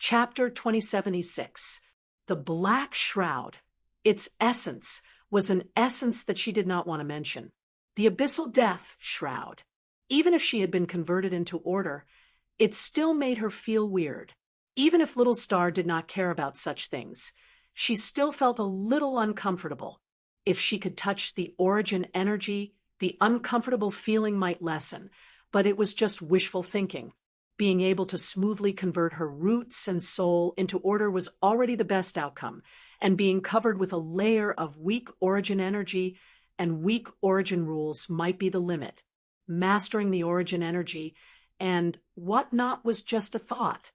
Chapter 2076. The Black Shroud. Its essence was an essence that she did not want to mention. The Abyssal Death Shroud. Even if she had been converted into order, it still made her feel weird. Even if Little Star did not care about such things, she still felt a little uncomfortable. If she could touch the origin energy, the uncomfortable feeling might lessen, but it was just wishful thinking. Being able to smoothly convert her roots and soul into order was already the best outcome, and being covered with a layer of weak origin energy and weak origin rules might be the limit. Mastering the origin energy and whatnot was just a thought.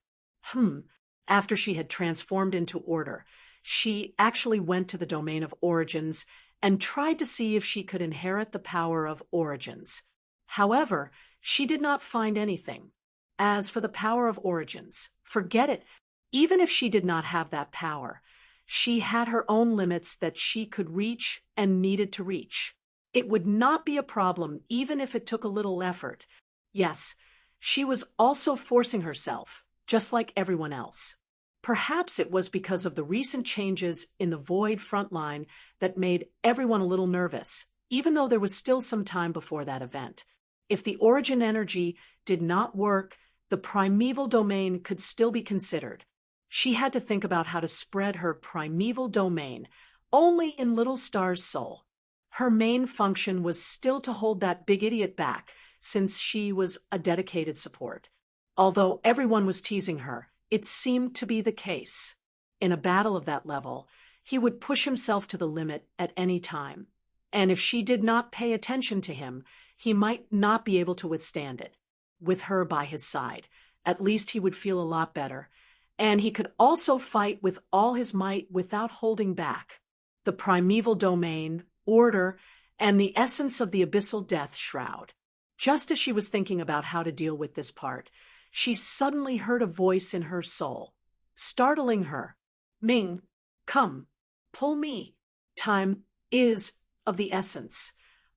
After she had transformed into order, she actually went to the domain of origins and tried to see if she could inherit the power of origins. However, she did not find anything. As for the power of origins, forget it. Even if she did not have that power, she had her own limits that she could reach and needed to reach. It would not be a problem even if it took a little effort. Yes, she was also forcing herself, just like everyone else. Perhaps it was because of the recent changes in the Void frontline that made everyone a little nervous, even though there was still some time before that event. If the origin energy did not work, the primeval domain could still be considered. She had to think about how to spread her primeval domain only in Little Star's soul. Her main function was still to hold that big idiot back, since she was a dedicated support. Although everyone was teasing her, it seemed to be the case. In a battle of that level, he would push himself to the limit at any time. And if she did not pay attention to him, he might not be able to withstand it. With her by his side, at least he would feel a lot better, and he could also fight with all his might without holding back. The primeval domain, order, and the essence of the Abyssal Death Shroud. Just as she was thinking about how to deal with this part, she suddenly heard a voice in her soul, startling her. Ming, come, pull me. Time is of the essence.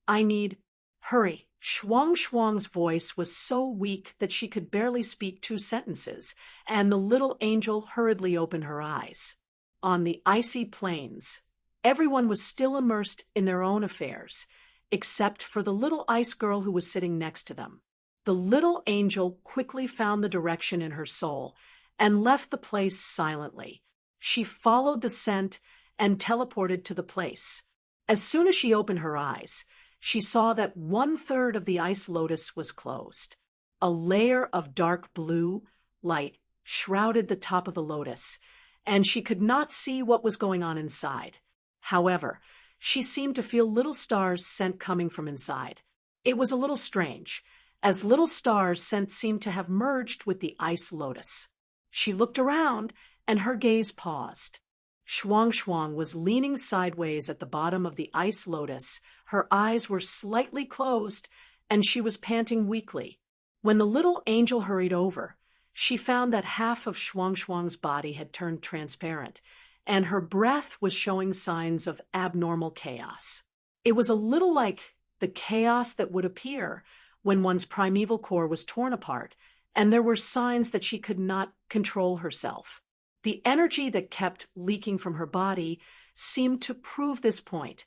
I need, hurry. Shuang's voice was so weak that she could barely speak 2 sentences, and the little angel hurriedly opened her eyes. On the icy plains, everyone was still immersed in their own affairs, except for the little ice girl who was sitting next to them. The little angel quickly found the direction in her soul and left the place silently. She followed the scent and teleported to the place. As soon as she opened her eyes, she saw that 1/3 of the ice lotus was closed. A layer of dark blue light shrouded the top of the lotus, and she could not see what was going on inside. However, she seemed to feel Little Star's scent coming from inside. It was a little strange, as Little Star's scent seemed to have merged with the ice lotus. She looked around, and her gaze paused. Shuang was leaning sideways at the bottom of the ice lotus. Her eyes were slightly closed, and she was panting weakly. When the little angel hurried over, she found that half of Shuang's body had turned transparent, and her breath was showing signs of abnormal chaos. It was a little like the chaos that would appear when one's primeval core was torn apart, and there were signs that she could not control herself. The energy that kept leaking from her body seemed to prove this point,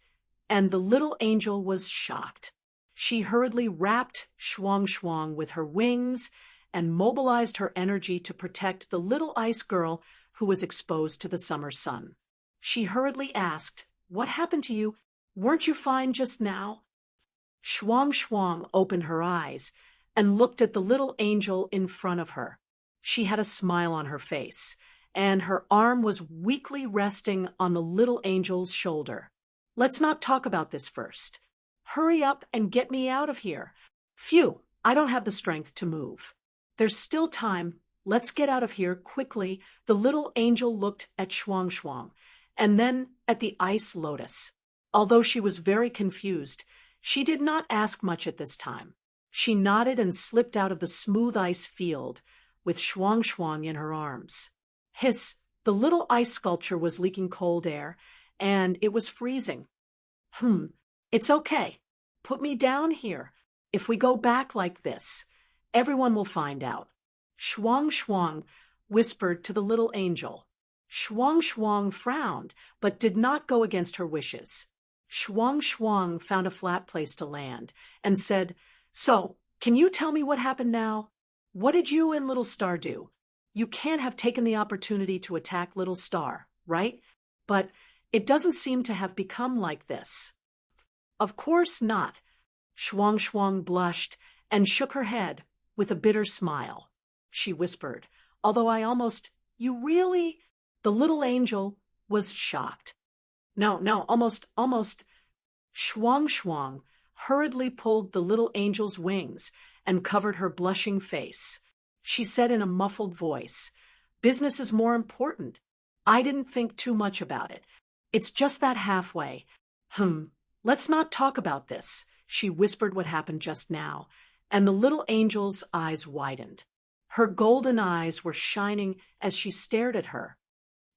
and the little angel was shocked. She hurriedly wrapped Shuang with her wings and mobilized her energy to protect the little ice girl who was exposed to the summer sun. She hurriedly asked, "What happened to you? Weren't you fine just now?" Shuang opened her eyes and looked at the little angel in front of her. She had a smile on her face, and her arm was weakly resting on the little angel's shoulder. "Let's not talk about this first. Hurry up and get me out of here. Phew, I don't have the strength to move. There's still time. Let's get out of here quickly." The little angel looked at Shuang and then at the ice lotus. Although she was very confused, she did not ask much at this time. She nodded and slipped out of the smooth ice field with Shuang in her arms. Hiss, the little ice sculpture was leaking cold air, and it was freezing. It's okay. Put me down here. If we go back like this, everyone will find out." Shuang whispered to the little angel. Shuang Shuang frowned, but did not go against her wishes. Shuang Shuang found a flat place to land and said, "So, can you tell me what happened now? What did you and Little Star do? You can't have taken the opportunity to attack Little Star, right? But it doesn't seem to have become like this." "Of course not." Shuang Shuang blushed and shook her head with a bitter smile. She whispered, "Although you really?" The little angel was shocked. No, almost. Shuang Shuang hurriedly pulled the little angel's wings and covered her blushing face. She said in a muffled voice, "Business is more important. I didn't think too much about it. It's just that halfway. Let's not talk about this." She whispered what happened just now, and the little angel's eyes widened. Her golden eyes were shining as she stared at her.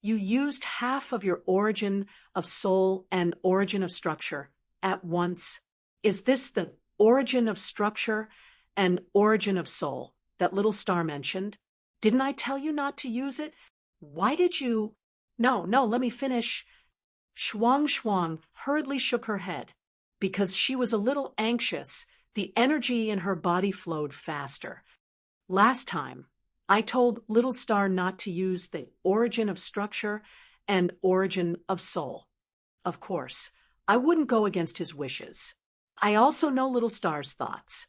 "You used half of your origin of soul and origin of structure at once. Is this the origin of structure and origin of soul that Little Star mentioned? Didn't I tell you not to use it? Why did you—" No, let me finish." Shuang Shuang hurriedly shook her head. Because she was a little anxious, the energy in her body flowed faster. "Last time, I told Little Star not to use the origin of structure and origin of soul. Of course, I wouldn't go against his wishes. I also know Little Star's thoughts.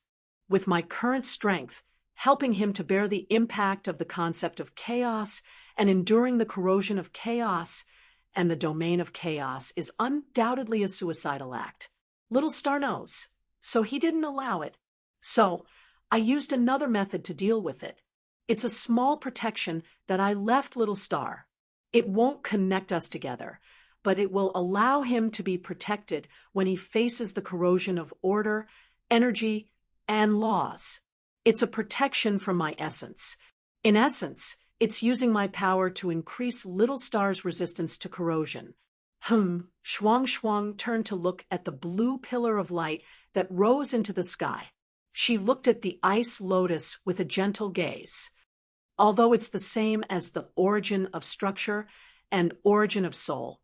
With my current strength, helping him to bear the impact of the concept of chaos and enduring the corrosion of chaos and the domain of chaos is undoubtedly a suicidal act. Little Star knows, so he didn't allow it. So I used another method to deal with it. It's a small protection that I left Little Star. It won't connect us together, but it will allow him to be protected when he faces the corrosion of order, energy, and laws. It's a protection from my essence. In essence, it's using my power to increase Little Star's resistance to corrosion." Shuang Shuang turned to look at the blue pillar of light that rose into the sky. She looked at the ice lotus with a gentle gaze. "Although it's the same as the origin of structure and origin of soul,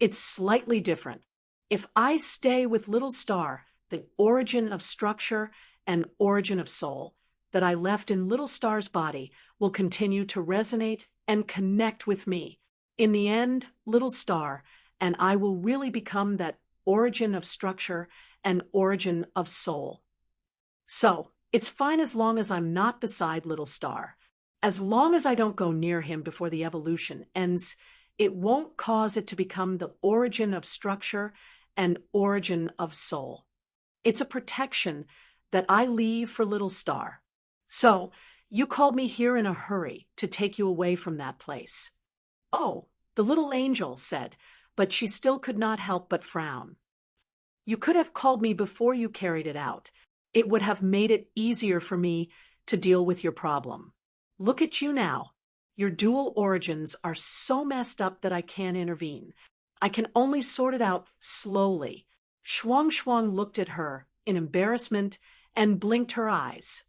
it's slightly different. If I stay with Little Star, the origin of structure and origin of soul that I left in Little Star's body will continue to resonate and connect with me. In the end, Little Star and I will really become that origin of structure and origin of soul. So, it's fine as long as I'm not beside Little Star. As long as I don't go near him before the evolution ends, it won't cause it to become the origin of structure and origin of soul. It's a protection that I leave for Little Star. So, you called me here in a hurry to take you away from that place." "Oh," the little angel said, but she still could not help but frown. "You could have called me before you carried it out. It would have made it easier for me to deal with your problem. Look at you now. Your dual origins are so messed up that I can't intervene. I can only sort it out slowly." Shuang Shuang looked at her in embarrassment and blinked her eyes.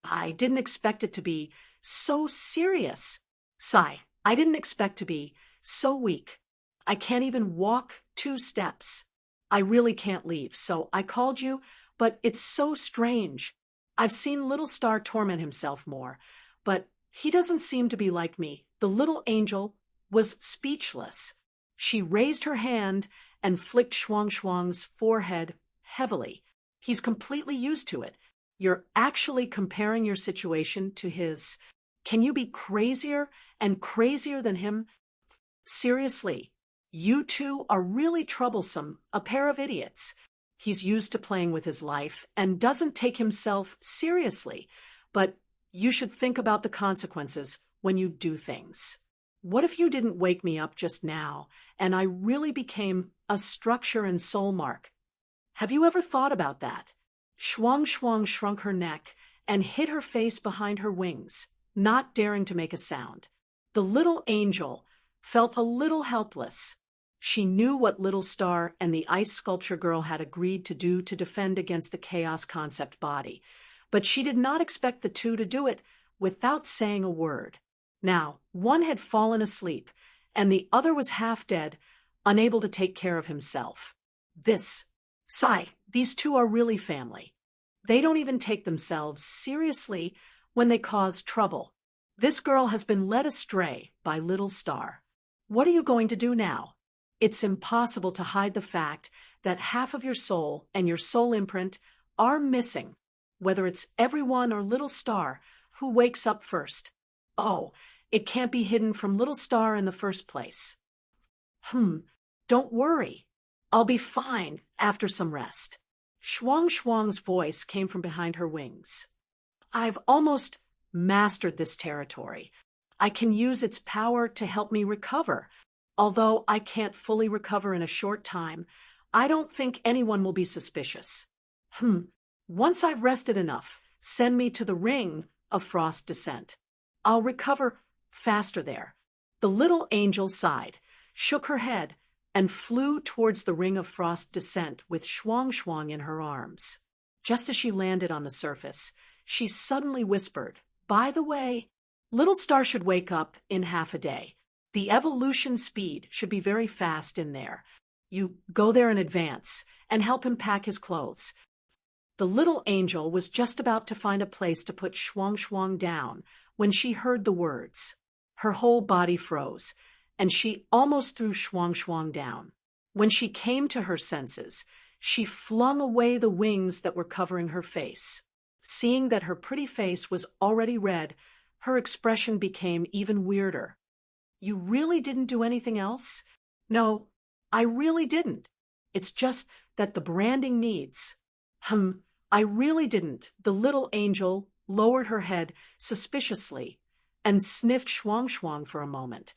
"I didn't expect it to be so serious. Sigh, I didn't expect to be so weak. I can't even walk 2 steps. I really can't leave, so I called you, but it's so strange. I've seen Little Star torment himself more, but he doesn't seem to be like me." The little angel was speechless. She raised her hand and flicked Shuang Shuang's forehead heavily. "He's completely used to it. You're actually comparing your situation to his. Can you be crazier and crazier than him? Seriously, you two are really troublesome, a pair of idiots. He's used to playing with his life and doesn't take himself seriously, but you should think about the consequences when you do things. What if you didn't wake me up just now and I really became a structure and soul mark? Have you ever thought about that?" Shuang Shuang shrunk her neck and hid her face behind her wings, not daring to make a sound. The little angel felt a little helpless. She knew what Little Star and the ice sculpture girl had agreed to do to defend against the chaos concept body, but she did not expect the two to do it without saying a word. Now, one had fallen asleep, and the other was half dead, unable to take care of himself. These two are really family. They don't even take themselves seriously when they cause trouble. This girl has been led astray by little Star. What are you going to do now? It's impossible to hide the fact that half of your soul and your soul imprint are missing, whether it's everyone or little Star who wakes up first. Oh, it can't be hidden from little Star in the first place. Don't worry. I'll be fine after some rest. Shuang's voice came from behind her wings. I've almost mastered this territory. I can use its power to help me recover. Although I can't fully recover in a short time, I don't think anyone will be suspicious. Once I've rested enough, send me to the ring of frost descent. I'll recover faster there. The little angel sighed, shook her head, and flew towards the ring of frost descent with Shuang in her arms. Just as she landed on the surface, she suddenly whispered, "By the way, little Star should wake up in half a day. The evolution speed should be very fast in there. You go there in advance and help him pack his clothes." The little angel was just about to find a place to put Shuang down when she heard the words. Her whole body froze, and she almost threw Shuang down. When she came to her senses, she flung away the wings that were covering her face. Seeing that her pretty face was already red, her expression became even weirder. "You really didn't do anything else?" "No, I really didn't. It's just that the branding needs." I really didn't." The little angel lowered her head suspiciously and sniffed Shuang for a moment.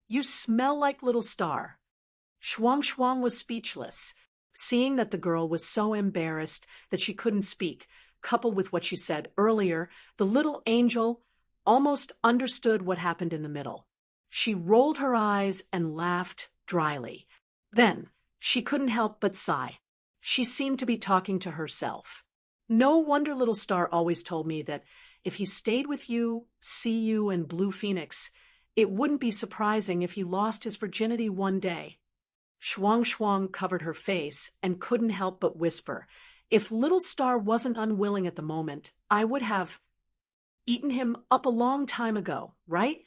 "You smell like little Star." Shuang was speechless. Seeing that the girl was so embarrassed that she couldn't speak, coupled with what she said earlier, the little angel almost understood what happened in the middle. She rolled her eyes and laughed dryly. Then, she couldn't help but sigh. She seemed to be talking to herself. "No wonder little Star always told me that if he stayed with you, See-You, and Blue Phoenix, it wouldn't be surprising if he lost his virginity one day." Shuang covered her face and couldn't help but whisper, "If little Star wasn't unwilling at the moment, I would have eaten him up a long time ago, right?"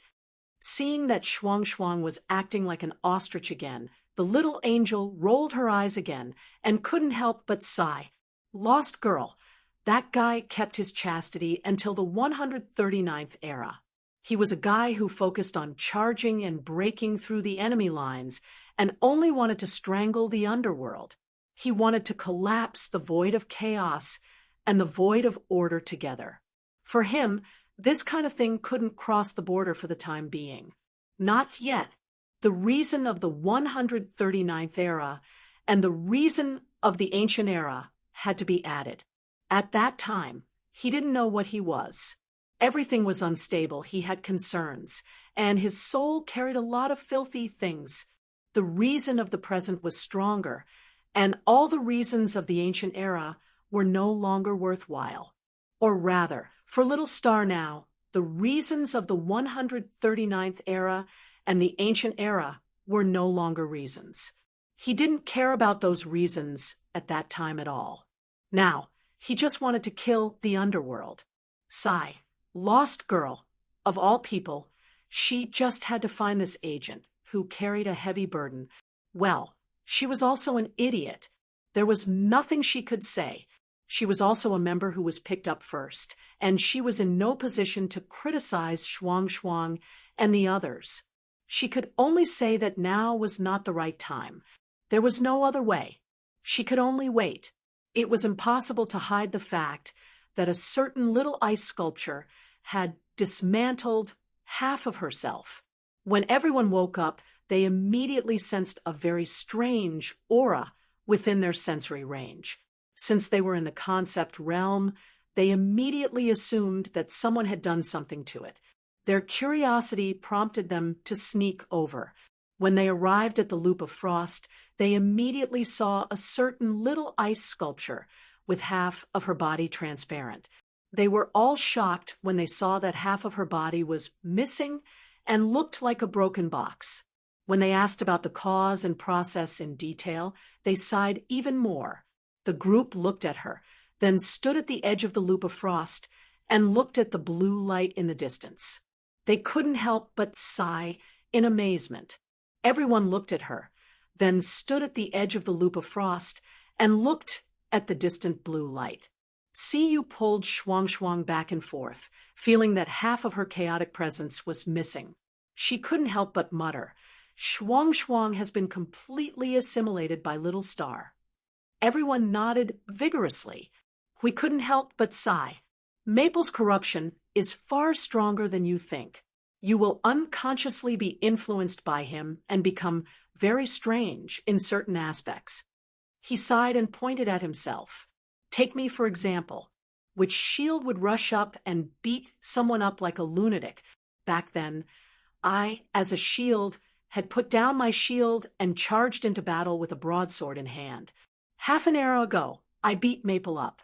Seeing that Shuang was acting like an ostrich again, the little angel rolled her eyes again and couldn't help but sigh. "Lost girl. That guy kept his chastity until the 139th era. He was a guy who focused on charging and breaking through the enemy lines and only wanted to strangle the underworld. He wanted to collapse the void of chaos and the void of order together. For him, this kind of thing couldn't cross the border for the time being. Not yet. The reason of the 139th era and the reason of the ancient era had to be added. At that time, he didn't know what he was. Everything was unstable, he had concerns, and his soul carried a lot of filthy things. The reason of the present was stronger, and all the reasons of the ancient era were no longer worthwhile. Or rather, for little Star now, the reasons of the 139th era and the ancient era were no longer reasons. He didn't care about those reasons at that time at all. Now, he just wanted to kill the underworld. Lost girl, of all people, she just had to find this agent who carried a heavy burden. Well, she was also an idiot. There was nothing she could say. She was also a member who was picked up first, and she was in no position to criticize Shuang and the others. She could only say that now was not the right time. There was no other way. She could only wait. It was impossible to hide the fact that a certain little ice sculpture had dismantled half of herself. When everyone woke up, they immediately sensed a very strange aura within their sensory range. Since they were in the concept realm, they immediately assumed that someone had done something to it. Their curiosity prompted them to sneak over. When they arrived at the loop of frost, they immediately saw a certain little ice sculpture with half of her body transparent. They were all shocked when they saw that half of her body was missing and looked like a broken box. When they asked about the cause and process in detail, they sighed even more. The group looked at her, then stood at the edge of the loop of frost and looked at the blue light in the distance. They couldn't help but sigh in amazement. Everyone looked at her, then stood at the edge of the loop of frost and looked at the distant blue light. Siyu pulled Shuang back and forth, feeling that half of her chaotic presence was missing. She couldn't help but mutter, Shuang has been completely assimilated by Little Star. Everyone nodded vigorously. We couldn't help but sigh. Maple's corruption is far stronger than you think. You will unconsciously be influenced by him and become very strange in certain aspects. He sighed and pointed at himself. Take me, for example. Which shield would rush up and beat someone up like a lunatic? Back then, I, as a shield, had put down my shield and charged into battle with a broadsword in hand. Half an era ago, I beat Maple up.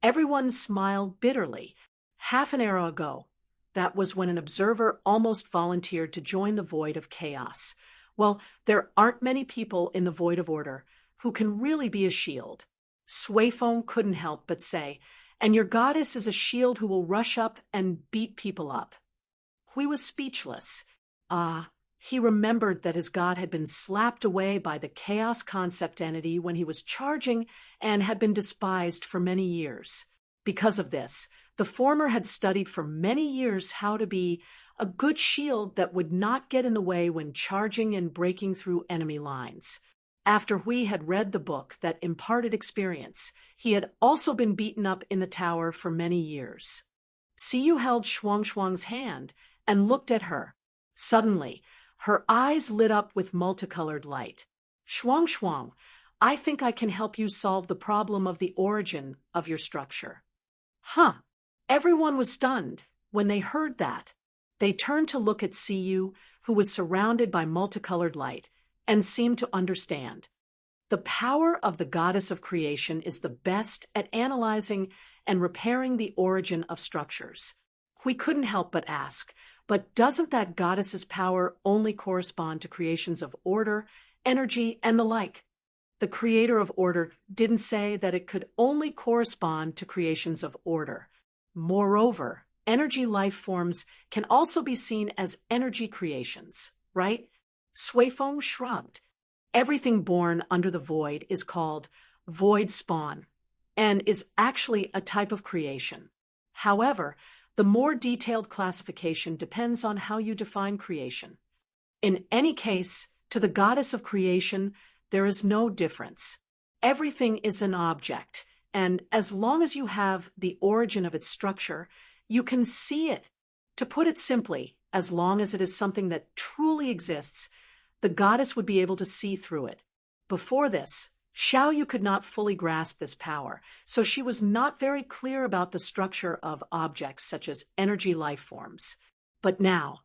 Everyone smiled bitterly. Half an era ago, that was when an observer almost volunteered to join the void of chaos. Well, there aren't many people in the void of order who can really be a shield. Suifeng couldn't help but say, and your goddess is a shield who will rush up and beat people up. Hui was speechless. He remembered that his god had been slapped away by the chaos concept entity when he was charging and had been despised for many years. Because of this, the former had studied for many years how to be a good shield that would not get in the way when charging and breaking through enemy lines. After Hui had read the book that imparted experience, he had also been beaten up in the tower for many years. Siyu held Shuang's hand and looked at her. Suddenly, her eyes lit up with multicolored light. Shuang, I think I can help you solve the problem of the origin of your structure. Huh. Everyone was stunned when they heard that. They turned to look at Siyu, who was surrounded by multicolored light, and seemed to understand. The power of the goddess of creation is the best at analyzing and repairing the origin of structures. We couldn't help but ask, but doesn't that goddess's power only correspond to creations of order, energy, and the like? The creator of order didn't say that it could only correspond to creations of order. Moreover, energy life forms can also be seen as energy creations, right? Suifeng shrugged. Everything born under the void is called void spawn and is actually a type of creation. However, the more detailed classification depends on how you define creation. In any case, to the goddess of creation, there is no difference. Everything is an object, and as long as you have the origin of its structure, you can see it. To put it simply, as long as it is something that truly exists, the goddess would be able to see through it. Before this, Xiaoyu could not fully grasp this power, so she was not very clear about the structure of objects such as energy life forms. But now,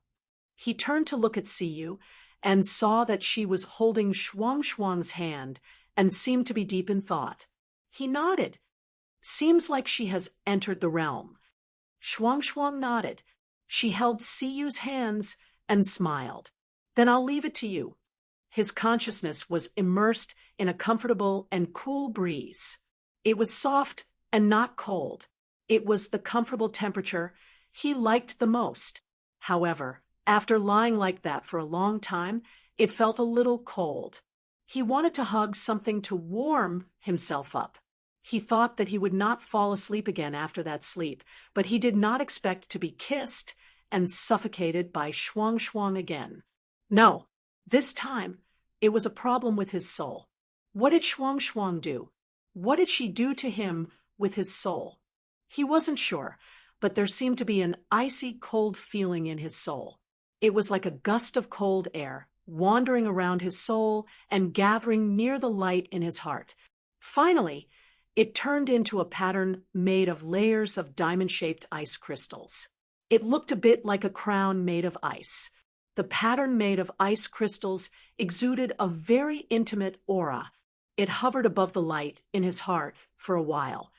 he turned to look at Siyu and saw that she was holding Shuang's hand and seemed to be deep in thought. He nodded. Seems like she has entered the realm. Shuang nodded. She held Siyu's hands and smiled. Then I'll leave it to you. His consciousness was immersed in a comfortable and cool breeze. It was soft and not cold. It was the comfortable temperature he liked the most. However, after lying like that for a long time, it felt a little cold. He wanted to hug something to warm himself up. He thought that he would not fall asleep again after that sleep, but he did not expect to be kissed and suffocated by Shuang again. No, this time it was a problem with his soul. What did Shuang do? What did she do to him with his soul? He wasn't sure, but there seemed to be an icy cold feeling in his soul. It was like a gust of cold air, wandering around his soul and gathering near the light in his heart. Finally, it turned into a pattern made of layers of diamond-shaped ice crystals. It looked a bit like a crown made of ice. The pattern made of ice crystals exuded a very intimate aura. It hovered above the light in his heart for a while,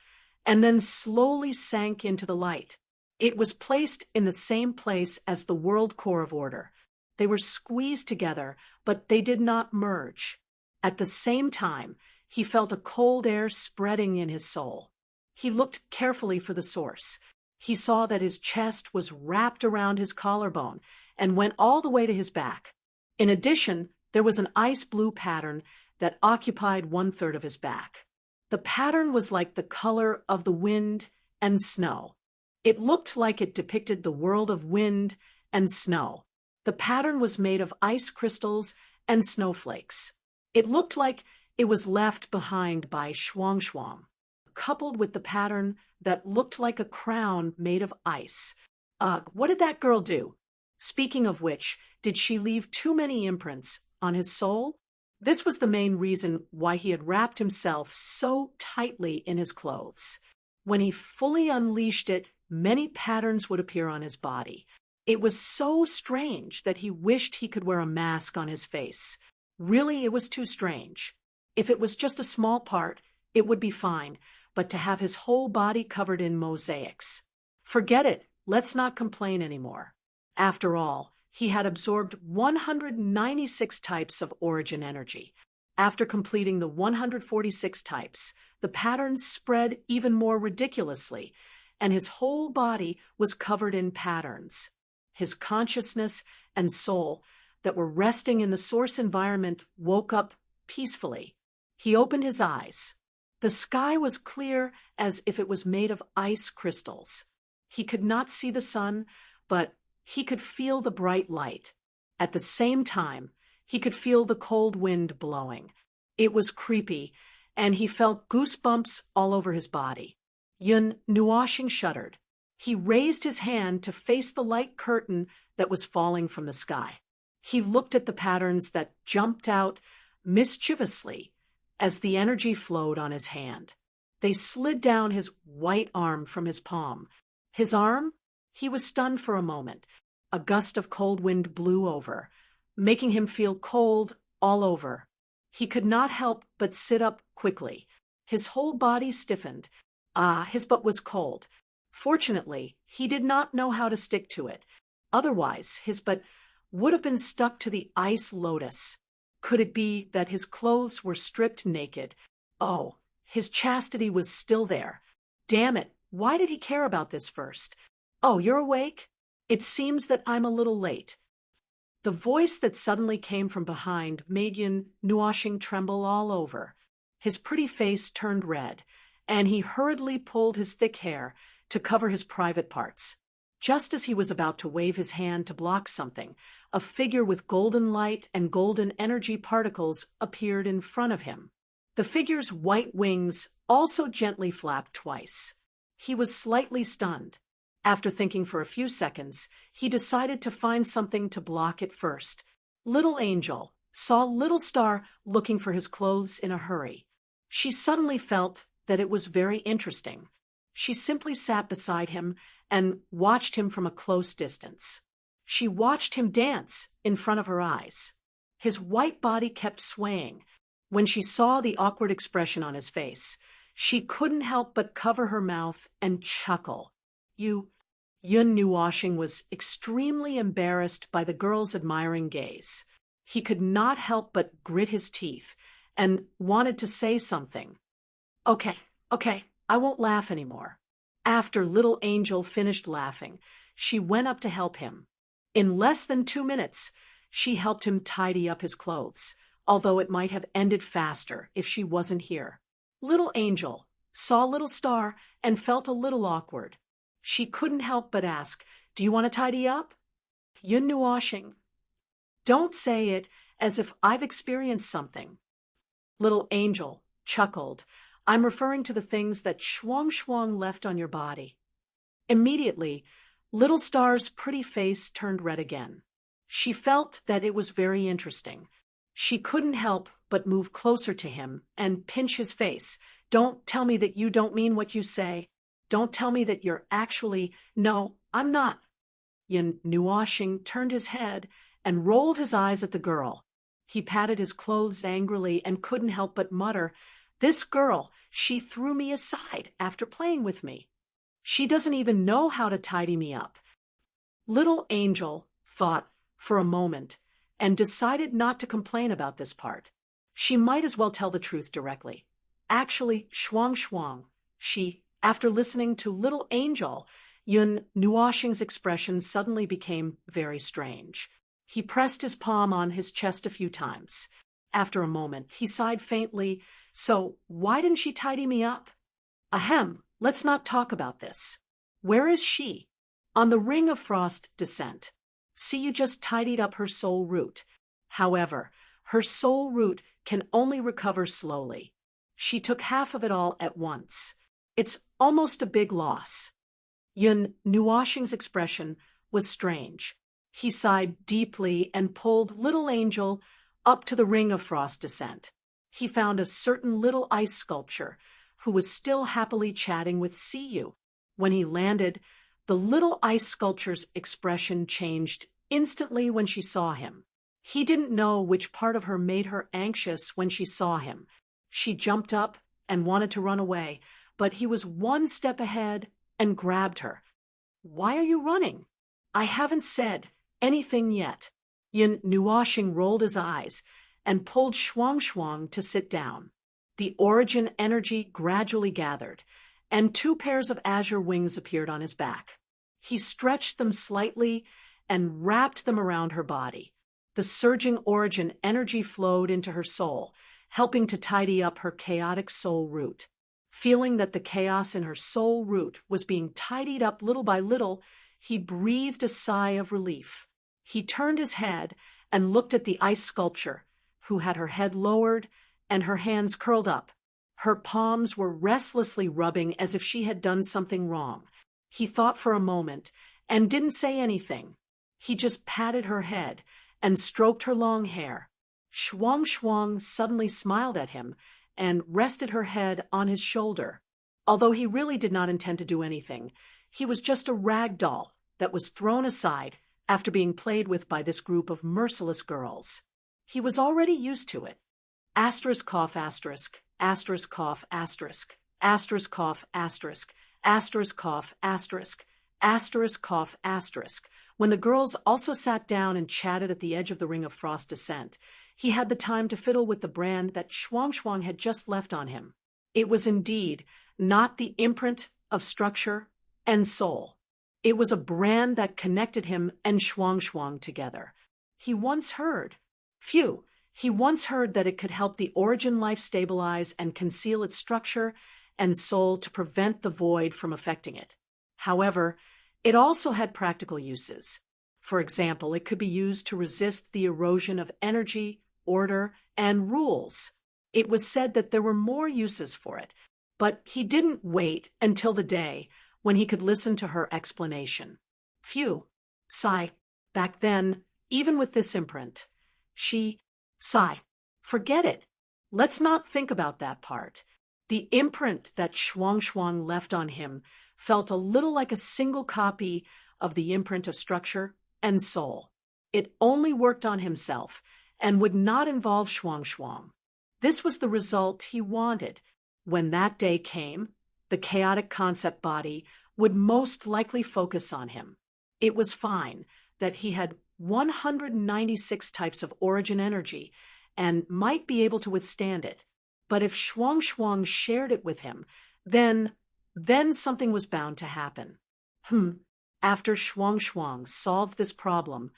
and then slowly sank into the light. It was placed in the same place as the World Core of Order. They were squeezed together, but they did not merge. At the same time, he felt a cold air spreading in his soul. He looked carefully for the source. He saw that his chest was wrapped around his collarbone and went all the way to his back. In addition, there was an ice blue pattern that occupied 1/3 of his back. The pattern was like the color of the wind and snow. It looked like it depicted the world of wind and snow. The pattern was made of ice crystals and snowflakes. It looked like it was left behind by Shuang, coupled with the pattern that looked like a crown made of ice. What did that girl do? Speaking of which, did she leave too many imprints on his soul? This was the main reason why he had wrapped himself so tightly in his clothes. When he fully unleashed it, many patterns would appear on his body. It was so strange that he wished he could wear a mask on his face. Really, it was too strange. If it was just a small part, it would be fine, but to have his whole body covered in mosaics. Forget it, let's not complain anymore. After all, he had absorbed 196 types of origin energy. After completing the 146 types, the patterns spread even more ridiculously, and his whole body was covered in patterns. His consciousness and soul that were resting in the source environment woke up peacefully. He opened his eyes. The sky was clear as if it was made of ice crystals. He could not see the sun, but he could feel the bright light. At the same time, he could feel the cold wind blowing. It was creepy, and he felt goosebumps all over his body. Yun Nuoshing shuddered. He raised his hand to face the light curtain that was falling from the sky. He looked at the patterns that jumped out mischievously as the energy flowed on his hand. They slid down his white arm from his palm. His arm? He was stunned for a moment. A gust of cold wind blew over, making him feel cold all over. He could not help but sit up quickly. His whole body stiffened. His butt was cold. Fortunately, he did not know how to stick to it. Otherwise, his butt would have been stuck to the ice lotus. Could it be that his clothes were stripped naked? Oh, his chastity was still there. Damn it, why did he care about this first? Oh, you're awake? It seems that I'm a little late. The voice that suddenly came from behind made Yun Nuoshing tremble all over. His pretty face turned red, and he hurriedly pulled his thick hair to cover his private parts. Just as he was about to wave his hand to block something, a figure with golden light and golden energy particles appeared in front of him. The figure's white wings also gently flapped twice. He was slightly stunned. After thinking for a few seconds, he decided to find something to block it first. Little Angel saw Little Star looking for his clothes in a hurry. She suddenly felt that it was very interesting. She simply sat beside him and watched him from a close distance. She watched him dance in front of her eyes. His white body kept swaying. When she saw the awkward expression on his face, she couldn't help but cover her mouth and chuckle. Yun Nuoshing was extremely embarrassed by the girl's admiring gaze. He could not help but grit his teeth and wanted to say something. Okay, I won't laugh anymore. After Little Angel finished laughing, she went up to help him. In less than 2 minutes, she helped him tidy up his clothes, although it might have ended faster if she wasn't here. Little Angel saw Little Star and felt a little awkward. She couldn't help but ask, "Do you want to tidy up?" Yun Nuoshing. Don't say it as if I've experienced something. Little Angel chuckled. I'm referring to the things that Shuang left on your body. Immediately, Little Star's pretty face turned red again. She felt that it was very interesting. She couldn't help but move closer to him and pinch his face. Don't tell me that you don't mean what you say. Don't tell me that you're actually— No, I'm not. Yun Nuoshing turned his head and rolled his eyes at the girl. He patted his clothes angrily and couldn't help but mutter, "This girl, she threw me aside after playing with me." She doesn't even know how to tidy me up. Little Angel thought for a moment and decided not to complain about this part. She might as well tell the truth directly. Actually, Shuang, after listening to Little Angel, Yun Nuoxing's expression suddenly became very strange. He pressed his palm on his chest a few times. After a moment, he sighed faintly. So, why didn't she tidy me up? Ahem, let's not talk about this. Where is she? On the Ring of Frost descent. See, you just tidied up her soul root. However, her soul root can only recover slowly. She took half of it all at once. It's almost a big loss. Yun Nuoxing's expression was strange. He sighed deeply and pulled Little Angel up to the Ring of Frost descent. He found a certain little ice sculpture who was still happily chatting with Siyu. When he landed, the little ice sculpture's expression changed instantly when she saw him. He didn't know which part of her made her anxious when she saw him. She jumped up and wanted to run away, but he was one step ahead and grabbed her. Why are you running? I haven't said anything yet. Yun Nuoxing rolled his eyes and pulled Shuang to sit down. The origin energy gradually gathered, and 2 pairs of azure wings appeared on his back. He stretched them slightly and wrapped them around her body. The surging origin energy flowed into her soul, helping to tidy up her chaotic soul root. Feeling that the chaos in her soul root was being tidied up little by little, he breathed a sigh of relief. He turned his head and looked at the ice sculpture, who had her head lowered and her hands curled up. Her palms were restlessly rubbing as if she had done something wrong. He thought for a moment and didn't say anything. He just patted her head and stroked her long hair. Shuang suddenly smiled at him and rested her head on his shoulder. Although he really did not intend to do anything, he was just a rag doll that was thrown aside after being played with by this group of merciless girls. He was already used to it. Asterisk cough asterisk, asterisk cough asterisk, asterisk cough asterisk, asterisk cough asterisk, asterisk cough asterisk. When the girls also sat down and chatted at the edge of the Ring of Frost descent, he had the time to fiddle with the brand that Shuang had just left on him. It was indeed not the imprint of structure and soul. It was a brand that connected him and Shuang together. He once heard that it could help the origin life stabilize and conceal its structure and soul to prevent the void from affecting it. However, it also had practical uses. For example, it could be used to resist the erosion of energy, order, and rules. It was said that there were more uses for it, but he didn't wait until the day when he could listen to her explanation. Back then, even with this imprint, forget it. Let's not think about that part. The imprint that Shuang left on him felt a little like a single copy of the imprint of structure and soul. It only worked on himself and would not involve Shuang. This was the result he wanted. When that day came, the chaotic concept body would most likely focus on him. It was fine that he had 196 types of origin energy and might be able to withstand it. But if Shuang shared it with him, then something was bound to happen. After Shuang solved this problem,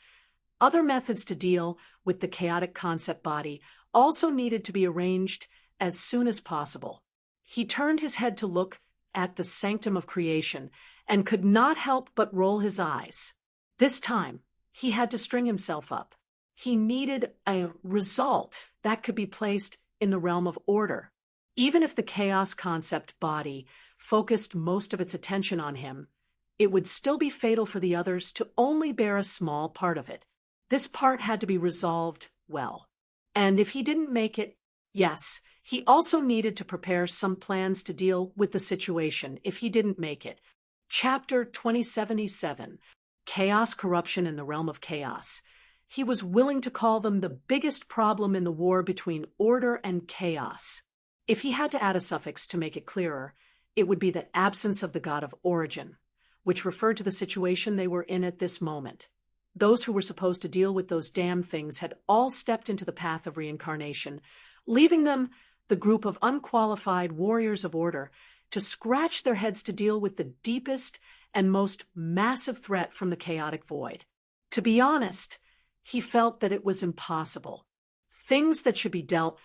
other methods to deal with the chaotic concept body also needed to be arranged as soon as possible. He turned his head to look at the sanctum of creation and could not help but roll his eyes. This time, he had to string himself up. He needed a result that could be placed in the realm of order. Even if the chaos concept body focused most of its attention on him, it would still be fatal for the others to only bear a small part of it. This part had to be resolved well. And if he didn't make it, yes, he also needed to prepare some plans to deal with the situation if he didn't make it. Chapter 2077, Chaos Corruption in the Realm of Chaos. He was willing to call them the biggest problem in the war between order and chaos. If he had to add a suffix to make it clearer, it would be the absence of the god of origin, which referred to the situation they were in at this moment. Those who were supposed to deal with those damn things had all stepped into the path of reincarnation, leaving them, the group of unqualified warriors of order, to scratch their heads to deal with the deepest and most massive threat from the chaotic void. To be honest, he felt that it was impossible. Things that should be dealt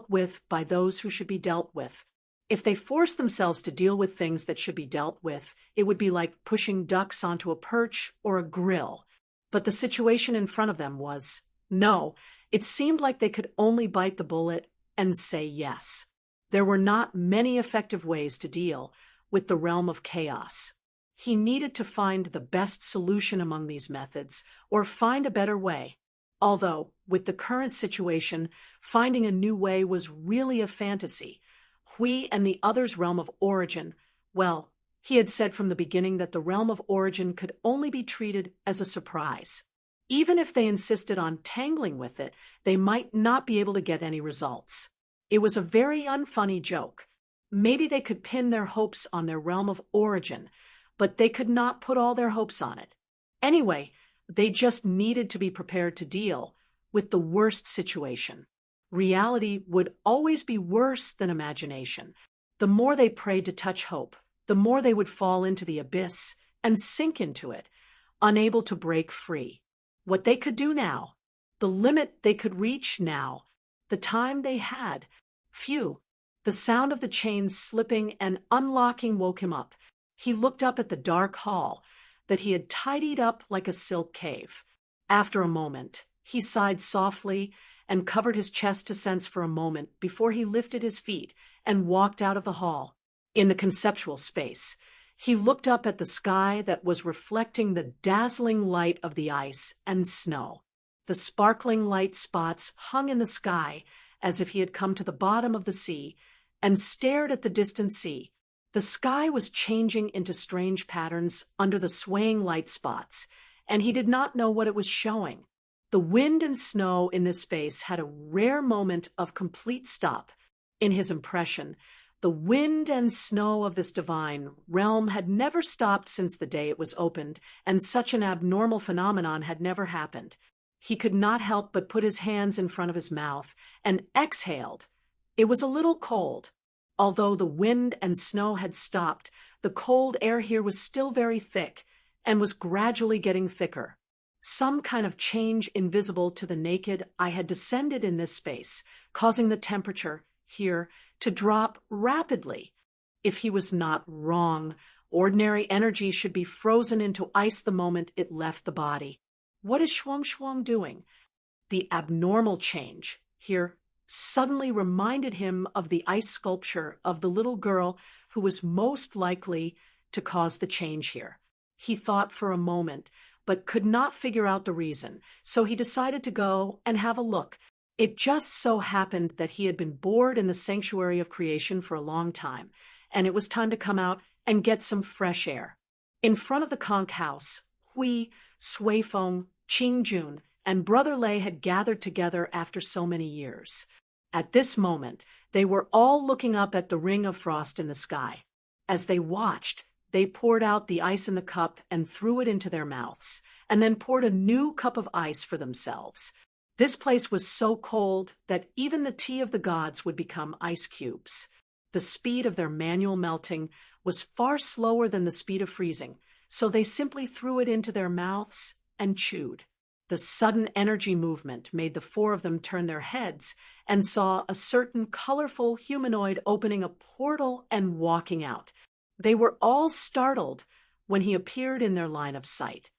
with by those who should be dealt with. If they forced themselves to deal with things that should be dealt with, it would be like pushing ducks onto a perch or a grill. But the situation in front of them was, no, it seemed like they could only bite the bullet and say yes. There were not many effective ways to deal with the realm of chaos. He needed to find the best solution among these methods, or find a better way. Although, with the current situation, finding a new way was really a fantasy. Hui and the other's realm of origin, well, he had said from the beginning that the realm of origin could only be treated as a surprise. Even if they insisted on tangling with it, they might not be able to get any results. It was a very unfunny joke. Maybe they could pin their hopes on their realm of origin, but they could not put all their hopes on it. Anyway, they just needed to be prepared to deal with the worst situation. Reality would always be worse than imagination. The more they prayed to touch hope, the more they would fall into the abyss and sink into it, unable to break free. What they could do now, the limit they could reach now, the time they had, phew. The sound of the chains slipping and unlocking woke him up. He looked up at the dark hall that he had tidied up like a silk cave. After a moment, he sighed softly and covered his chest to sense for a moment before he lifted his feet and walked out of the hall. In the conceptual space, he looked up at the sky that was reflecting the dazzling light of the ice and snow. The sparkling light spots hung in the sky as if he had come to the bottom of the sea and stared at the distant sea. The sky was changing into strange patterns under the swaying light spots, and he did not know what it was showing. The wind and snow in this space had a rare moment of complete stop. In his impression, the wind and snow of this divine realm had never stopped since the day it was opened, and such an abnormal phenomenon had never happened. He could not help but put his hands in front of his mouth and exhaled. It was a little cold. Although the wind and snow had stopped, the cold air here was still very thick and was gradually getting thicker. Some kind of change invisible to the naked eye had descended in this space, causing the temperature here to drop rapidly. If he was not wrong, ordinary energy should be frozen into ice the moment it left the body. What is Shuang Shuang doing? The abnormal change here suddenly reminded him of the ice sculpture of the little girl who was most likely to cause the change here. He thought for a moment, but could not figure out the reason, so he decided to go and have a look. It just so happened that he had been bored in the sanctuary of creation for a long time, and it was time to come out and get some fresh air. In front of the conch house, Hui, Sui Feng, Qing Jun, and Brother Lei had gathered together after so many years. At this moment, they were all looking up at the ring of frost in the sky. As they watched, they poured out the ice in the cup and threw it into their mouths, and then poured a new cup of ice for themselves. This place was so cold that even the tea of the gods would become ice cubes. The speed of their manual melting was far slower than the speed of freezing, so they simply threw it into their mouths and chewed. The sudden energy movement made the four of them turn their heads and saw a certain colorful humanoid opening a portal and walking out. They were all startled when he appeared in their line of sight.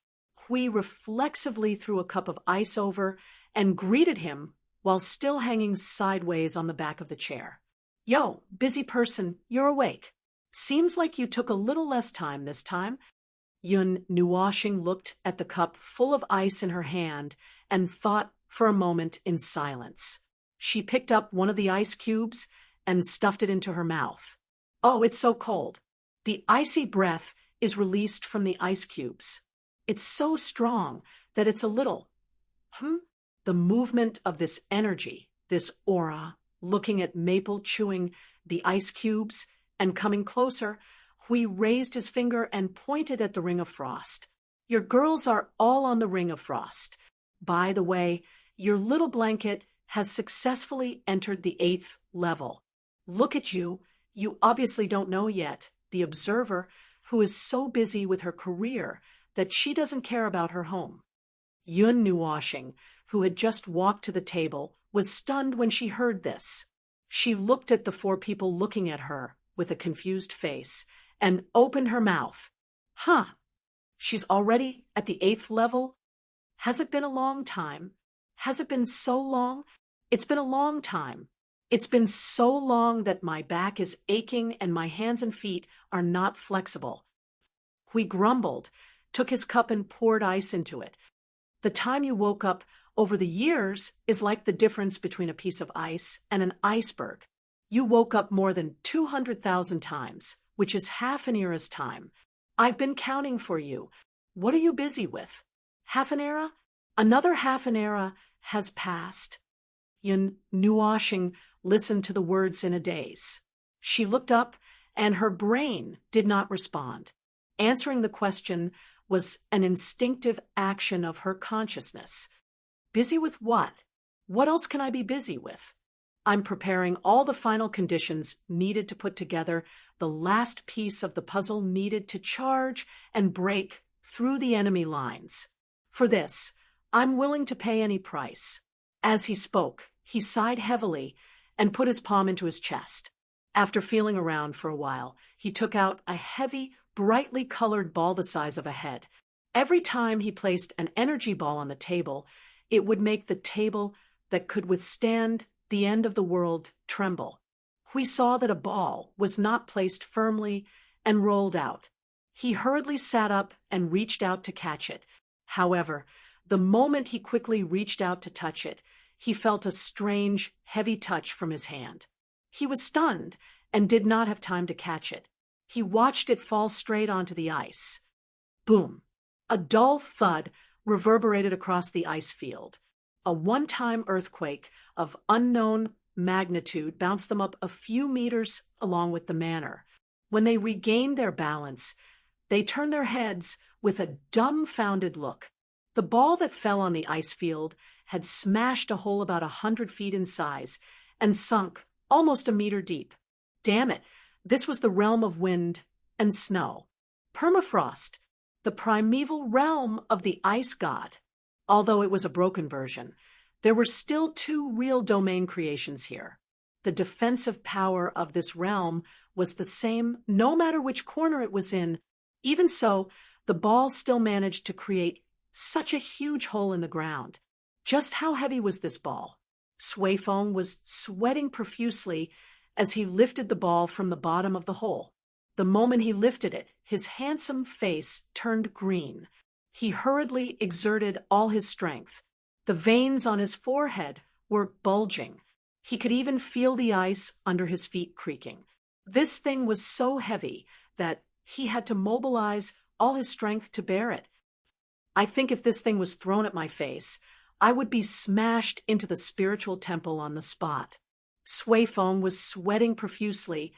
Hui reflexively threw a cup of ice over and greeted him while still hanging sideways on the back of the chair. "Yo, busy person, you're awake. Seems like you took a little less time this time." Yun Nuoshing looked at the cup full of ice in her hand and thought for a moment in silence. She picked up one of the ice cubes and stuffed it into her mouth. Oh, it's so cold. The icy breath is released from the ice cubes. It's so strong that it's a little, The movement of this energy, this aura, looking at Maple chewing the ice cubes and coming closer, Hui raised his finger and pointed at the ring of frost. Your girls are all on the ring of frost. By the way, your little blanket has successfully entered the 8th level. Look at you. You obviously don't know yet, the observer, who is so busy with her career that she doesn't care about her home. Yun Nuoshing, who had just walked to the table, was stunned when she heard this. She looked at the 4 people looking at her with a confused face and opened her mouth. Huh, she's already at the 8th level? Has it been a long time? Has it been so long? It's been a long time. It's been so long that my back is aching and my hands and feet are not flexible. Hui grumbled, took his cup and poured ice into it. The time you woke up over the years is like the difference between a piece of ice and an iceberg. You woke up more than 200,000 times, which is half an era's time. I've been counting for you. What are you busy with? Half an era? Another half an era has passed. Yun Nuoshing listened to the words in a daze. She looked up, and her brain did not respond. Answering the question was an instinctive action of her consciousness. Busy with what? What else can I be busy with? I'm preparing all the final conditions needed to put together the last piece of the puzzle needed to charge and break through the enemy lines. For this, I'm willing to pay any price. As he spoke, he sighed heavily and put his palm into his chest. After feeling around for a while, he took out a heavy, brightly colored ball the size of a head. Every time he placed an energy ball on the table, it would make the table that could withstand the end of the world tremble. We saw that a ball was not placed firmly and rolled out. He hurriedly sat up and reached out to catch it. However, the moment he quickly reached out to touch it, he felt a strange, heavy touch from his hand. He was stunned and did not have time to catch it. He watched it fall straight onto the ice. Boom! A dull thud reverberated across the ice field. A one-time earthquake of unknown magnitude bounced them up a few meters along with the manor. When they regained their balance, they turned their heads with a dumbfounded look. The ball that fell on the ice field had smashed a hole about 100 feet in size and sunk almost a meter deep. Damn it, this was the realm of wind and snow. Permafrost, the primeval realm of the ice god. Although it was a broken version, there were still 2 real domain creations here. The defensive power of this realm was the same no matter which corner it was in. Even so, the ball still managed to create such a huge hole in the ground. Just how heavy was this ball? Suifeng was sweating profusely as he lifted the ball from the bottom of the hole. The moment he lifted it, his handsome face turned green. He hurriedly exerted all his strength. The veins on his forehead were bulging. He could even feel the ice under his feet creaking. This thing was so heavy that he had to mobilize all his strength to bear it. I think if this thing was thrown at my face, I would be smashed into the spiritual temple on the spot. Suifeng was sweating profusely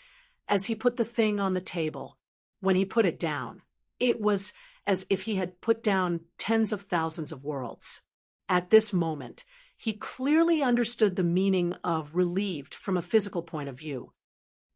as he put the thing on the table. When he put it down, it was as if he had put down tens of thousands of worlds. At this moment, he clearly understood the meaning of relieved from a physical point of view.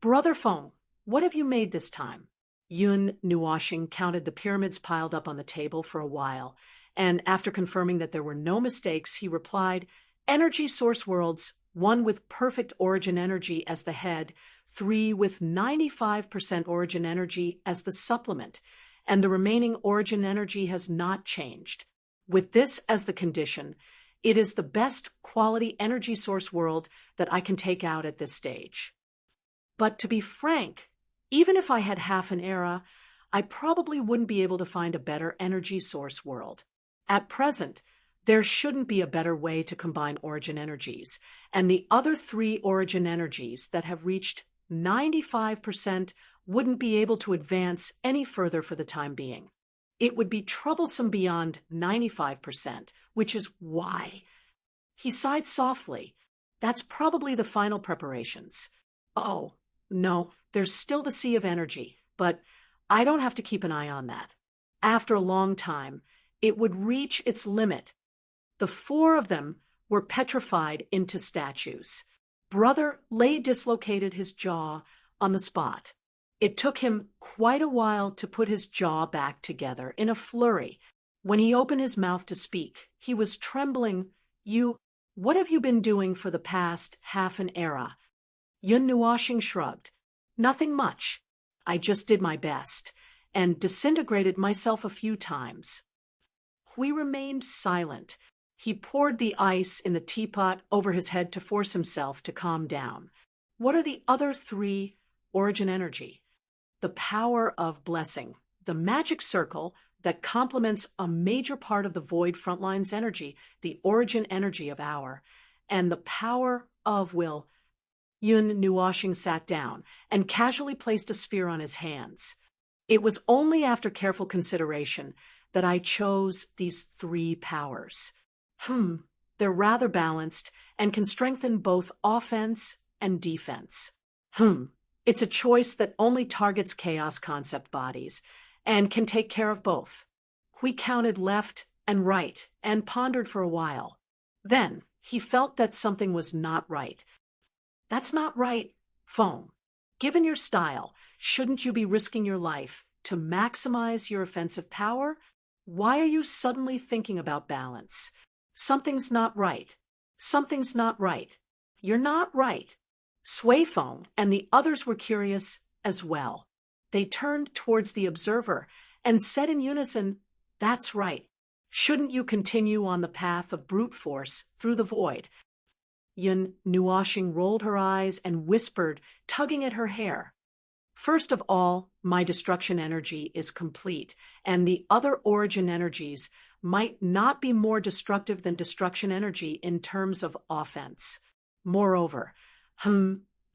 Brother Feng, what have you made this time? Yun Nuoshing counted the pyramids piled up on the table for a while, and after confirming that there were no mistakes, he replied, Energy source worlds, 1 with perfect origin energy as the head, 3 with 95% origin energy as the supplement, and the remaining origin energy has not changed. With this as the condition, it is the best quality energy source world that I can take out at this stage. But to be frank, even if I had half an era, I probably wouldn't be able to find a better energy source world. At present, there shouldn't be a better way to combine origin energies, and the other 3 origin energies that have reached 95% wouldn't be able to advance any further for the time being. It would be troublesome beyond 95%, which is why. He sighed softly. That's probably the final preparations. Oh, no, there's still the sea of energy, but I don't have to keep an eye on that. After a long time, it would reach its limit. The four of them were petrified into statues. Brother lay dislocated his jaw on the spot. It took him quite a while to put his jaw back together in a flurry. When he opened his mouth to speak, he was trembling. What have you been doing for the past half an era? Yun Nuashing shrugged. Nothing much. I just did my best, and disintegrated myself a few times. We remained silent. He poured the ice in the teapot over his head to force himself to calm down. What are the other three? Origin energy. The power of blessing. The magic circle that complements a major part of the void frontline's energy, the origin energy of our, and the power of will. Yun Nuashing sat down and casually placed a sphere on his hands. It was only after careful consideration that I chose these three powers. They're rather balanced and can strengthen both offense and defense. It's a choice that only targets chaos concept bodies and can take care of both. We counted left and right and pondered for a while. Then he felt that something was not right. That's not right, Feng. Given your style, shouldn't you be risking your life to maximize your offensive power? Why are you suddenly thinking about balance? Something's not right. Something's not right. You're not right. Sui Feng and the others were curious as well. They turned towards the observer and said in unison, "That's right. Shouldn't you continue on the path of brute force through the void?" Yun Nuashing rolled her eyes and whispered, tugging at her hair. "First of all, my destruction energy is complete, and the other origin energies might not be more destructive than destruction energy in terms of offense. Moreover,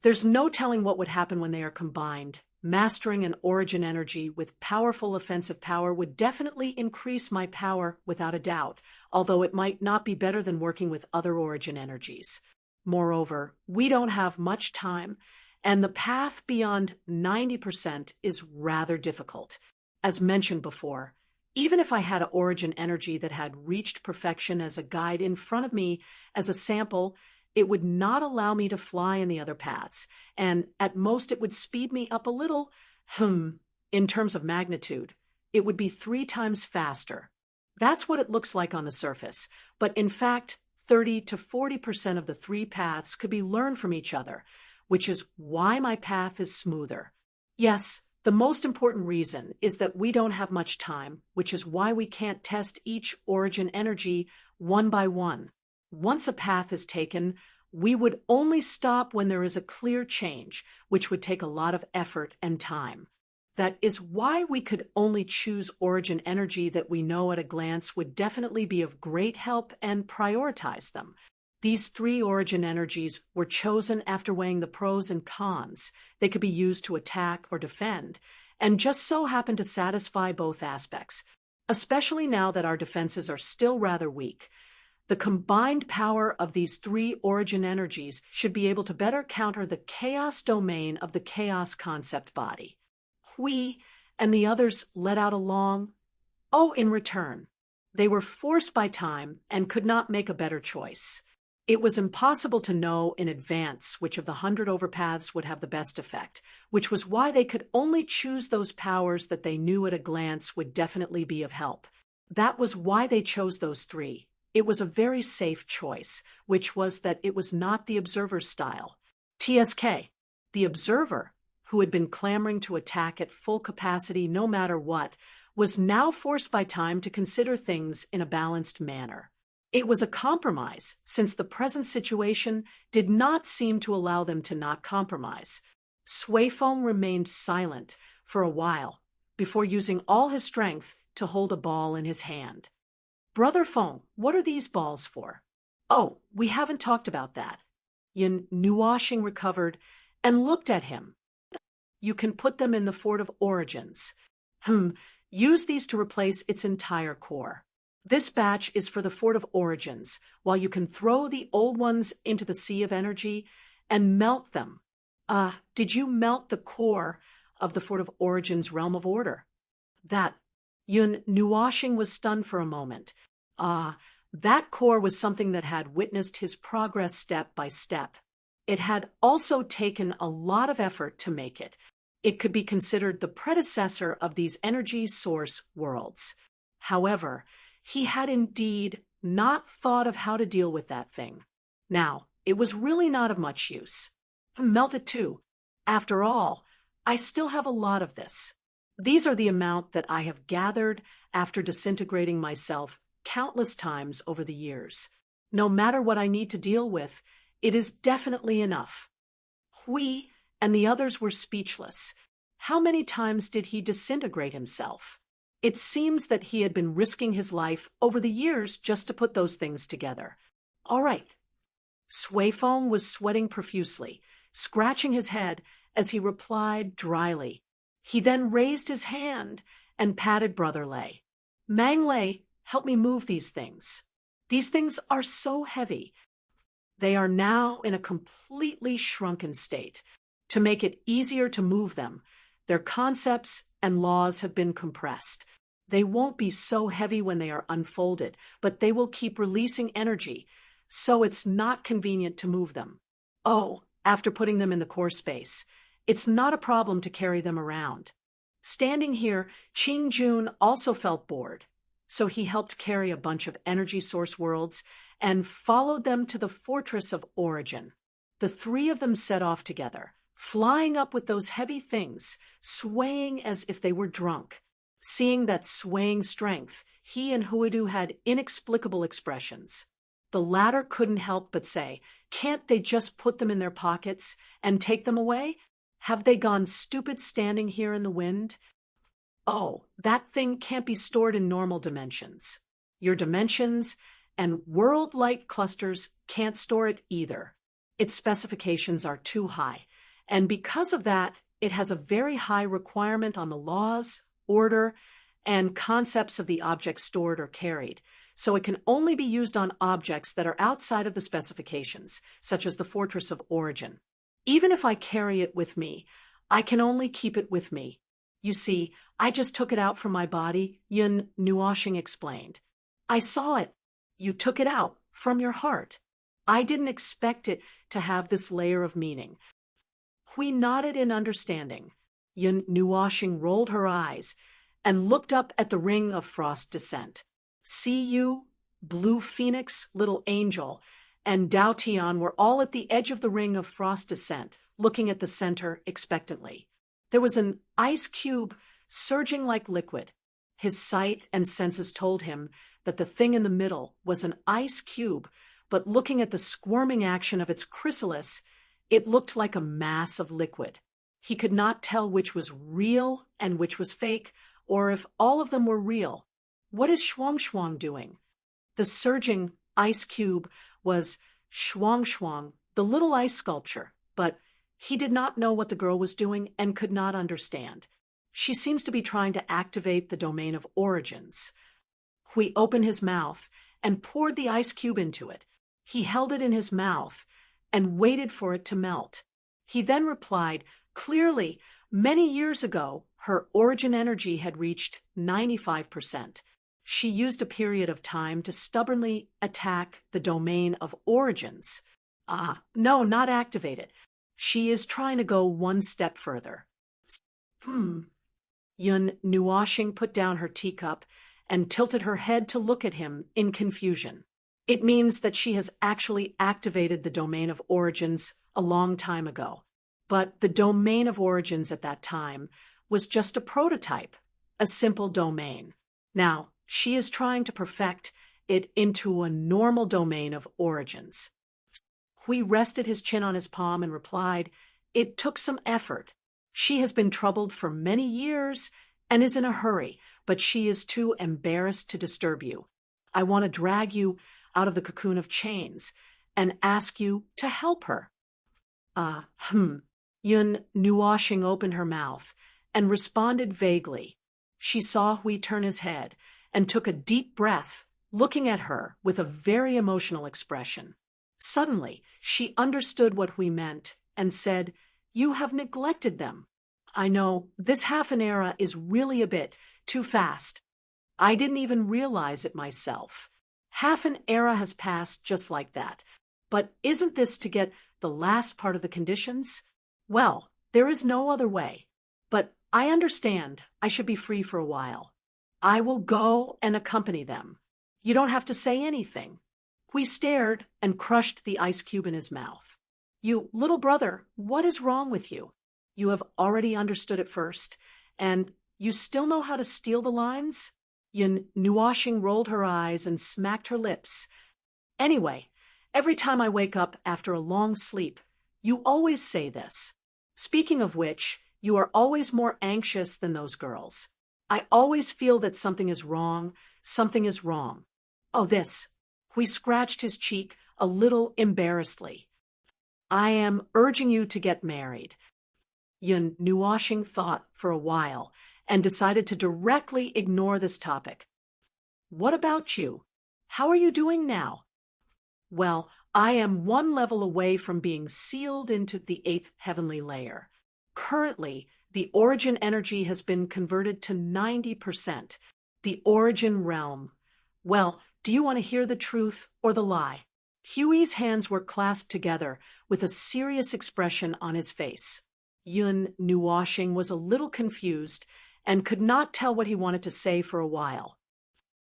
there's no telling what would happen when they are combined. Mastering an origin energy with powerful offensive power would definitely increase my power without a doubt, although it might not be better than working with other origin energies. Moreover, we don't have much time, and the path beyond 90% is rather difficult. As mentioned before, even if I had an origin energy that had reached perfection as a guide in front of me as a sample, it would not allow me to fly in the other paths, and at most it would speed me up a little. In terms of magnitude, it would be 3 times faster. That's what it looks like on the surface, but in fact, 30 to 40% of the 3 paths could be learned from each other, which is why my path is smoother. Yes, the most important reason is that we don't have much time, which is why we can't test each origin energy one by one. Once a path is taken, we would only stop when there is a clear change, which would take a lot of effort and time. That is why we could only choose origin energy that we know at a glance would definitely be of great help and prioritize them. These 3 origin energies were chosen after weighing the pros and cons. They could be used to attack or defend, and just so happen to satisfy both aspects, especially now that our defenses are still rather weak. The combined power of these 3 origin energies should be able to better counter the chaos domain of the chaos concept body. We and the others let out a long, "Oh," in return. They were forced by time and could not make a better choice. It was impossible to know in advance which of the 100 overpaths would have the best effect, which was why they could only choose those powers that they knew at a glance would definitely be of help. That was why they chose those 3. It was a very safe choice, which was that it was not the observer's style. TSK, the observer, who had been clamoring to attack at full capacity no matter what, was now forced by time to consider things in a balanced manner. It was a compromise, since the present situation did not seem to allow them to not compromise. Sui Feng remained silent for a while, before using all his strength to hold a ball in his hand. "Brother Feng, what are these balls for?" "Oh, we haven't talked about that." Yun Nuashing recovered and looked at him. "You can put them in the Fort of Origins. Use these to replace its entire core. This batch is for the Fort of Origins, while you can throw the old ones into the Sea of Energy and melt them. Did you melt the core of the Fort of Origin's realm of order? That Yun Nuashing was stunned for a moment. That core was something that had witnessed his progress step by step. It had also taken a lot of effort to make it. It could be considered the predecessor of these energy source worlds. However, he had indeed not thought of how to deal with that thing. Now, it was really not of much use. Melt it too. After all, I still have a lot of this. These are the amount that I have gathered after disintegrating myself countless times over the years. No matter what I need to deal with, it is definitely enough. Hui and the others were speechless. How many times did he disintegrate himself? It seems that he had been risking his life over the years just to put those things together. All right. Suifeng was sweating profusely, scratching his head as he replied dryly. He then raised his hand and patted Brother Lei. Mang Lei, help me move these things. These things are so heavy. They are now in a completely shrunken state. To make it easier to move them, their concepts and laws have been compressed. They won't be so heavy when they are unfolded, but they will keep releasing energy, so it's not convenient to move them. Oh, after putting them in the core space, it's not a problem to carry them around. Standing here, Qing Jun also felt bored, so he helped carry a bunch of energy source worlds and followed them to the Fortress of Origin. The three of them set off together, flying up with those heavy things, swaying as if they were drunk. Seeing that swaying strength, he and Huidu had inexplicable expressions. The latter couldn't help but say, "Can't they just put them in their pockets and take them away? Have they gone stupid standing here in the wind?" Oh, that thing can't be stored in normal dimensions. Your dimensions and world light clusters can't store it either. Its specifications are too high, and because of that, it has a very high requirement on the laws, order, and concepts of the objects stored or carried, so it can only be used on objects that are outside of the specifications, such as the Fortress of Origin. Even if I carry it with me, I can only keep it with me. You see, I just took it out from my body, Yun Nuashing explained. I saw it. You took it out from your heart. I didn't expect it to have this layer of meaning. Hui nodded in understanding. Yun Nuashing rolled her eyes and looked up at the ring of frost descent. See you, Blue Phoenix, Little Angel, and Dao Tian were all at the edge of the ring of frost descent, looking at the center expectantly. There was an ice cube surging like liquid. His sight and senses told him that the thing in the middle was an ice cube, but looking at the squirming action of its chrysalis, it looked like a mass of liquid. He could not tell which was real and which was fake, or if all of them were real. What is Shuang Shuang doing? The surging ice cube was Shuang Shuang, the little ice sculpture, but he did not know what the girl was doing and could not understand. She seems to be trying to activate the domain of origins. Hui opened his mouth and poured the ice cube into it. He held it in his mouth and waited for it to melt. He then replied, clearly, many years ago, her origin energy had reached 95%. She used a period of time to stubbornly attack the domain of origins. No, not activate it. She is trying to go one step further. Yun Nuashing put down her teacup and tilted her head to look at him in confusion. It means that she has actually activated the domain of origins a long time ago. But the domain of origins at that time was just a prototype, a simple domain. Now, she is trying to perfect it into a normal domain of origins. Hui rested his chin on his palm and replied, "It took some effort. She has been troubled for many years and is in a hurry, but she is too embarrassed to disturb you. I want to drag you out of the cocoon of chains and ask you to help her." Yun Nuashing opened her mouth and responded vaguely. She saw Hui turn his head and took a deep breath, looking at her with a very emotional expression. Suddenly, she understood what Hui meant and said, You have neglected them. I know, this half an era is really a bit too fast. I didn't even realize it myself. Half an era has passed just like that. But isn't this to get the last part of the conditions? Well, there is no other way. But I understand I should be free for a while. I will go and accompany them. You don't have to say anything. We stared and crushed the ice cube in his mouth. You, little brother, what is wrong with you? You have already understood it first, and you still know how to steal the lines? Yun Nuashing rolled her eyes and smacked her lips. Anyway, every time I wake up after a long sleep, you always say this. Speaking of which, you are always more anxious than those girls. I always feel that something is wrong, something is wrong. Oh, this. Hui scratched his cheek a little embarrassedly. I am urging you to get married. Yun Nuashing thought for a while and decided to directly ignore this topic. What about you? How are you doing now? Well, I am one level away from being sealed into the 8th heavenly layer. Currently, the origin energy has been converted to 90%, the origin realm. Well, do you want to hear the truth or the lie? Huey's hands were clasped together with a serious expression on his face. Yun Nuashing was a little confused and could not tell what he wanted to say for a while.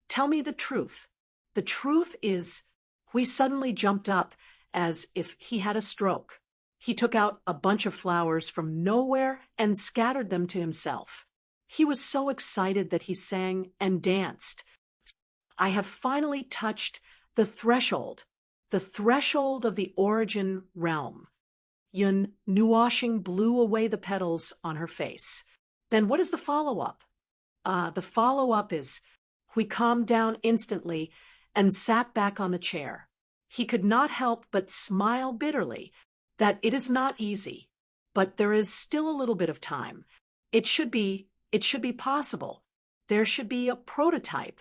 Tell me the truth. The truth is, Hui suddenly jumped up as if he had a stroke. He took out a bunch of flowers from nowhere and scattered them to himself. He was so excited that he sang and danced. I have finally touched the threshold of the origin realm. Yun Nuashing blew away the petals on her face. Then what is the follow-up? The follow-up is, Hui calmed down instantly and sat back on the chair. He could not help but smile bitterly that it is not easy, but there is still a little bit of time. It should be possible. There should be a prototype.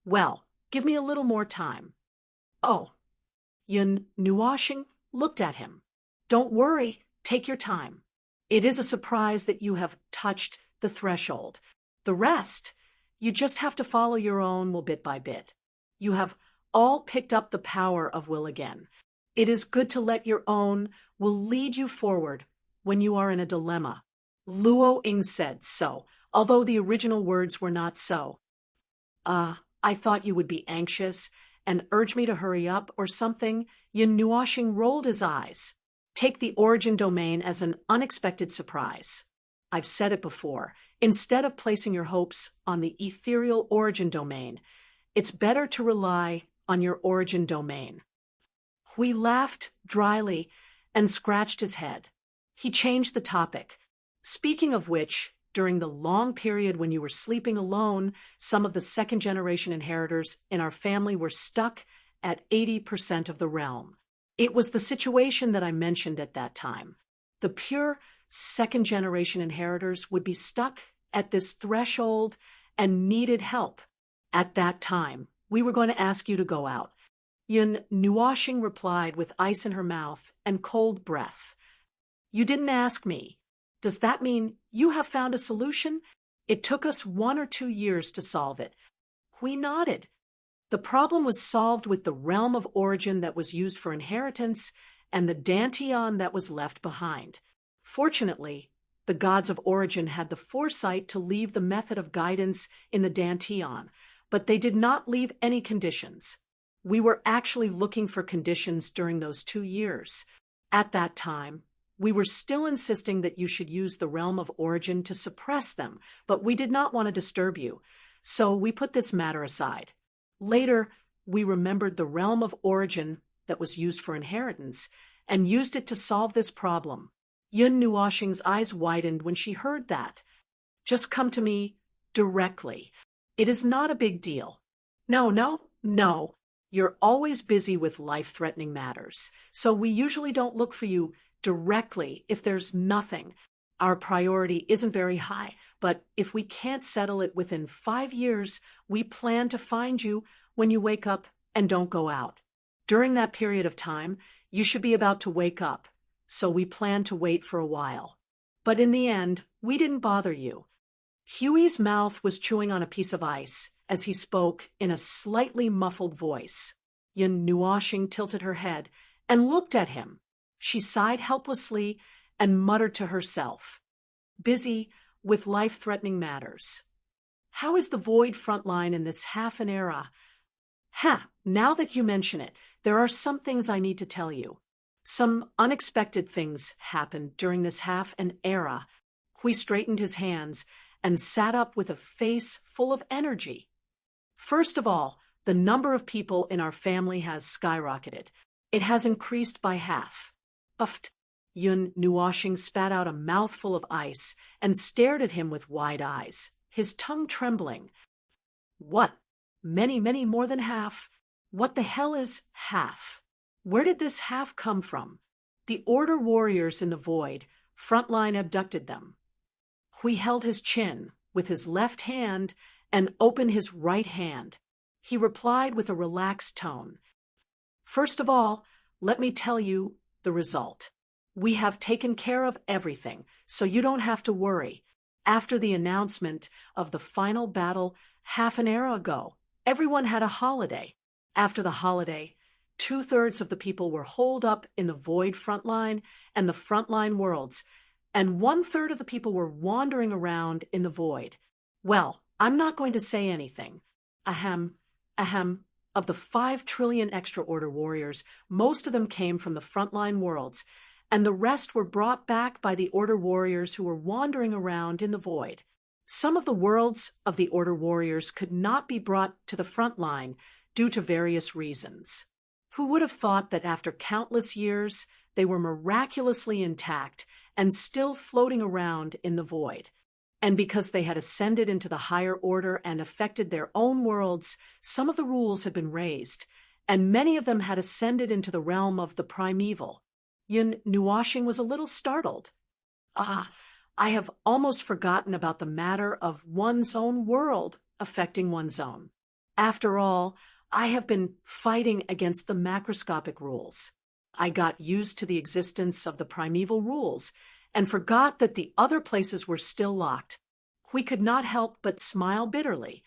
Well, give me a little more time. Oh. Yun Nuashing looked at him. Don't worry, take your time. It is a surprise that you have touched the threshold. The rest, you just have to follow your own will bit by bit. You have all picked up the power of will again. It is good to let your own will lead you forward when you are in a dilemma. Luo Ying said so, although the original words were not so. I thought you would be anxious and urge me to hurry up or something. Yun Nuashing rolled his eyes. Take the origin domain as an unexpected surprise. I've said it before. Instead of placing your hopes on the ethereal origin domain, it's better to rely on your origin domain. Hui laughed dryly and scratched his head. He changed the topic. Speaking of which, during the long period when you were sleeping alone, some of the second-generation inheritors in our family were stuck at 80% of the realm. It was the situation that I mentioned at that time. The pure second-generation inheritors would be stuck at this threshold and needed help. At that time, we were going to ask you to go out. Yun Nuashing replied with ice in her mouth and cold breath. You didn't ask me. Does that mean you have found a solution? It took us 1 or 2 years to solve it. Hui nodded. The problem was solved with the realm of origin that was used for inheritance and the dantian that was left behind. Fortunately, the gods of origin had the foresight to leave the method of guidance in the dantian, but they did not leave any conditions. We were actually looking for conditions during those 2 years. At that time, we were still insisting that you should use the realm of origin to suppress them, but we did not want to disturb you, so we put this matter aside. Later, we remembered the realm of origin that was used for inheritance and used it to solve this problem. Yun Nuashing's eyes widened when she heard that. Just come to me directly. It is not a big deal. No. You're always busy with life-threatening matters, so we usually don't look for you directly if there's nothing. Our priority isn't very high, but if we can't settle it within 5 years, we plan to find you when you wake up and don't go out. During that period of time, you should be about to wake up, so we planned to wait for a while. But in the end, we didn't bother you. Huey's mouth was chewing on a piece of ice as he spoke in a slightly muffled voice. Yun Nuoshing tilted her head and looked at him. She sighed helplessly and muttered to herself, busy with life-threatening matters. How is the Void frontline in this half an era? Now that you mention it, there are some things I need to tell you. Some unexpected things happened during this half an era. Hui straightened his hands and sat up with a face full of energy. First of all, the number of people in our family has skyrocketed. It has increased by half. Uffed. Yun Nuoshing spat out a mouthful of ice and stared at him with wide eyes, his tongue trembling. What? Many more than half? What the hell is half? Where did this half come from? The Order warriors in the Void frontline abducted them. Hui held his chin with his left hand and opened his right hand. He replied with a relaxed tone. First of all, let me tell you the result. We have taken care of everything, so you don't have to worry. After the announcement of the final battle half an era ago, everyone had a holiday. After the holiday, 2/3 of the people were holed up in the Void frontline and the frontline worlds, and 1/3 of the people were wandering around in the Void. Well, I'm not going to say anything. Of the 5 trillion extra Order warriors, most of them came from the frontline worlds, and the rest were brought back by the Order warriors who were wandering around in the Void. Some of the worlds of the Order warriors could not be brought to the front line due to various reasons. Who would have thought that after countless years, they were miraculously intact and still floating around in the Void? And because they had ascended into the higher order and affected their own worlds, some of the rules had been raised, and many of them had ascended into the realm of the primeval. Yun Nuoshing was a little startled. I have almost forgotten about the matter of one's own world affecting one's own. After all, I have been fighting against the macroscopic rules. I got used to the existence of the primeval rules and forgot that the other places were still locked. We could not help but smile bitterly.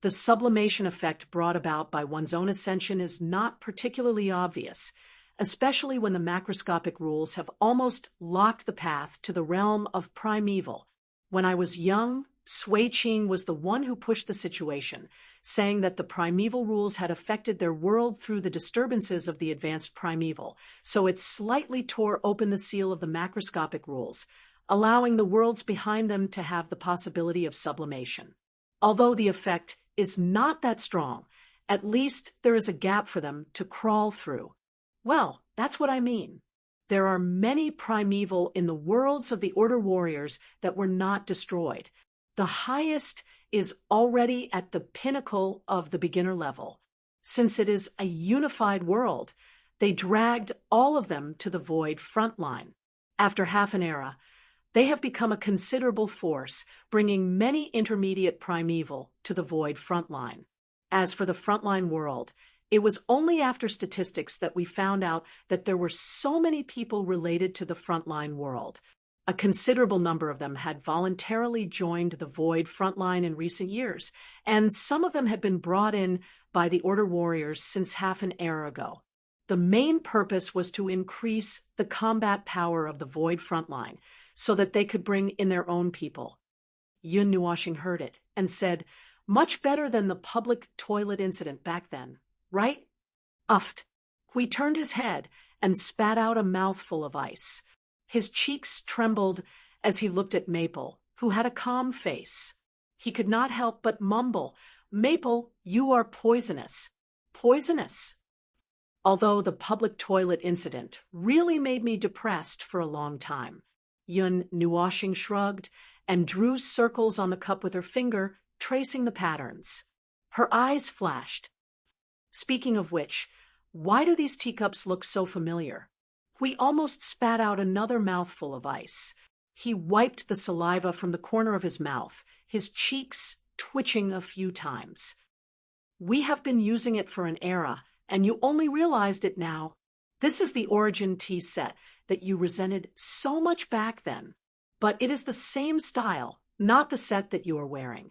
The sublimation effect brought about by one's own ascension is not particularly obvious, especially when the macroscopic rules have almost locked the path to the realm of primeval. When I was young, Sui Qing was the one who pushed the situation, saying that the primeval rules had affected their world through the disturbances of the advanced primeval, so it slightly tore open the seal of the macroscopic rules, allowing the worlds behind them to have the possibility of sublimation. Although the effect is not that strong, at least there is a gap for them to crawl through. Well, that's what I mean. There are many primeval in the worlds of the Order warriors that were not destroyed. The highest is already at the pinnacle of the beginner level. Since it is a unified world, they dragged all of them to the Void frontline. After half an era, they have become a considerable force, bringing many intermediate primeval to the Void frontline. As for the frontline world, it was only after statistics that we found out that there were so many people related to the frontline world. A considerable number of them had voluntarily joined the Void frontline in recent years, and some of them had been brought in by the Order warriors since half an era ago. The main purpose was to increase the combat power of the Void frontline so that they could bring in their own people. Yun Nuoshing heard it and said, "Much better than the public toilet incident back then, right?" Uffed. Hui turned his head and spat out a mouthful of ice. His cheeks trembled as he looked at Maple, who had a calm face. He could not help but mumble, "Maple, you are poisonous. Poisonous." Although the public toilet incident really made me depressed for a long time, Yun Nuoshing shrugged and drew circles on the cup with her finger, tracing the patterns. Her eyes flashed. Speaking of which, why do these teacups look so familiar? Hui almost spat out another mouthful of ice. He wiped the saliva from the corner of his mouth, his cheeks twitching a few times. "We have been using it for an era, and you only realized it now. This is the Origin tea set, that you resented so much back then. But it is the same style, not the set that you are wearing.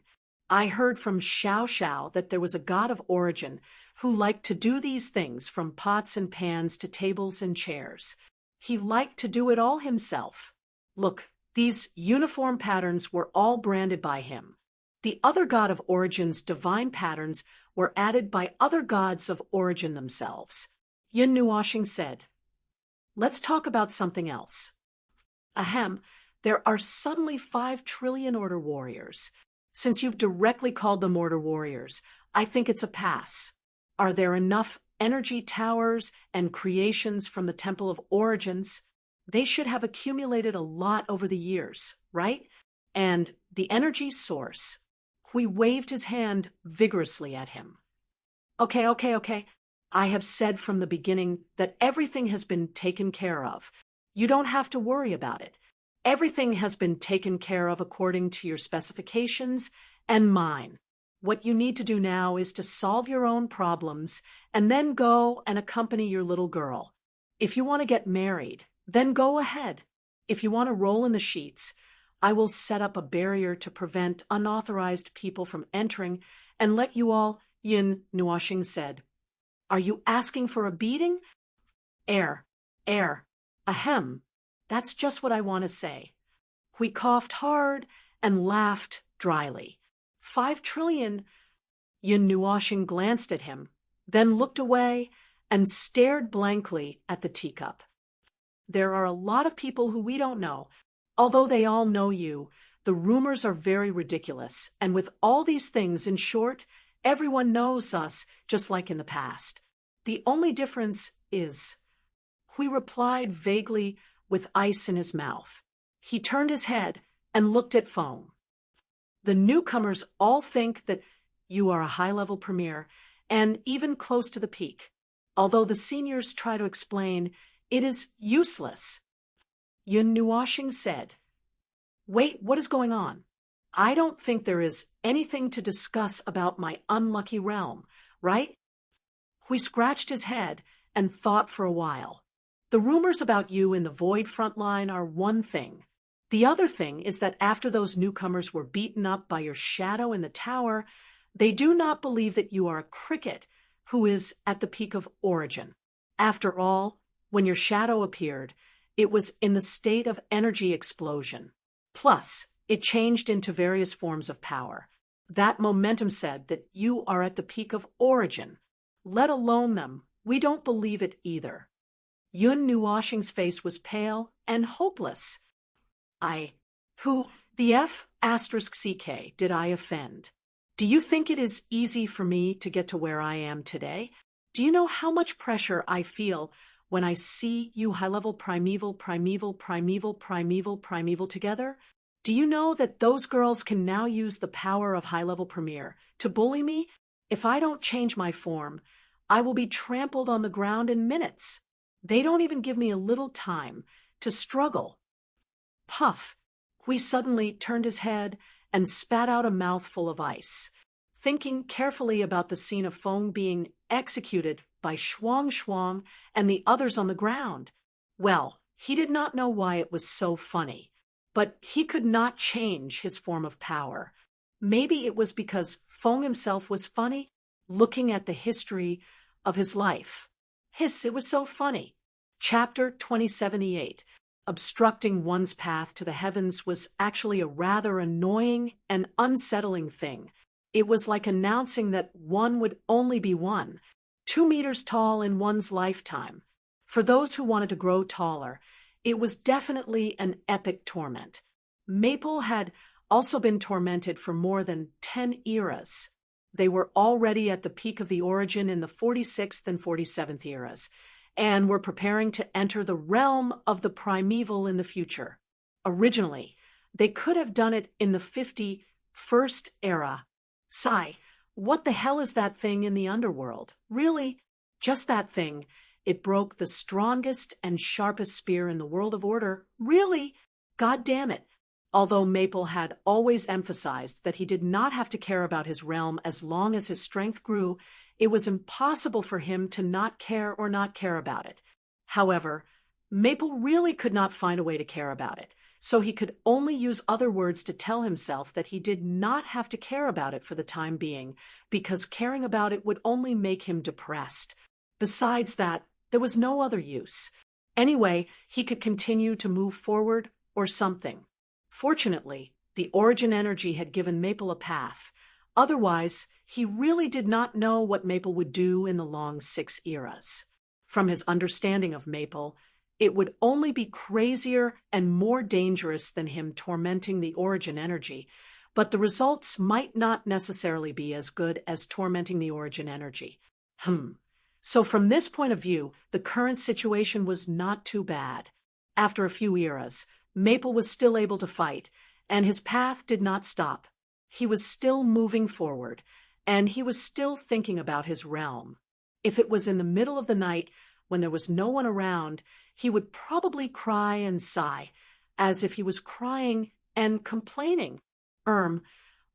I heard from Xiao Xiao that there was a god of origin who liked to do these things from pots and pans to tables and chairs. He liked to do it all himself. Look, these uniform patterns were all branded by him. The other god of origin's divine patterns were added by other gods of origin themselves. Yin Nuoxing said, "Let's talk about something else. Ahem, there are suddenly 5 trillion order warriors. Since you've directly called them order warriors, I think it's a pass. Are there enough energy towers and creations from the Temple of Origins? They should have accumulated a lot over the years, right? And the energy source." Hui waved his hand vigorously at him. Okay. I have said from the beginning that everything has been taken care of. You don't have to worry about it. Everything has been taken care of according to your specifications and mine. What you need to do now is to solve your own problems and then go and accompany your little girl. If you want to get married, then go ahead. If you want to roll in the sheets, I will set up a barrier to prevent unauthorized people from entering and let you all, Yin Nuoxing said. Are you asking for a beating? Air. Ahem. That's just what I want to say. Hui coughed hard and laughed dryly. 5 trillion. Yin Nuoxing glanced at him, then looked away and stared blankly at the teacup. There are a lot of people who we don't know. Although they all know you, the rumors are very ridiculous, and with all these things, in short, everyone knows us just like in the past. The only difference is, Hui replied vaguely with ice in his mouth. He turned his head and looked at Feng. The newcomers all think that you are a high-level premier, and even close to the peak. Although the seniors try to explain, it is useless. Yin Nuoxing said, "Wait, what is going on? I don't think there is anything to discuss about my unlucky realm, right?" Hui scratched his head and thought for a while. The rumors about you in the Void front line are one thing. The other thing is that after those newcomers were beaten up by your shadow in the tower, they do not believe that you are a cricket who is at the peak of origin. After all, when your shadow appeared, it was in the state of energy explosion. Plus, it changed into various forms of power. That momentum said that you are at the peak of origin. Let alone them, we don't believe it either. Yin Nuoxing's face was pale and hopeless. Who the F*CK did I offend? Do you think it is easy for me to get to where I am today? Do you know how much pressure I feel when I see you high-level primeval together? Do you know that those girls can now use the power of high-level premier to bully me? If I don't change my form, I will be trampled on the ground in minutes. They don't even give me a little time to struggle. Puff. Hui suddenly turned his head and spat out a mouthful of ice, thinking carefully about the scene of Feng being executed by Shuang and the others on the ground. Well, he did not know why it was so funny, but he could not change his form of power. Maybe it was because Feng himself was funny, looking at the history of his life. Hiss, it was so funny. Chapter 2078. Obstructing one's path to the heavens was actually a rather annoying and unsettling thing. It was like announcing that one would only be 2 meters tall in one's lifetime. For those who wanted to grow taller, it was definitely an epic torment. Maple had also been tormented for more than 10 eras. They were already at the peak of the origin in the 46th and 47th eras, and were preparing to enter the realm of the primeval in the future. Originally, they could have done it in the 51st era. Sigh, what the hell is that thing in the underworld? Really? Just that thing. It broke the strongest and sharpest spear in the world of order. Really? God damn it. Although Maple had always emphasized that he did not have to care about his realm as long as his strength grew, it was impossible for him to not care about it. However, Maple really could not find a way to care about it, so he could only use other words to tell himself that he did not have to care about it for the time being, because caring about it would only make him depressed. Besides that, there was no other use. Anyway, he could continue to move forward or something. Fortunately, the origin energy had given Maple a path. Otherwise, he really did not know what Maple would do in the long 6 eras. From his understanding of Maple, it would only be crazier and more dangerous than him tormenting the origin energy, but the results might not necessarily be as good as tormenting the origin energy. So from this point of view, the current situation was not too bad. After a few eras, Maple was still able to fight, and his path did not stop. He was still moving forward, and he was still thinking about his realm. If it was in the middle of the night, when there was no one around, he would probably cry and sigh, as if he was crying and complaining.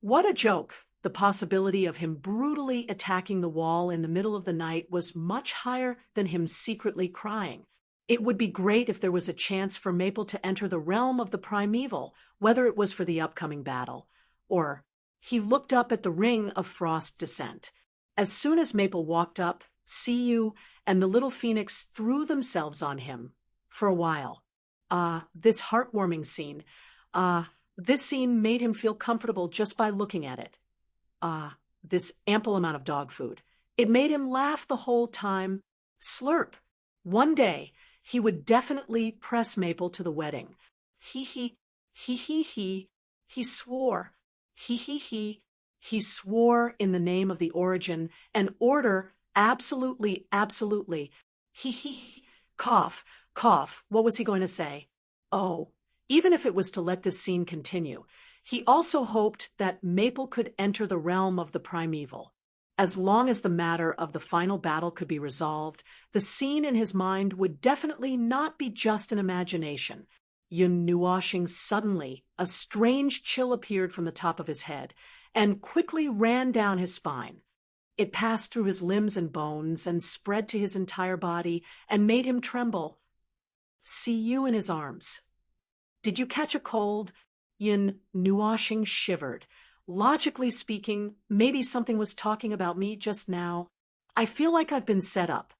What a joke! The possibility of him brutally attacking the wall in the middle of the night was much higher than him secretly crying. It would be great if there was a chance for Maple to enter the realm of the primeval, whether it was for the upcoming battle, or he looked up at the ring of frost descent. As soon as Maple walked up, Cu and the little phoenix threw themselves on him. For a while. This heartwarming scene. This scene made him feel comfortable just by looking at it. This ample amount of dog food. It made him laugh the whole time. Slurp. One day, he would definitely press Maple to the wedding. He swore. He swore in the name of the origin and order, absolutely. Cough. What was he going to say? Oh, even if it was to let this scene continue, he also hoped that Maple could enter the realm of the primeval. As long as the matter of the final battle could be resolved, the scene in his mind would definitely not be just an imagination. Suddenly, a strange chill appeared from the top of his head and quickly ran down his spine. It passed through his limbs and bones and spread to his entire body and made him tremble. See you in his arms. Did you catch a cold? Nuashing shivered. Logically speaking, maybe something was talking about me just now. I feel like I've been set up.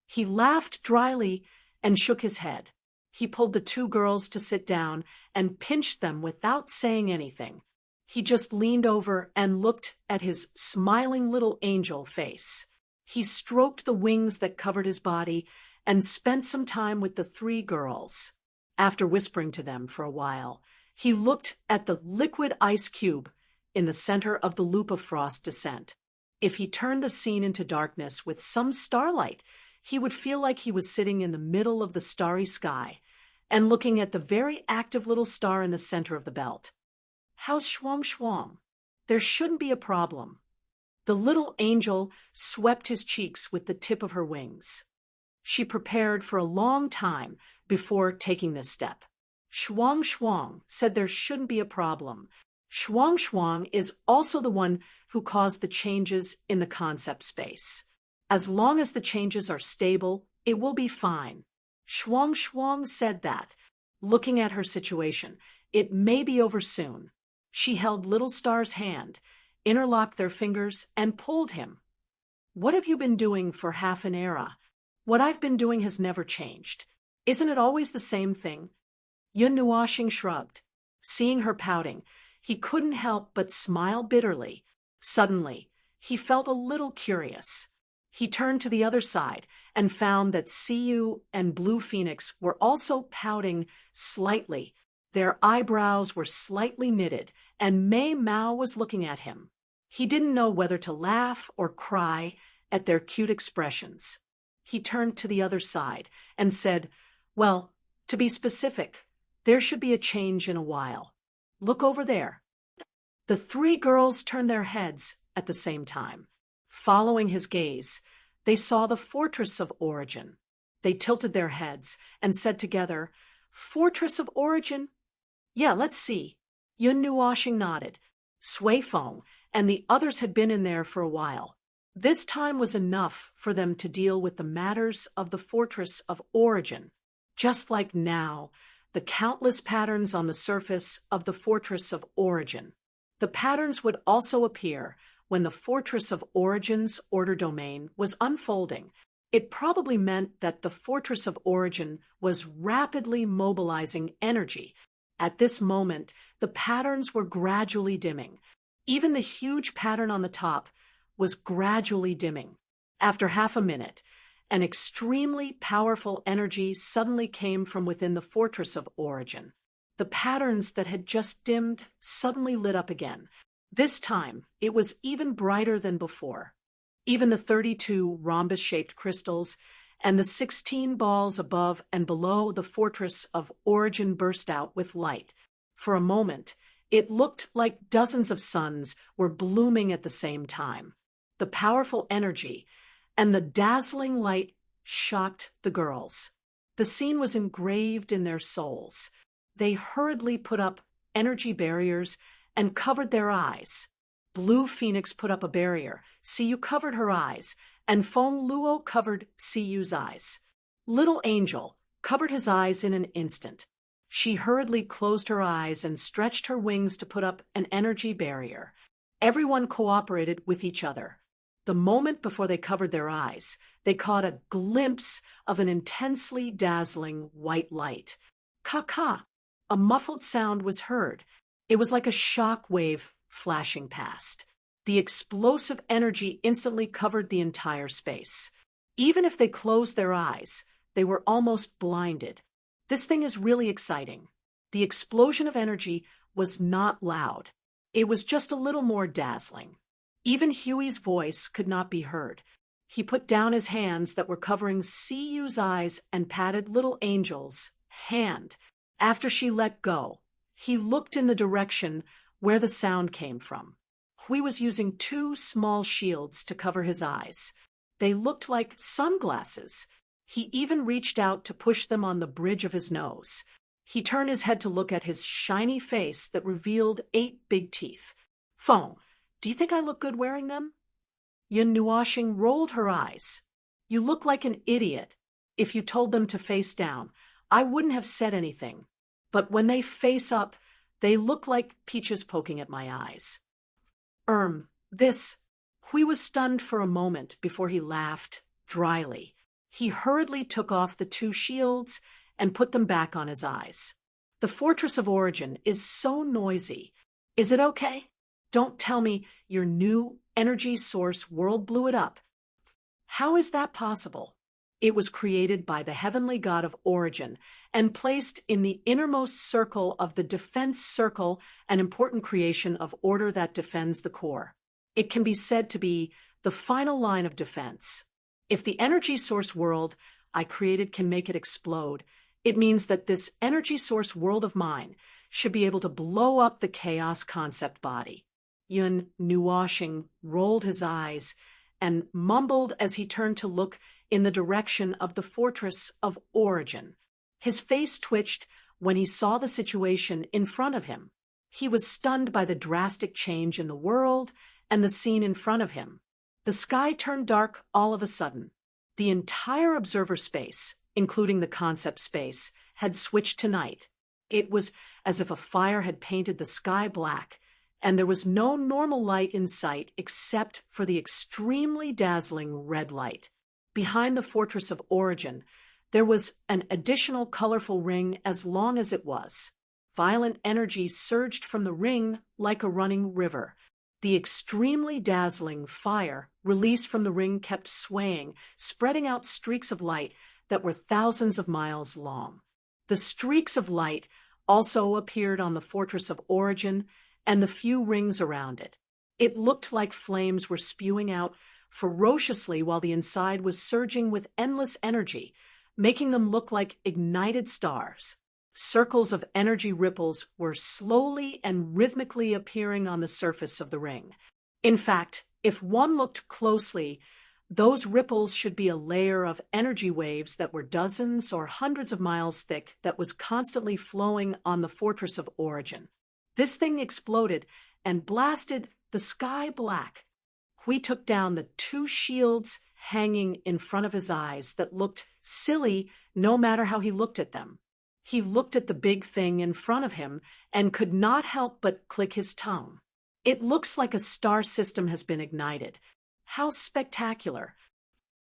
He laughed dryly and shook his head. He pulled the 2 girls to sit down and pinched them without saying anything. He just leaned over and looked at his smiling little angel face. He stroked the wings that covered his body and spent some time with the 3 girls. After whispering to them for a while, he looked at the liquid ice cube in the center of the loop of frost descent. If he turned the scene into darkness with some starlight, he would feel like he was sitting in the middle of the starry sky and looking at the very active little star in the center of the belt. How's Schwang? There shouldn't be a problem. The little angel swept his cheeks with the tip of her wings. She prepared for a long time before taking this step. Schwang said there shouldn't be a problem. Schwang is also the one who caused the changes in the concept space. As long as the changes are stable, it will be fine. Schwang said that. Looking at her situation, it may be over soon. She held Little Star's hand, interlocked their fingers, and pulled him. What have you been doing for half an era? What I've been doing has never changed. Isn't it always the same thing? Nuashing shrugged. Seeing her pouting, he couldn't help but smile bitterly. Suddenly, he felt a little curious. He turned to the other side and found that Cu and Blue Phoenix were also pouting slightly. Their eyebrows were slightly knitted, and Mei Mao was looking at him. He didn't know whether to laugh or cry at their cute expressions. He turned to the other side and said, "Well, to be specific, there should be a change in a while. Look over there." The 3 girls turned their heads at the same time. Following his gaze, they saw the Fortress of Origin. They tilted their heads and said together, "Fortress of Origin? Yeah, let's see." Nuashing nodded. Sui Feng and the others had been in there for a while. This time was enough for them to deal with the matters of the Fortress of Origin. just like now, the countless patterns on the surface of the Fortress of Origin. The patterns would also appear when the Fortress of Origin's order domain was unfolding. It probably meant that the Fortress of Origin was rapidly mobilizing energy. At this moment, the patterns were gradually dimming. Even the huge pattern on the top was gradually dimming. After half a minute, an extremely powerful energy suddenly came from within the Fortress of Origin. The patterns that had just dimmed suddenly lit up again. This time, it was even brighter than before. Even the 32 rhombus-shaped crystals and the 16 balls above and below the Fortress of Origin burst out with light. For a moment, it looked like dozens of suns were blooming at the same time. The powerful energy and the dazzling light shocked the girls. The scene was engraved in their souls. They hurriedly put up energy barriers and covered their eyes. Blue Phoenix put up a barrier. Siyu covered her eyes, and Feng Luo covered Siyu's eyes. Little Angel covered his eyes in an instant. She hurriedly closed her eyes and stretched her wings to put up an energy barrier. Everyone cooperated with each other. The moment before they covered their eyes, they caught a glimpse of an intensely dazzling white light. Ka-ka! A muffled sound was heard. It was like a shock wave flashing past. The explosive energy instantly covered the entire space. Even if they closed their eyes, they were almost blinded. This thing is really exciting. The explosion of energy was not loud. It was just a little more dazzling. Even Huey's voice could not be heard. He put down his hands that were covering Siyu's eyes and patted Little Angel's hand. After she let go, he looked in the direction where the sound came from. Hui was using 2 small shields to cover his eyes. They looked like sunglasses. He even reached out to push them on the bridge of his nose. He turned his head to look at his shiny face that revealed 8 big teeth. Feng, do you think I look good wearing them? Yun Nuoxing rolled her eyes. You look like an idiot. If you told them to face down, I wouldn't have said anything. But when they face up, they look like peaches poking at my eyes. This. Hui was stunned for a moment before he laughed dryly. He hurriedly took off the 2 shields and put them back on his eyes. The Fortress of Origin is so noisy. Is it okay? Don't tell me your new energy source world blew it up. How is that possible? It was created by the heavenly god of Origin and placed in the innermost circle of the defense circle, an important creation of order that defends the core. It can be said to be the final line of defense. If the energy source world I created can make it explode, it means that this energy source world of mine should be able to blow up the chaos concept body. Yun Nuoxing rolled his eyes and mumbled as he turned to look in the direction of the Fortress of Origin. His face twitched when he saw the situation in front of him. He was stunned by the drastic change in the world and the scene in front of him. The sky turned dark all of a sudden. The entire observer space, including the concept space, had switched to night. It was as if a fire had painted the sky black, and there was no normal light in sight except for the extremely dazzling red light. Behind the Fortress of Origin, there was an additional colorful ring as long as it was. Violent energy surged from the ring like a running river. The extremely dazzling fire released from the ring kept swaying, spreading out streaks of light that were thousands of miles long. The streaks of light also appeared on the Fortress of Origin and the few rings around it. It looked like flames were spewing out ferociously while the inside was surging with endless energy, making them look like ignited stars. Circles of energy ripples were slowly and rhythmically appearing on the surface of the ring. In fact, if one looked closely, those ripples should be a layer of energy waves that were dozens or hundreds of miles thick that was constantly flowing on the Fortress of Origin. This thing exploded and blasted the sky black. Hui took down the 2 shields hanging in front of his eyes that looked silly no matter how he looked at them. He looked at the big thing in front of him and could not help but click his tongue. It looks like a star system has been ignited. How spectacular!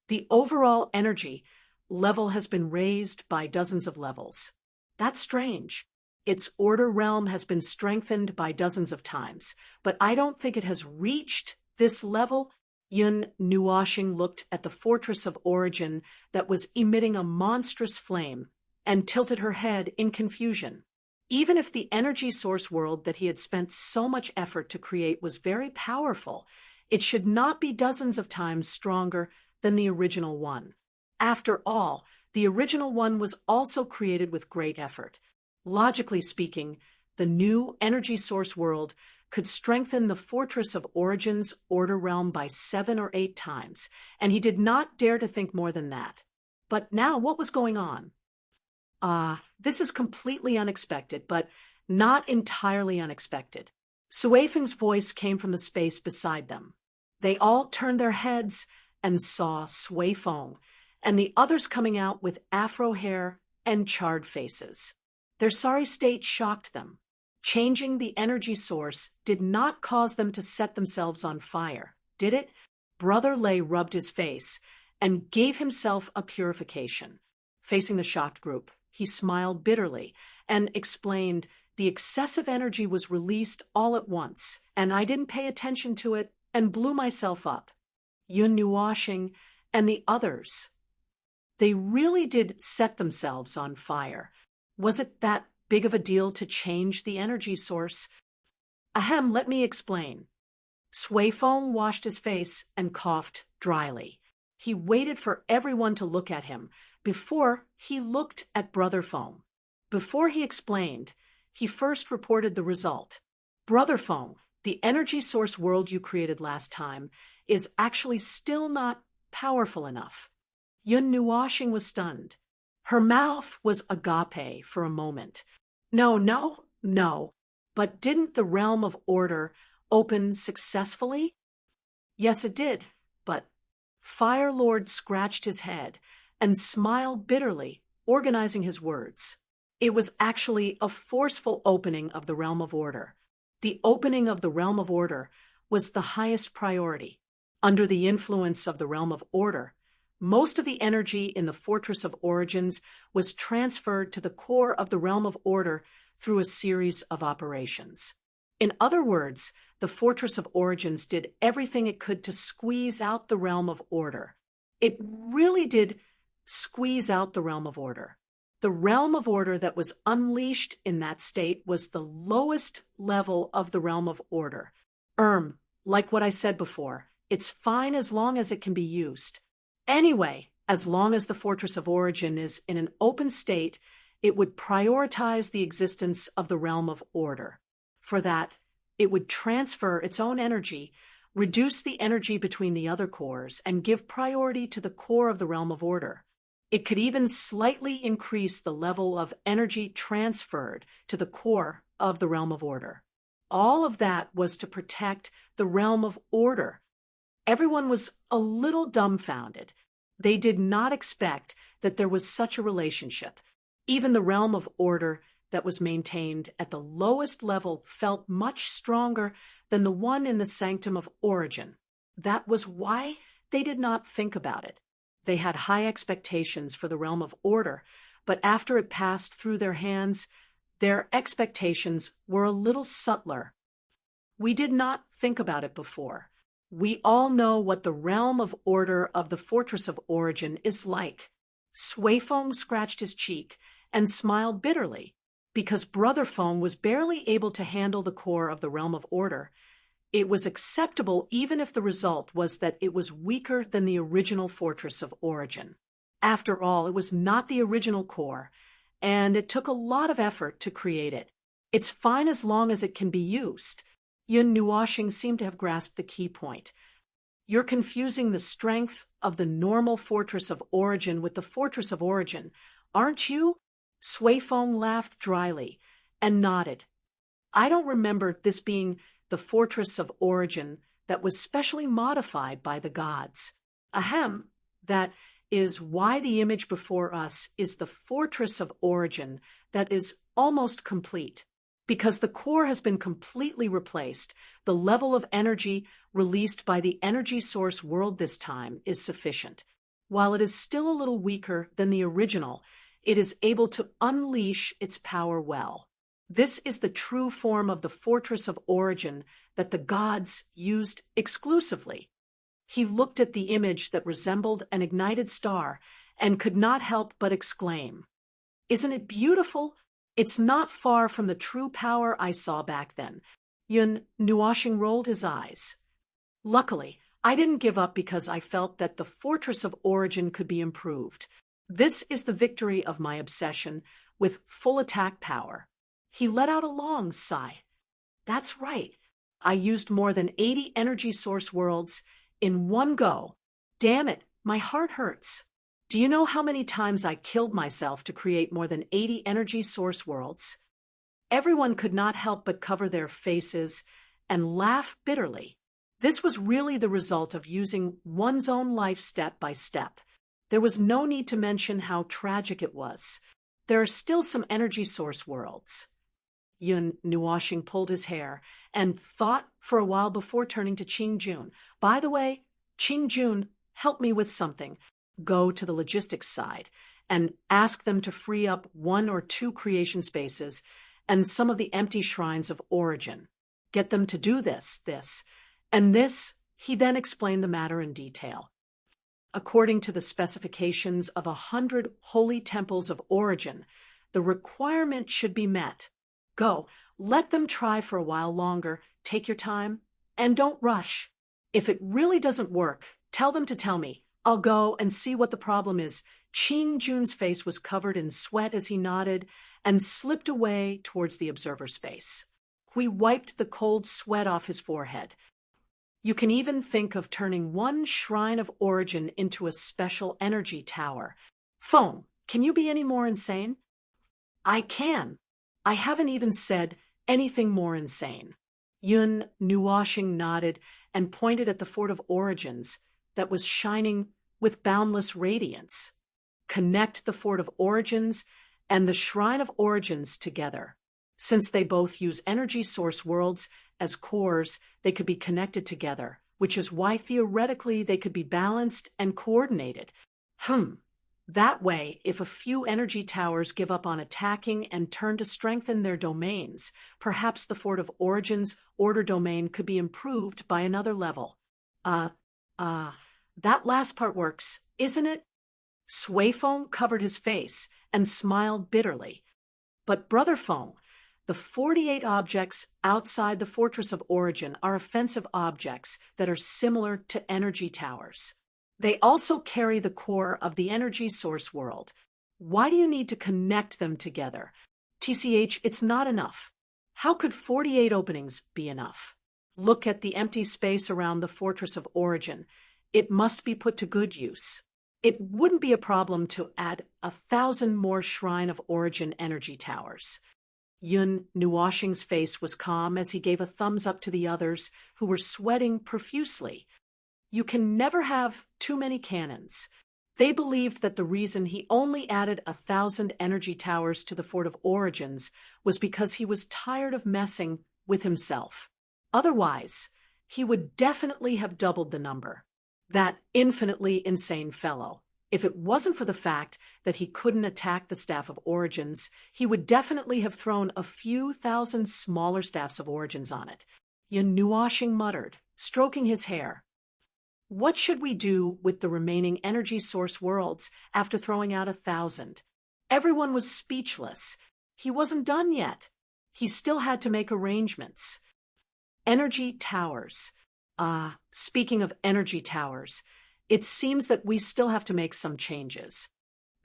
The overall energy level has been raised by dozens of levels. That's strange. Its order realm has been strengthened by dozens of times, but I don't think it has reached this level. Yun Nuoshing looked at the fortress of origin that was emitting a monstrous flame and tilted her head in confusion. Even if the energy source world that he had spent so much effort to create was very powerful, it should not be dozens of times stronger than the original one. After all, the original one was also created with great effort. Logically speaking, the new energy source world could strengthen the fortress of origin's order realm by 7 or 8 times, and he did not dare to think more than that. But now what was going on? This is completely unexpected, but not entirely unexpected. Suifeng's voice came from the space beside them. They all turned their heads and saw Suifeng and the others coming out with afro hair and charred faces. Their sorry state shocked them. Changing the energy source did not cause them to set themselves on fire, did it? Brother Lei rubbed his face and gave himself a purification. Facing the shocked group, he smiled bitterly and explained, the excessive energy was released all at once, and I didn't pay attention to it and blew myself up. Yun Nuoshing and the others, they really did set themselves on fire. Was it that big of a deal to change the energy source? Ahem, let me explain. Suifeng washed his face and coughed dryly. He waited for everyone to look at him before he looked at Brother Feng. Before he explained, he first reported the result. Brother Feng, the energy source world you created last time is actually still not powerful enough. Yun Nuoshing was stunned. Her mouth was agape for a moment. No. But didn't the realm of order open successfully? Yes, it did, but Fire Lord scratched his head and smiled bitterly, organizing his words. It was actually a forceful opening of the realm of order. The opening of the realm of order was the highest priority. Under the influence of the realm of order, most of the energy in the Fortress of Origins was transferred to the core of the realm of order through a series of operations. In other words, the Fortress of Origins did everything it could to squeeze out the realm of order. It really did squeeze out the realm of order. The realm of order that was unleashed in that state was the lowest level of the realm of order. Like what I said before, it's fine as long as it can be used. Anyway, as long as the Fortress of Origin is in an open state, it would prioritize the existence of the realm of order. For that, it would transfer its own energy, reduce the energy between the other cores, and give priority to the core of the realm of order. It could even slightly increase the level of energy transferred to the core of the realm of order. All of that was to protect the realm of order. Everyone was a little dumbfounded. They did not expect that there was such a relationship. Even the realm of order that was maintained at the lowest level felt much stronger than the one in the Sanctum of Origin. That was why they did not think about it. They had high expectations for the realm of order, but after it passed through their hands, their expectations were a little subtler. We did not think about it before. We all know what the realm of order of the Fortress of Origin is like. Suifeng scratched his cheek and smiled bitterly. Because Brother Feng was barely able to handle the core of the realm of order, it was acceptable even if the result was that it was weaker than the original Fortress of Origin. After all, it was not the original core, and it took a lot of effort to create it. It's fine as long as it can be used. Yun Nuoshing seemed to have grasped the key point. You're confusing the strength of the normal Fortress of Origin with the Fortress of Origin, aren't you? Suifeng laughed dryly and nodded. I don't remember this being the Fortress of Origin that was specially modified by the gods. Ahem, that is why the image before us is the fortress of origin that is almost complete. Because the core has been completely replaced, the level of energy released by the energy source world this time is sufficient. While it is still a little weaker than the original, it is able to unleash its power well. This is the true form of the fortress of origin that the gods used exclusively. He looked at the image that resembled an ignited star and could not help but exclaim, "Isn't it beautiful? It's not far from the true power I saw back then." Yun Nuashing rolled his eyes. "Luckily, I didn't give up because I felt that the fortress of origin could be improved. This is the victory of my obsession with full attack power." He let out a long sigh. "That's right. I used more than 80 energy source worlds in one go. Damn it, my heart hurts. Do you know how many times I killed myself to create more than 80 energy source worlds?" Everyone could not help but cover their faces and laugh bitterly. This was really the result of using one's own life step by step. There was no need to mention how tragic it was. There are still some energy source worlds. Yun Nuashing pulled his hair and thought for a while before turning to Qing-jun. "By the way, Qing-jun, help me with something. Go to the logistics side and ask them to free up 1 or 2 creation spaces and some of the empty shrines of origin. Get them to do this, and this." He then explained the matter in detail. According to the specifications of 100 holy temples of origin, the requirement should be met. Go, let them try for a while longer, take your time, and don't rush. If it really doesn't work, tell them to tell me. I'll go and see what the problem is. Qing-jun's face was covered in sweat as he nodded and slipped away towards the observer space. He wiped the cold sweat off his forehead. "You can even think of turning one shrine of origin into a special energy tower. Feng, can you be any more insane?" "I can. I haven't even said anything more insane." Yun Nuashing nodded and pointed at the Fort of Origins that was shining with boundless radiance. Connect the Fort of Origins and the Shrine of Origins together. Since they both use energy source worlds as cores, they could be connected together, which is why theoretically they could be balanced and coordinated. That way, if a few energy towers give up on attacking and turn to strengthen their domains, perhaps the Fort of Origins order domain could be improved by another level. That last part works, isn't it? Sui Feng covered his face and smiled bitterly. "But Brother Feng, the 48 objects outside the Fortress of Origin are offensive objects that are similar to energy towers. They also carry the core of the energy source world. Why do you need to connect them together? TCH, it's not enough. How could 48 openings be enough? Look at the empty space around the Fortress of Origin. It must be put to good use. It wouldn't be a problem to add 1,000 more Shrine of Origin energy towers." Yun Nuashing's face was calm as he gave a thumbs up to the others, who were sweating profusely. You can never have too many cannons. They believed that the reason he only added 1,000 energy towers to the Fort of Origins was because he was tired of messing with himself. Otherwise, he would definitely have doubled the number. That infinitely insane fellow. If it wasn't for the fact that he couldn't attack the Staff of Origins, he would definitely have thrown a few thousand smaller Staffs of Origins on it. Yun Nuashing muttered, stroking his hair. "What should we do with the remaining energy source worlds after throwing out 1,000? Everyone was speechless. He wasn't done yet. He still had to make arrangements. Energy towers. Speaking of energy towers, it seems that we still have to make some changes.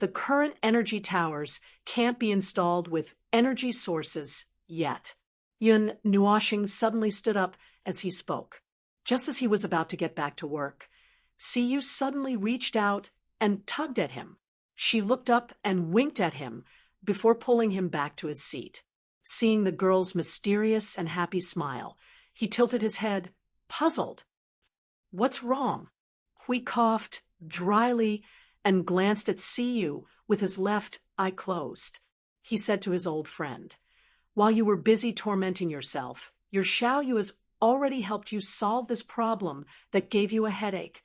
The current energy towers can't be installed with energy sources yet." Yun Nuashing suddenly stood up as he spoke. Just as he was about to get back to work, Siyu suddenly reached out and tugged at him. She looked up and winked at him before pulling him back to his seat. Seeing the girl's mysterious and happy smile, he tilted his head, puzzled. "What's wrong?" Hui coughed dryly and glanced at Siyu with his left eye closed. He said to his old friend, "While you were busy tormenting yourself, your Xiaoyu has already helped you solve this problem that gave you a headache.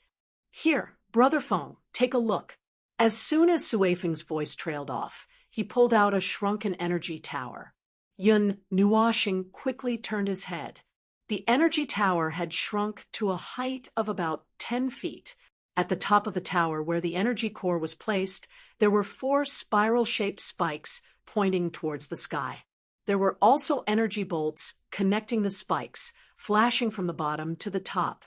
Here, Brother Feng, take a look." As soon as Suifeng's voice trailed off, he pulled out a shrunken energy tower. Yun Nuoxing quickly turned his head. The energy tower had shrunk to a height of about 10 feet. At the top of the tower, where the energy core was placed, there were 4 spiral-shaped spikes pointing towards the sky. There were also energy bolts connecting the spikes, flashing from the bottom to the top.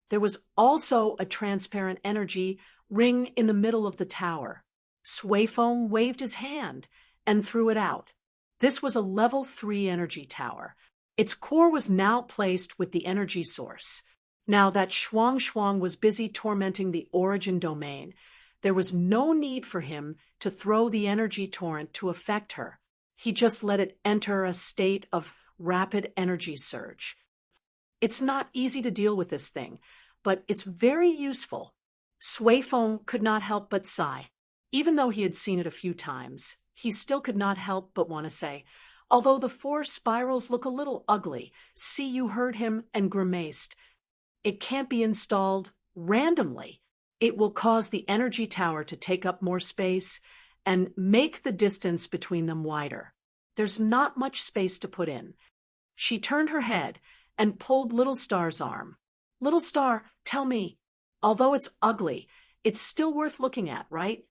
There was also a transparent energy ring in the middle of the tower. Suifeng waved his hand and threw it out. This was a level 3 energy tower. Its core was now placed with the energy source. Now that Shuang was busy tormenting the origin domain, there was no need for him to throw the energy torrent to affect her. He just let it enter a state of rapid energy surge. It's not easy to deal with this thing, but it's very useful. Suifeng could not help but sigh. Even though he had seen it a few times, he still could not help but want to say, "Although the 4 spirals look a little ugly," Siyu heard him and grimaced. "It can't be installed randomly. It will cause the energy tower to take up more space and make the distance between them wider. There's not much space to put in." She turned her head and pulled Little Star's arm. "Little Star, tell me, although it's ugly, it's still worth looking at, right?"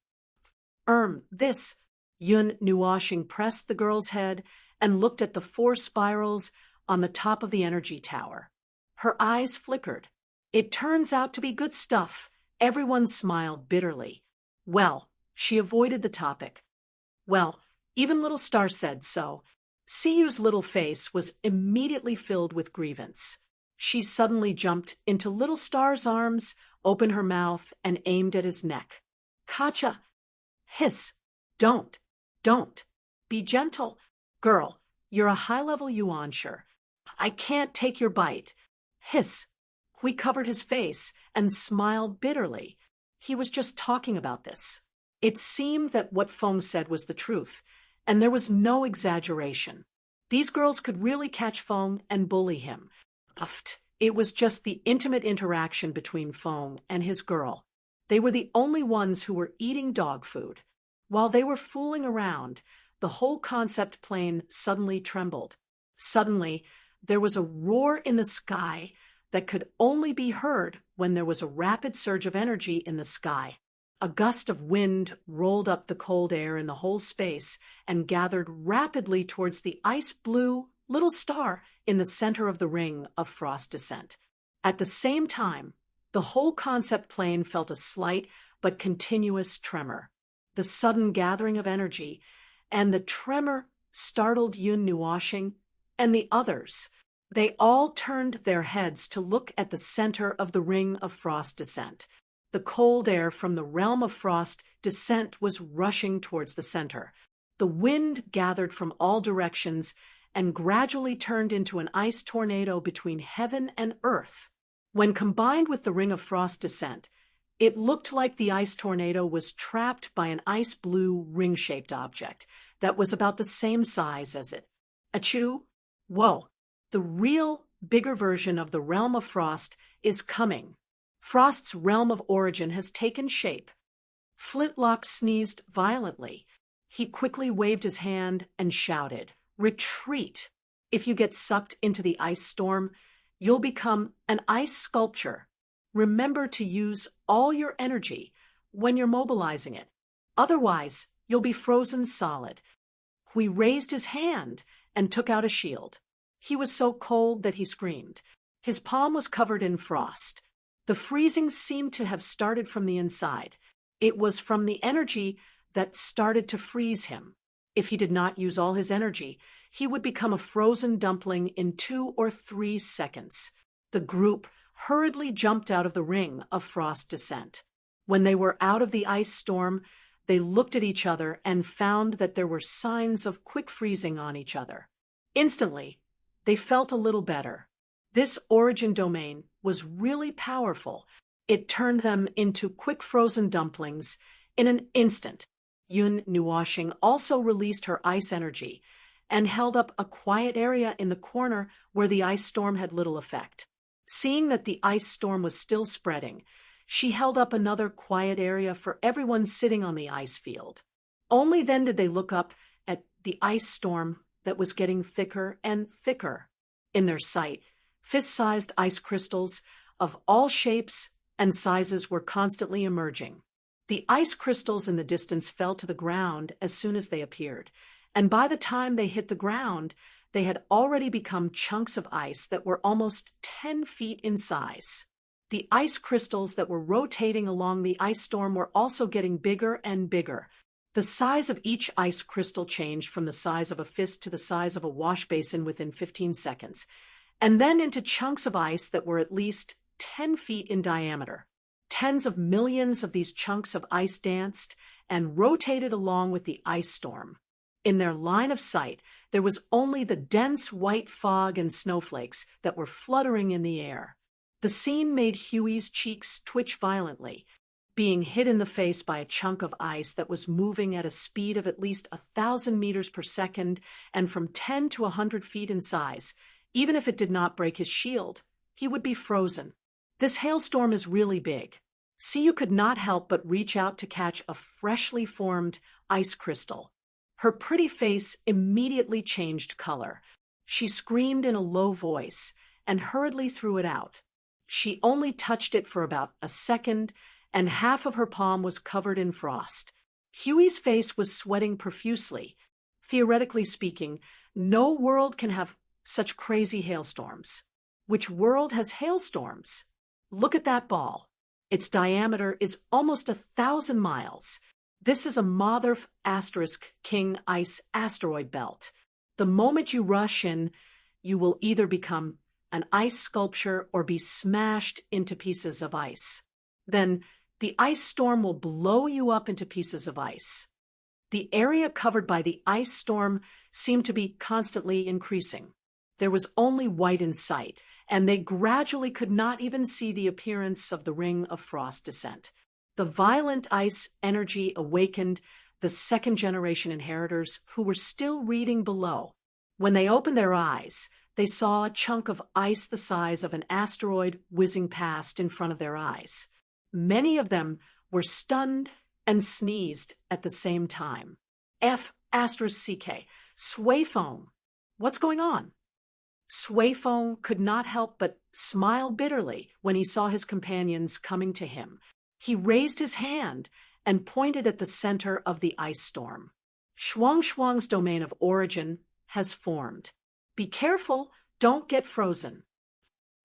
This." Yun Nuoxing pressed the girl's head and looked at the 4 spirals on the top of the energy tower. Her eyes flickered. "It turns out to be good stuff." Everyone smiled bitterly. "Well," she avoided the topic. "Well, even Little Star said so." Siyu's little face was immediately filled with grievance. She suddenly jumped into Little Star's arms, opened her mouth, and aimed at his neck. "Kacha!" "Hiss! Don't! Be gentle. Girl, you're a high-level yuansher. I can't take your bite." "Hiss!" Hui covered his face and smiled bitterly. He was just talking about this. It seemed that what Feng said was the truth, and there was no exaggeration. These girls could really catch Feng and bully him. It was just the intimate interaction between Feng and his girl. They were the only ones who were eating dog food. While they were fooling around, the whole concept plane suddenly trembled. Suddenly, there was a roar in the sky that could only be heard when there was a rapid surge of energy in the sky. A gust of wind rolled up the cold air in the whole space and gathered rapidly towards the ice-blue Little Star in the center of the ring of frost descent. At the same time, the whole concept plane felt a slight but continuous tremor. The sudden gathering of energy and the tremor startled Yun Nuoxing and the others. They all turned their heads to look at the center of the ring of frost descent. The cold air from the realm of frost descent was rushing towards the center. The wind gathered from all directions and gradually turned into an ice tornado between heaven and earth. When combined with the ring of frost descent, it looked like the ice tornado was trapped by an ice-blue ring-shaped object that was about the same size as it. Achoo! Whoa! The real, bigger version of the realm of frost is coming. Frost's realm of origin has taken shape. Flintlock sneezed violently. He quickly waved his hand and shouted, "Retreat! If you get sucked into the ice storm, you'll become an ice sculpture. Remember to use all your energy when you're mobilizing it. Otherwise, you'll be frozen solid." Hui raised his hand and took out a shield. He was so cold that he screamed. His palm was covered in frost. The freezing seemed to have started from the inside. It was from the energy that started to freeze him. If he did not use all his energy, he would become a frozen dumpling in 2 or 3 seconds. The group hurriedly jumped out of the ring of frost descent. When they were out of the ice storm, they looked at each other and found that there were signs of quick freezing on each other. Instantly, they felt a little better. This origin domain was really powerful. It turned them into quick frozen dumplings In an instant, Yun Nuoxing also released her ice energy and held up a quiet area in the corner where the ice storm had little effect. Seeing that the ice storm was still spreading, she held up another quiet area for everyone sitting on the ice field. Only then did they look up at the ice storm that was getting thicker and thicker. In their sight, fist-sized ice crystals of all shapes and sizes were constantly emerging. The ice crystals in the distance fell to the ground as soon as they appeared, and by the time they hit the ground, they had already become chunks of ice that were almost 10 feet in size. The ice crystals that were rotating along the ice storm were also getting bigger and bigger. The size of each ice crystal changed from the size of a fist to the size of a wash basin within 15 seconds, and then into chunks of ice that were at least 10 feet in diameter. Tens of millions of these chunks of ice danced and rotated along with the ice storm. In their line of sight, there was only the dense white fog and snowflakes that were fluttering in the air. The scene made Huey's cheeks twitch violently, being hit in the face by a chunk of ice that was moving at a speed of at least 1,000 meters per second and from 10 to 100 feet in size. Even if it did not break his shield, he would be frozen. This hailstorm is really big. Siyu could not help but reach out to catch a freshly formed ice crystal. Her pretty face immediately changed color. She screamed in a low voice and hurriedly threw it out. She only touched it for about a second, and half of her palm was covered in frost. Huey's face was sweating profusely. Theoretically speaking, no world can have such crazy hailstorms. Which world has hailstorms? Look at that ball. Its diameter is almost 1,000 miles. This is a Motherf King ice asteroid belt. The moment you rush in, you will either become an ice sculpture or be smashed into pieces of ice. Then the ice storm will blow you up into pieces of ice. The area covered by the ice storm seemed to be constantly increasing. There was only white in sight, and they gradually could not even see the appearance of the ring of frost descent. The violent ice energy awakened the second-generation inheritors who were still reading below. When they opened their eyes, they saw a chunk of ice the size of an asteroid whizzing past in front of their eyes. Many of them were stunned and sneezed at the same time. F***CK, Suifeng, what's going on? Suifeng could not help but smile bitterly when he saw his companions coming to him. He raised his hand and pointed at the center of the ice storm. Shuang's domain of origin has formed. Be careful, don't get frozen.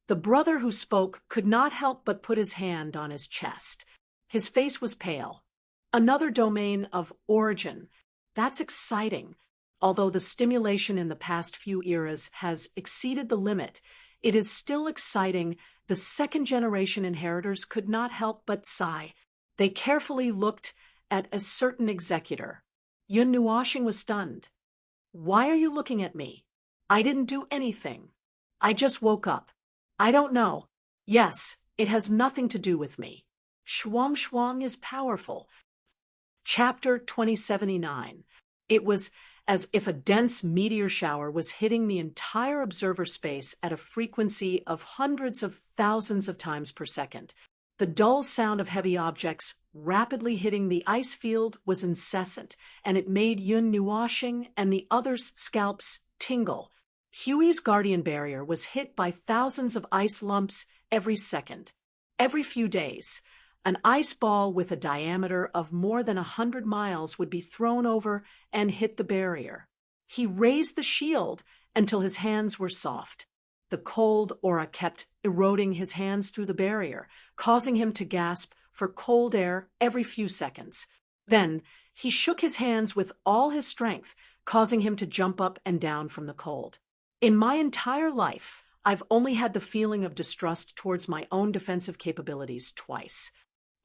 The brother who spoke could not help but put his hand on his chest. His face was pale. Another domain of origin. That's exciting. Although the stimulation in the past few eras has exceeded the limit, it is still exciting. The second-generation inheritors could not help but sigh. They carefully looked at a certain executor. Yun Nuoxing was stunned. Why are you looking at me? I didn't do anything. I just woke up. I don't know. Yes, it has nothing to do with me. Shuang is powerful. Chapter 2079. It was as if a dense meteor shower was hitting the entire observer space at a frequency of hundreds of thousands of times per second. The dull sound of heavy objects rapidly hitting the ice field was incessant, and it made Yun Nuoxing and the others' scalps tingle. Huey's guardian barrier was hit by thousands of ice lumps every second. Every few days, an ice ball with a diameter of more than 100 miles would be thrown over and hit the barrier. He raised the shield until his hands were soft. The cold aura kept eroding his hands through the barrier, causing him to gasp for cold air every few seconds. Then he shook his hands with all his strength, causing him to jump up and down from the cold. In my entire life, I've only had the feeling of distrust towards my own defensive capabilities twice.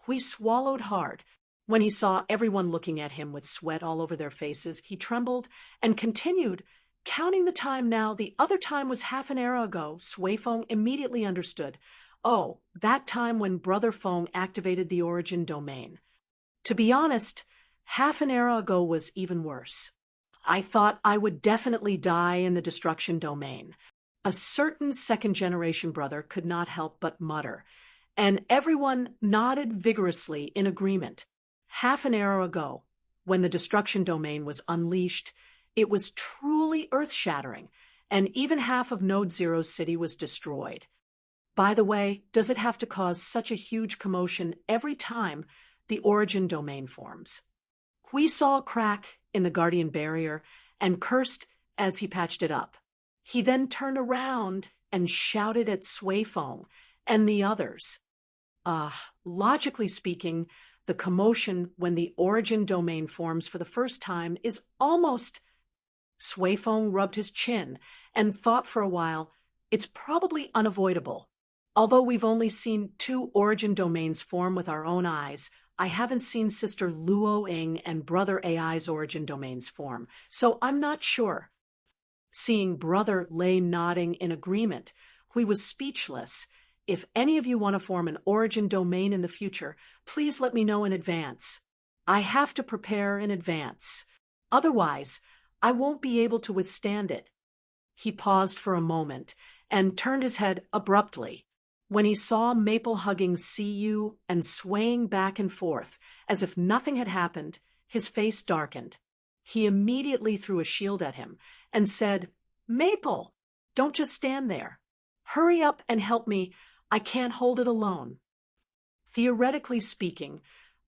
He swallowed hard. When he saw everyone looking at him with sweat all over their faces, he trembled and continued, counting the time now. The other time was half an era ago. Suifeng immediately understood. Oh, that time when Brother Feng activated the origin domain. To be honest, half an era ago was even worse. I thought I would definitely die in the destruction domain. A certain second-generation brother could not help but mutter, and everyone nodded vigorously in agreement. Half an era ago, when the destruction domain was unleashed, it was truly earth-shattering, and even half of Node Zero's city was destroyed. By the way, does it have to cause such a huge commotion every time the origin domain forms? Hui saw a crack in the guardian barrier and cursed as he patched it up. He then turned around and shouted at Suifeng and the others. Logically speaking, the commotion when the origin domain forms for the first time is almost... Suifeng rubbed his chin and thought for a while, it's probably unavoidable. Although we've only seen 2 origin domains form with our own eyes, I haven't seen Sister Luo Ying and Brother AI's origin domains form, so I'm not sure. Seeing Brother lay nodding in agreement, Hui was speechless. If any of you want to form an origin domain in the future, please let me know in advance. I have to prepare in advance. Otherwise, I won't be able to withstand it. He paused for a moment and turned his head abruptly. When he saw Maple hugging Siyu and swaying back and forth as if nothing had happened, his face darkened. He immediately threw a shield at him and said, "Maple, don't just stand there. Hurry up and help me. I can't hold it alone." Theoretically speaking,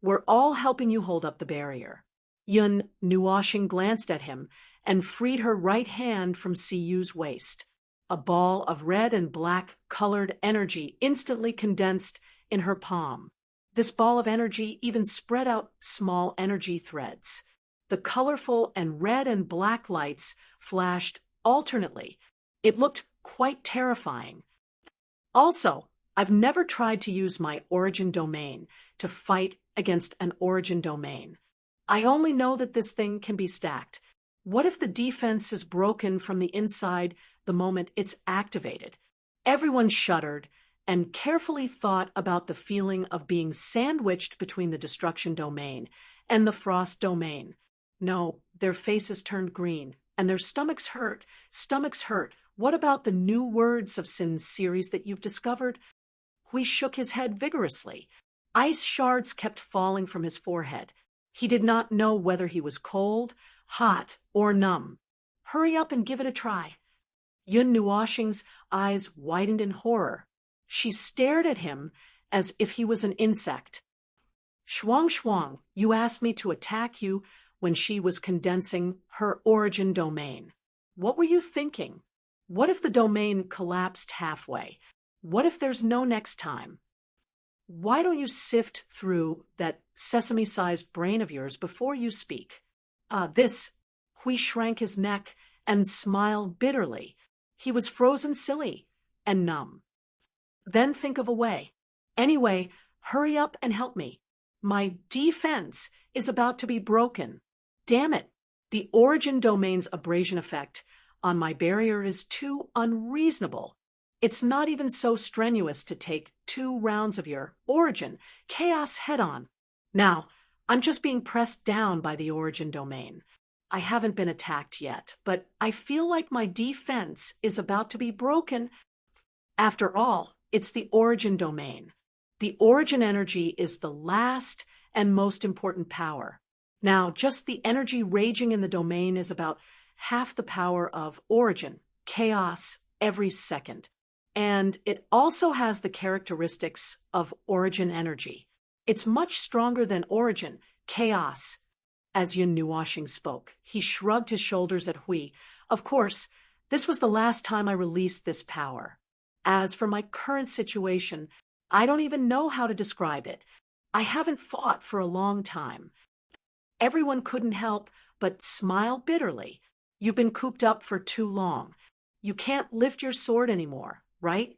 we're all helping you hold up the barrier. Yun Nuoshing glanced at him and freed her right hand from Siyu's waist. A ball of red and black colored energy instantly condensed in her palm. This ball of energy even spread out small energy threads. The colorful and red and black lights flashed alternately. It looked quite terrifying. Also, I've never tried to use my origin domain to fight against an origin domain. I only know that this thing can be stacked. What if the defense is broken from the inside the moment it's activated? Everyone shuddered and carefully thought about the feeling of being sandwiched between the destruction domain and the frost domain. No, their faces turned green, and their stomachs hurt. Stomachs hurt. What about the new words of Sin's series that you've discovered? Hui shook his head vigorously. Ice shards kept falling from his forehead. He did not know whether he was cold, hot, or numb. Hurry up and give it a try. Yun Nuoshing's eyes widened in horror. She stared at him as if he was an insect. Shuang Shuang, you asked me to attack you when she was condensing her origin domain. What were you thinking? What if the domain collapsed halfway? What if there's no next time? Why don't you sift through that sesame-sized brain of yours before you speak? Hui shrank his neck and smiled bitterly. He was frozen silly and numb. Then think of a way. Anyway, hurry up and help me. My defense is about to be broken. Damn it, the origin domain's abrasion effect on my barrier is too unreasonable. It's not even so strenuous to take 2 rounds of your origin chaos head-on. Now, I'm just being pressed down by the origin domain. I haven't been attacked yet, but I feel like my defense is about to be broken. After all, it's the origin domain. The origin energy is the last and most important power. Now, just the energy raging in the domain is about half the power of origin, chaos, every second. And it also has the characteristics of origin energy. It's much stronger than origin, chaos. As Yun Nuoshing spoke, he shrugged his shoulders at Hui. Of course, this was the last time I released this power. As for my current situation, I don't even know how to describe it. I haven't fought for a long time. Everyone couldn't help but smile bitterly. You've been cooped up for too long. You can't lift your sword anymore, right?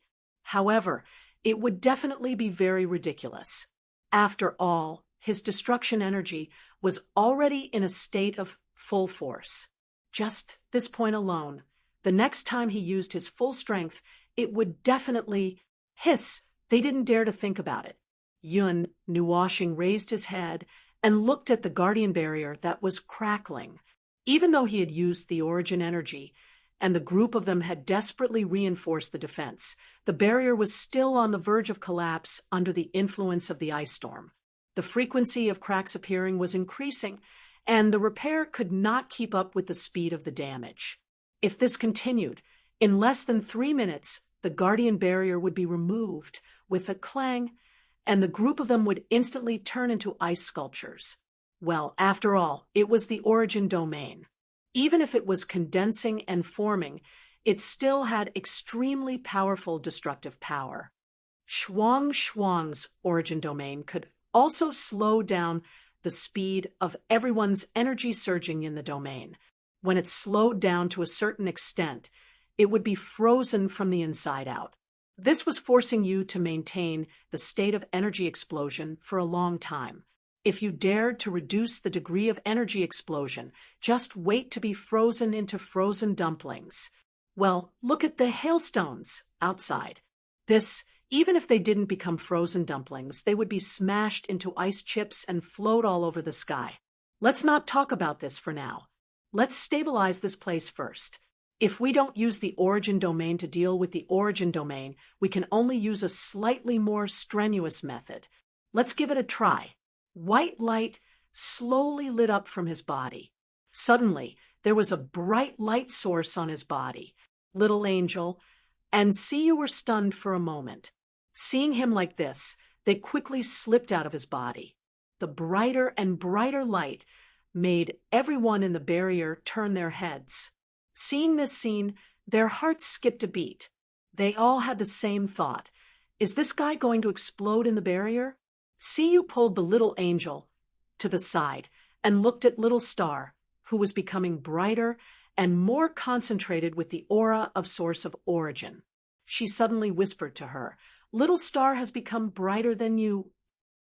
However, it would definitely be very ridiculous. After all, his destruction energy was already in a state of full force. Just this point alone, the next time he used his full strength, it would definitely hiss. They didn't dare to think about it. Yun Nuoshing raised his head and looked at the guardian barrier that was crackling. Even though he had used the origin energy, and the group of them had desperately reinforced the defense, the barrier was still on the verge of collapse under the influence of the ice storm. The frequency of cracks appearing was increasing, and the repair could not keep up with the speed of the damage. If this continued, in less than 3 minutes, the guardian barrier would be removed with a clang, and the group of them would instantly turn into ice sculptures. Well, after all, it was the origin domain. Even if it was condensing and forming, it still had extremely powerful destructive power. Shuang's origin domain could also slow down the speed of everyone's energy surging in the domain. When it slowed down to a certain extent, it would be frozen from the inside out. This was forcing you to maintain the state of energy explosion for a long time. If you dared to reduce the degree of energy explosion, just wait to be frozen into frozen dumplings. Well, look at the hailstones outside. Even if they didn't become frozen dumplings, they would be smashed into ice chips and float all over the sky. Let's not talk about this for now. Let's stabilize this place first. If we don't use the origin domain to deal with the origin domain, we can only use a slightly more strenuous method. Let's give it a try. White light slowly lit up from his body. Suddenly, there was a bright light source on his body. Little angel, and you were stunned for a moment. Seeing him like this, they quickly slipped out of his body. The brighter and brighter light made everyone in the barrier turn their heads. Seeing this scene, their hearts skipped a beat. They all had the same thought. Is this guy going to explode in the barrier? You pulled the little angel to the side and looked at Little Star, who was becoming brighter and more concentrated with the aura of source of origin. She suddenly whispered to her, "Little Star has become brighter than you."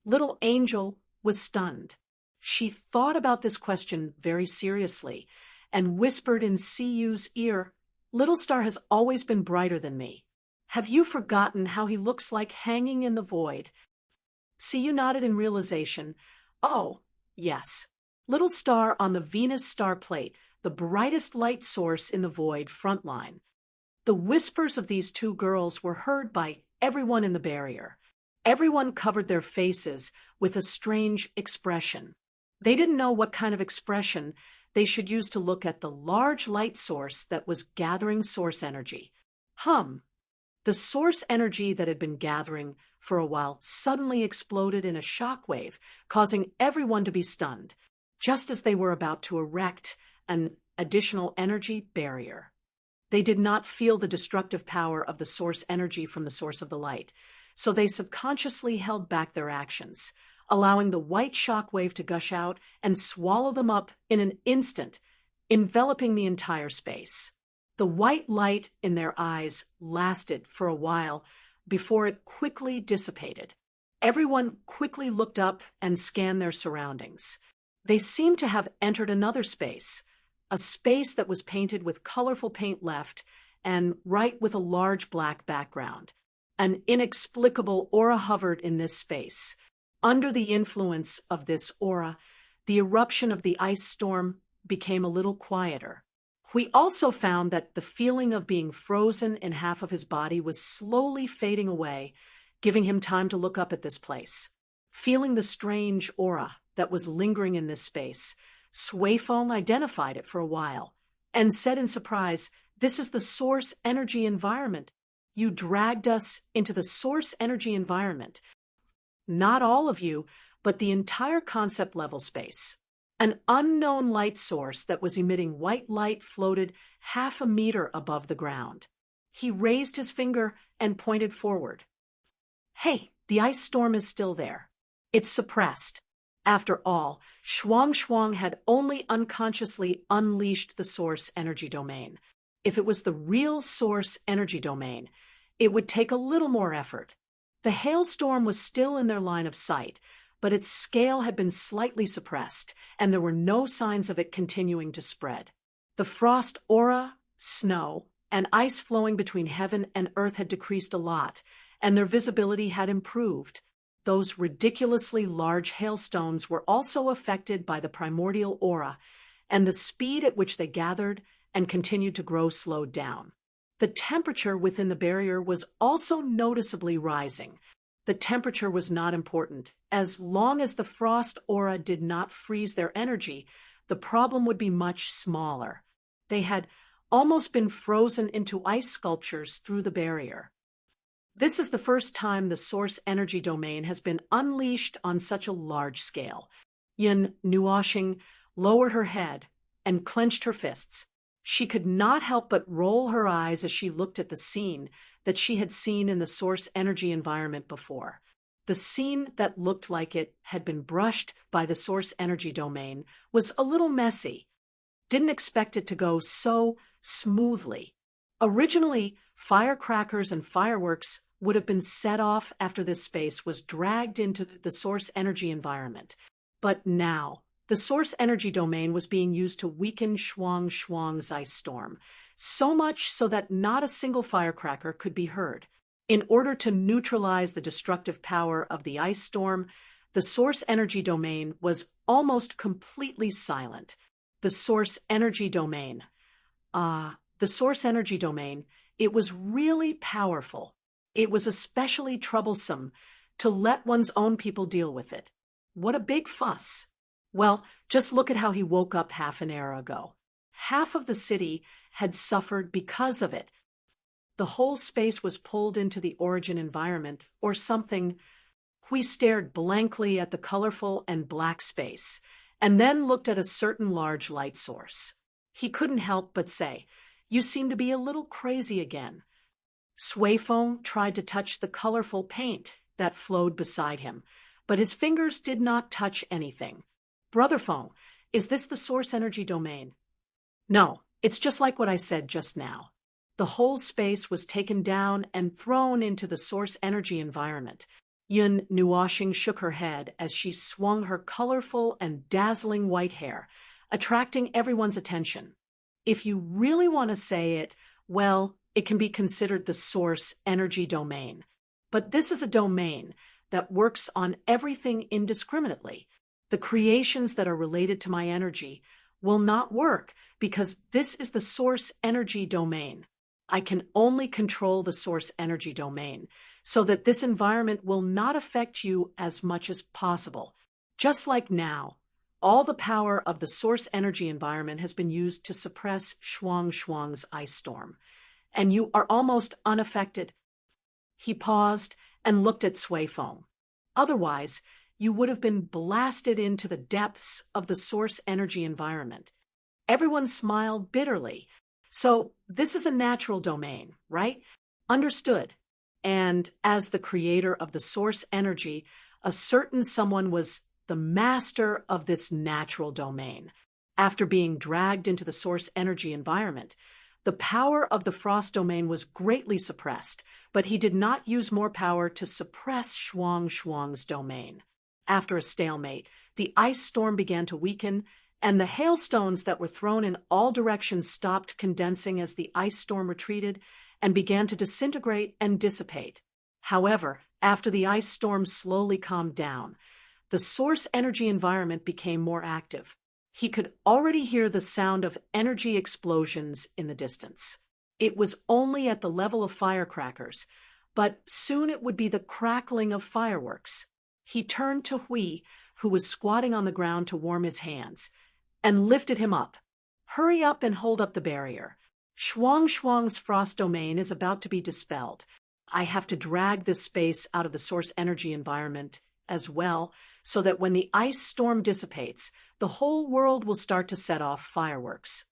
Little Angel was stunned. She thought about this question very seriously and whispered in Yu's ear, "Little Star has always been brighter than me. Have you forgotten how he looks like hanging in the void?" Yu nodded in realization. "Oh, yes. Little Star on the Venus star plate, the brightest light source in the void front line." The whispers of these two girls were heard by everyone in the barrier. Everyone covered their faces with a strange expression. They didn't know what kind of expression they should use to look at the large light source that was gathering source energy. The source energy that had been gathering for a while suddenly exploded in a shockwave, causing everyone to be stunned, just as they were about to erect an additional energy barrier. They did not feel the destructive power of the source energy from the source of the light, so they subconsciously held back their actions, allowing the white shockwave to gush out and swallow them up in an instant, enveloping the entire space. The white light in their eyes lasted for a while before it quickly dissipated. Everyone quickly looked up and scanned their surroundings. They seemed to have entered another space, a space that was painted with colorful paint left and right with a large black background. An inexplicable aura hovered in this space. Under the influence of this aura, the eruption of the ice storm became a little quieter. We also found that the feeling of being frozen in half of his body was slowly fading away, giving him time to look up at this place. Feeling the strange aura that was lingering in this space, Suifeng identified it for a while and said in surprise, "This is the source energy environment. You dragged us into the source energy environment. Not all of you, but the entire concept level space." An unknown light source that was emitting white light floated 1/2 meter above the ground. He raised his finger and pointed forward. "Hey, the ice storm is still there. It's suppressed." After all, Shuang had only unconsciously unleashed the source energy domain. If it was the real source energy domain, it would take a little more effort. The hailstorm was still in their line of sight, but its scale had been slightly suppressed, and there were no signs of it continuing to spread. The frost aura, snow, and ice flowing between heaven and earth had decreased a lot, and their visibility had improved. those ridiculously large hailstones were also affected by the primordial aura, and the speed at which they gathered and continued to grow slowed down. The temperature within the barrier was also noticeably rising. The temperature was not important. As long as the frost aura did not freeze their energy, the problem would be much smaller. They had almost been frozen into ice sculptures through the barrier. This is the first time the source energy domain has been unleashed on such a large scale. Yin Nuoxing lowered her head and clenched her fists. She could not help but roll her eyes as she looked at the scene that she had seen in the source energy environment before. The scene that looked like it had been brushed by the source energy domain was a little messy. Didn't expect it to go so smoothly. Originally, firecrackers and fireworks would have been set off after this space was dragged into the source energy environment. But now, the source energy domain was being used to weaken Shuang Shuang's ice storm, so much so that not a single firecracker could be heard. In order to neutralize the destructive power of the ice storm, the source energy domain was almost completely silent. The source energy domain, it was really powerful. It was especially troublesome to let one's own people deal with it. What a big fuss. Well, just look at how he woke up half an hour ago. Half of the city had suffered because of it. The whole space was pulled into the origin environment, or something. We stared blankly at the colorful and black space, and then looked at a certain large light source. He couldn't help but say, "You seem to be a little crazy again." Suifeng tried to touch the colorful paint that flowed beside him, but his fingers did not touch anything. "Brother Feng, is this the source energy domain?" "No, it's just like what I said just now." The whole space was taken down and thrown into the source energy environment. Yin Nuoxing shook her head as she swung her colorful and dazzling white hair, attracting everyone's attention. If you really want to say it, well, it can be considered the source energy domain. But this is a domain that works on everything indiscriminately. The creations that are related to my energy will not work because this is the source energy domain. I can only control the source energy domain so that this environment will not affect you as much as possible. Just like now, all the power of the source energy environment has been used to suppress Shuang Shuang's ice storm, and you are almost unaffected. He paused and looked at Suifeng. Otherwise, you would have been blasted into the depths of the source energy environment. Everyone smiled bitterly. So this is a natural domain, right? Understood. And as the creator of the source energy, a certain someone was the master of this natural domain. After being dragged into the source energy environment, the power of the frost domain was greatly suppressed, but he did not use more power to suppress Shuang Shuang's domain. After a stalemate, the ice storm began to weaken, and the hailstones that were thrown in all directions stopped condensing as the ice storm retreated and began to disintegrate and dissipate. However, after the ice storm slowly calmed down, the source energy environment became more active. He could already hear the sound of energy explosions in the distance. It was only at the level of firecrackers, but soon it would be the crackling of fireworks. He turned to Hui, who was squatting on the ground to warm his hands, and lifted him up. "Hurry up and hold up the barrier. Shuang Shuang's frost domain is about to be dispelled. I have to drag this space out of the source energy environment as well, so that when the ice storm dissipates, the whole world will start to set off fireworks."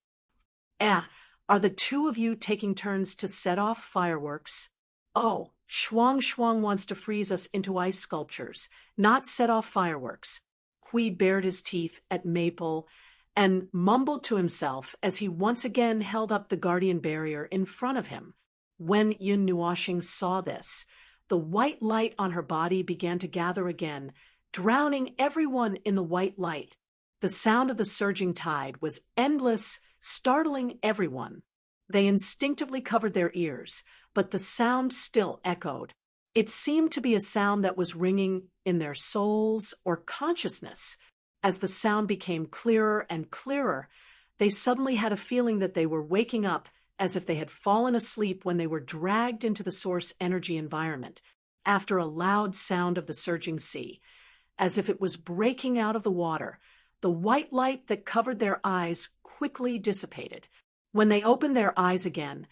Are the two of you taking turns to set off fireworks?" "Oh, Shuang Shuang wants to freeze us into ice sculptures, not set off fireworks." Hui bared his teeth at Maple and mumbled to himself as he once again held up the guardian barrier in front of him. When Yin Nuoxing saw this, the white light on her body began to gather again, drowning everyone in the white light. The sound of the surging tide was endless, startling everyone. They instinctively covered their ears, but the sound still echoed. It seemed to be a sound that was ringing in their souls or consciousness. As the sound became clearer and clearer, they suddenly had a feeling that they were waking up as if they had fallen asleep when they were dragged into the source energy environment, after a loud sound of the surging sea, as if it was breaking out of the water. The white light that covered their eyes quickly dissipated. When they opened their eyes again,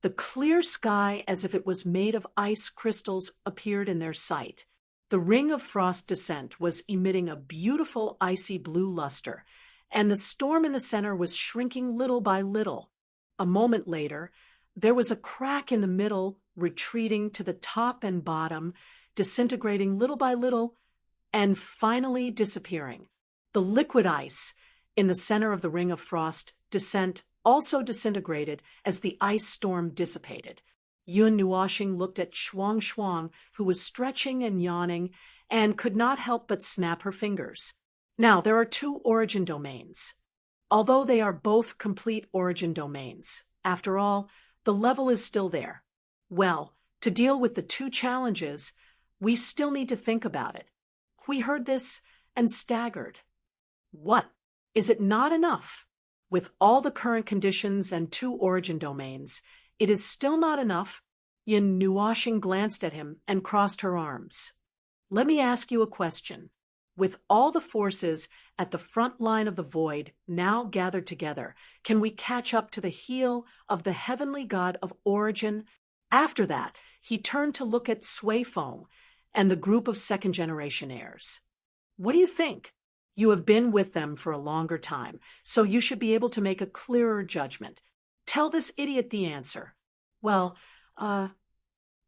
the clear sky, as if it was made of ice crystals, appeared in their sight. The ring of frost descent was emitting a beautiful icy blue luster, and the storm in the center was shrinking little by little. A moment later, there was a crack in the middle, retreating to the top and bottom, disintegrating little by little, and finally disappearing. The liquid ice in the center of the ring of frost descent also disintegrated as the ice storm dissipated. Yun Nuoxing looked at Shuang Shuang, who was stretching and yawning, and could not help but snap her fingers. Now, there are two origin domains. Although they are both complete origin domains, after all, the level is still there. Well, to deal with the two challenges, we still need to think about it. We heard this and staggered. What? Is it not enough? With all the current conditions and two origin domains, it is still not enough. Yin Nuoxing glanced at him and crossed her arms. Let me ask you a question. With all the forces at the front line of the void now gathered together, can we catch up to the heel of the heavenly god of origin? After that, he turned to look at Sui Feng and the group of second-generation heirs. What do you think? You have been with them for a longer time, so you should be able to make a clearer judgment. Tell this idiot the answer. Well,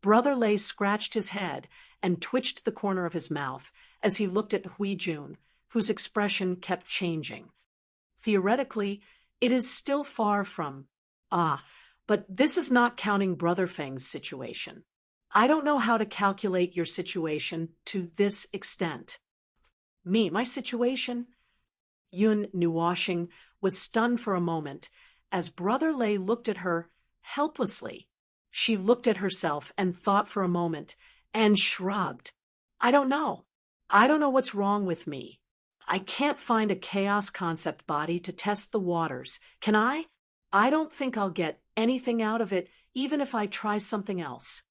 Brother Lei scratched his head and twitched the corner of his mouth as he looked at Hui Jun, whose expression kept changing. Theoretically, it is still far from, but this is not counting Brother Feng's situation. I don't know how to calculate your situation to this extent. My situation? Yun Nuoxing was stunned for a moment as Brother Lei looked at her helplessly. She looked at herself and thought for a moment and shrugged. I don't know. I don't know what's wrong with me. I can't find a chaos concept body to test the waters. Can I? I don't think I'll get anything out of it, even if I try something else.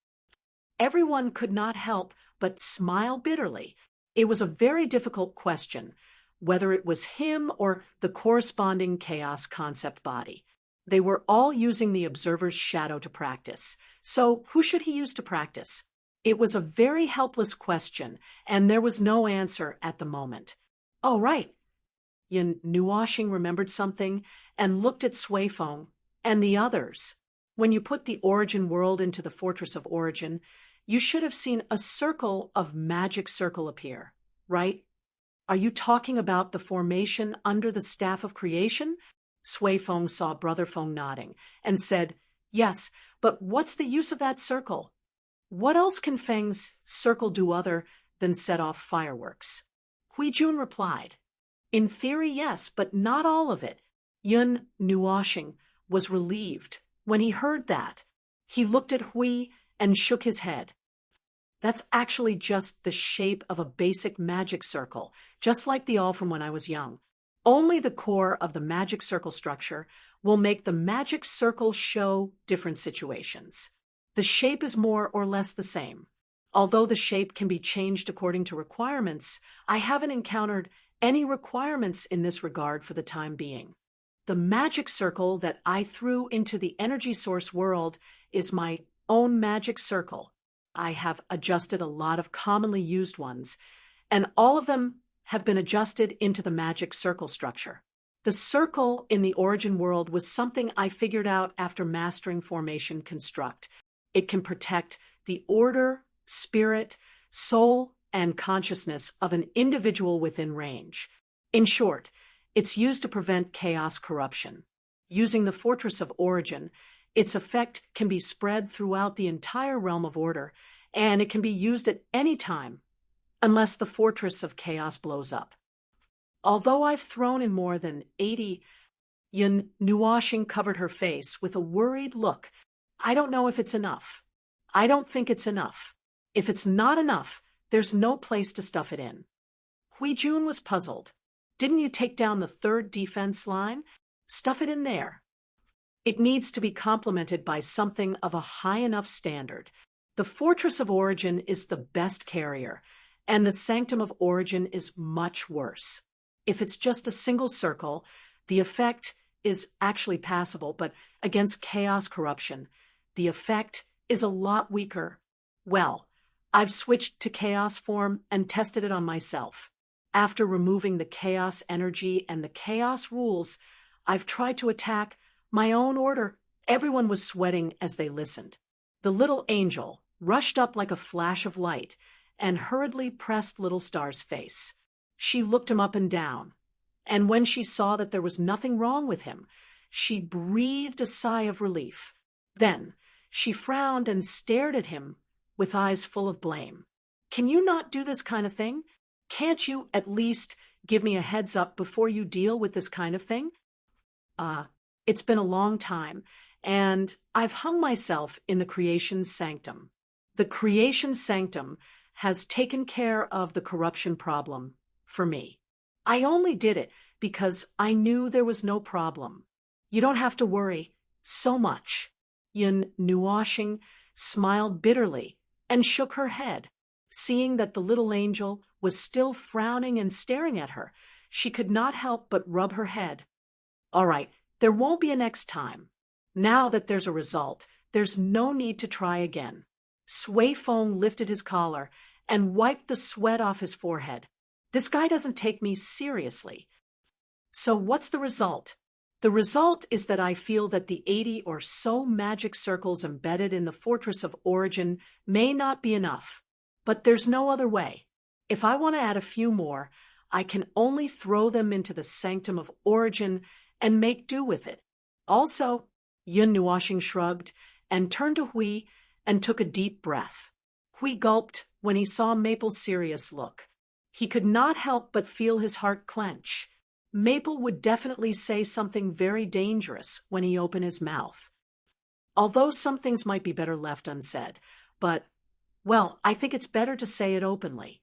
Everyone could not help but smile bitterly. It was a very difficult question, whether it was him or the corresponding chaos concept body. They were all using the observer's shadow to practice. So who should he use to practice? It was a very helpless question, and there was no answer at the moment. Oh, right. Yin Nuoxing remembered something and looked at Sui Feng and the others. When you put the origin world into the fortress of origin, you should have seen a circle of magic circle appear, right? Are you talking about the formation under the staff of creation? Sui Feng saw Brother Feng nodding and said, Yes, but what's the use of that circle? What else can Feng's circle do other than set off fireworks? Hui Jun replied, In theory, yes, but not all of it. Yun Nuoxing was relieved when he heard that. He looked at Hui and shook his head. That's actually just the shape of a basic magic circle, just like the all from when I was young. Only the core of the magic circle structure will make the magic circle show different situations. The shape is more or less the same. Although the shape can be changed according to requirements, I haven't encountered any requirements in this regard for the time being. The magic circle that I threw into the energy source world is my own magic circle. I have adjusted a lot of commonly used ones, and all of them have been adjusted into the magic circle structure. The circle in the origin world was something I figured out after mastering Formation Construct. It can protect the order, spirit, soul, and consciousness of an individual within range. In short, it's used to prevent chaos corruption. Using the Fortress of Origin, its effect can be spread throughout the entire realm of order, and it can be used at any time, unless the Fortress of Chaos blows up. Although I've thrown in more than 80, Yun Nuoxing covered her face with a worried look. I don't know if it's enough. I don't think it's enough. If it's not enough, there's no place to stuff it in. Hui Jun was puzzled. Didn't you take down the third defense line? Stuff it in there. It needs to be complemented by something of a high enough standard. The Fortress of Origin is the best carrier, and the Sanctum of Origin is much worse. If it's just a single circle, the effect is actually passable, but against chaos corruption, the effect is a lot weaker. Well, I've switched to chaos form and tested it on myself. After removing the chaos energy and the chaos rules, I've tried to attack my own order. Everyone was sweating as they listened. The little angel rushed up like a flash of light and hurriedly pressed Little Star's face. She looked him up and down, and when she saw that there was nothing wrong with him, she breathed a sigh of relief. Then she frowned and stared at him with eyes full of blame. Can you not do this kind of thing? Can't you at least give me a heads up before you deal with this kind of thing? It's been a long time, and I've hung myself in the creation sanctum. The creation sanctum has taken care of the corruption problem for me. I only did it because I knew there was no problem. You don't have to worry so much. Yun Nuoshing smiled bitterly and shook her head. Seeing that the little angel was still frowning and staring at her, she could not help but rub her head. All right, there won't be a next time. Now that there's a result, there's no need to try again. Sui Feng lifted his collar and wiped the sweat off his forehead. This guy doesn't take me seriously. So what's the result? The result is that I feel that the 80 or so magic circles embedded in the Fortress of Origin may not be enough. But there's no other way. If I want to add a few more, I can only throw them into the Sanctum of Origin and make do with it. Also, Yun Nuoshing shrugged and turned to Hui and took a deep breath. Hui gulped when he saw Maple's serious look. He could not help but feel his heart clench. Maple would definitely say something very dangerous when he opened his mouth. Although some things might be better left unsaid, but, well, I think it's better to say it openly.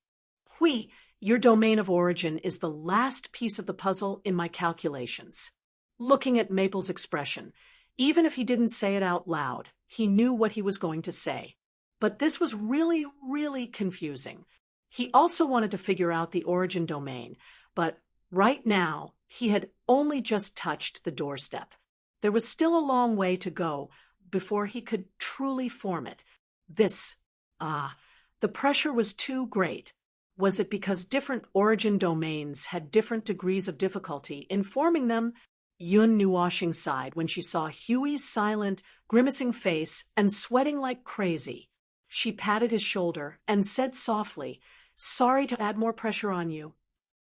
Hui, your domain of origin is the last piece of the puzzle in my calculations. Looking at Maple's expression, even if he didn't say it out loud, he knew what he was going to say. But this was really, really confusing. He also wanted to figure out the origin domain, but right now he had only just touched the doorstep. There was still a long way to go before he could truly form it. The pressure was too great. Was it because different origin domains had different degrees of difficulty in forming them? Yun Nuoshing sighed when she saw Huey's silent, grimacing face and sweating like crazy. She patted his shoulder and said softly, "Sorry to add more pressure on you."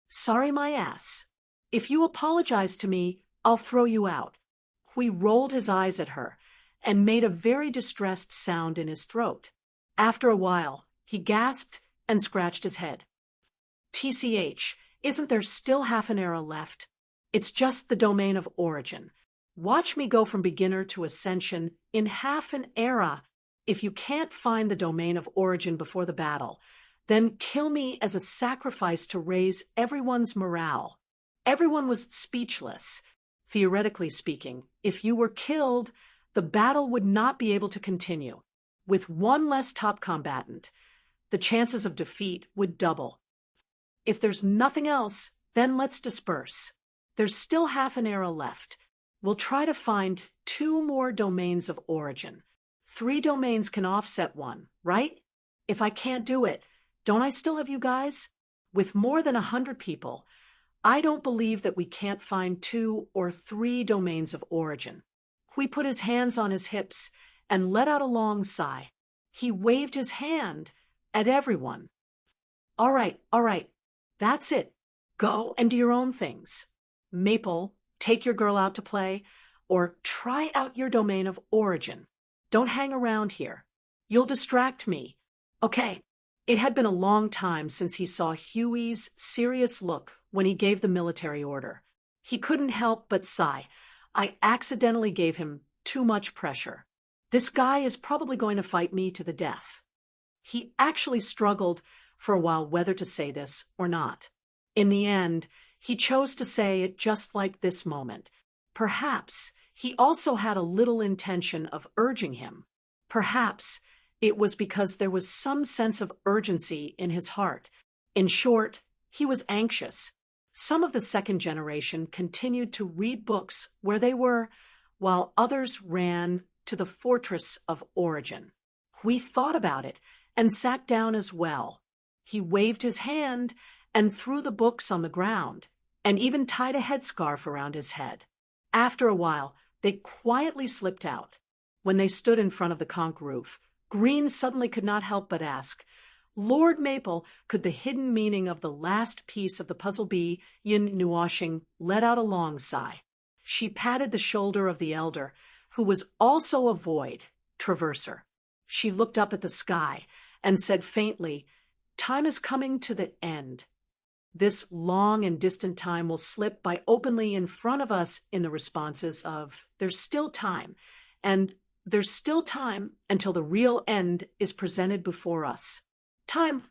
"Sorry my ass. If you apologize to me, I'll throw you out." Hui rolled his eyes at her and made a very distressed sound in his throat. After a while, he gasped and scratched his head. "TCH, isn't there still half an era left? It's just the domain of origin. Watch me go from beginner to ascension in half an era. If you can't find the domain of origin before the battle, then kill me as a sacrifice to raise everyone's morale." Everyone was speechless. Theoretically speaking, if you were killed, the battle would not be able to continue. With one less top combatant, the chances of defeat would double. If there's nothing else, then let's disperse. There's still half an era left. We'll try to find 2 more domains of origin. 3 domains can offset one, right? If I can't do it, don't I still have you guys? With more than 100 people, I don't believe that we can't find 2 or 3 domains of origin. Hui put his hands on his hips and let out a long sigh. He waved his hand at everyone. All right, that's it. Go and do your own things. Maple, take your girl out to play, or try out your domain of origin. Don't hang around here. You'll distract me. Okay. It had been a long time since he saw Huey's serious look when he gave the military order. He couldn't help but sigh. I accidentally gave him too much pressure. This guy is probably going to fight me to the death. He actually struggled for a while whether to say this or not. In the end, he chose to say it just like this moment. Perhaps he also had a little intention of urging him. Perhaps it was because there was some sense of urgency in his heart. In short, he was anxious. Some of the second generation continued to read books where they were, while others ran to the fortress of origin. We thought about it and sat down as well. He waved his hand and threw the books on the ground, and even tied a headscarf around his head. After a while, they quietly slipped out. When they stood in front of the conch roof, Green suddenly could not help but ask, Lord Maple, could the hidden meaning of the last piece of the puzzle be? Yin Nuashing let out a long sigh. She patted the shoulder of the elder, who was also a void traverser. She looked up at the sky and said faintly, Time is coming to the end. This long and distant time will slip by openly in front of us in the responses of, there's still time, and there's still time until the real end is presented before us. Time.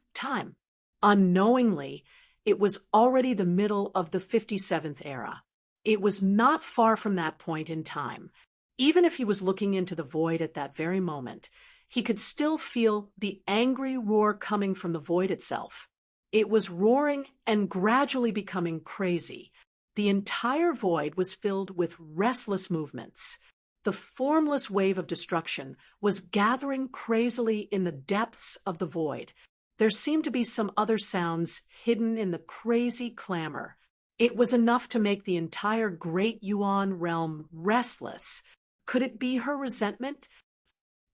Unknowingly, it was already the middle of the 57th era. It was not far from that point in time. Even if he was looking into the void at that very moment, he could still feel the angry roar coming from the void itself. It was roaring and gradually becoming crazy. The entire void was filled with restless movements. The formless wave of destruction was gathering crazily in the depths of the void. There seemed to be some other sounds hidden in the crazy clamor. It was enough to make the entire great Yuan realm restless. Could it be her resentment?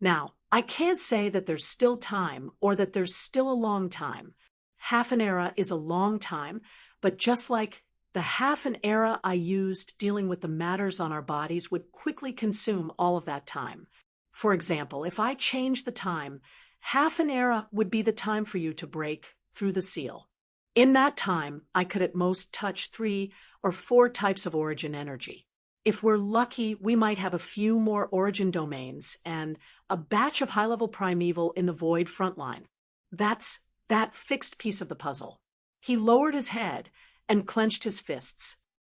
Now, I can't say that there's still time or that there's still a long time. Half an era is a long time, but just like the half an era I used dealing with the matters on our bodies would quickly consume all of that time. For example, if I changed the time, half an era would be the time for you to break through the seal. In that time, I could at most touch 3 or 4 types of origin energy. If we're lucky, we might have a few more origin domains and a batch of high-level primeval in the void frontline. That's that fixed piece of the puzzle. He lowered his head and clenched his fists.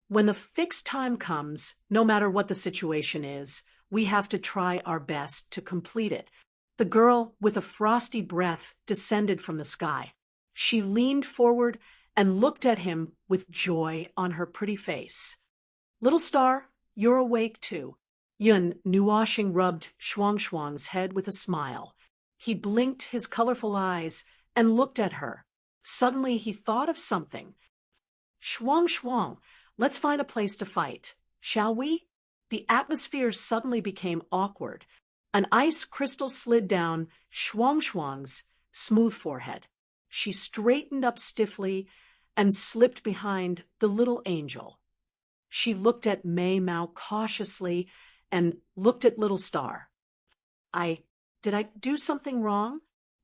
When the fixed time comes, no matter what the situation is, we have to try our best to complete it. The girl, with a frosty breath, descended from the sky. She leaned forward and looked at him with joy on her pretty face. Little star, you're awake too. Yun Nuashing rubbed Shuang's head with a smile. He blinked his colorful eyes and looked at her. Suddenly he thought of something. Shuang, let's find a place to fight, shall we? The atmosphere suddenly became awkward. An ice crystal slid down Shuang's smooth forehead. She straightened up stiffly and slipped behind the little angel. She looked at Mei Mao cautiously and looked at Little Star. Did I do something wrong?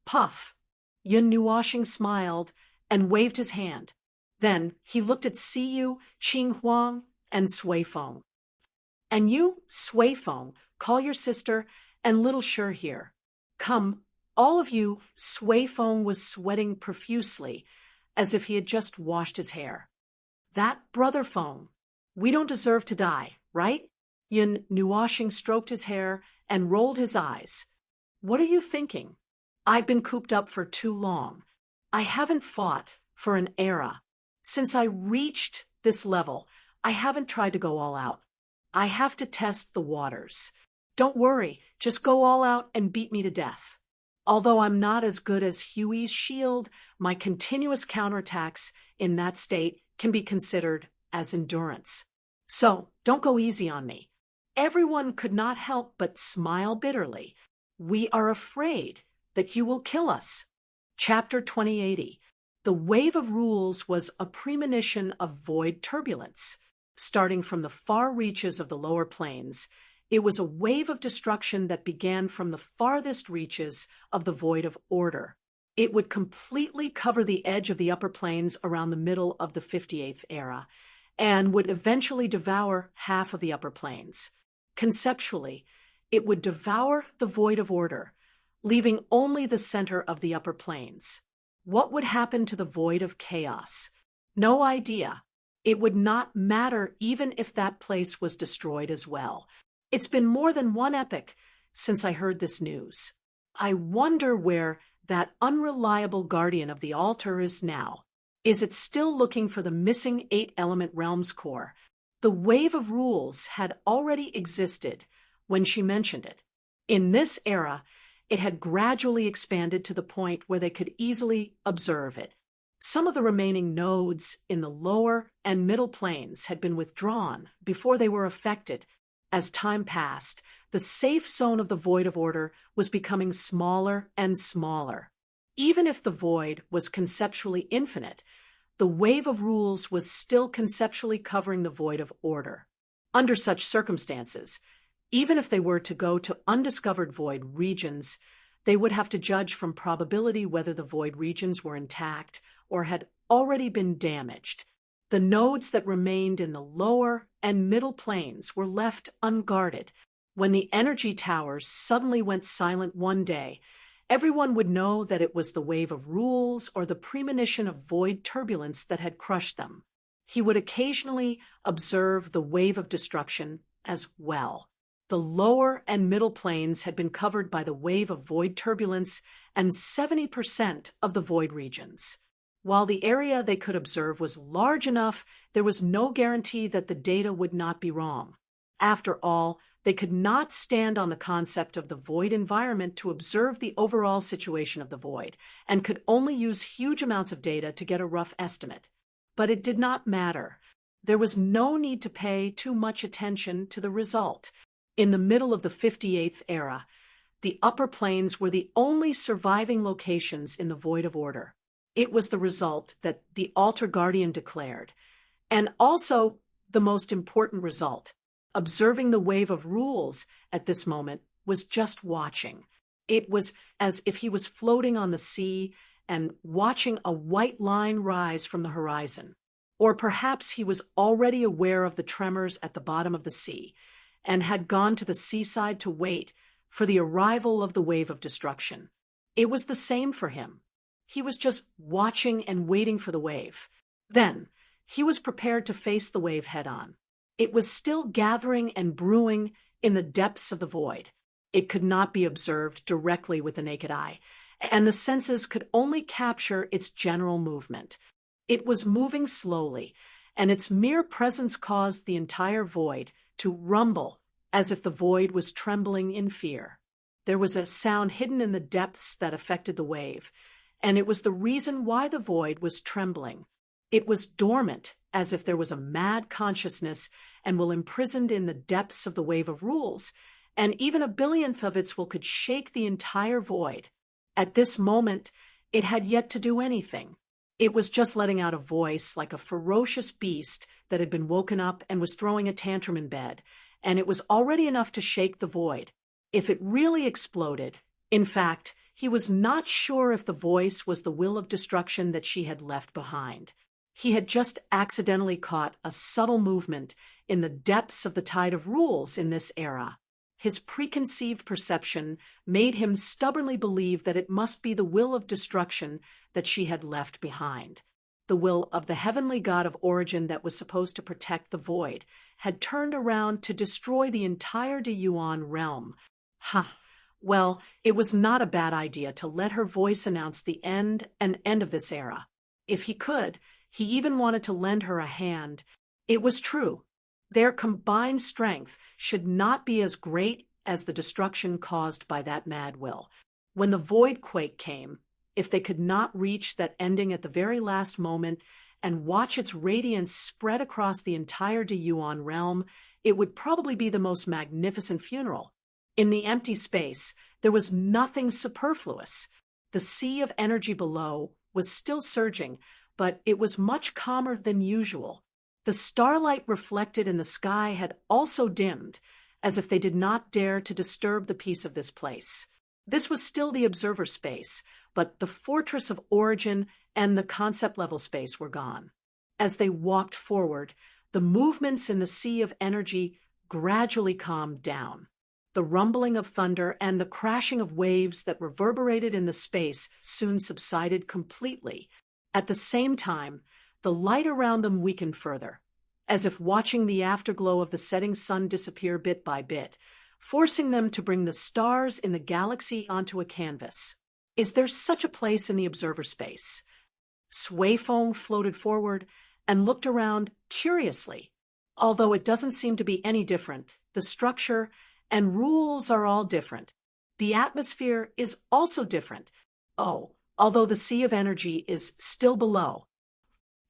Puff. Yun Nuashing smiled and waved his hand. Then he looked at Siyu, Qing Huang, and Sui Feng. And you, Sui Feng, call your sister and Little Shi here. Come, all of you. Sui Feng was sweating profusely, as if he had just washed his hair. That Brother Feng. We don't deserve to die, right? Yun Nuashing stroked his hair and rolled his eyes. What are you thinking? I've been cooped up for too long. I haven't fought for an era. Since I reached this level, I haven't tried to go all out. I have to test the waters. Don't worry, just go all out and beat me to death. Although I'm not as good as Huey's shield, my continuous counterattacks in that state can be considered as endurance. So, don't go easy on me. Everyone could not help but smile bitterly. We are afraid that you will kill us. Chapter 2080. The wave of rules was a premonition of void turbulence. Starting from the far reaches of the lower planes, it was a wave of destruction that began from the farthest reaches of the void of order. It would completely cover the edge of the upper planes around the middle of the 58th era, and would eventually devour half of the upper planes. Conceptually, it would devour the void of order, leaving only the center of the upper planes. What would happen to the void of chaos? No idea. It would not matter even if that place was destroyed as well. It's been more than one epoch since I heard this news. I wonder where that unreliable guardian of the altar is now. Is it still looking for the missing 8-element realms core? The wave of rules had already existed when she mentioned it. In this era, it had gradually expanded to the point where they could easily observe it. Some of the remaining nodes in the lower and middle planes had been withdrawn before they were affected. As time passed, the safe zone of the void of order was becoming smaller and smaller. Even if the void was conceptually infinite, the wave of rules was still conceptually covering the void of order. Under such circumstances, even if they were to go to undiscovered void regions, they would have to judge from probability whether the void regions were intact or had already been damaged. The nodes that remained in the lower and middle planes were left unguarded. When the energy towers suddenly went silent one day, everyone would know that it was the wave of rules or the premonition of void turbulence that had crushed them. He would occasionally observe the wave of destruction as well. The lower and middle planes had been covered by the wave of void turbulence and 70% of the void regions. While the area they could observe was large enough, there was no guarantee that the data would not be wrong. After all, they could not stand on the concept of the void environment to observe the overall situation of the void, and could only use huge amounts of data to get a rough estimate. But it did not matter. There was no need to pay too much attention to the result. In the middle of the 58th era, the upper planes were the only surviving locations in the void of order. It was the result that the Altar Guardian declared, and also the most important result. Observing the wave of rules at this moment was just watching. It was as if he was floating on the sea and watching a white line rise from the horizon. Or perhaps he was already aware of the tremors at the bottom of the sea and had gone to the seaside to wait for the arrival of the wave of destruction. It was the same for him. He was just watching and waiting for the wave. Then, he was prepared to face the wave head-on. It was still gathering and brewing in the depths of the void. It could not be observed directly with the naked eye, and the senses could only capture its general movement. It was moving slowly, and its mere presence caused the entire void to rumble as if the void was trembling in fear. There was a sound hidden in the depths that affected the wave, and it was the reason why the void was trembling. It was dormant, as if there was a mad consciousness and will imprisoned in the depths of the wave of rules, and even a billionth of its will could shake the entire void. At this moment, it had yet to do anything. It was just letting out a voice like a ferocious beast that had been woken up and was throwing a tantrum in bed, and it was already enough to shake the void. If it really exploded, in fact, he was not sure if the voice was the will of destruction that she had left behind. He had just accidentally caught a subtle movement in the depths of the tide of rules in this era. His preconceived perception made him stubbornly believe that it must be the will of destruction that she had left behind. The will of the heavenly god of origin that was supposed to protect the void had turned around to destroy the entire Yuan realm. Well, it was not a bad idea to let her voice announce the end of this era. If he could, he even wanted to lend her a hand. It was true. Their combined strength should not be as great as the destruction caused by that mad will. When the void quake came, if they could not reach that ending at the very last moment and watch its radiance spread across the entire Yuan realm, it would probably be the most magnificent funeral. In the empty space, there was nothing superfluous. The sea of energy below was still surging, but it was much calmer than usual. The starlight reflected in the sky had also dimmed, as if they did not dare to disturb the peace of this place. This was still the observer space, but the fortress of origin and the concept-level space were gone. As they walked forward, the movements in the sea of energy gradually calmed down. The rumbling of thunder and the crashing of waves that reverberated in the space soon subsided completely. At the same time, the light around them weakened further, as if watching the afterglow of the setting sun disappear bit by bit, forcing them to bring the stars in the galaxy onto a canvas. Is there such a place in the observer space? Sui Feng floated forward and looked around curiously. Although it doesn't seem to be any different, the structure and rules are all different. The atmosphere is also different. Oh, although the sea of energy is still below.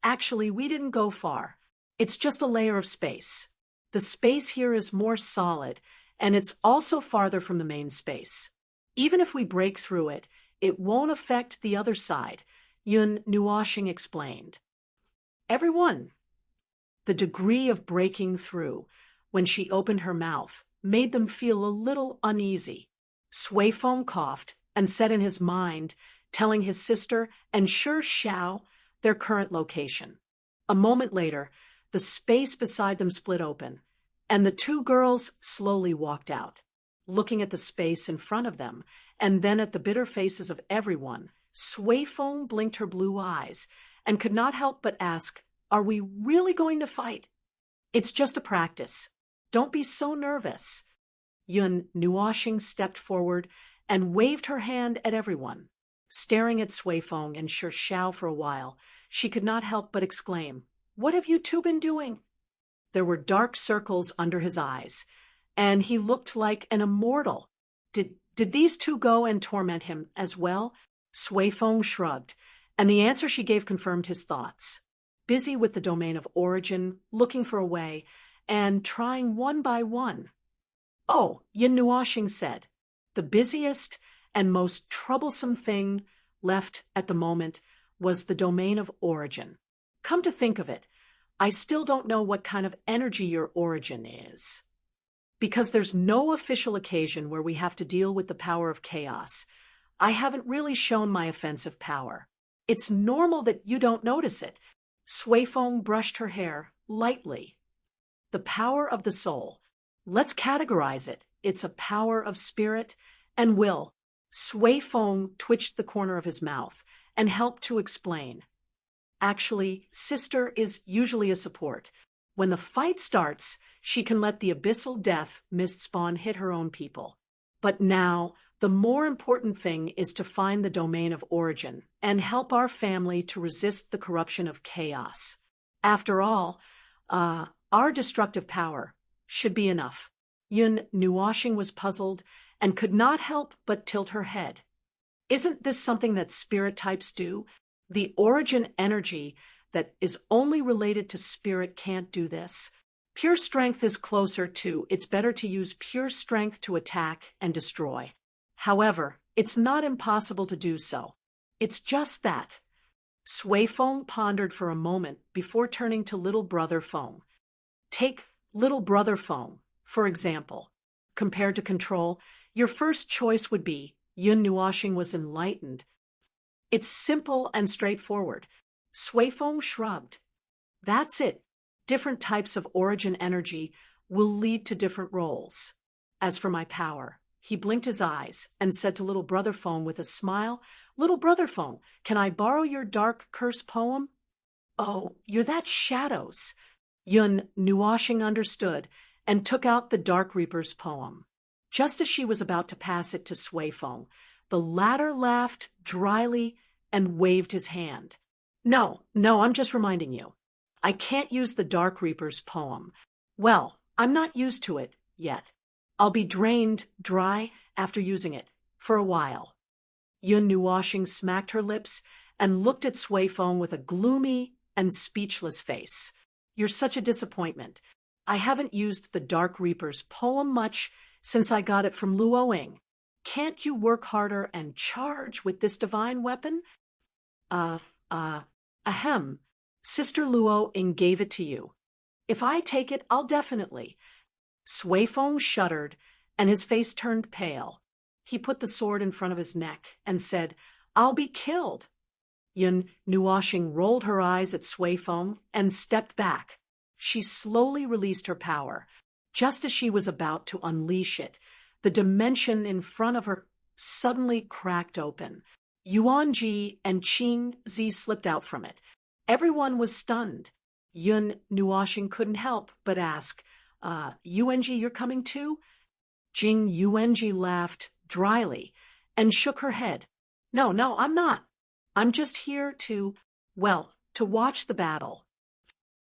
Actually, we didn't go far. It's just a layer of space. The space here is more solid, and it's also farther from the main space. Even if we break through it, it won't affect the other side, Yun Nuoshing explained. Everyone. The degree of breaking through, when she opened her mouth, made them feel a little uneasy. Sui Feng coughed and said in his mind, telling his sister and Shi Xiao their current location. A moment later, the space beside them split open, and the two girls slowly walked out. Looking at the space in front of them, and then at the bitter faces of everyone, Sui Feng blinked her blue eyes and could not help but ask, "Are we really going to fight?" "It's just a practice. Don't be so nervous." Yun Nuoshing stepped forward and waved her hand at everyone. Staring at Sui Feng and Shi Xiao for a while, she could not help but exclaim, "What have you two been doing?" There were dark circles under his eyes, and he looked like an immortal. Did these two go and torment him as well? Sui Feng shrugged, and the answer she gave confirmed his thoughts. Busy with the domain of origin, looking for a way, and trying one by one. "Oh," Yin Nuoshing said, "the busiest and most troublesome thing left at the moment was the domain of origin. Come to think of it, I still don't know what kind of energy your origin is. Because there's no official occasion where we have to deal with the power of chaos, I haven't really shown my offensive power. It's normal that you don't notice it." Sui Feng brushed her hair lightly. "The power of the soul. Let's categorize it. It's a power of spirit and will." Sui Feng twitched the corner of his mouth and helped to explain. "Actually, sister is usually a support. When the fight starts, she can let the abyssal death mist spawn hit her own people. But now, the more important thing is to find the domain of origin and help our family to resist the corruption of chaos. After all, our destructive power should be enough." Yun Nuoshing was puzzled and could not help but tilt her head. "Isn't this something that spirit types do? The origin energy that is only related to spirit can't do this. Pure strength is closer to, it's better to use pure strength to attack and destroy. However, it's not impossible to do so. It's just that." Sui Feng pondered for a moment before turning to little brother Feng. "Take little brother Feng, for example. Compared to control, your first choice would be," Yun Nuoshing was enlightened. "It's simple and straightforward." Sui Feng shrugged. "That's it. Different types of origin energy will lead to different roles. As for my power," he blinked his eyes and said to little brother Feng with a smile, "Little brother Feng, can I borrow your dark curse poem?" "Oh, you're that Shadows." Yun Nuoshing understood and took out the Dark Reaper's poem. Just as she was about to pass it to Sui Feng, the latter laughed dryly and waved his hand. No, I'm just reminding you. I can't use the Dark Reaper's poem. Well, I'm not used to it yet. I'll be drained dry after using it, for a while." Yun Nuoshing smacked her lips and looked at Sui Feng with a gloomy and speechless face. "You're such a disappointment. I haven't used the Dark Reaper's poem much since I got it from Luoing. Can't you work harder and charge with this divine weapon?" Ahem. Sister Luoing gave it to you. If I take it, I'll definitely." Sui Feng shuddered, and his face turned pale. He put the sword in front of his neck and said, "I'll be killed." Yun Nuoshing rolled her eyes at Sui Feng and stepped back. She slowly released her power. Just as she was about to unleash it, The dimension in front of her suddenly cracked open. Yuanji and Qing Zi slipped out from it. Everyone was stunned. Yun Nuoxing couldn't help but ask, Yuanji, you're coming too? Jing Yuanji laughed dryly and shook her head. No, I'm not. I'm just here to watch the battle.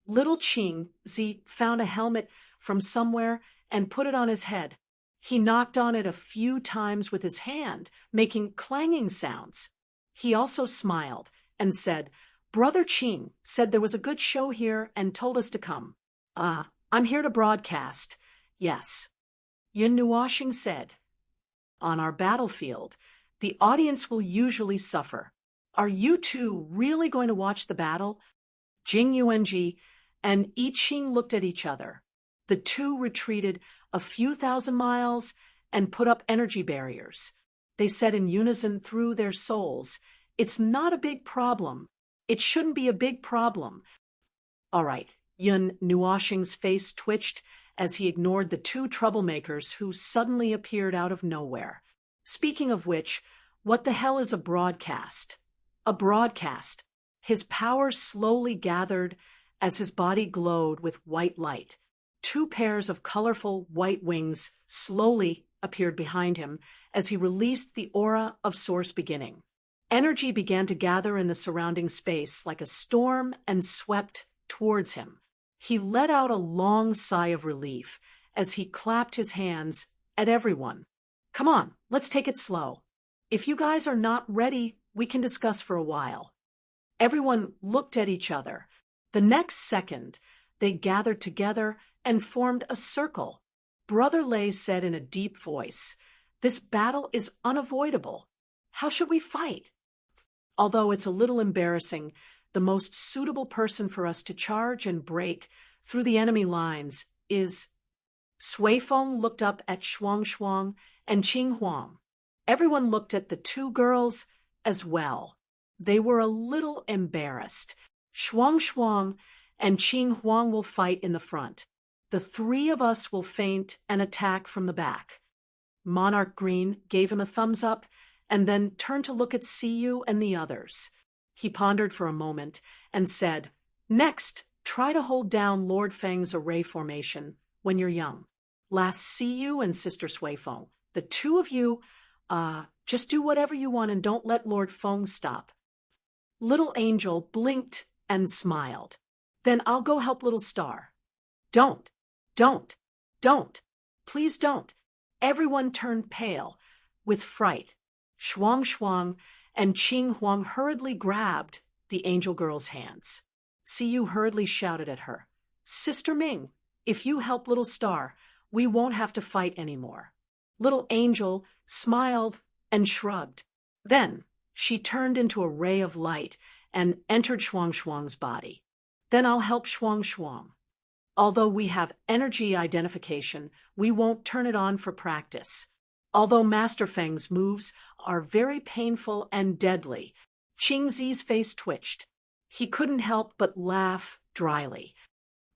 Little Qing Zi found a helmet from somewhere and put it on his head. He knocked on it a few times with his hand, making clanging sounds. He also smiled and said, Brother Qing said there was a good show here and told us to come. I'm here to broadcast. Yes. Yun Nuoxing said, on our battlefield, the audience will usually suffer. Are you two really going to watch the battle? Jing Yuanji and I Ching looked at each other. The two retreated a few thousand miles and put up energy barriers. They said in unison through their souls, it's not a big problem. It shouldn't be a big problem. All right, Yun Nuoxing's face twitched as he ignored the two troublemakers who suddenly appeared out of nowhere. Speaking of which, what the hell is a broadcast? A broadcast. His power slowly gathered as his body glowed with white light. Two pairs of colorful white wings slowly appeared behind him as he released the aura of Source Beginning. Energy began to gather in the surrounding space like a storm and swept towards him. He let out a long sigh of relief as he clapped his hands at everyone. Come on, let's take it slow. If you guys are not ready, we can discuss for a while. Everyone looked at each other. The next second, they gathered together and formed a circle. Brother Lei said in a deep voice, This battle is unavoidable. How should we fight? Although it's a little embarrassing, the most suitable person for us to charge and break through the enemy lines is... Suifeng looked up at Shuang and Qing Huang. Everyone looked at the two girls as well. They were a little embarrassed. Shuang and Qing Huang will fight in the front. The three of us will feint and attack from the back. Monarch Green gave him a thumbs up and then turned to look at Siyu and the others. He pondered for a moment and said, Next, try to hold down Lord Feng's array formation when you're young. Last Siyu and Sister Suifeng, the two of you, just do whatever you want and don't let Lord Feng stop. Little Angel blinked and smiled. Then I'll go help Little Star. Don't. Please don't. Everyone turned pale with fright. Shuang and Qing Huang hurriedly grabbed the angel girl's hands. Siyu hurriedly shouted at her, Sister Ming, if you help Little Star, we won't have to fight anymore. Little Angel smiled and shrugged. Then she turned into a ray of light and entered Shuang's body. Then I'll help Shuang. Although we have energy identification, we won't turn it on for practice. Although Master Feng's moves are very painful and deadly, Qing Zi's face twitched. He couldn't help but laugh dryly.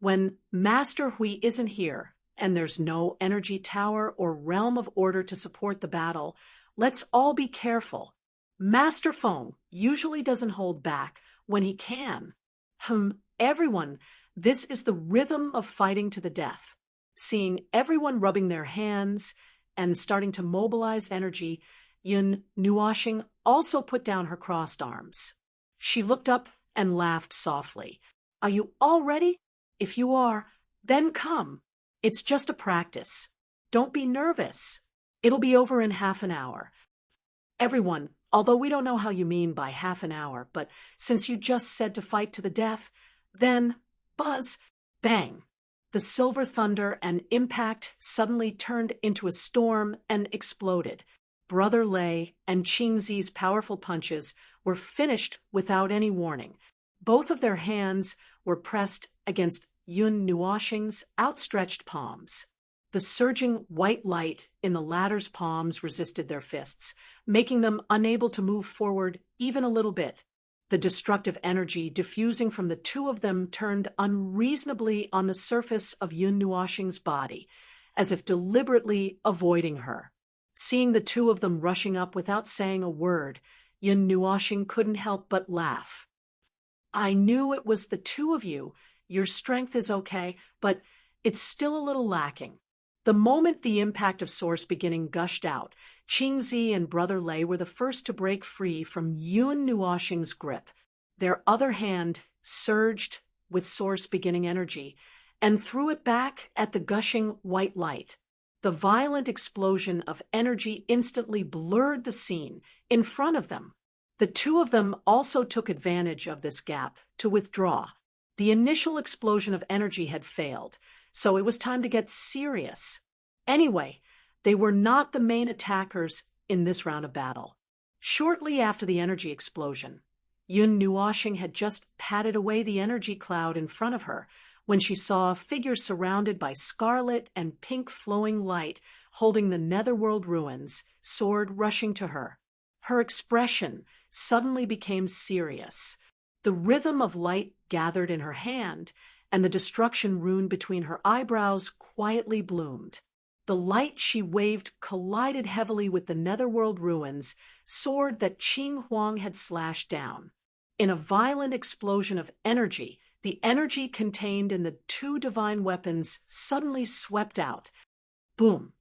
When Master Hui isn't here, and there's no energy tower or realm of order to support the battle, let's all be careful. Master Feng usually doesn't hold back when he can. Everyone, this is the rhythm of fighting to the death. Seeing everyone rubbing their hands and starting to mobilize energy, Yun Nuoxing also put down her crossed arms. She looked up and laughed softly. Are you all ready? If you are, then come. It's just a practice. Don't be nervous. It'll be over in half an hour. Everyone, although we don't know how you mean by half an hour, but since you just said to fight to the death, then buzz, bang. The silver thunder and impact suddenly turned into a storm and exploded. Brother Lei and Qing Zi's powerful punches were finished without any warning. Both of their hands were pressed against Yun Nuoxing's outstretched palms. The surging white light in the latter's palms resisted their fists, making them unable to move forward even a little bit. The destructive energy diffusing from the two of them turned unreasonably on the surface of Yun Nuoxing's body, as if deliberately avoiding her. Seeing the two of them rushing up without saying a word, Yun Nuoxing couldn't help but laugh. I knew it was the two of you. Your strength is okay, but it's still a little lacking. The moment the impact of Source Beginning gushed out, Qingzi and Brother Lei were the first to break free from Yun Nuoxing's grip. Their other hand surged with Source Beginning energy and threw it back at the gushing white light. The violent explosion of energy instantly blurred the scene in front of them. The two of them also took advantage of this gap to withdraw. The initial explosion of energy had failed, so it was time to get serious. Anyway, they were not the main attackers in this round of battle. Shortly after the energy explosion, Yun Nuoxing had just patted away the energy cloud in front of her when she saw a figure surrounded by scarlet and pink flowing light holding the Netherworld ruins, sword rushing to her. Her expression suddenly became serious. The rhythm of light gathered in her hand, and the destruction rune between her eyebrows quietly bloomed. The light she waved collided heavily with the Netherworld ruins, sword that Qing Huang had slashed down. In a violent explosion of energy, the energy contained in the two divine weapons suddenly swept out. Boom!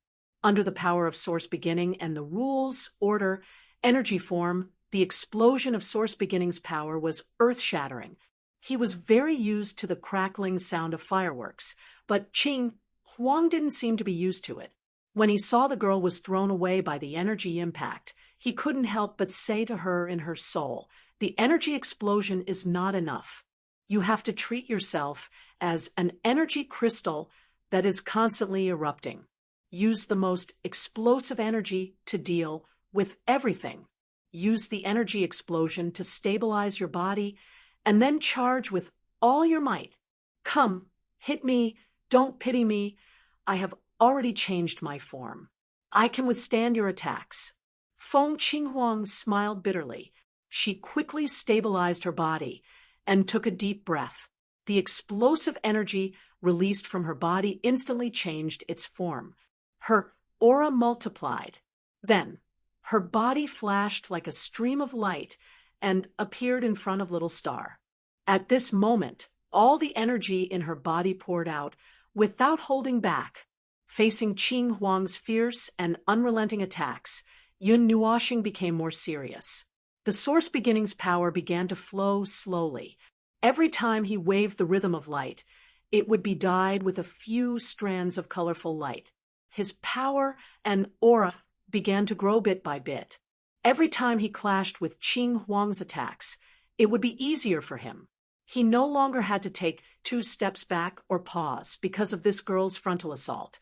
Under the power of Source Beginning and the rules, order, energy form, the explosion of Source Beginning's power was earth-shattering. He was very used to the crackling sound of fireworks, but Qing Huang didn't seem to be used to it. When he saw the girl was thrown away by the energy impact, he couldn't help but say to her in her soul, "The energy explosion is not enough. You have to treat yourself as an energy crystal that is constantly erupting. Use the most explosive energy to deal with everything. Use the energy explosion to stabilize your body, and then charge with all your might. Come, hit me, don't pity me. I have already changed my form. I can withstand your attacks." Feng Qinghuang smiled bitterly. She quickly stabilized her body and took a deep breath. The explosive energy released from her body instantly changed its form. Her aura multiplied. Then, her body flashed like a stream of light and appeared in front of Little Star. At this moment, all the energy in her body poured out without holding back. Facing Qing Huang's fierce and unrelenting attacks, Yun Nuoxing became more serious. The Source Beginning's power began to flow slowly. Every time he waved the rhythm of light, it would be dyed with a few strands of colorful light. His power and aura began to grow bit by bit. Every time he clashed with Qing Huang's attacks, it would be easier for him. He no longer had to take 2 steps back or pause because of this girl's frontal assault.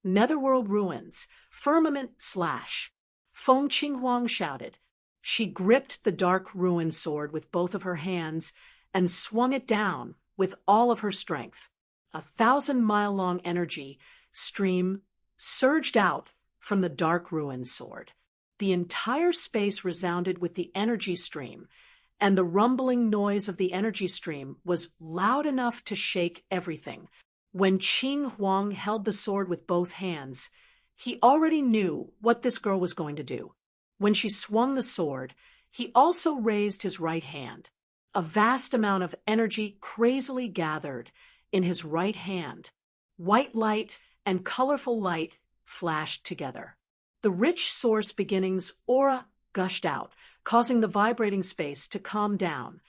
Netherworld ruins, firmament slash. Feng Qinghuang shouted. She gripped the dark ruin sword with both of her hands and swung it down with all of her strength. 1,000-mile-long energy stream surged out from the dark ruin sword. The entire space resounded with the energy stream, and the rumbling noise of the energy stream was loud enough to shake everything. When Qing Huang held the sword with both hands, he already knew what this girl was going to do. When she swung the sword, he also raised his right hand. A vast amount of energy crazily gathered in his right hand. White light and colorful light flashed together. The rich Source Beginning's aura gushed out, causing the vibrating space to calm down.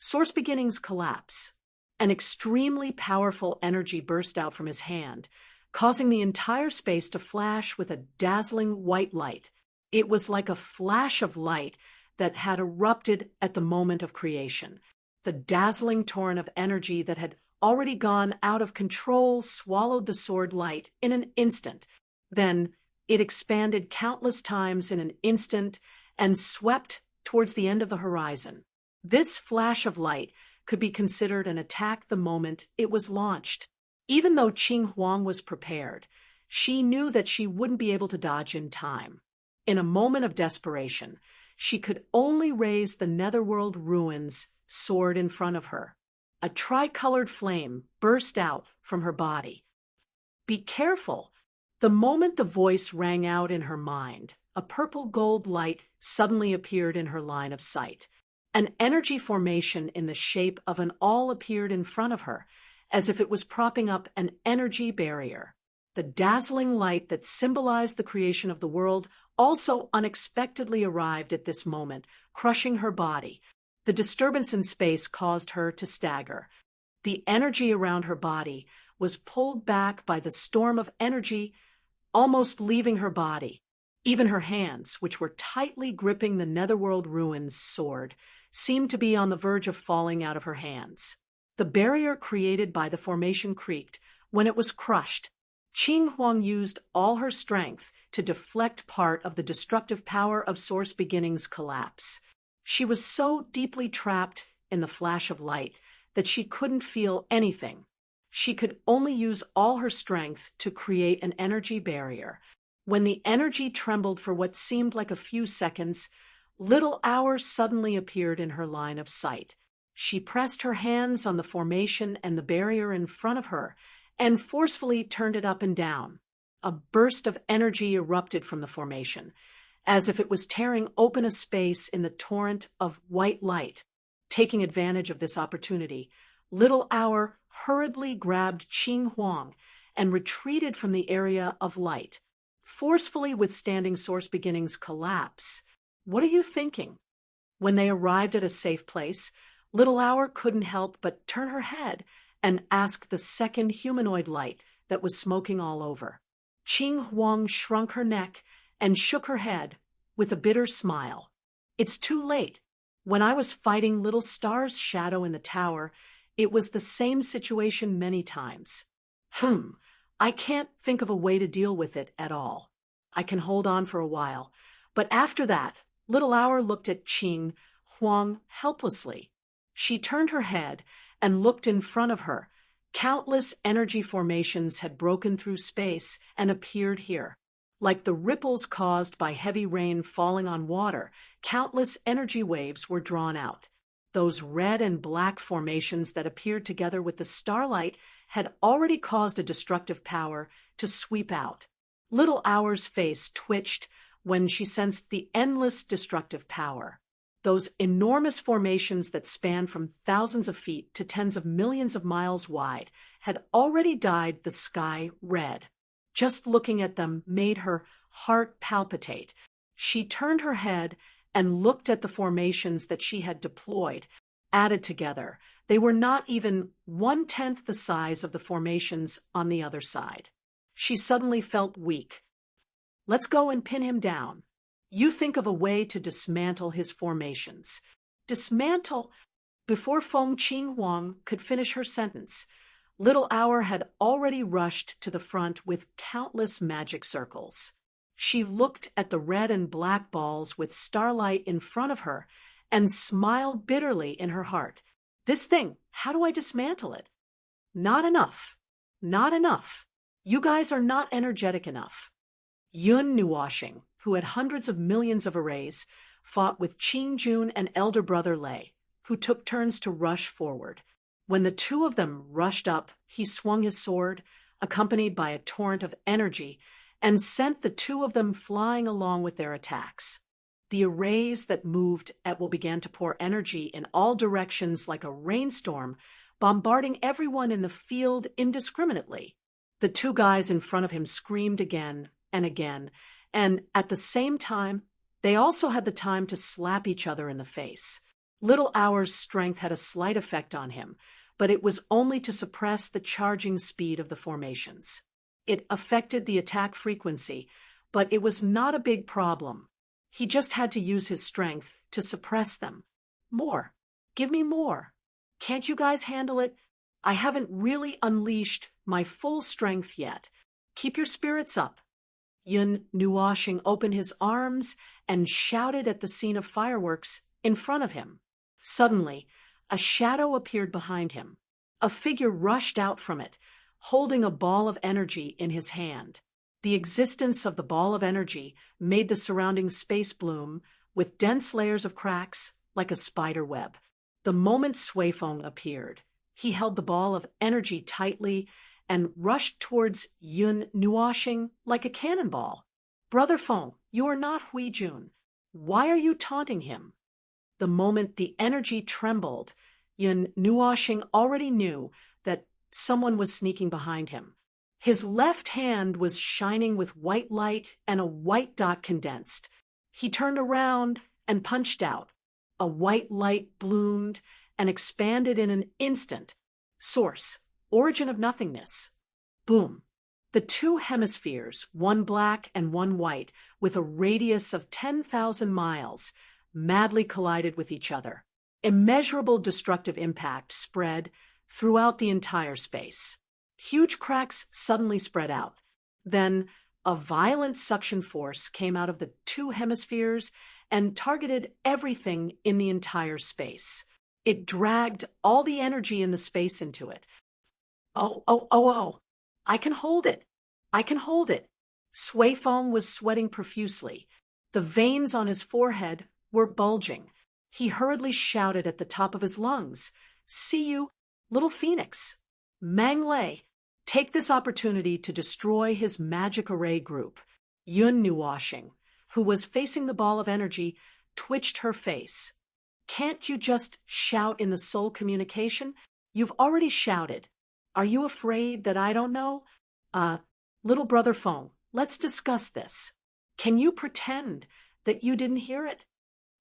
Source Beginning's collapse. An extremely powerful energy burst out from his hand, causing the entire space to flash with a dazzling white light. It was like a flash of light that had erupted at the moment of creation. The dazzling torrent of energy that had already gone out of control swallowed the sword light in an instant. Then it expanded countless times in an instant and swept towards the end of the horizon. This flash of light could be considered an attack the moment it was launched. Even though Qing Huang was prepared, she knew that she wouldn't be able to dodge in time. In a moment of desperation, she could only raise the Netherworld ruins sword in front of her. A tricolored flame burst out from her body. "Be careful. The moment the voice rang out in her mind, a purple gold light suddenly appeared in her line of sight. An energy formation in the shape of an awl appeared in front of her, as if it was propping up an energy barrier. The dazzling light that symbolized the creation of the world also unexpectedly arrived at this moment, crushing her body. The disturbance in space caused her to stagger. The energy around her body was pulled back by the storm of energy, almost leaving her body. Even her hands, which were tightly gripping the Netherworld ruins sword, seemed to be on the verge of falling out of her hands. The barrier created by the formation creaked when it was crushed. Qing Huang used all her strength to deflect part of the destructive power of Source Beginning's collapse. She was so deeply trapped in the flash of light that she couldn't feel anything. She could only use all her strength to create an energy barrier. When the energy trembled for what seemed like a few seconds, Little Hour suddenly appeared in her line of sight. She pressed her hands on the formation and the barrier in front of her and forcefully turned it up and down. A burst of energy erupted from the formation, as if it was tearing open a space in the torrent of white light. Taking advantage of this opportunity, Little Hour hurriedly grabbed Qing Huang and retreated from the area of light, forcefully withstanding Source Beginning's collapse. What are you thinking? When they arrived at a safe place, Little Hour couldn't help but turn her head and ask the second humanoid light that was smoking all over. Qing Huang shrunk her neck and shook her head with a bitter smile. It's too late. When I was fighting Little Star's shadow in the tower, it was the same situation many times. I can't think of a way to deal with it at all. I can hold on for a while, but after that, Little Hour looked at Qing Huang helplessly. She turned her head and looked in front of her. Countless energy formations had broken through space and appeared here. Like the ripples caused by heavy rain falling on water, countless energy waves were drawn out. Those red and black formations that appeared together with the starlight had already caused a destructive power to sweep out. Little Hour's face twitched when she sensed the endless destructive power. Those enormous formations that span from thousands of feet to tens of millions of miles wide had already dyed the sky red. Just looking at them made her heart palpitate. She turned her head and looked at the formations that she had deployed. Added together, they were not even 1/10 the size of the formations on the other side. She suddenly felt weak. Let's go and pin him down. You think of a way to dismantle his formations. Dismantle? Before Feng Qing Huang could finish her sentence, Little Hour had already rushed to the front with countless magic circles. She looked at the red and black balls with starlight in front of her and smiled bitterly in her heart. This thing, how do I dismantle it? Not enough. Not enough. You guys are not energetic enough. Yun Nuwashing, who had hundreds of millions of arrays, fought with Qing Jun and elder brother Lei, who took turns to rush forward. When the two of them rushed up, he swung his sword, accompanied by a torrent of energy, and sent the two of them flying along with their attacks. The arrays that moved at will began to pour energy in all directions like a rainstorm, bombarding everyone in the field indiscriminately. The two guys in front of him screamed again and again, and at the same time, they also had the time to slap each other in the face. Little Hour's strength had a slight effect on him, but it was only to suppress the charging speed of the formations. It affected the attack frequency, but it was not a big problem. He just had to use his strength to suppress them. More. Give me more. Can't you guys handle it? I haven't really unleashed my full strength yet. Keep your spirits up. Yun Nuwashing opened his arms and shouted at the scene of fireworks in front of him. Suddenly, a shadow appeared behind him. A figure rushed out from it, holding a ball of energy in his hand. The existence of the ball of energy made the surrounding space bloom with dense layers of cracks like a spider web. The moment Sui Feng appeared, he held the ball of energy tightly and rushed towards Yun Nuoxing like a cannonball. Brother Feng, you are not Hui Jun. Why are you taunting him? The moment the energy trembled, Yun Nuoxing already knew that someone was sneaking behind him. His left hand was shining with white light and a white dot condensed. He turned around and punched out. A white light bloomed and expanded in an instant. Source, origin of nothingness. Boom. The two hemispheres, one black and one white, with a radius of 10,000 miles, madly collided with each other. Immeasurable destructive impact spread throughout the entire space. Huge cracks suddenly spread out. Then a violent suction force came out of the two hemispheres and targeted everything in the entire space. It dragged all the energy in the space into it. Oh. I can hold it. I can hold it. Sui Feng was sweating profusely. The veins on his forehead were bulging. He hurriedly shouted at the top of his lungs, "See you, little phoenix." Mang Lei, take this opportunity to destroy his magic array group. Yun Nuoxing, who was facing the ball of energy, twitched her face. Can't you just shout in the soul communication? You've already shouted. Are you afraid that I don't know? Little brother Feng, let's discuss this. Can you pretend that you didn't hear it?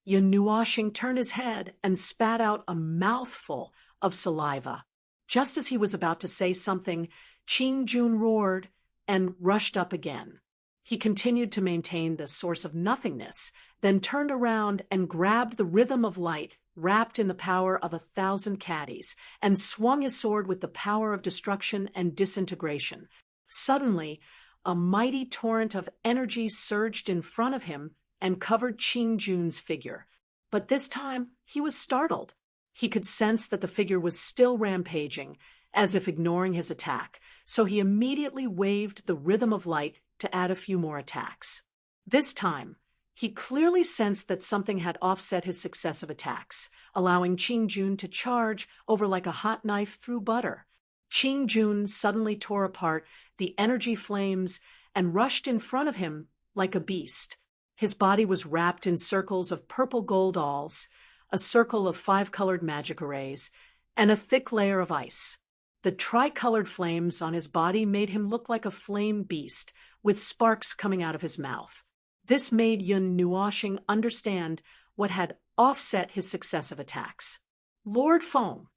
Yun Nuoxing turned his head and spat out a mouthful of saliva. Just as he was about to say something, Qing Jun roared and rushed up again. He continued to maintain the source of nothingness, then turned around and grabbed the rhythm of light wrapped in the power of 1,000 caddies, and swung his sword with the power of destruction and disintegration. Suddenly, a mighty torrent of energy surged in front of him and covered Qing Jun's figure. But this time, he was startled. He could sense that the figure was still rampaging, as if ignoring his attack, so he immediately waved the rhythm of light to add a few more attacks. This time, he clearly sensed that something had offset his successive attacks, allowing Qing Jun to charge over like a hot knife through butter. Qing Jun suddenly tore apart the energy flames and rushed in front of him like a beast. His body was wrapped in circles of purple gold alls, a circle of 5-colored magic arrays, and a thick layer of ice. The tricolored flames on his body made him look like a flame beast, with sparks coming out of his mouth. This made Yun Nuoxing understand what had offset his successive attacks. Lord Feng,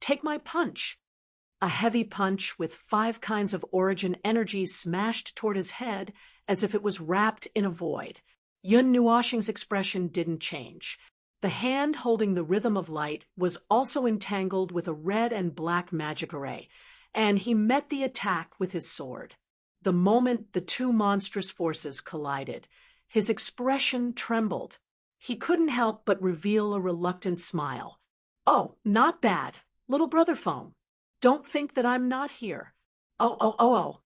take my punch. A heavy punch with 5 kinds of origin energy smashed toward his head as if it was wrapped in a void. Yun Nuoxing's expression didn't change. The hand holding the rhythm of light was also entangled with a red and black magic array, and he met the attack with his sword. The moment the two monstrous forces collided, his expression trembled. He couldn't help but reveal a reluctant smile. Oh, not bad, little brother Feng. Don't think that I'm not here. Oh.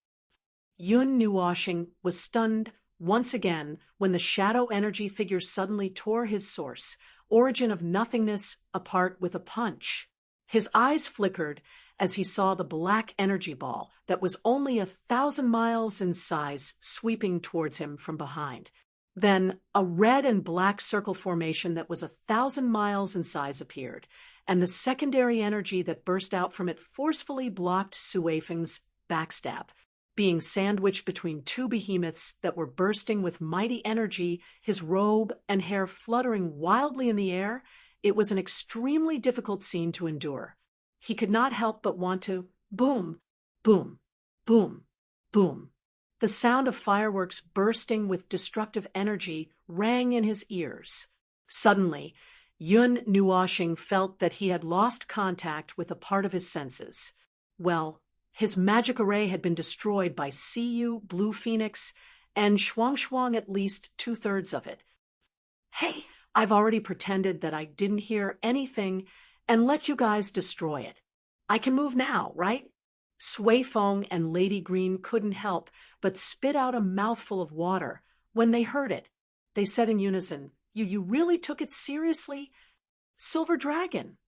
Yun Nuoxing was stunned once again when the shadow energy figure suddenly tore his source, origin of nothingness, apart with a punch. His eyes flickered as he saw the black energy ball that was only 1,000 miles in size sweeping towards him from behind. Then a red and black circle formation that was 1,000 miles in size appeared, and the secondary energy that burst out from it forcefully blocked Sui Feng's backstab. Being sandwiched between two behemoths that were bursting with mighty energy, his robe and hair fluttering wildly in the air, it was an extremely difficult scene to endure. He could not help but want to boom, boom, boom, boom. The sound of fireworks bursting with destructive energy rang in his ears. Suddenly, Yun Nuoxing felt that he had lost contact with a part of his senses. Well, his magic array had been destroyed by Siyu, Blue Phoenix, and Shuang at least 2/3 of it. Hey, I've already pretended that I didn't hear anything and let you guys destroy it. I can move now, right? Sui Feng and Lady Green couldn't help but spit out a mouthful of water when they heard it. They said in unison, You really took it seriously? Silver Dragon.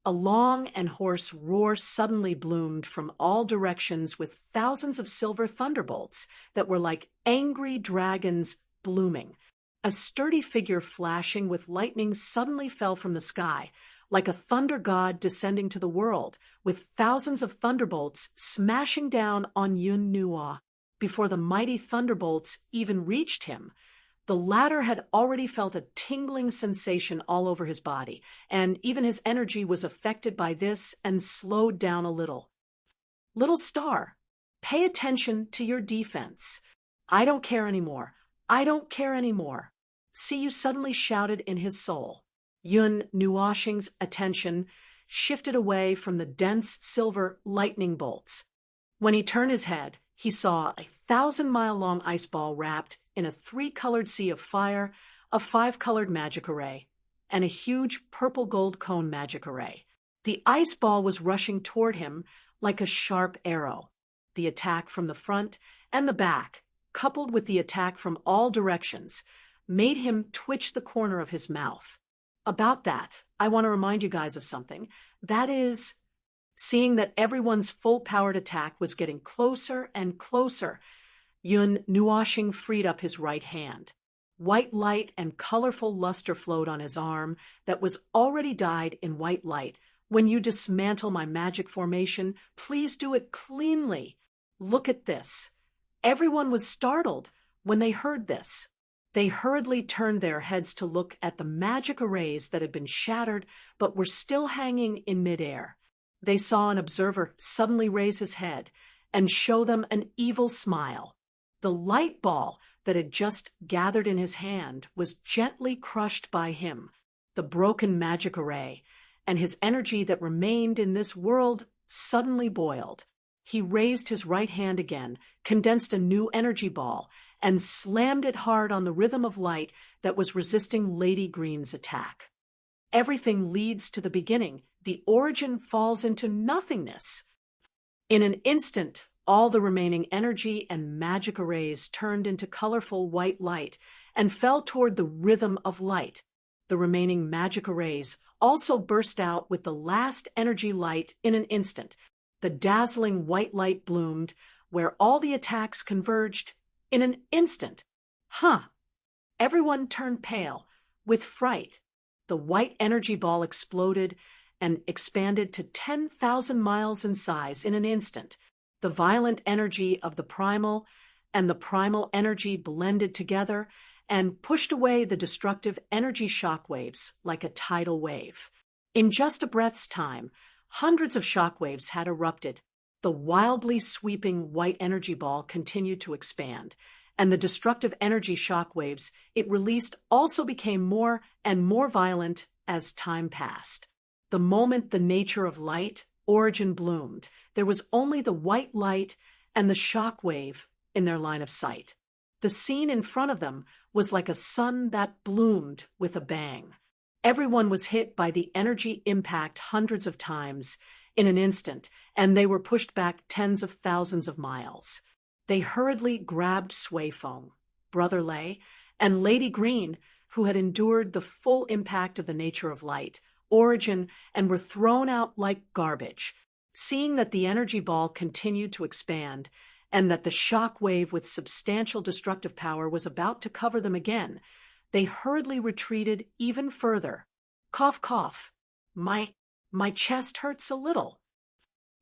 A long and hoarse roar suddenly bloomed from all directions with thousands of silver thunderbolts that were like angry dragons blooming. A sturdy figure flashing with lightning suddenly fell from the sky, like a thunder god descending to the world, with thousands of thunderbolts smashing down on Yun Nuo before the mighty thunderbolts even reached him. The latter had already felt a tingling sensation all over his body, and even his energy was affected by this and slowed down a little. Little star, pay attention to your defense. I don't care anymore. I don't care anymore. See, you suddenly shouted in his soul. Yun Nuoxing's attention shifted away from the dense silver lightning bolts. When he turned his head, he saw a 1,000-mile-long ice ball wrapped in a 3-colored sea of fire, a 5-colored magic array, and a huge purple-gold cone magic array. The ice ball was rushing toward him like a sharp arrow. The attack from the front and the back, coupled with the attack from all directions, made him twitch the corner of his mouth. About that, I want to remind you guys of something. That is, seeing that everyone's full-powered attack was getting closer and closer, Yun Nuoxing freed up his right hand. White light and colorful luster flowed on his arm that was already dyed in white light. When you dismantle my magic formation, please do it cleanly. Look at this. Everyone was startled when they heard this. They hurriedly turned their heads to look at the magic arrays that had been shattered but were still hanging in midair. They saw an observer suddenly raise his head and show them an evil smile. The light ball that had just gathered in his hand was gently crushed by him, the broken magic array, and his energy that remained in this world suddenly boiled. He raised his right hand again, condensed a new energy ball, and slammed it hard on the rhythm of light that was resisting Lady Green's attack. Everything leads to the beginning. The origin falls into nothingness. In an instant, all the remaining energy and magic arrays turned into colorful white light and fell toward the rhythm of light. The remaining magic arrays also burst out with the last energy light in an instant. The dazzling white light bloomed where all the attacks converged in an instant. Everyone turned pale with fright. The white energy ball exploded and expanded to 10,000 miles in size in an instant. The violent energy of the primal and the primal energy blended together and pushed away the destructive energy shockwaves like a tidal wave. In just a breath's time, hundreds of shockwaves had erupted. The wildly sweeping white energy ball continued to expand, and the destructive energy shockwaves it released also became more and more violent as time passed. The moment the nature of light, origin bloomed, there was only the white light and the shock wave in their line of sight. The scene in front of them was like a sun that bloomed with a bang. Everyone was hit by the energy impact hundreds of times in an instant, and they were pushed back tens of thousands of miles. They hurriedly grabbed Sway Foam, Brother Lay, and Lady Green, who had endured the full impact of the nature of light, origin, and were thrown out like garbage. Seeing that the energy ball continued to expand and that the shock wave with substantial destructive power was about to cover them again, they hurriedly retreated even further. Cough, cough. My chest hurts a little.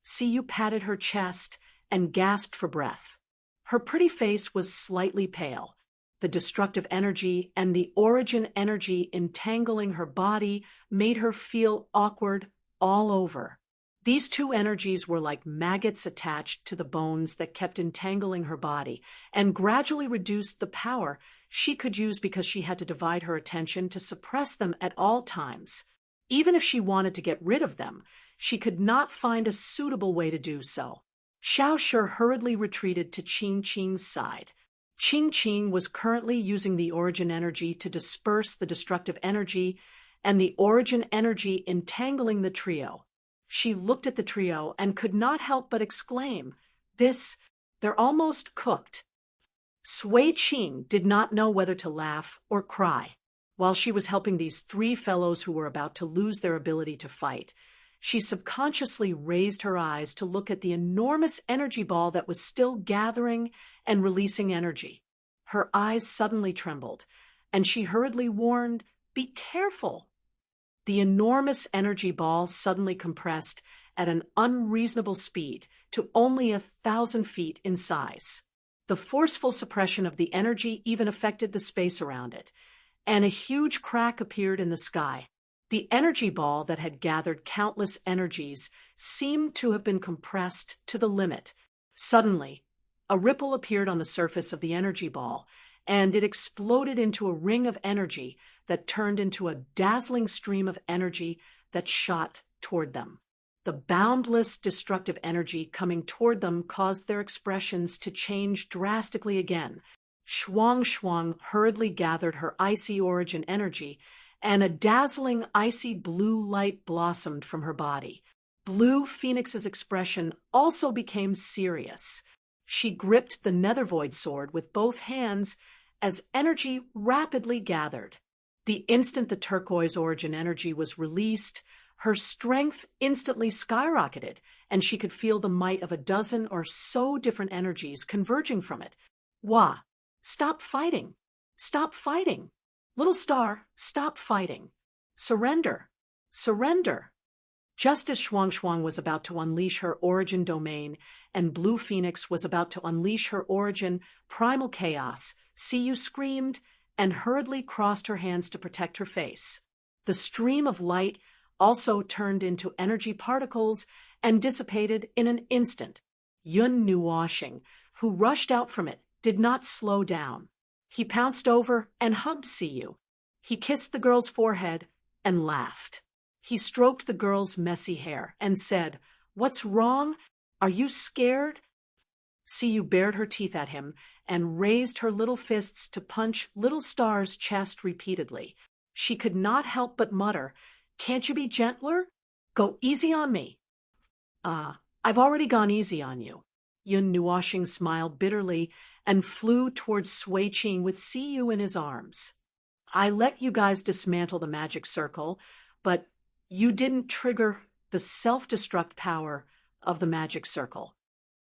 Siyu patted her chest and gasped for breath. Her pretty face was slightly pale. The destructive energy and the origin energy entangling her body made her feel awkward all over. These two energies were like maggots attached to the bones that kept entangling her body and gradually reduced the power she could use because she had to divide her attention to suppress them at all times. Even if she wanted to get rid of them, she could not find a suitable way to do so. Xiao Shi hurriedly retreated to Qing Qing's side. Qing Qing was currently using the origin energy to disperse the destructive energy and the origin energy entangling the trio. She looked at the trio and could not help but exclaim, they're almost cooked. Sui Qing did not know whether to laugh or cry. While she was helping these three fellows who were about to lose their ability to fight, she subconsciously raised her eyes to look at the enormous energy ball that was still gathering and releasing energy. Her eyes suddenly trembled, and she hurriedly warned, "Be careful." The enormous energy ball suddenly compressed at an unreasonable speed to only 1,000 feet in size. The forceful suppression of the energy even affected the space around it, and a huge crack appeared in the sky. The energy ball that had gathered countless energies seemed to have been compressed to the limit. Suddenly, a ripple appeared on the surface of the energy ball, and it exploded into a ring of energy that turned into a dazzling stream of energy that shot toward them. The boundless destructive energy coming toward them caused their expressions to change drastically again. Shuang Shuang hurriedly gathered her icy origin energy, and a dazzling icy blue light blossomed from her body. Blue Phoenix's expression also became serious. She gripped the Nether Void sword with both hands as energy rapidly gathered. The instant the turquoise origin energy was released, her strength instantly skyrocketed, and she could feel the might of a dozen or so different energies converging from it. Wah! Stop fighting! Stop fighting! Little star, stop fighting! Surrender! Surrender! Just as Shuang Shuang was about to unleash her origin domain, and Blue Phoenix was about to unleash her origin primal chaos, Siyu screamed and hurriedly crossed her hands to protect her face. The stream of light also turned into energy particles and dissipated in an instant. Yun Nuoshing, who rushed out from it, did not slow down. He pounced over and hugged Siyu. He kissed the girl's forehead and laughed. He stroked the girl's messy hair and said, "What's wrong? Are you scared?" Siyu bared her teeth at him and raised her little fists to punch Little Star's chest repeatedly. She could not help but mutter, "Can't you be gentler? Go easy on me." I've already gone easy on you." Yun Nuoshing smiled bitterly and flew towards Sui Qing with Siyu in his arms. "I let you guys dismantle the magic circle, but you didn't trigger the self-destruct power of the magic circle.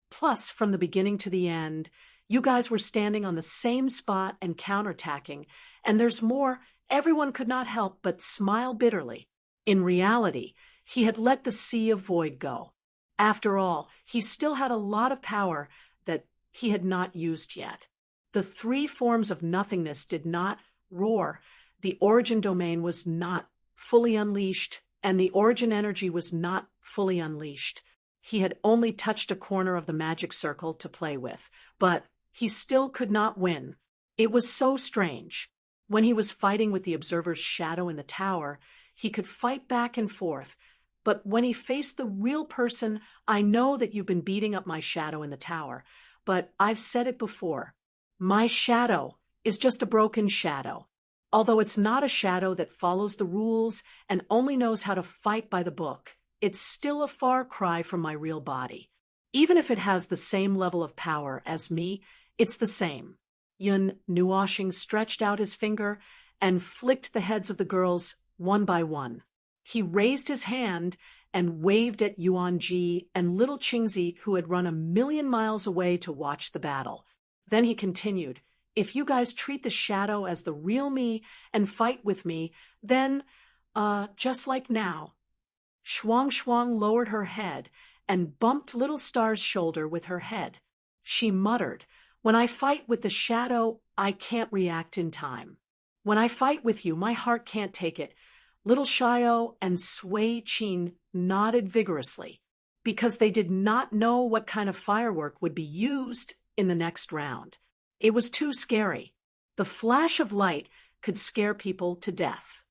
Plus, from the beginning to the end, you guys were standing on the same spot and counterattacking, and there's more, everyone could not help but smile bitterly. In reality, he had let the Sea of Void go. After all, he still had a lot of power that he had not used yet. The three forms of nothingness did not roar. The origin domain was not fully unleashed, and the origin energy was not fully unleashed. He had only touched a corner of the magic circle to play with, but he still could not win. It was so strange. When he was fighting with the observer's shadow in the tower, he could fight back and forth, but when he faced the real person, "I know that you've been beating up my shadow in the tower, but I've said it before. My shadow is just a broken shadow. Although it's not a shadow that follows the rules and only knows how to fight by the book, it's still a far cry from my real body. Even if it has the same level of power as me, it's the same." Yun Nuoshing stretched out his finger and flicked the heads of the girls one by one. He raised his hand and waved at Yuan Ji and little Qingzi, who had run 1,000,000 miles away to watch the battle. Then he continued, "If you guys treat the shadow as the real me and fight with me, then, just like now." Shuang Shuang lowered her head and bumped Little Star's shoulder with her head. She muttered, "When I fight with the shadow, I can't react in time. When I fight with you, my heart can't take it." Little Xiao and Sui Qing nodded vigorously, because they did not know what kind of firework would be used in the next round. It was too scary. The flash of light could scare people to death.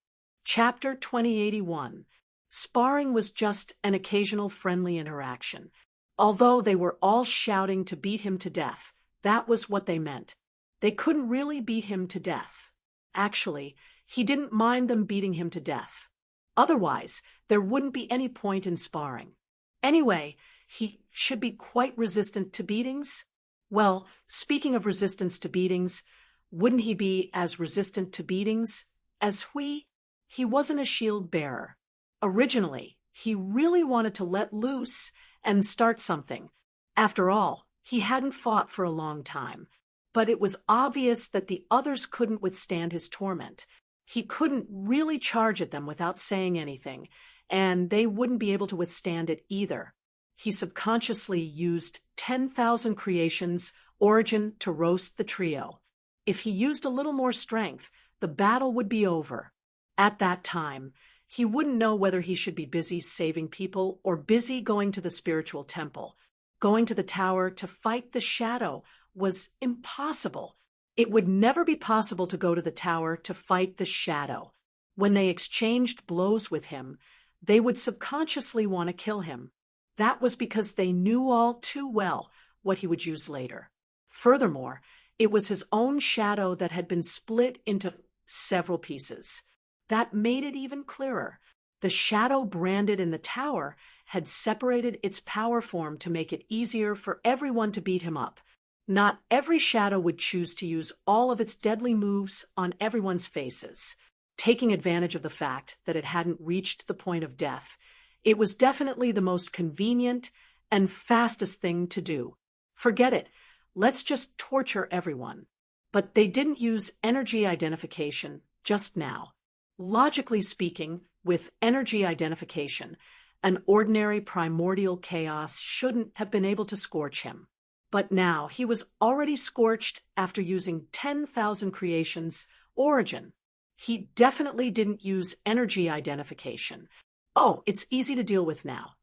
Chapter 2081. Sparring was just an occasional friendly interaction. Although they were all shouting to beat him to death, that was what they meant. They couldn't really beat him to death. Actually, he didn't mind them beating him to death. Otherwise, there wouldn't be any point in sparring. Anyway, he should be quite resistant to beatings. Well, speaking of resistance to beatings, wouldn't he be as resistant to beatings as Hui? He wasn't a shield bearer. Originally, He really wanted to let loose and start something. After all, he hadn't fought for a long time. But it was obvious that the others couldn't withstand his torment. He couldn't really charge at them without saying anything, and they wouldn't be able to withstand it either. He subconsciously used 10,000 creations origin to roast the trio. If he used a little more strength, the battle would be over. At that time, he wouldn't know whether he should be busy saving people or busy going to the spiritual temple. Going to the tower to fight the shadow was impossible. It would never be possible to go to the tower to fight the shadow. When they exchanged blows with him, they would subconsciously want to kill him. That was because they knew all too well what he would use later. Furthermore, it was his own shadow that had been split into several pieces. That made it even clearer. The shadow branded in the tower had separated its power form to make it easier for everyone to beat him up. Not every shadow would choose to use all of its deadly moves on everyone's faces. Taking advantage of the fact that it hadn't reached the point of death, it was definitely the most convenient and fastest thing to do. Forget it. Let's just torture everyone. But they didn't use energy identification just now. Logically speaking, with energy identification, an ordinary primordial chaos shouldn't have been able to scorch him. But now he was already scorched after using 10,000 creations origin. He definitely didn't use energy identification. Oh, it's easy to deal with now.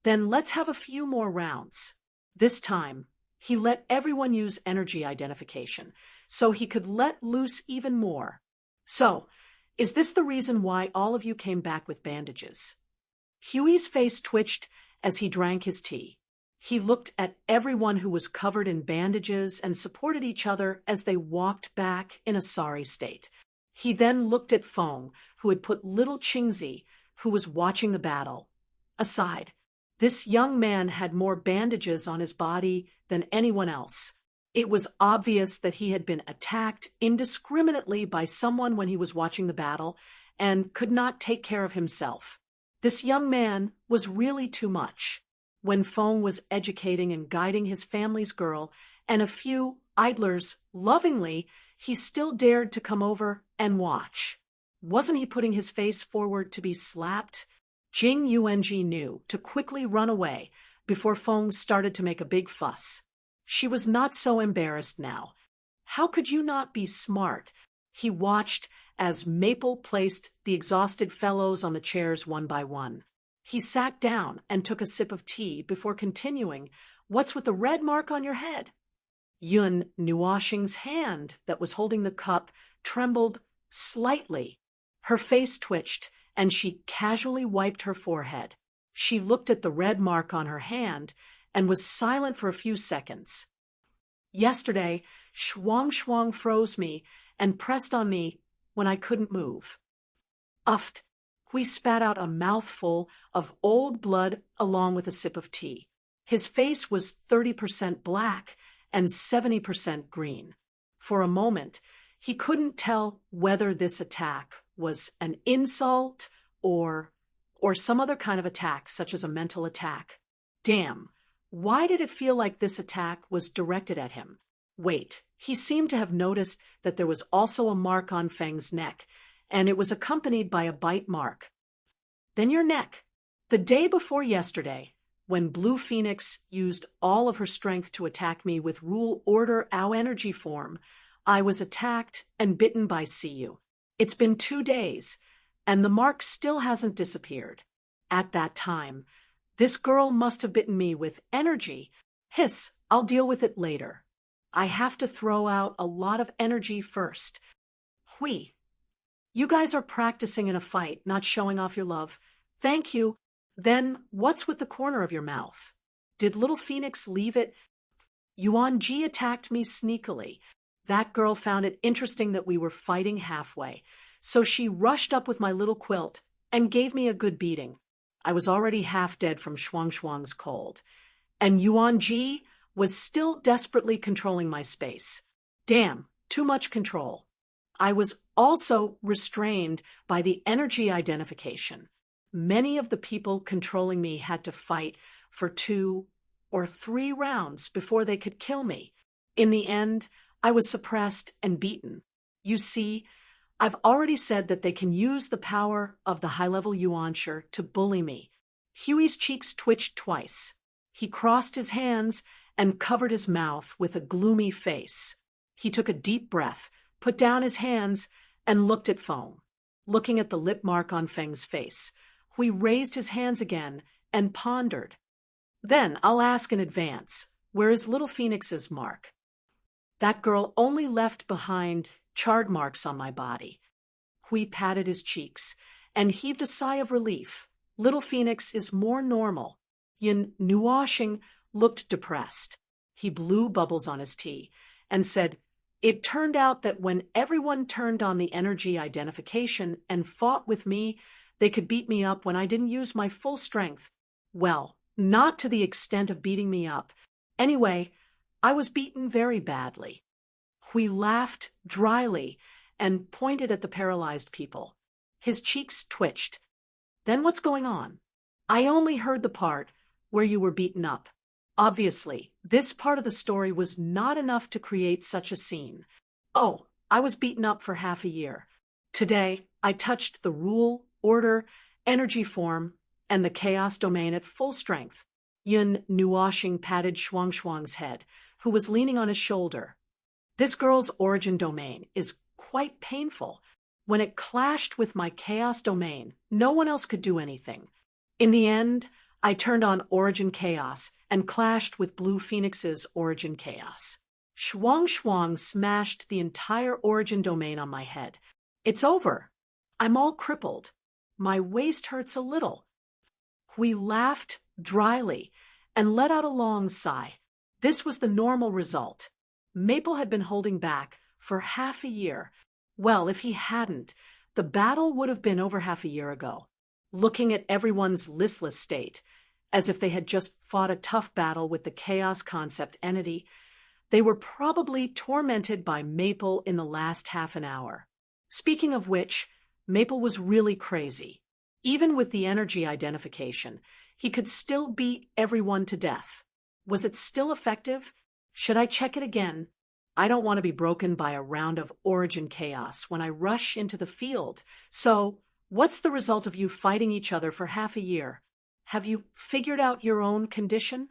Then let's have a few more rounds. This time, he let everyone use energy identification, so he could let loose even more. So, is this the reason why all of you came back with bandages? Huey's face twitched as he drank his tea. He looked at everyone who was covered in bandages and supported each other as they walked back in a sorry state. He then looked at Feng, who had put little Qingzi, who was watching the battle, aside. This young man had more bandages on his body than anyone else. It was obvious that he had been attacked indiscriminately by someone when he was watching the battle and could not take care of himself. This young man was really too much. When Feng was educating and guiding his family's girl and a few idlers lovingly, he still dared to come over and watch. Wasn't he putting his face forward to be slapped? Jing Yuanji knew to quickly run away before Feng started to make a big fuss. She was not so embarrassed now. How could you not be smart? He watched as Maple placed the exhausted fellows on the chairs one by one. He sat down and took a sip of tea before continuing, "What's with the red mark on your head?" Yun Nuoxing's hand that was holding the cup trembled slightly. Her face twitched, and she casually wiped her forehead. She looked at the red mark on her hand and was silent for a few seconds. "Yesterday, Shuang froze me and pressed on me when I couldn't move." Uffed. Hui spat out a mouthful of old blood along with a sip of tea. His face was 30% black and 70% green. For a moment, he couldn't tell whether this attack was an insult or some other kind of attack, such as a mental attack. Damn, why did it feel like this attack was directed at him? Wait, he seemed to have noticed that there was also a mark on Feng's neck, and it was accompanied by a bite mark. Then your neck. The day before yesterday, when Blue Phoenix used all of her strength to attack me with Rule Order Ao energy form, I was attacked and bitten by Siyu. It's been 2 days, and the mark still hasn't disappeared. At that time, this girl must have bitten me with energy. Hiss, I'll deal with it later. I have to throw out a lot of energy first. Hui. You guys are practicing in a fight, not showing off your love. Thank you. Then what's with the corner of your mouth? Did little Phoenix leave it? Yuan Ji attacked me sneakily. That girl found it interesting that we were fighting halfway, so she rushed up with my little quilt and gave me a good beating. I was already half dead from Shuang's cold. And Yuan Ji was still desperately controlling my space. Damn, too much control. I was also restrained by the energy identification. Many of the people controlling me had to fight for 2 or 3 rounds before they could kill me. In the end, I was suppressed and beaten. You see, I've already said that they can use the power of the high-level Yuansher to bully me. Huey's cheeks twitched twice. He crossed his hands and covered his mouth with a gloomy face. He took a deep breath, put down his hands, and looked at Feng. Looking at the lip mark on Feng's face, Hui raised his hands again and pondered. Then I'll ask in advance, where is little Phoenix's mark? That girl only left behind charred marks on my body. Hui patted his cheeks and heaved a sigh of relief. Little Phoenix is more normal. Yin Nuoshing looked depressed. He blew bubbles on his tea and said, "It turned out that when everyone turned on the energy identification and fought with me, they could beat me up when I didn't use my full strength. Well, not to the extent of beating me up. Anyway, I was beaten very badly." Hui laughed dryly and pointed at the paralyzed people. His cheeks twitched. "Then what's going on? I only heard the part where you were beaten up. Obviously, this part of the story was not enough to create such a scene. Oh, I was beaten up for half a year. Today, I touched the rule, order, energy form, and the chaos domain at full strength." Yun Nuoshing patted Shuang Shuang's head, who was leaning on his shoulder. "This girl's origin domain is quite painful. When it clashed with my chaos domain, no one else could do anything. In the end, I turned on origin chaos and clashed with Blue Phoenix's origin chaos. Shuang Shuang smashed the entire origin domain on my head. It's over. I'm all crippled. My waist hurts a little." We laughed dryly and let out a long sigh. This was the normal result. Maple had been holding back for half a year. Well, if he hadn't, the battle would have been over half a year ago. Looking at everyone's listless state, as if they had just fought a tough battle with the chaos concept entity, they were probably tormented by Maple in the last half an hour. Speaking of which, Maple was really crazy. Even with the energy identification, he could still beat everyone to death. Was it still effective? Should I check it again? I don't want to be broken by a round of origin chaos when I rush into the field. So, what's the result of you fighting each other for half a year? Have you figured out your own condition?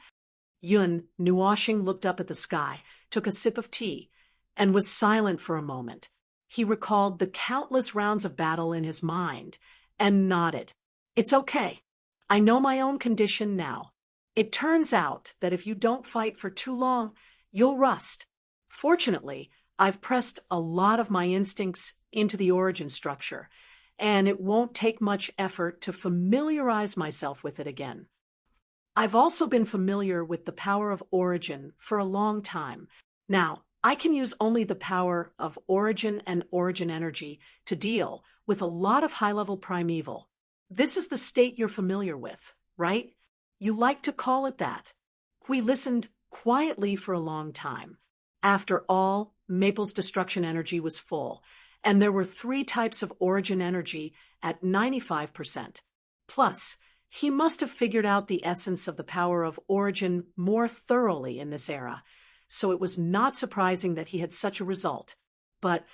Yun Nuoshing looked up at the sky, took a sip of tea, and was silent for a moment. He recalled the countless rounds of battle in his mind and nodded. "It's okay. I know my own condition now. It turns out that if you don't fight for too long, you'll rust. Fortunately, I've pressed a lot of my instincts into the origin structure, and it won't take much effort to familiarize myself with it again. I've also been familiar with the power of origin for a long time. Now, I can use only the power of origin and origin energy to deal with a lot of high-level primeval. This is the state you're familiar with, right? You like to call it that." We listened quietly for a long time. After all, Maple's destruction energy was full, and there were 3 types of origin energy at 95%. Plus, he must have figured out the essence of the power of origin more thoroughly in this era, so it was not surprising that he had such a result. But,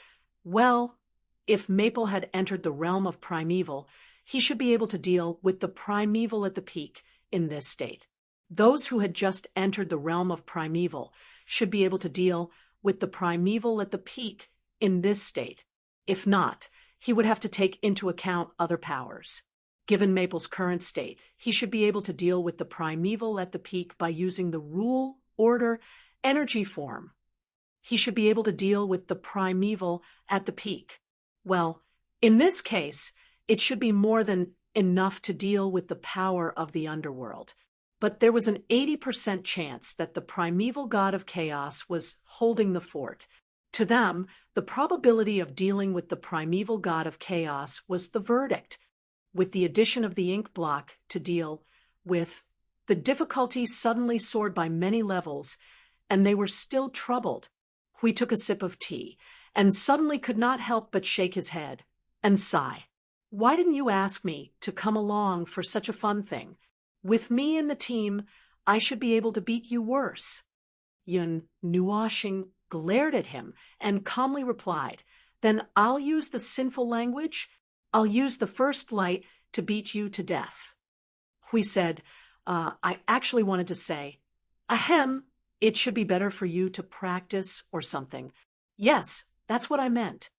well, if Maple had entered the realm of primeval, he should be able to deal with the primeval at the peak in this state. Those who had just entered the realm of primeval should be able to deal with the primeval at the peak in this state. If not, he would have to take into account other powers. Given Maple's current state, he should be able to deal with the primeval at the peak by using the rule, order, energy form. He should be able to deal with the primeval at the peak. Well, in this case, it should be more than enough to deal with the power of the underworld. But there was an 80% chance that the primeval god of chaos was holding the fort. To them, the probability of dealing with the primeval god of chaos was the verdict. With the addition of the ink block to deal with, the difficulty suddenly soared by many levels, and they were still troubled. Hui took a sip of tea, and suddenly could not help but shake his head and sigh. Why didn't you ask me to come along for such a fun thing? With me in the team, I should be able to beat you worse. Yun Nuoshing glared at him and calmly replied, Then I'll use the sinful language. I'll use the first light to beat you to death. Hui said, I actually wanted to say, Ahem, it should be better for you to practice or something. Yes, that's what I meant.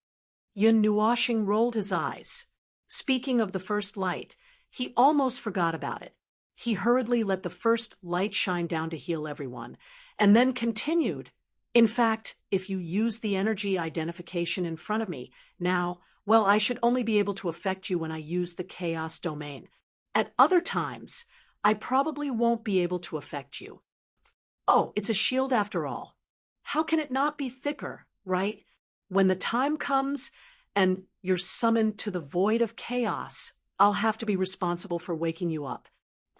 Yun Nuoshing rolled his eyes. Speaking of the first light, he almost forgot about it. He hurriedly let the first light shine down to heal everyone, and then continued. In fact, if you use the energy identification in front of me, now, well, I should only be able to affect you when I use the chaos domain. At other times, I probably won't be able to affect you. Oh, it's a shield after all. How can it not be thicker, right? When the time comes and you're summoned to the void of chaos, I'll have to be responsible for waking you up.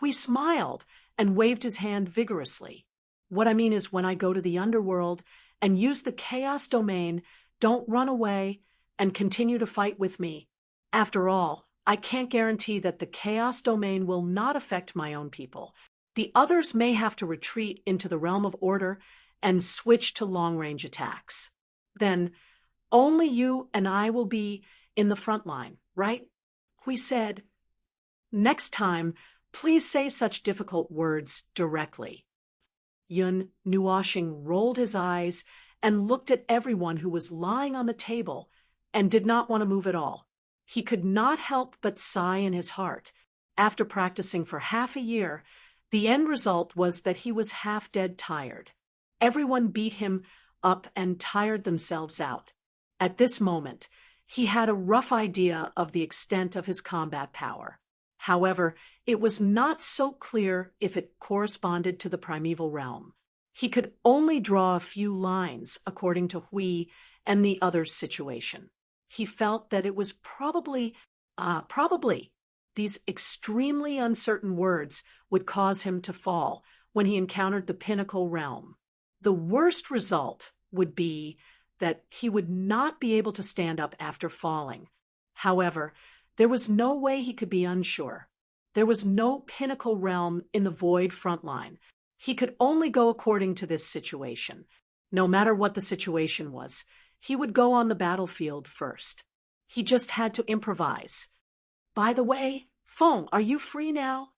Hui smiled and waved his hand vigorously. What I mean is when I go to the underworld and use the chaos domain, don't run away and continue to fight with me. After all, I can't guarantee that the chaos domain will not affect my own people. The others may have to retreat into the realm of order and switch to long-range attacks. Then only you and I will be in the front line, right? Hui said, Next time, please say such difficult words directly. Yun Nuoshing rolled his eyes and looked at everyone who was lying on the table and did not want to move at all. He could not help but sigh in his heart. After practicing for half a year, the end result was that he was half-dead tired. Everyone beat him up and tired themselves out. At this moment, he had a rough idea of the extent of his combat power. However, it was not so clear if it corresponded to the primeval realm. He could only draw a few lines according to Hui and the others' situation. He felt that it was probably, these extremely uncertain words would cause him to fall when he encountered the pinnacle realm. The worst result would be that he would not be able to stand up after falling. However, there was no way he could be unsure. There was no pinnacle realm in the void front line. He could only go according to this situation. No matter what the situation was, he would go on the battlefield first. He just had to improvise. By the way, Feng, are you free now?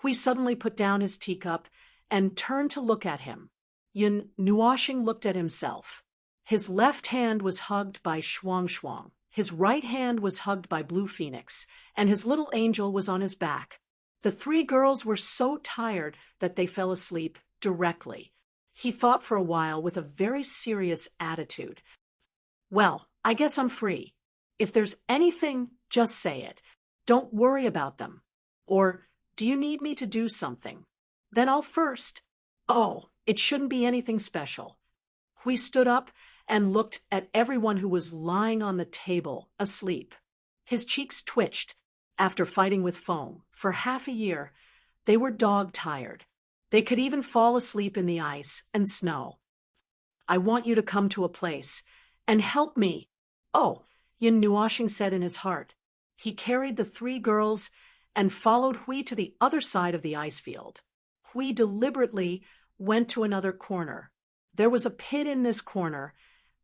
Hui suddenly put down his teacup and turned to look at him. Yun Nuoshing looked at himself. His left hand was hugged by Shuang Shuang. His right hand was hugged by Blue Phoenix, and his little angel was on his back. The three girls were so tired that they fell asleep directly. He thought for a while with a very serious attitude. Well, I guess I'm free. If there's anything, just say it. Don't worry about them. Or, do you need me to do something? Then I'll first. Oh, it shouldn't be anything special. Hui stood up and looked at everyone who was lying on the table, asleep. His cheeks twitched. After fighting with foam for half a year, they were dog-tired. They could even fall asleep in the ice and snow. I want you to come to a place and help me. Oh, Yun Nuoshing said in his heart. He carried the three girls and followed Hui to the other side of the ice field. Hui deliberately went to another corner. There was a pit in this corner,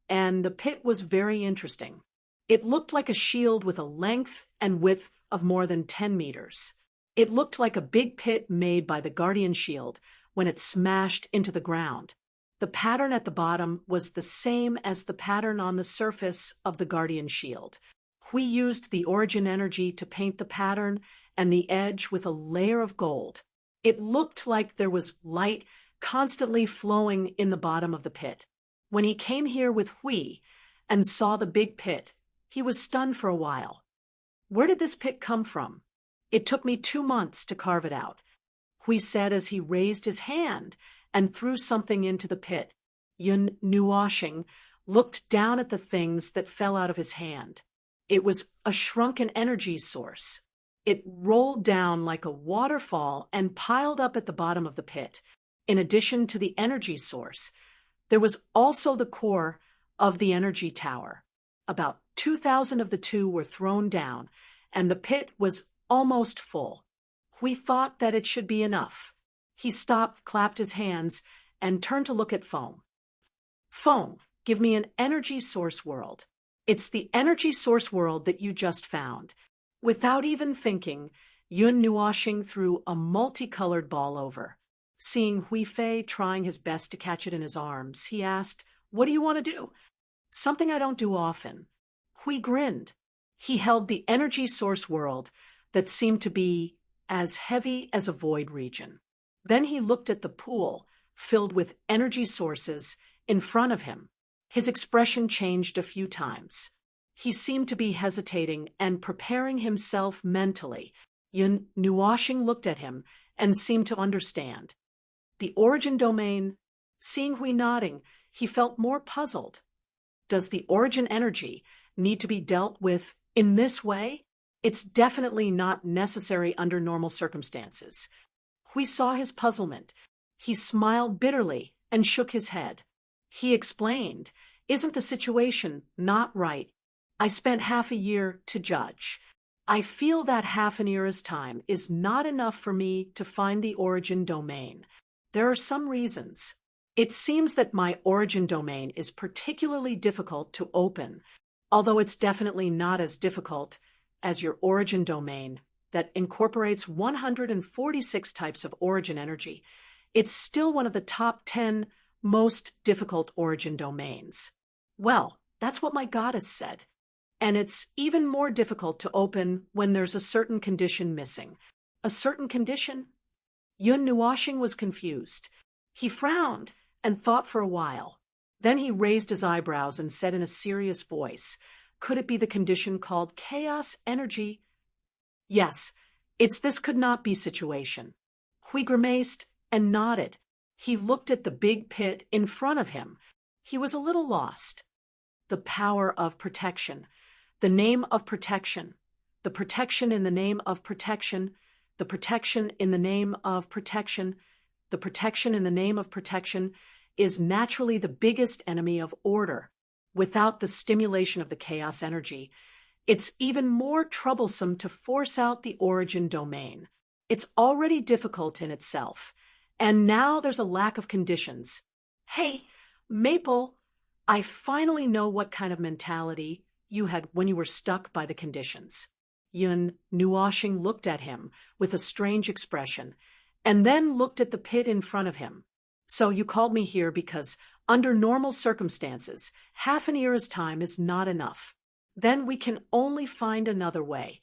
and the pit was very interesting. It looked like a shield with a length and width of more than 10 meters. It looked like a big pit made by the Guardian Shield when it smashed into the ground. The pattern at the bottom was the same as the pattern on the surface of the Guardian Shield. Hui used the origin energy to paint the pattern and the edge with a layer of gold. It looked like there was light constantly flowing in the bottom of the pit. When he came here with Hui and saw the big pit, he was stunned for a while. Where did this pit come from? It took me 2 months to carve it out, Hui said as he raised his hand and threw something into the pit. Yun Nuoshing looked down at the things that fell out of his hand. It was a shrunken energy source. It rolled down like a waterfall and piled up at the bottom of the pit. In addition to the energy source, there was also the core of the energy tower. About 2,000 of the two were thrown down, and the pit was almost full. We thought that it should be enough. He stopped, clapped his hands, and turned to look at Foam. Foam, give me an energy source world. It's the energy source world that you just found. Without even thinking, Yun Nuoxing threw a multicolored ball over. Seeing Hui Fei trying his best to catch it in his arms, he asked, "What do you want to do?" "Something I don't do often." Hui grinned. He held the energy source world that seemed to be as heavy as a void region. Then he looked at the pool, filled with energy sources, in front of him. His expression changed a few times. He seemed to be hesitating and preparing himself mentally. Yun Nuoxing looked at him and seemed to understand. The origin domain. Seeing Hui nodding, he felt more puzzled. Does the origin energy need to be dealt with in this way? It's definitely not necessary under normal circumstances. Hui saw his puzzlement. He smiled bitterly and shook his head. He explained, "Isn't the situation not right? I spent half a year to judge. I feel that half an era's time is not enough for me to find the origin domain. There are some reasons. It seems that my origin domain is particularly difficult to open, although it's definitely not as difficult as your origin domain that incorporates 146 types of origin energy. It's still one of the top 10 most difficult origin domains." Well, that's what my goddess said. And it's even more difficult to open when there's a certain condition missing. A certain condition? Yun Nuoxing was confused. He frowned and thought for a while. Then he raised his eyebrows and said in a serious voice, "Could it be the condition called chaos energy?" "Yes, it's this could not be situation." Hui grimaced and nodded. He looked at the big pit in front of him. He was a little lost. The power of protection. The name of protection. The protection in the name of protection. The protection in the name of protection. The protection in the name of protection is naturally the biggest enemy of order. Without the stimulation of the chaos energy, it's even more troublesome to force out the origin domain. It's already difficult in itself, and now there's a lack of conditions. Hey, Maple, I finally know what kind of mentality you had when you were stuck by the conditions. Yun Nuoxing looked at him with a strange expression, and then looked at the pit in front of him. "So you called me here because, under normal circumstances, half an era's time is not enough. Then we can only find another way."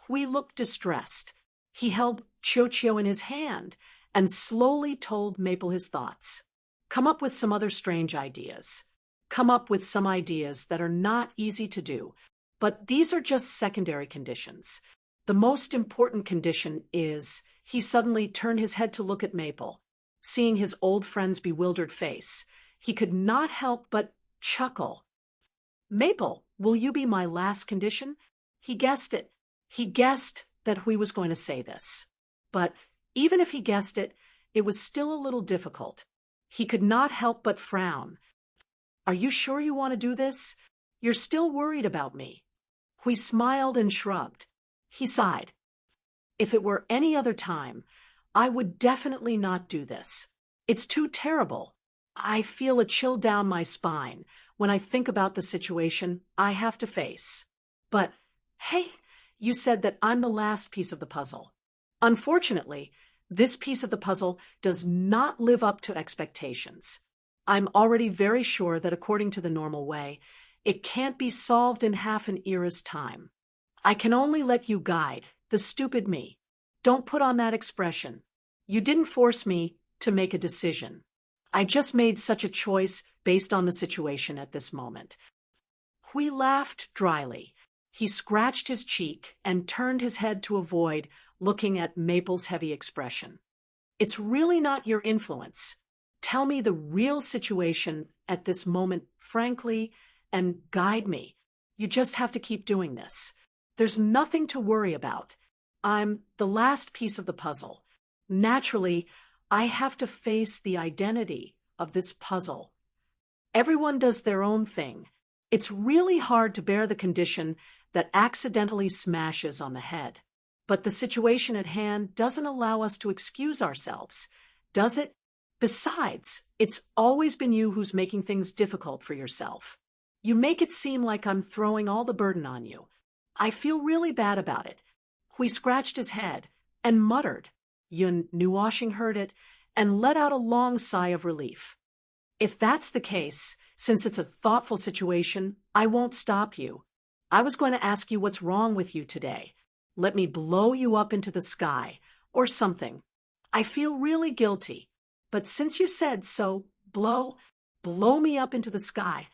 Hui looked distressed. He held Chiu in his hand and slowly told Maple his thoughts. "Come up with some other strange ideas. Come up with some ideas that are not easy to do. But these are just secondary conditions. The most important condition is..." He suddenly turned his head to look at Maple. Seeing his old friend's bewildered face, he could not help but chuckle. "Maple, will you be my last condition?" He guessed it. He guessed that Hui was going to say this. But even if he guessed it, it was still a little difficult. He could not help but frown. "Are you sure you want to do this? You're still worried about me." Hui smiled and shrugged. He sighed. "If it were any other time, I would definitely not do this. It's too terrible. I feel a chill down my spine when I think about the situation I have to face. But, hey, you said that I'm the last piece of the puzzle. Unfortunately, this piece of the puzzle does not live up to expectations. I'm already very sure that according to the normal way, it can't be solved in half an era's time. I can only let you guide the stupid me. Don't put on that expression. You didn't force me to make a decision. I just made such a choice based on the situation at this moment." Hui laughed dryly. He scratched his cheek and turned his head to avoid looking at Maple's heavy expression. "It's really not your influence. Tell me the real situation at this moment frankly and guide me. You just have to keep doing this. There's nothing to worry about. I'm the last piece of the puzzle. Naturally, I have to face the identity of this puzzle. Everyone does their own thing. It's really hard to bear the condition that accidentally smashes on the head. But the situation at hand doesn't allow us to excuse ourselves, does it? Besides, it's always been you who's making things difficult for yourself. You make it seem like I'm throwing all the burden on you. I feel really bad about it. Hui scratched his head and muttered. Yun Nuoshing heard it and let out a long sigh of relief. If that's the case, since it's a thoughtful situation, I won't stop you. I was going to ask you what's wrong with you today. Let me blow you up into the sky, or something. I feel really guilty. But since you said so, blow me up into the sky.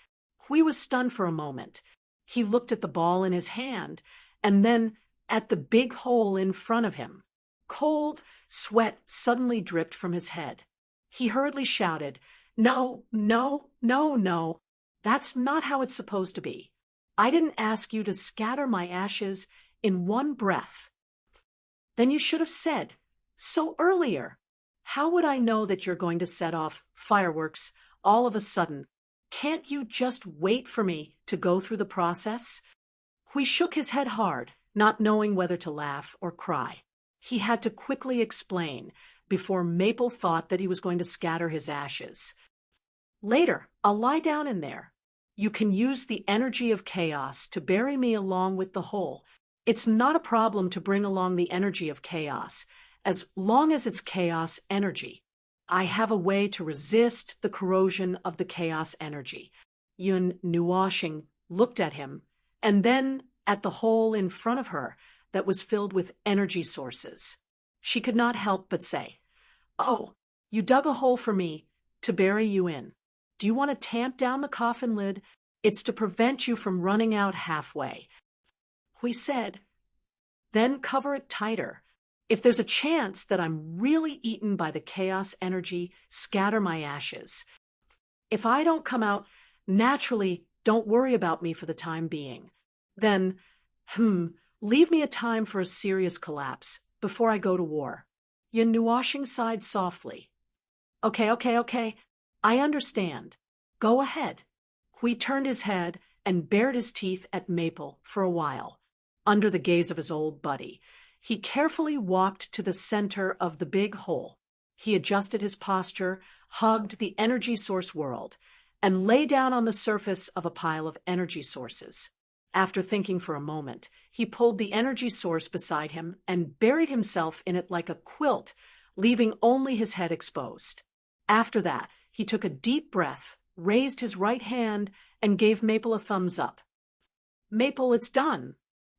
Hui was stunned for a moment. He looked at the ball in his hand, and then at the big hole in front of him. Cold sweat suddenly dripped from his head. He hurriedly shouted, "No, no, no, no. That's not how it's supposed to be. I didn't ask you to scatter my ashes in one breath." "Then you should have said so earlier. How would I know that you're going to set off fireworks all of a sudden? Can't you just wait for me to go through the process?" Hui shook his head hard, not knowing whether to laugh or cry. He had to quickly explain before Maple thought that he was going to scatter his ashes. "Later, I'll lie down in there. You can use the energy of chaos to bury me along with the hole. It's not a problem to bring along the energy of chaos, as long as it's chaos energy. I have a way to resist the corrosion of the chaos energy." Yun Nuoshing looked at him, and then at the hole in front of her that was filled with energy sources. She could not help but say, "Oh, you dug a hole for me to bury you in. Do you want to tamp down the coffin lid? It's to prevent you from running out halfway." Hui said, "Then cover it tighter. If there's a chance that I'm really eaten by the chaos energy, scatter my ashes. If I don't come out naturally, don't worry about me for the time being. Then, leave me a time for a serious collapse before I go to war." Yun Nuoshing sighed softly. Okay. I understand. Go ahead." Hui turned his head and bared his teeth at Maple for a while. Under the gaze of his old buddy, he carefully walked to the center of the big hole. He adjusted his posture, hugged the energy source world, and lay down on the surface of a pile of energy sources. After thinking for a moment, he pulled the energy source beside him and buried himself in it like a quilt, leaving only his head exposed. After that, he took a deep breath, raised his right hand, and gave Maple a thumbs up. "Maple, it's done.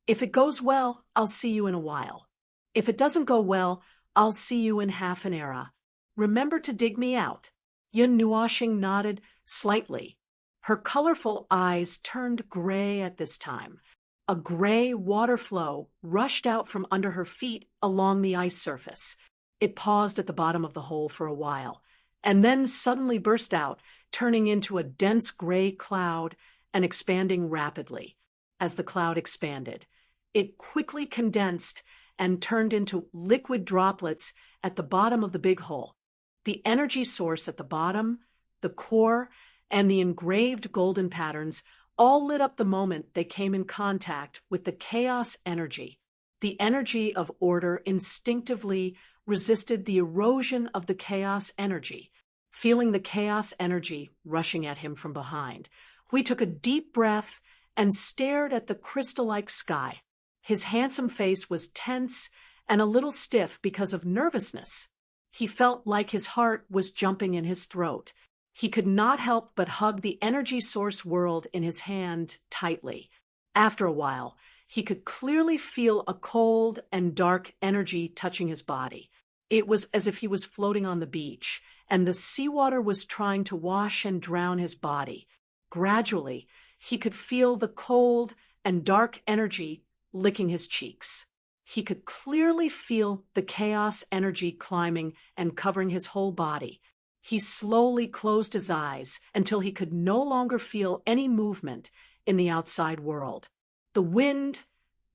If it goes well, I'll see you in a while. If it doesn't go well, I'll see you in half an era. Remember to dig me out." Yun Nuoshing nodded slightly. Her colorful eyes turned gray at this time. A gray water flow rushed out from under her feet along the ice surface. It paused at the bottom of the hole for a while, and then suddenly burst out, turning into a dense gray cloud and expanding rapidly. As the cloud expanded, it quickly condensed and turned into liquid droplets at the bottom of the big hole. The energy source at the bottom, the core, and the engraved golden patterns all lit up the moment they came in contact with the chaos energy. The energy of order instinctively resisted the erosion of the chaos energy. Feeling the chaos energy rushing at him from behind, Hui took a deep breath and stared at the crystal-like sky. His handsome face was tense and a little stiff because of nervousness. He felt like his heart was jumping in his throat. He could not help but hug the energy source world in his hand tightly. After a while, he could clearly feel a cold and dark energy touching his body. It was as if he was floating on the beach, and the seawater was trying to wash and drown his body. Gradually, he could feel the cold and dark energy licking his cheeks. He could clearly feel the chaos energy climbing and covering his whole body. He slowly closed his eyes until he could no longer feel any movement in the outside world. The wind,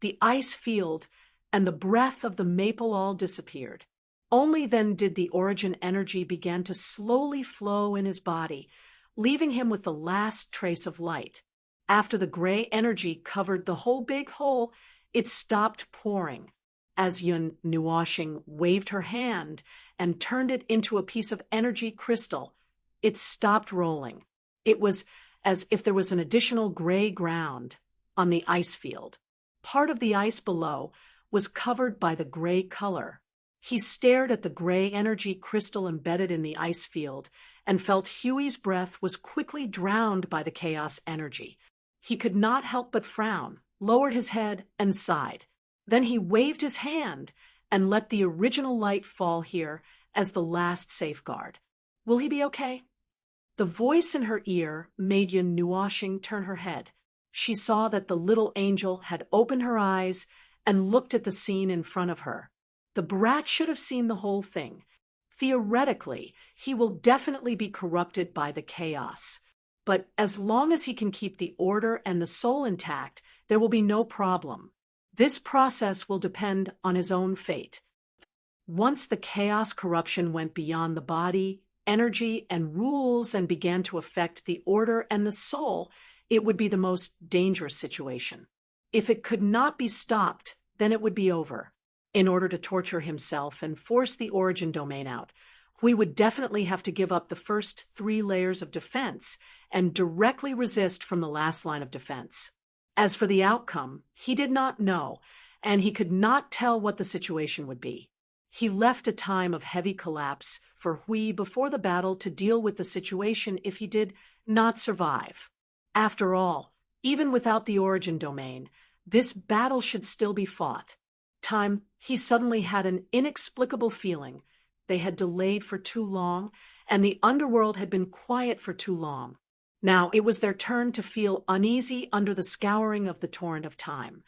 the ice field, and the breath of the maple all disappeared. Only then did the origin energy begin to slowly flow in his body, leaving him with the last trace of light. After the gray energy covered the whole big hole, it stopped pouring. As Yun Nuoshing waved her hand and turned it into a piece of energy crystal, it stopped rolling. It was as if there was an additional gray ground on the ice field. Part of the ice below was covered by the gray color. He stared at the gray energy crystal embedded in the ice field and felt Huey's breath was quickly drowned by the chaos energy. He could not help but frown, lowered his head, and sighed. Then he waved his hand and let the original light fall here as the last safeguard. Will he be okay? The voice in her ear made Yun Nuoshing turn her head. She saw that the little angel had opened her eyes and looked at the scene in front of her. The brat should have seen the whole thing. Theoretically, he will definitely be corrupted by the chaos. But as long as he can keep the order and the soul intact, there will be no problem. This process will depend on his own fate. Once the chaos corruption went beyond the body, energy, and rules and began to affect the order and the soul, it would be the most dangerous situation. If it could not be stopped, then it would be over. In order to torture himself and force the origin domain out, we would definitely have to give up the first 3 layers of defense and directly resist from the last line of defense. As for the outcome, he did not know, and he could not tell what the situation would be. He left a time of heavy collapse for Hui before the battle to deal with the situation if he did not survive. After all, even without the origin domain, this battle should still be fought. He suddenly had an inexplicable feeling. They had delayed for too long, and the underworld had been quiet for too long. Now it was their turn to feel uneasy under the scouring of the torrent of time.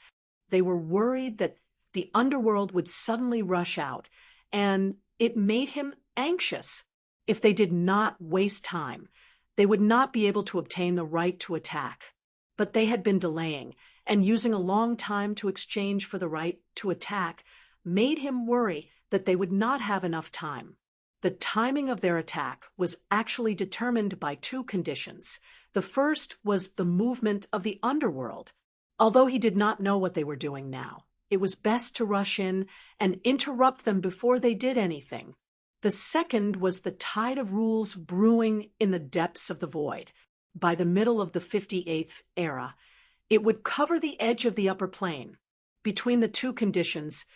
They were worried that the underworld would suddenly rush out, and it made him anxious. If they did not waste time, they would not be able to obtain the right to attack. But they had been delaying, and using a long time to exchange for the right to attack made him worry that they would not have enough time. The timing of their attack was actually determined by 2 conditions. The first was the movement of the underworld. Although he did not know what they were doing now, it was best to rush in and interrupt them before they did anything. The second was the tide of rules brewing in the depths of the void. By the middle of the 58th era, it would cover the edge of the upper plane. Between the 2 conditions,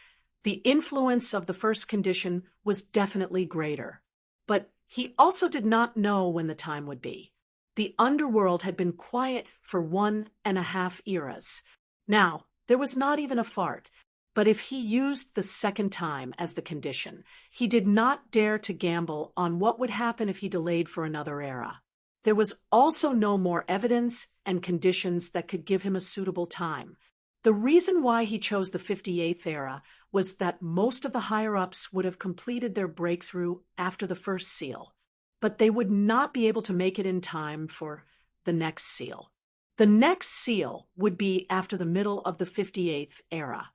the influence of the first condition was definitely greater. But he also did not know when the time would be. The underworld had been quiet for 1.5 eras. Now, there was not even a fart. But if he used the second time as the condition, he did not dare to gamble on what would happen if he delayed for another era. There was also no more evidence and conditions that could give him a suitable time. The reason why he chose the 58th era was that most of the higher-ups would have completed their breakthrough after the first seal, but they would not be able to make it in time for the next seal. The next seal would be after the middle of the 58th era.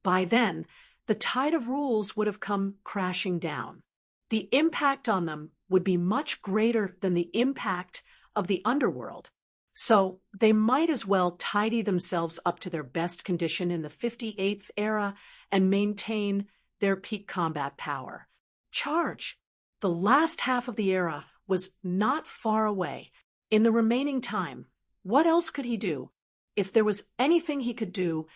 By then, the tide of rules would have come crashing down. The impact on them would be much greater than the impact of the underworld. So they might as well tidy themselves up to their best condition in the 58th era and maintain their peak combat power. Charge! The last half of the era was not far away. In the remaining time, what else could he do? If there was anything he could do,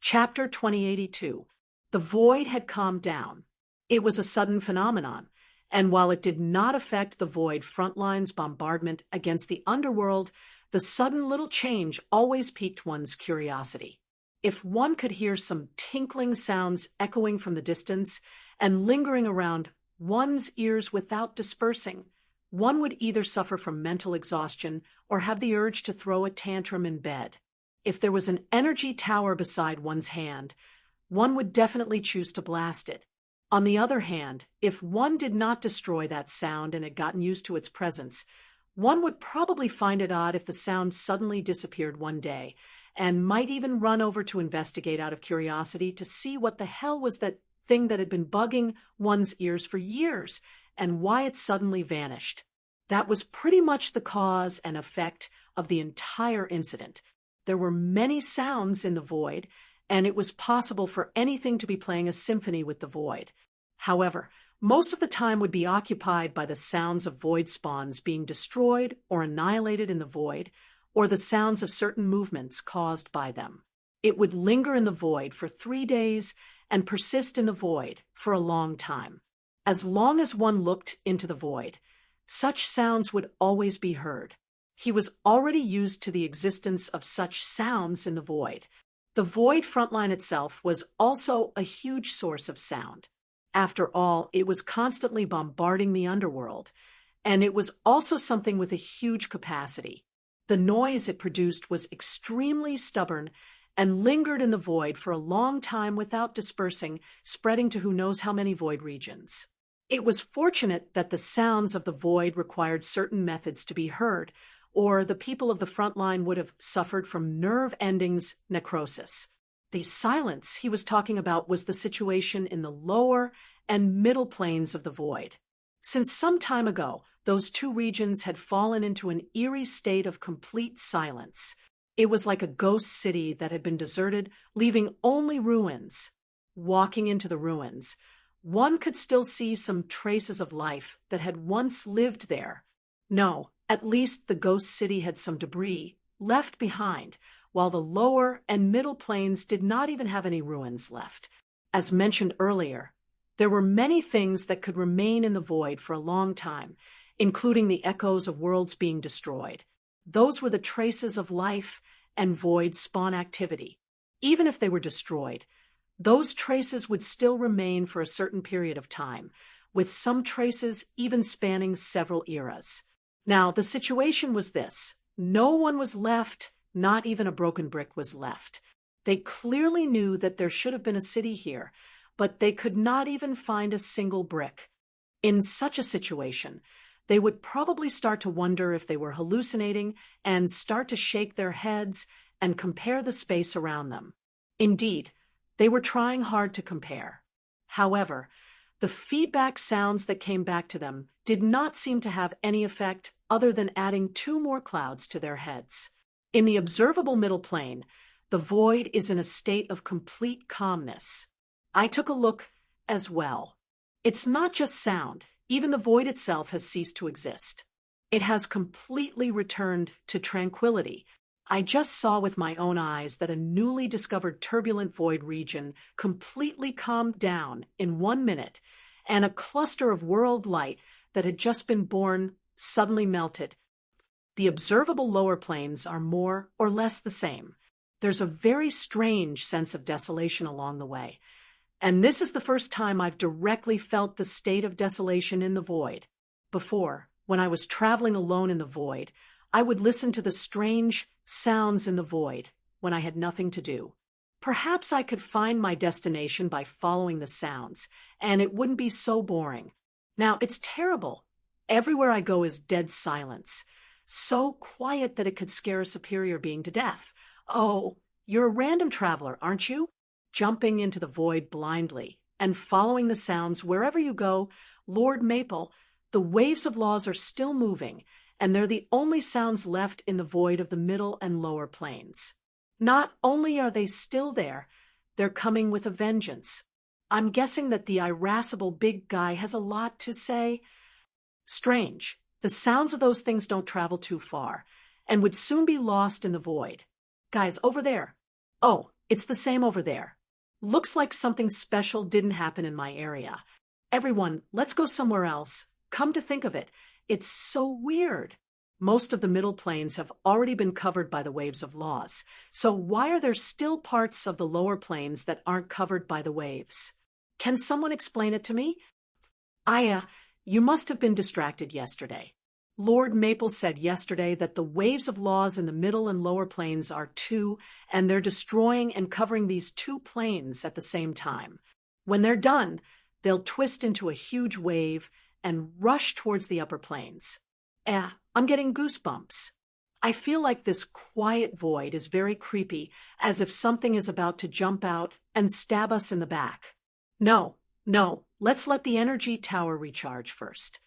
Chapter 2082. The void had calmed down. It was a sudden phenomenon, and while it did not affect the void frontline's bombardment against the underworld, the sudden little change always piqued one's curiosity. If one could hear some tinkling sounds echoing from the distance and lingering around one's ears without dispersing, one would either suffer from mental exhaustion or have the urge to throw a tantrum in bed. If there was an energy tower beside one's hand, one would definitely choose to blast it. On the other hand, if one did not destroy that sound and had gotten used to its presence, one would probably find it odd if the sound suddenly disappeared one day, and might even run over to investigate out of curiosity to see what the hell was that thing that had been bugging one's ears for years, and why it suddenly vanished. That was pretty much the cause and effect of the entire incident. There were many sounds in the void, and it was possible for anything to be playing a symphony with the void. However, most of the time would be occupied by the sounds of void spawns being destroyed or annihilated in the void, or the sounds of certain movements caused by them. It would linger in the void for 3 days and persist in the void for a long time. As long as one looked into the void, such sounds would always be heard. He was already used to the existence of such sounds in the void. The void frontline itself was also a huge source of sound. After all, it was constantly bombarding the underworld, and it was also something with a huge capacity. The noise it produced was extremely stubborn and lingered in the void for a long time without dispersing, spreading to who knows how many void regions. It was fortunate that the sounds of the void required certain methods to be heard, or the people of the front line would have suffered from nerve endings necrosis. The silence he was talking about was the situation in the lower and middle planes of the void. Since some time ago, those two regions had fallen into an eerie state of complete silence. It was like a ghost city that had been deserted, leaving only ruins. Walking into the ruins, one could still see some traces of life that had once lived there. No, at least the ghost city had some debris left behind, while the lower and middle planes did not even have any ruins left. As mentioned earlier, there were many things that could remain in the void for a long time, including the echoes of worlds being destroyed. Those were the traces of life and void spawn activity. Even if they were destroyed, those traces would still remain for a certain period of time, with some traces even spanning several eras. Now, the situation was this. No one was left, not even a broken brick was left. They clearly knew that there should have been a city here, but they could not even find a single brick. In such a situation, they would probably start to wonder if they were hallucinating and start to shake their heads and compare the space around them. Indeed, they were trying hard to compare. However, the feedback sounds that came back to them did not seem to have any effect other than adding 2 more clouds to their heads. In the observable middle plane, the void is in a state of complete calmness. I took a look as well. It's not just sound. Even the void itself has ceased to exist. It has completely returned to tranquility. I just saw with my own eyes that a newly discovered turbulent void region completely calmed down in 1 minute, and a cluster of world light that had just been born suddenly melted. The observable lower planes are more or less the same. There's a very strange sense of desolation along the way. And this is the first time I've directly felt the state of desolation in the void. Before, when I was traveling alone in the void, I would listen to the strange sounds in the void when I had nothing to do. Perhaps I could find my destination by following the sounds, and it wouldn't be so boring. Now, it's terrible. Everywhere I go is dead silence. So quiet that it could scare a superior being to death. Oh, you're a random traveler, aren't you? Jumping into the void blindly and following the sounds wherever you go, Lord Maple, the waves of laws are still moving, and they're the only sounds left in the void of the middle and lower planes. Not only are they still there, they're coming with a vengeance. I'm guessing that the irascible big guy has a lot to say. Strange. The sounds of those things don't travel too far, and would soon be lost in the void. Guys, over there. Oh, it's the same over there. Looks like something special didn't happen in my area. Everyone, let's go somewhere else. Come to think of it, it's so weird. Most of the middle planes have already been covered by the waves of laws, so why are there still parts of the lower planes that aren't covered by the waves? Can someone explain it to me? You must have been distracted yesterday. Lord Maple said yesterday that the waves of laws in the middle and lower planes are 2, and they're destroying and covering these 2 planes at the same time. When they're done, they'll twist into a huge wave and rush towards the upper planes. I'm getting goosebumps. I feel like this quiet void is very creepy, as if something is about to jump out and stab us in the back. No, let's let the energy tower recharge first.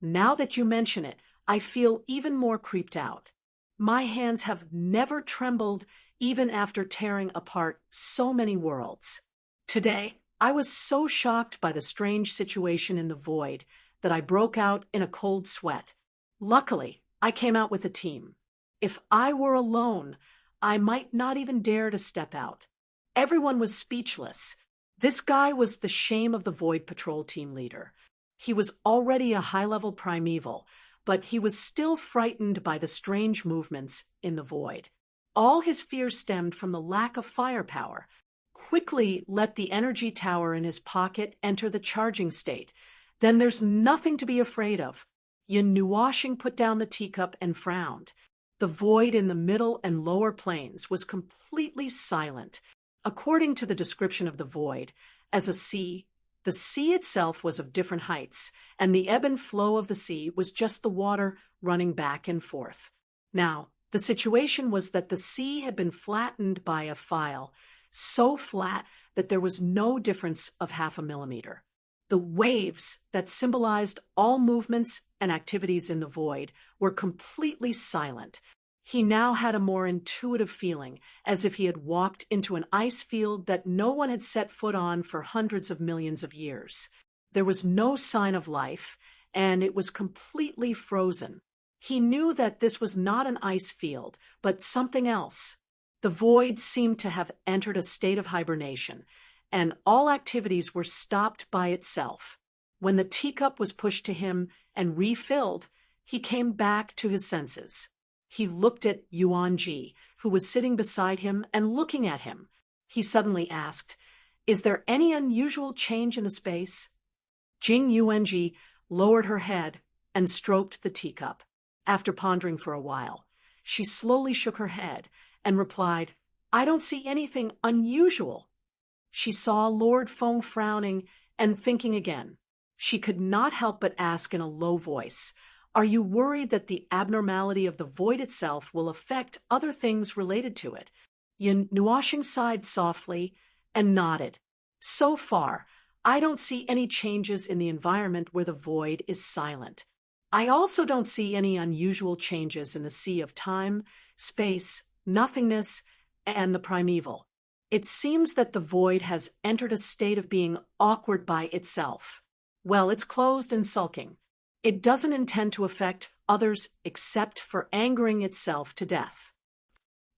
Now that you mention it, I feel even more creeped out. My hands have never trembled even after tearing apart so many worlds. Today, I was so shocked by the strange situation in the void that I broke out in a cold sweat. Luckily, I came out with a team. If I were alone, I might not even dare to step out. Everyone was speechless. This guy was the shame of the Void Patrol team leader. He was already a high-level primeval, but he was still frightened by the strange movements in the void. All his fears stemmed from the lack of firepower. Quickly let the energy tower in his pocket enter the charging state. Then there's nothing to be afraid of. Yin Nuashing put down the teacup and frowned. The void in the middle and lower planes was completely silent. According to the description of the void, as a sea, the sea itself was of different heights, and the ebb and flow of the sea was just the water running back and forth. Now, the situation was that the sea had been flattened by a file, so flat that there was no difference of half a millimeter. The waves that symbolized all movements and activities in the void were completely silent. He now had a more intuitive feeling, as if he had walked into an ice field that no one had set foot on for hundreds of millions of years. There was no sign of life, and it was completely frozen. He knew that this was not an ice field, but something else. The void seemed to have entered a state of hibernation, and all activities were stopped by itself. When the teacup was pushed to him and refilled, he came back to his senses. He looked at Yuanji, who was sitting beside him and looking at him. He suddenly asked, "Is there any unusual change in the space?" Jing Yuanji lowered her head and stroked the teacup. After pondering for a while, she slowly shook her head and replied, "I don't see anything unusual." She saw Lord Feng frowning and thinking again. She could not help but ask in a low voice, "Are you worried that the abnormality of the void itself will affect other things related to it?" Yin Nuashing sighed softly and nodded. "So far, I don't see any changes in the environment where the void is silent. I also don't see any unusual changes in the sea of time, space, nothingness, and the primeval. It seems that the void has entered a state of being awkward by itself. Well, it's closed and sulking. It doesn't intend to affect others except for angering itself to death.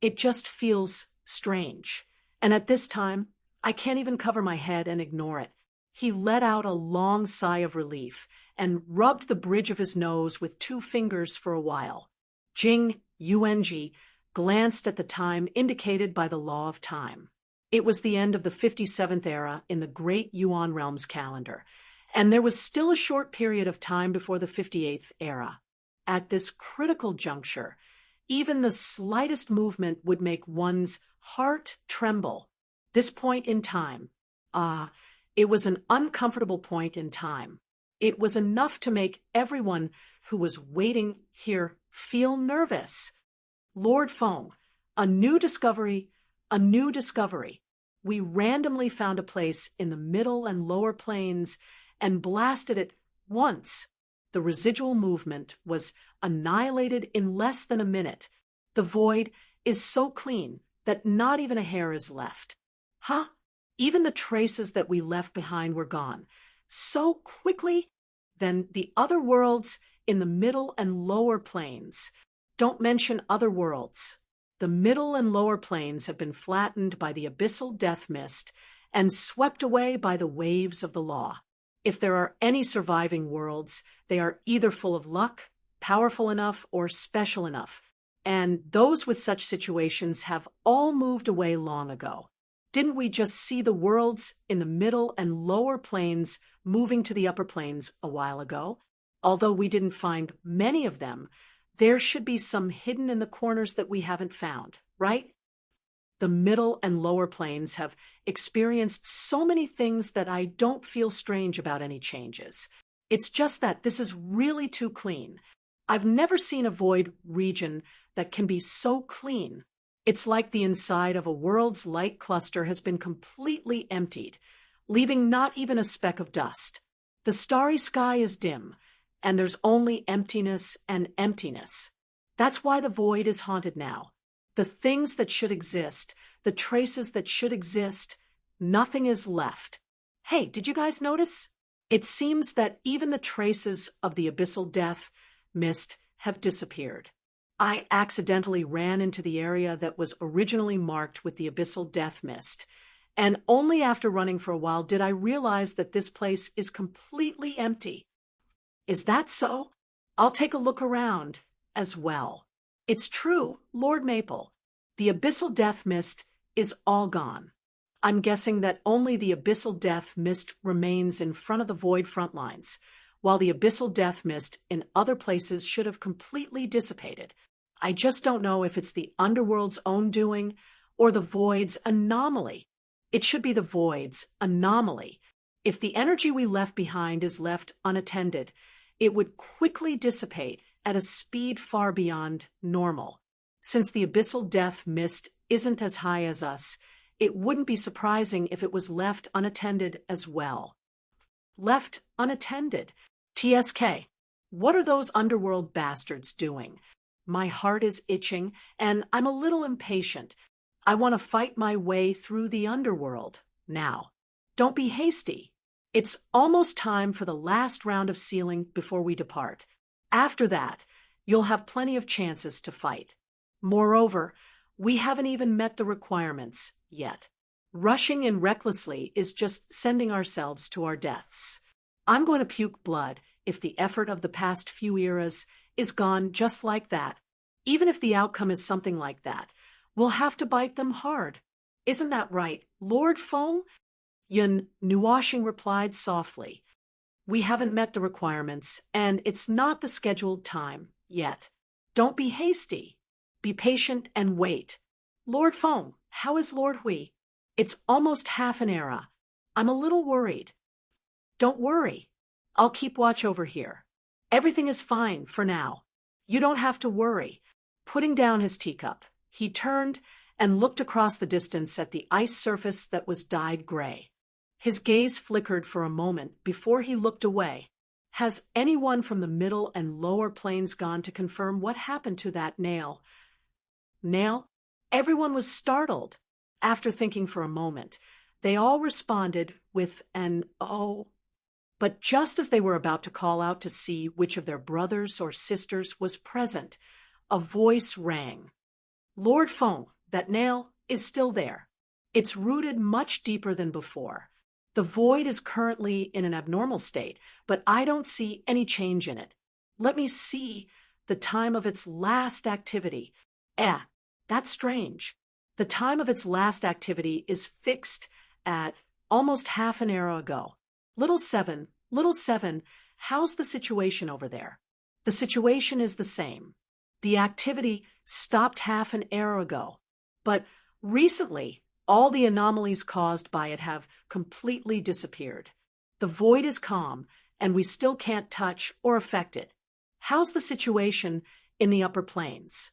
It just feels strange. And at this time, I can't even cover my head and ignore it." He let out a long sigh of relief and rubbed the bridge of his nose with 2 fingers for a while. Jing Yuanji glanced at the time indicated by the law of time. It was the end of the 57th era in the Great Yuan Realms calendar, and there was still a short period of time before the 58th era. At this critical juncture, even the slightest movement would make one's heart tremble. This point in time, it was an uncomfortable point in time. It was enough to make everyone who was waiting here feel nervous. "Lord Feng, a new discovery, a new discovery. We randomly found a place in the middle and lower planes and blasted it once. The residual movement was annihilated in less than a minute. The void is so clean that not even a hair is left." "Huh? Even the traces that we left behind were gone. So quickly?" "Then the other worlds in the middle and lower planes. Don't mention other worlds. The middle and lower planes have been flattened by the abyssal death mist and swept away by the waves of the law. If there are any surviving worlds, they are either full of luck, powerful enough, or special enough, and those with such situations have all moved away long ago. Didn't we just see the worlds in the middle and lower planes moving to the upper planes a while ago? Although we didn't find many of them, there should be some hidden in the corners that we haven't found, right? The middle and lower planes have experienced so many things that I don't feel strange about any changes. It's just that this is really too clean. I've never seen a void region that can be so clean. It's like the inside of a world's light cluster has been completely emptied, leaving not even a speck of dust. The starry sky is dim, and there's only emptiness and emptiness. That's why the void is haunted now. The things that should exist, the traces that should exist, nothing is left. Hey, did you guys notice? It seems that even the traces of the abyssal death mist have disappeared. I accidentally ran into the area that was originally marked with the abyssal death mist, and only after running for a while did I realize that this place is completely empty. Is that so? I'll take a look around as well. It's true, Lord Maple. The abyssal death mist is all gone. I'm guessing that only the abyssal death mist remains in front of the void front lines, while the abyssal death mist in other places should have completely dissipated. I just don't know if it's the underworld's own doing or the void's anomaly. It should be the void's anomaly. If the energy we left behind is left unattended, it would quickly dissipate at a speed far beyond normal. Since the abyssal death mist isn't as high as us, it wouldn't be surprising if it was left unattended as well. Left unattended. TSK. What are those underworld bastards doing? My heart is itching, and I'm a little impatient. I want to fight my way through the underworld now. Don't be hasty. It's almost time for the last round of sealing before we depart. After that, you'll have plenty of chances to fight. Moreover, we haven't even met the requirements yet. Rushing in recklessly is just sending ourselves to our deaths. I'm going to puke blood if the effort of the past few eras is gone just like that. Even if the outcome is something like that, we'll have to bite them hard. Isn't that right, Lord Fong? Yun Nuwashing replied softly. We haven't met the requirements, and it's not the scheduled time yet. Don't be hasty. Be patient and wait. Lord Fong, how is Lord Hui? It's almost half an era. I'm a little worried. Don't worry. I'll keep watch over here. Everything is fine for now. You don't have to worry. Putting down his teacup, he turned and looked across the distance at the ice surface that was dyed gray. His gaze flickered for a moment before he looked away. Has anyone from the middle and lower planes gone to confirm what happened to that nail? Nail? Everyone was startled. After thinking for a moment, they all responded with an "oh." But just as they were about to call out to see which of their brothers or sisters was present, a voice rang. Lord Fong, that nail is still there. It's rooted much deeper than before. The void is currently in an abnormal state, but I don't see any change in it. Let me see the time of its last activity. That's strange. The time of its last activity is fixed at almost half an era ago. Little seven, how's the situation over there? The situation is the same. The activity stopped half an era ago, but recently, all the anomalies caused by it have completely disappeared. The void is calm, and we still can't touch or affect it. How's the situation in the upper planes?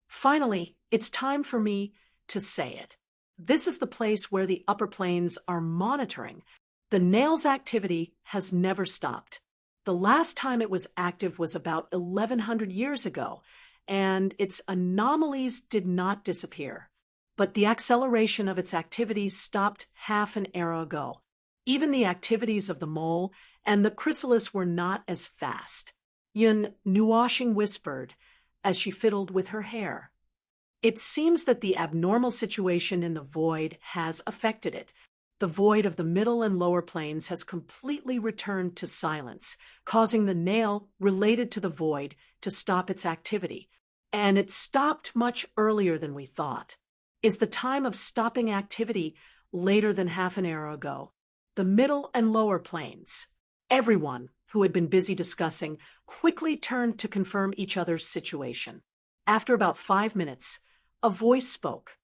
Finally, it's time for me to say it. This is the place where the upper planes are monitoring. The nail's activity has never stopped. The last time it was active was about 1100 years ago, and its anomalies did not disappear. But the acceleration of its activities stopped half an era ago. Even the activities of the mole and the chrysalis were not as fast. Yun Nuwashing whispered as she fiddled with her hair. It seems that the abnormal situation in the void has affected it. The void of the middle and lower planes has completely returned to silence, causing the nail related to the void to stop its activity. And it stopped much earlier than we thought. Is the time of stopping activity later than half an era ago? The middle and lower planes. Everyone who had been busy discussing quickly turned to confirm each other's situation. After about 5 minutes, a voice spoke.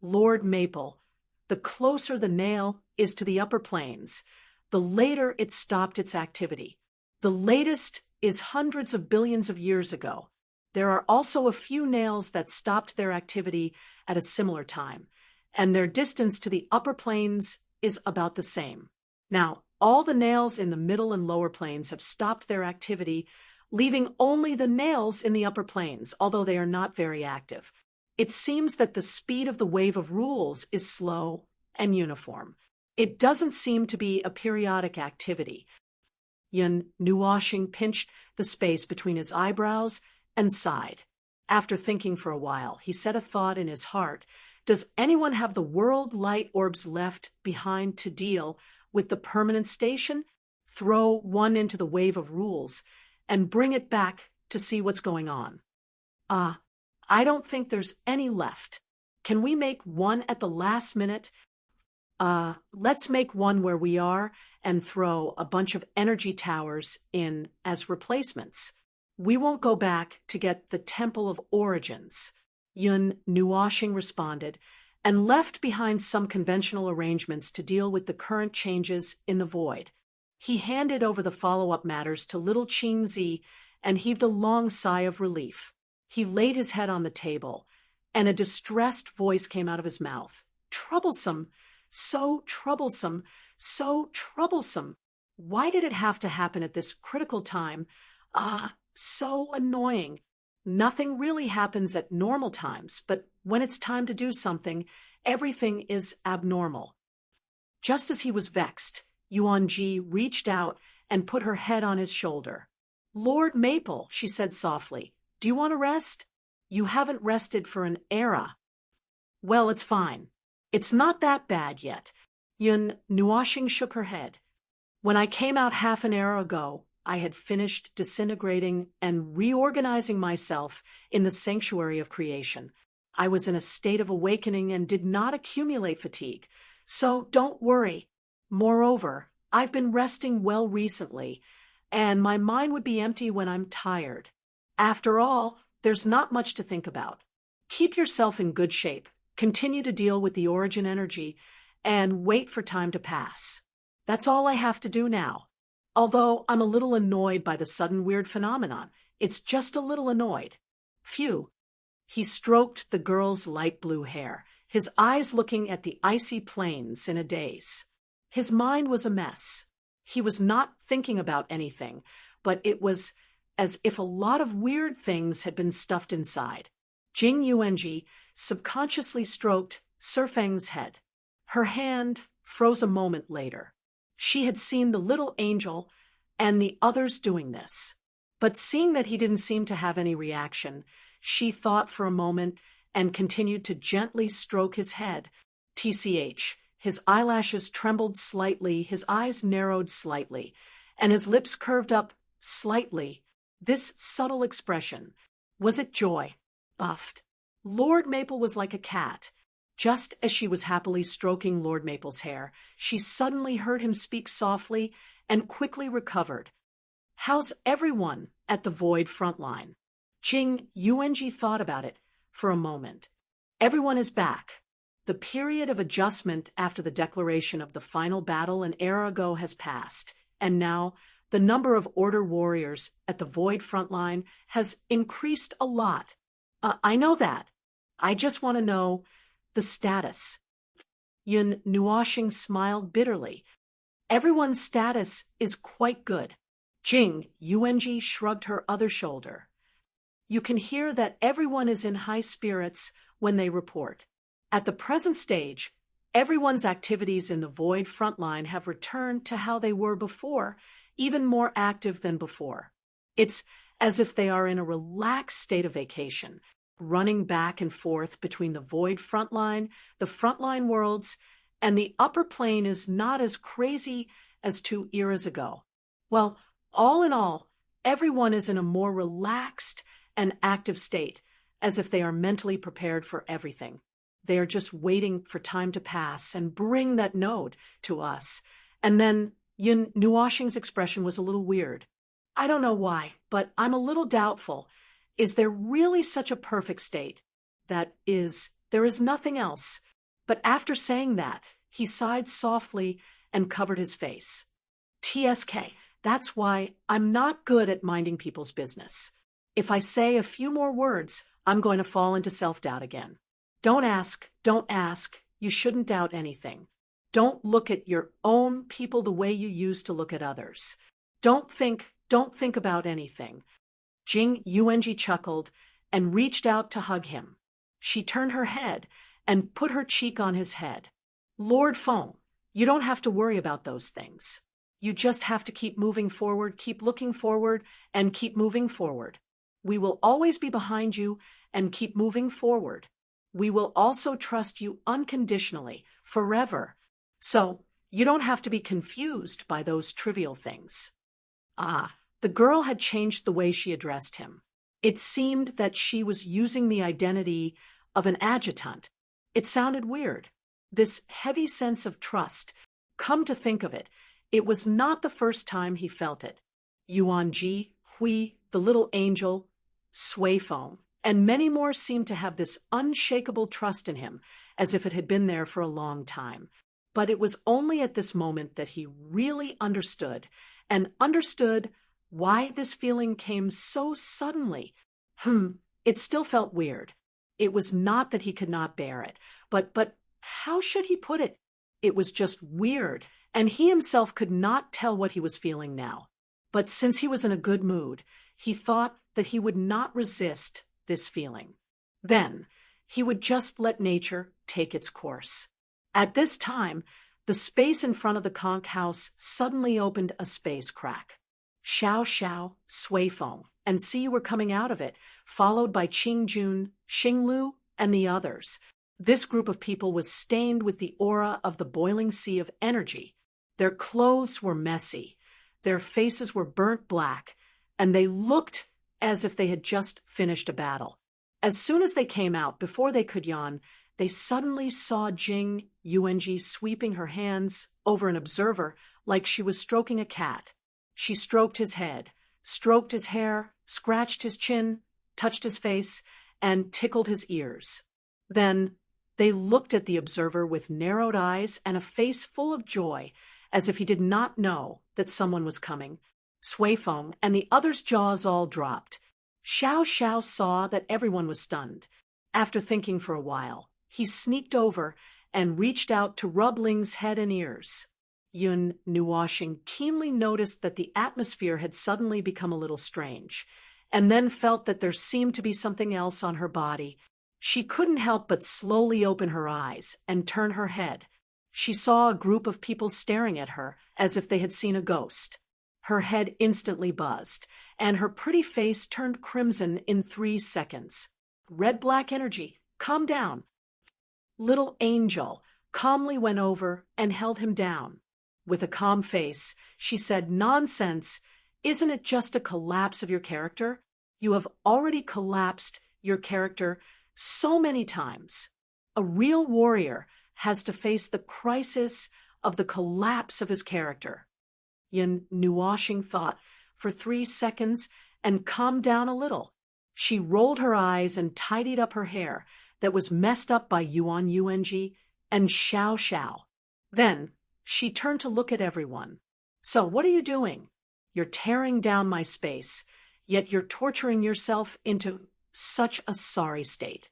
Lord Maple, the closer the nail is to the upper planes, the later it stopped its activity. The latest is hundreds of billions of years ago. There are also a few nails that stopped their activity at a similar time, and their distance to the upper planes is about the same. Now, all the nails in the middle and lower planes have stopped their activity leaving only the nails in the upper planes, although they are not very active. It seems that the speed of the wave of rules is slow and uniform. It doesn't seem to be a periodic activity. Yun Nuoshing pinched the space between his eyebrows and sighed. After thinking for a while, he said a thought in his heart. Does anyone have the world light orbs left behind to deal with the permanent station? Throw one into the wave of rules and bring it back to see what's going on. I don't think there's any left. Can we make one at the last minute? Let's make one where we are and throw a bunch of energy towers in as replacements. We won't go back to get the Temple of Origins, Yun Nuoshing responded, and left behind some conventional arrangements to deal with the current changes in the void. He handed over the follow-up matters to little Qingzi and heaved a long sigh of relief. He laid his head on the table, and a distressed voice came out of his mouth. Troublesome, so troublesome, so troublesome. Why did it have to happen at this critical time? So annoying. Nothing really happens at normal times, but when it's time to do something, everything is abnormal. Just as he was vexed, Yuanji reached out and put her head on his shoulder. Lord Maple, she said softly, do you want to rest? You haven't rested for an era. Well, it's fine. It's not that bad yet. Yun Nuoshing shook her head. When I came out half an era ago, I had finished disintegrating and reorganizing myself in the sanctuary of creation. I was in a state of awakening and did not accumulate fatigue. So don't worry. Moreover, I've been resting well recently, and my mind would be empty when I'm tired. After all, there's not much to think about. Keep yourself in good shape, continue to deal with the origin energy, and wait for time to pass. That's all I have to do now. Although I'm a little annoyed by the sudden weird phenomenon. It's just a little annoyed. Phew. He stroked the girl's light blue hair, his eyes looking at the icy plains in a daze. His mind was a mess. He was not thinking about anything, but it was as if a lot of weird things had been stuffed inside. Jing Yuanji subconsciously stroked Sifeng's head. Her hand froze a moment later. She had seen the little angel and the others doing this. But seeing that he didn't seem to have any reaction, she thought for a moment and continued to gently stroke his head. TCH, his eyelashes trembled slightly, his eyes narrowed slightly, and his lips curved up slightly. This subtle expression, was it joy? Buffed. Lord Maple was like a cat. Just as she was happily stroking Lord Maple's hair, she suddenly heard him speak softly and quickly recovered. How's everyone at the Void front line? Jing Yuanji thought about it for a moment. Everyone is back. The period of adjustment after the declaration of the final battle an era ago has passed, and now the number of Order warriors at the Void front line has increased a lot. I know that. I just want to know the status. Yun Nuoshing smiled bitterly. Everyone's status is quite good. Jing Yuanji shrugged her other shoulder. You can hear that everyone is in high spirits when they report. At the present stage, everyone's activities in the Void frontline have returned to how they were before, even more active than before. It's as if they are in a relaxed state of vacation, running back and forth between the Void frontline, the frontline worlds, and the upper plane is not as crazy as 2 eras ago. Well, all in all, everyone is in a more relaxed and active state, as if they are mentally prepared for everything. They are just waiting for time to pass and bring that node to us. And then Yun Nuoshing's expression was a little weird. I don't know why, but I'm a little doubtful. Is there really such a perfect state? That is, there is nothing else. But after saying that, he sighed softly and covered his face. TSK, that's why I'm not good at minding people's business. If I say a few more words, I'm going to fall into self-doubt again. Don't ask, you shouldn't doubt anything. Don't look at your own people the way you used to look at others. Don't think about anything. Jing Yuanji chuckled and reached out to hug him. She turned her head and put her cheek on his head. Lord Feng, you don't have to worry about those things. You just have to keep moving forward, keep looking forward, and keep moving forward. We will always be behind you and keep moving forward. We will also trust you unconditionally, forever. So, you don't have to be confused by those trivial things. Ah, the girl had changed the way she addressed him. It seemed that she was using the identity of an adjutant. It sounded weird. This heavy sense of trust. Come to think of it, it was not the first time he felt it. Yuan Ji, Hui, the little angel, Sui Feng, and many more seemed to have this unshakable trust in him, as if it had been there for a long time. But it was only at this moment that he really understood, and understood why this feeling came so suddenly. It still felt weird. It was not that he could not bear it, but how should he put it? It was just weird, and he himself could not tell what he was feeling now. But since he was in a good mood, he thought that he would not resist this feeling. Then, he would just let nature take its course. At this time, the space in front of the conch house suddenly opened a space crack. Xiao Xiao, Sui Feng, and see you were coming out of it, followed by Qing Jun, Xing Lu, and the others. This group of people was stained with the aura of the boiling sea of energy. Their clothes were messy. Their faces were burnt black, and they looked as if they had just finished a battle. As soon as they came out, before they could yawn, they suddenly saw Jing Yuanji sweeping her hands over an observer like she was stroking a cat. She stroked his head, stroked his hair, scratched his chin, touched his face, and tickled his ears. Then they looked at the observer with narrowed eyes and a face full of joy, as if he did not know that someone was coming. Sui Feng and the others' jaws all dropped. Xiao Xiao saw that everyone was stunned. After thinking for a while, he sneaked over and reached out to rub Ling's head and ears. Yun Nuoxing keenly noticed that the atmosphere had suddenly become a little strange, and then felt that there seemed to be something else on her body. She couldn't help but slowly open her eyes and turn her head. She saw a group of people staring at her as if they had seen a ghost. Her head instantly buzzed, and her pretty face turned crimson in 3 seconds. Red-black energy, calm down. Little angel calmly went over and held him down. With a calm face, she said, "Nonsense. Isn't it just a collapse of your character? You have already collapsed your character so many times. A real warrior has to face the crisis of the collapse of his character." Yin Nuoxing thought for 3 seconds and calmed down a little. She rolled her eyes and tidied up her hair that was messed up by Yuan Yuanji and Xiao Xiao. Then she turned to look at everyone. "So what are you doing? You're tearing down my space, yet you're torturing yourself into such a sorry state."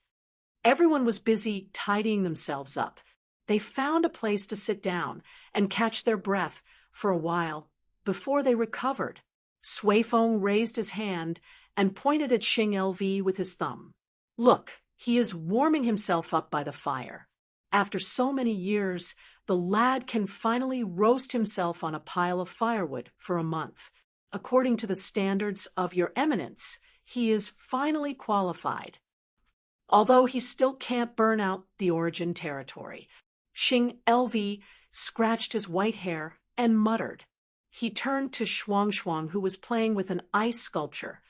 Everyone was busy tidying themselves up. They found a place to sit down and catch their breath for a while before they recovered. Sui Feng raised his hand and pointed at Xing LV with his thumb. "Look, he is warming himself up by the fire. After so many years, the lad can finally roast himself on a pile of firewood for a month. According to the standards of Your Eminence, he is finally qualified. Although he still can't burn out the origin territory." Xing LV scratched his white hair and muttered. He turned to Shuang Shuang, who was playing with an ice sculpture.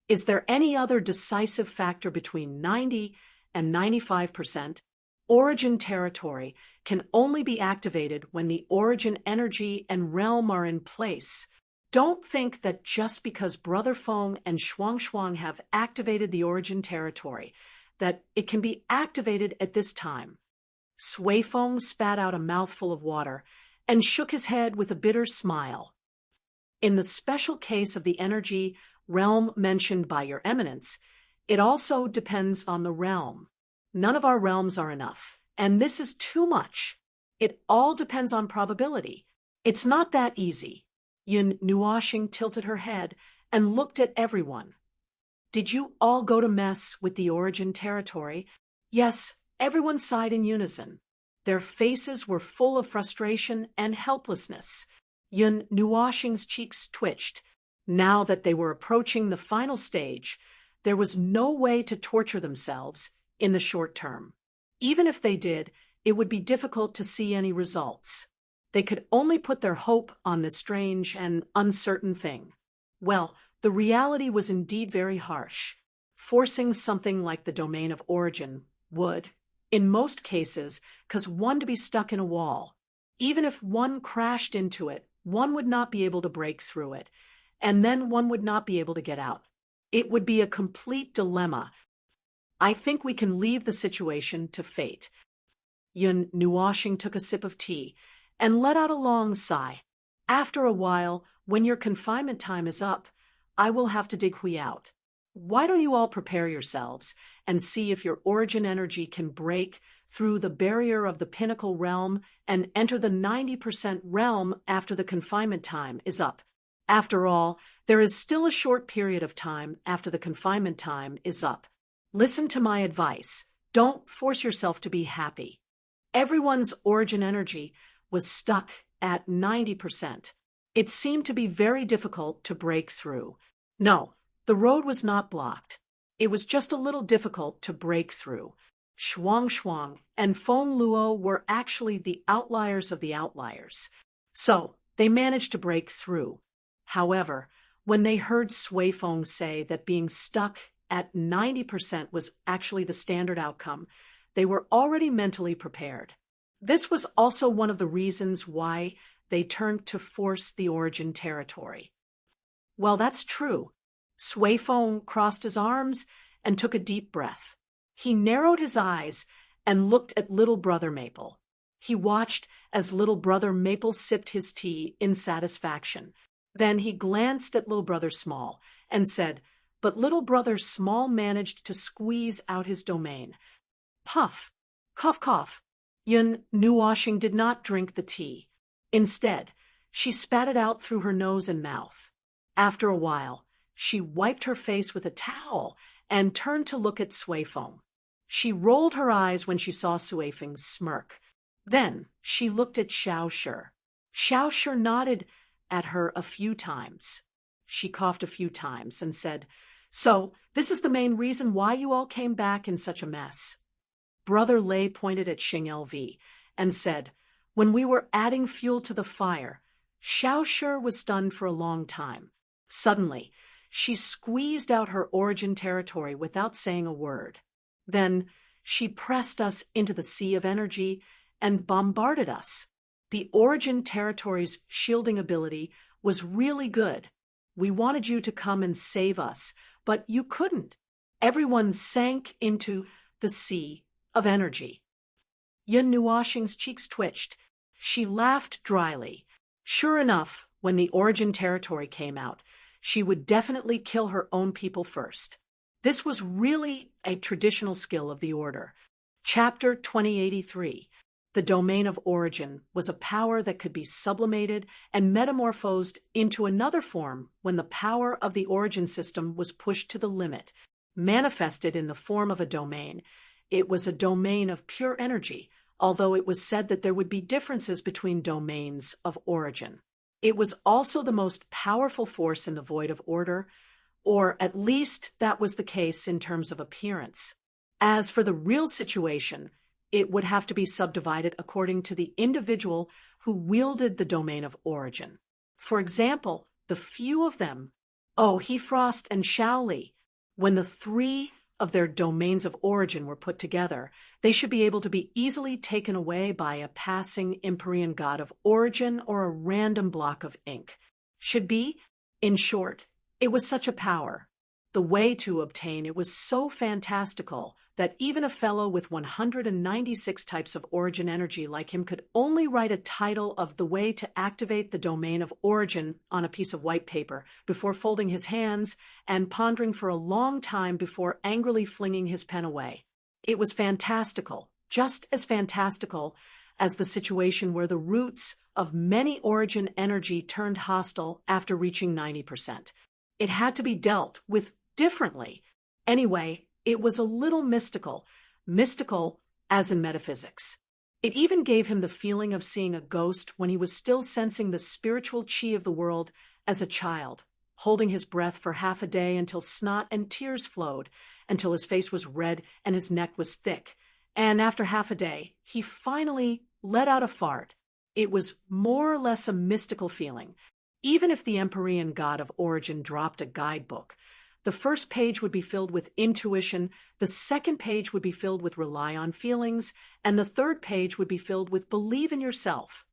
"Is there any other decisive factor between 90 and 95%? Origin territory can only be activated when the origin energy and realm are in place. Don't think that just because Brother Feng and Shuang Shuang have activated the origin territory, that it can be activated at this time." Sui Feng spat out a mouthful of water and shook his head with a bitter smile. "In the special case of the energy realm mentioned by Your Eminence, it also depends on the realm. None of our realms are enough, and this is too much. It all depends on probability. It's not that easy." Yun Nuoxing tilted her head and looked at everyone. Did you all go to mess with the origin territory? Yes, everyone sighed in unison. Their faces were full of frustration and helplessness. Yun Nuoxing's cheeks twitched. Now that they were approaching the final stage, there was no way to torture themselves in the short term. Even if they did, it would be difficult to see any results. They could only put their hope on this strange and uncertain thing. Well, the reality was indeed very harsh. Forcing something like the domain of origin would, in most cases, cause one to be stuck in a wall. Even if one crashed into it, one would not be able to break through it, and then one would not be able to get out. It would be a complete dilemma. I think we can leave the situation to fate. Yun Nuoxing took a sip of tea and let out a long sigh. After a while, when your confinement time is up, I will have to dig Hui out. Why don't you all prepare yourselves and see if your origin energy can break through the barrier of the pinnacle realm and enter the 90% realm after the confinement time is up. After all, there is still a short period of time after the confinement time is up. Listen to my advice. Don't force yourself to be happy. Everyone's origin energy was stuck at 90%. It seemed to be very difficult to break through. No, the road was not blocked. It was just a little difficult to break through. Shuang and Feng Luo were actually the outliers of the outliers. So, they managed to break through. However, when they heard Sui Feng say that being stuck at 90% was actually the standard outcome, they were already mentally prepared. This was also one of the reasons why they turned to force the origin territory. Well, that's true. Sui Feng crossed his arms and took a deep breath. He narrowed his eyes and looked at little brother Maple. He watched as little brother Maple sipped his tea in satisfaction. Then he glanced at little brother Small and said, but little brother Small managed to squeeze out his domain. Puff, cough, cough. Yun Nuoxing did not drink the tea. Instead, she spat it out through her nose and mouth. After a while, she wiped her face with a towel and turned to look at Sui Feng. She rolled her eyes when she saw Sui Feng's smirk. Then she looked at Xiao Shi. Xiao Shi nodded at her a few times. She coughed a few times and said, so, this is the main reason why you all came back in such a mess. Brother Lei pointed at Xing LV and said, when we were adding fuel to the fire, Xiao Shi was stunned for a long time. Suddenly, she squeezed out her origin territory without saying a word. Then, she pressed us into the sea of energy and bombarded us. The origin territory's shielding ability was really good. We wanted you to come and save us, but you couldn't. Everyone sank into the sea of energy. Yun Nuoxing's cheeks twitched. She laughed dryly. Sure enough, when the origin territory came out, she would definitely kill her own people first. This was really a traditional skill of the Order. Chapter 2083. The domain of origin was a power that could be sublimated and metamorphosed into another form when the power of the origin system was pushed to the limit. Manifested in the form of a domain, it was a domain of pure energy, although it was said that there would be differences between domains of origin. It was also the most powerful force in the void of order, or at least that was the case in terms of appearance. As for the real situation, it would have to be subdivided according to the individual who wielded the domain of origin. For example, the few of them, He-Frost and Shaoli, when the three of their domains of origin were put together, they should be able to be easily taken away by a passing Empyrean god of origin or a random block of ink. Should be, in short, it was such a power. The way to obtain it was so fantastical that even a fellow with 196 types of origin energy like him could only write a title of the way to activate the domain of origin on a piece of white paper before folding his hands and pondering for a long time before angrily flinging his pen away. It was fantastical, just as fantastical as the situation where the roots of many origin energy turned hostile after reaching 90%. It had to be dealt with differently. Anyway, it was a little mystical. Mystical as in metaphysics. It even gave him the feeling of seeing a ghost when he was still sensing the spiritual chi of the world as a child, holding his breath for half a day until snot and tears flowed, until his face was red and his neck was thick. And after half a day, he finally let out a fart. It was more or less a mystical feeling. Even if the Empyrean god of origin dropped a guidebook, the first page would be filled with intuition, the second page would be filled with rely on feelings, and the third page would be filled with believe in yourself.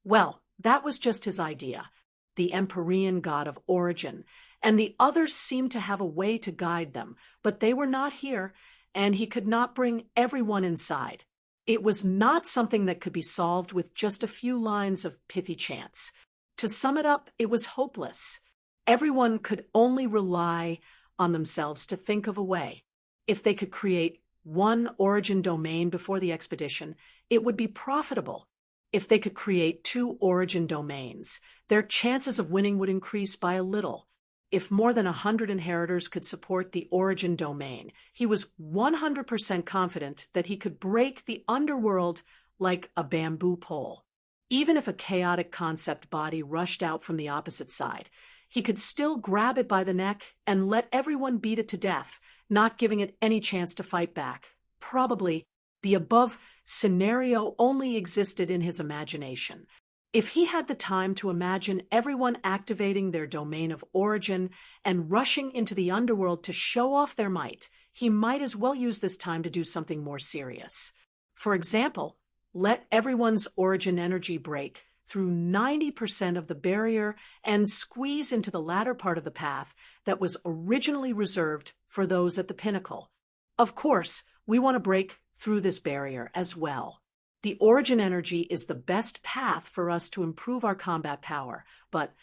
Well, that was just his idea, the Empyrean god of origin, and the others seemed to have a way to guide them, but they were not here, and he could not bring everyone inside. It was not something that could be solved with just a few lines of pithy chants. To sum it up, it was hopeless. Everyone could only rely on themselves to think of a way. If they could create one origin domain before the expedition, it would be profitable. If they could create 2 origin domains, their chances of winning would increase by a little. If more than 100 inheritors could support the origin domain, he was 100% confident that he could break the underworld like a bamboo pole. Even if a chaotic concept body rushed out from the opposite side, he could still grab it by the neck and let everyone beat it to death, not giving it any chance to fight back. Probably, the above scenario only existed in his imagination. If he had the time to imagine everyone activating their domain of origin and rushing into the underworld to show off their might, he might as well use this time to do something more serious. For example, let everyone's origin energy break through 90% of the barrier and squeeze into the latter part of the path that was originally reserved for those at the pinnacle. Of course, we want to break through this barrier as well. The origin energy is the best path for us to improve our combat power, but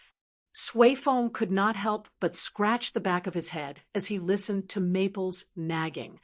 Sway Foam could not help but scratch the back of his head as he listened to Maple's nagging.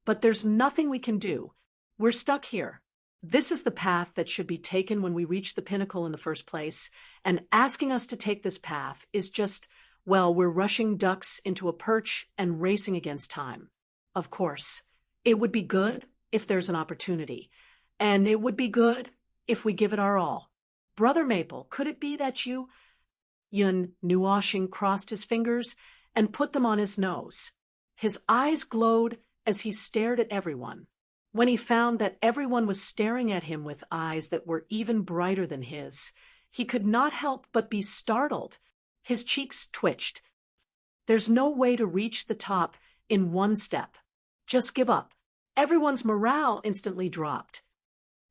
But there's nothing we can do. We're stuck here. This is the path that should be taken when we reach the pinnacle in the first place, and asking us to take this path is just, well, we're rushing ducks into a perch and racing against time. Of course, it would be good if there's an opportunity, and it would be good if we give it our all. Brother Maple, could it be that Yun Nuashing crossed his fingers and put them on his nose. His eyes glowed as he stared at everyone. When he found that everyone was staring at him with eyes that were even brighter than his, he could not help but be startled. His cheeks twitched. There's no way to reach the top in one step. Just give up. Everyone's morale instantly dropped.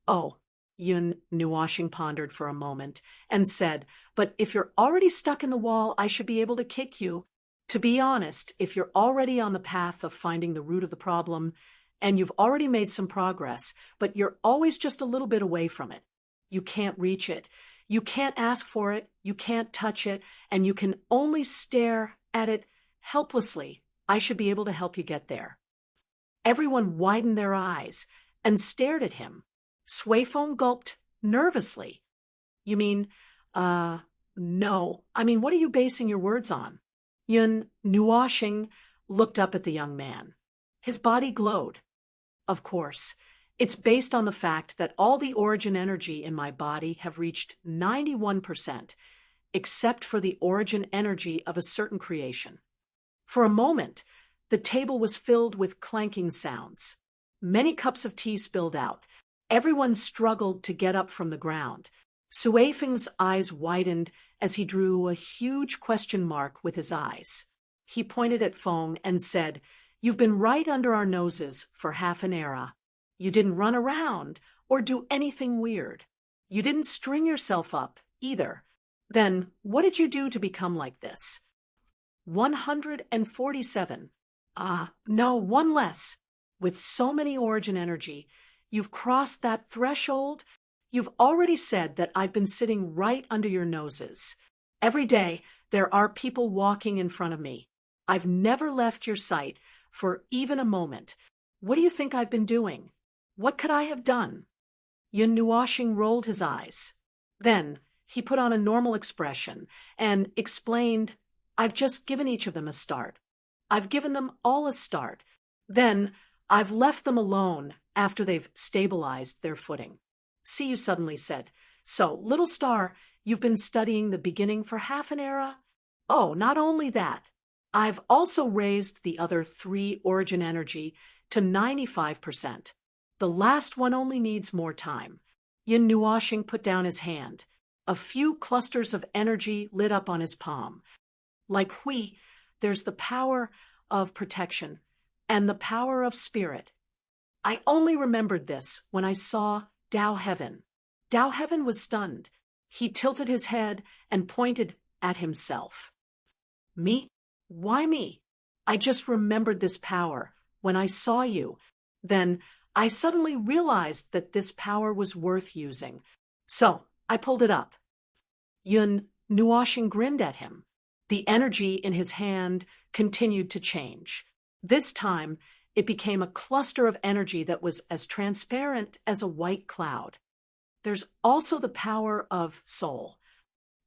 Oh, Yun Nuashing pondered for a moment and said, but if you're already stuck in the wall, I should be able to kick you. To be honest, if you're already on the path of finding the root of the problem, and you've already made some progress, but you're always just a little bit away from it. You can't reach it. You can't ask for it. You can't touch it. And you can only stare at it helplessly. I should be able to help you get there. Everyone widened their eyes and stared at him. Swayfoam gulped nervously. You mean, no. I mean, what are you basing your words on? Yun Nuashing looked up at the young man. His body glowed. Of course, it's based on the fact that all the origin energy in my body have reached 91%, except for the origin energy of a certain creation. For a moment, the table was filled with clanking sounds. Many cups of tea spilled out. Everyone struggled to get up from the ground. Suefeng's eyes widened as he drew a huge question mark with his eyes. He pointed at Feng and said, "You've been right under our noses for half an era. You didn't run around or do anything weird. You didn't string yourself up either. Then what did you do to become like this?" 147. No, one less. With so many origin energy, you've crossed that threshold. You've already said that I've been sitting right under your noses. Every day, there are people walking in front of me. I've never left your sight for even a moment. What do you think I've been doing? What could I have done? Yun Nuashing rolled his eyes. Then he put on a normal expression and explained, "I've just given each of them a start. I've given them all a start. Then I've left them alone after they've stabilized their footing. See, you suddenly said. So, little star, you've been studying the beginning for half an era? Oh, not only that. I've also raised the other 3 origin energy to 95%. The last one only needs more time. Yin Nuoshing put down his hand. A few clusters of energy lit up on his palm. Like Hui, there's the power of protection and the power of spirit. I only remembered this when I saw Dao Heaven. Dao Heaven was stunned. He tilted his head and pointed at himself. Me? Why me? I just remembered this power when I saw you. Then I suddenly realized that this power was worth using. So I pulled it up. Yun Nuoshing grinned at him. The energy in his hand continued to change. This time, it became a cluster of energy that was as transparent as a white cloud. There's also the power of soul.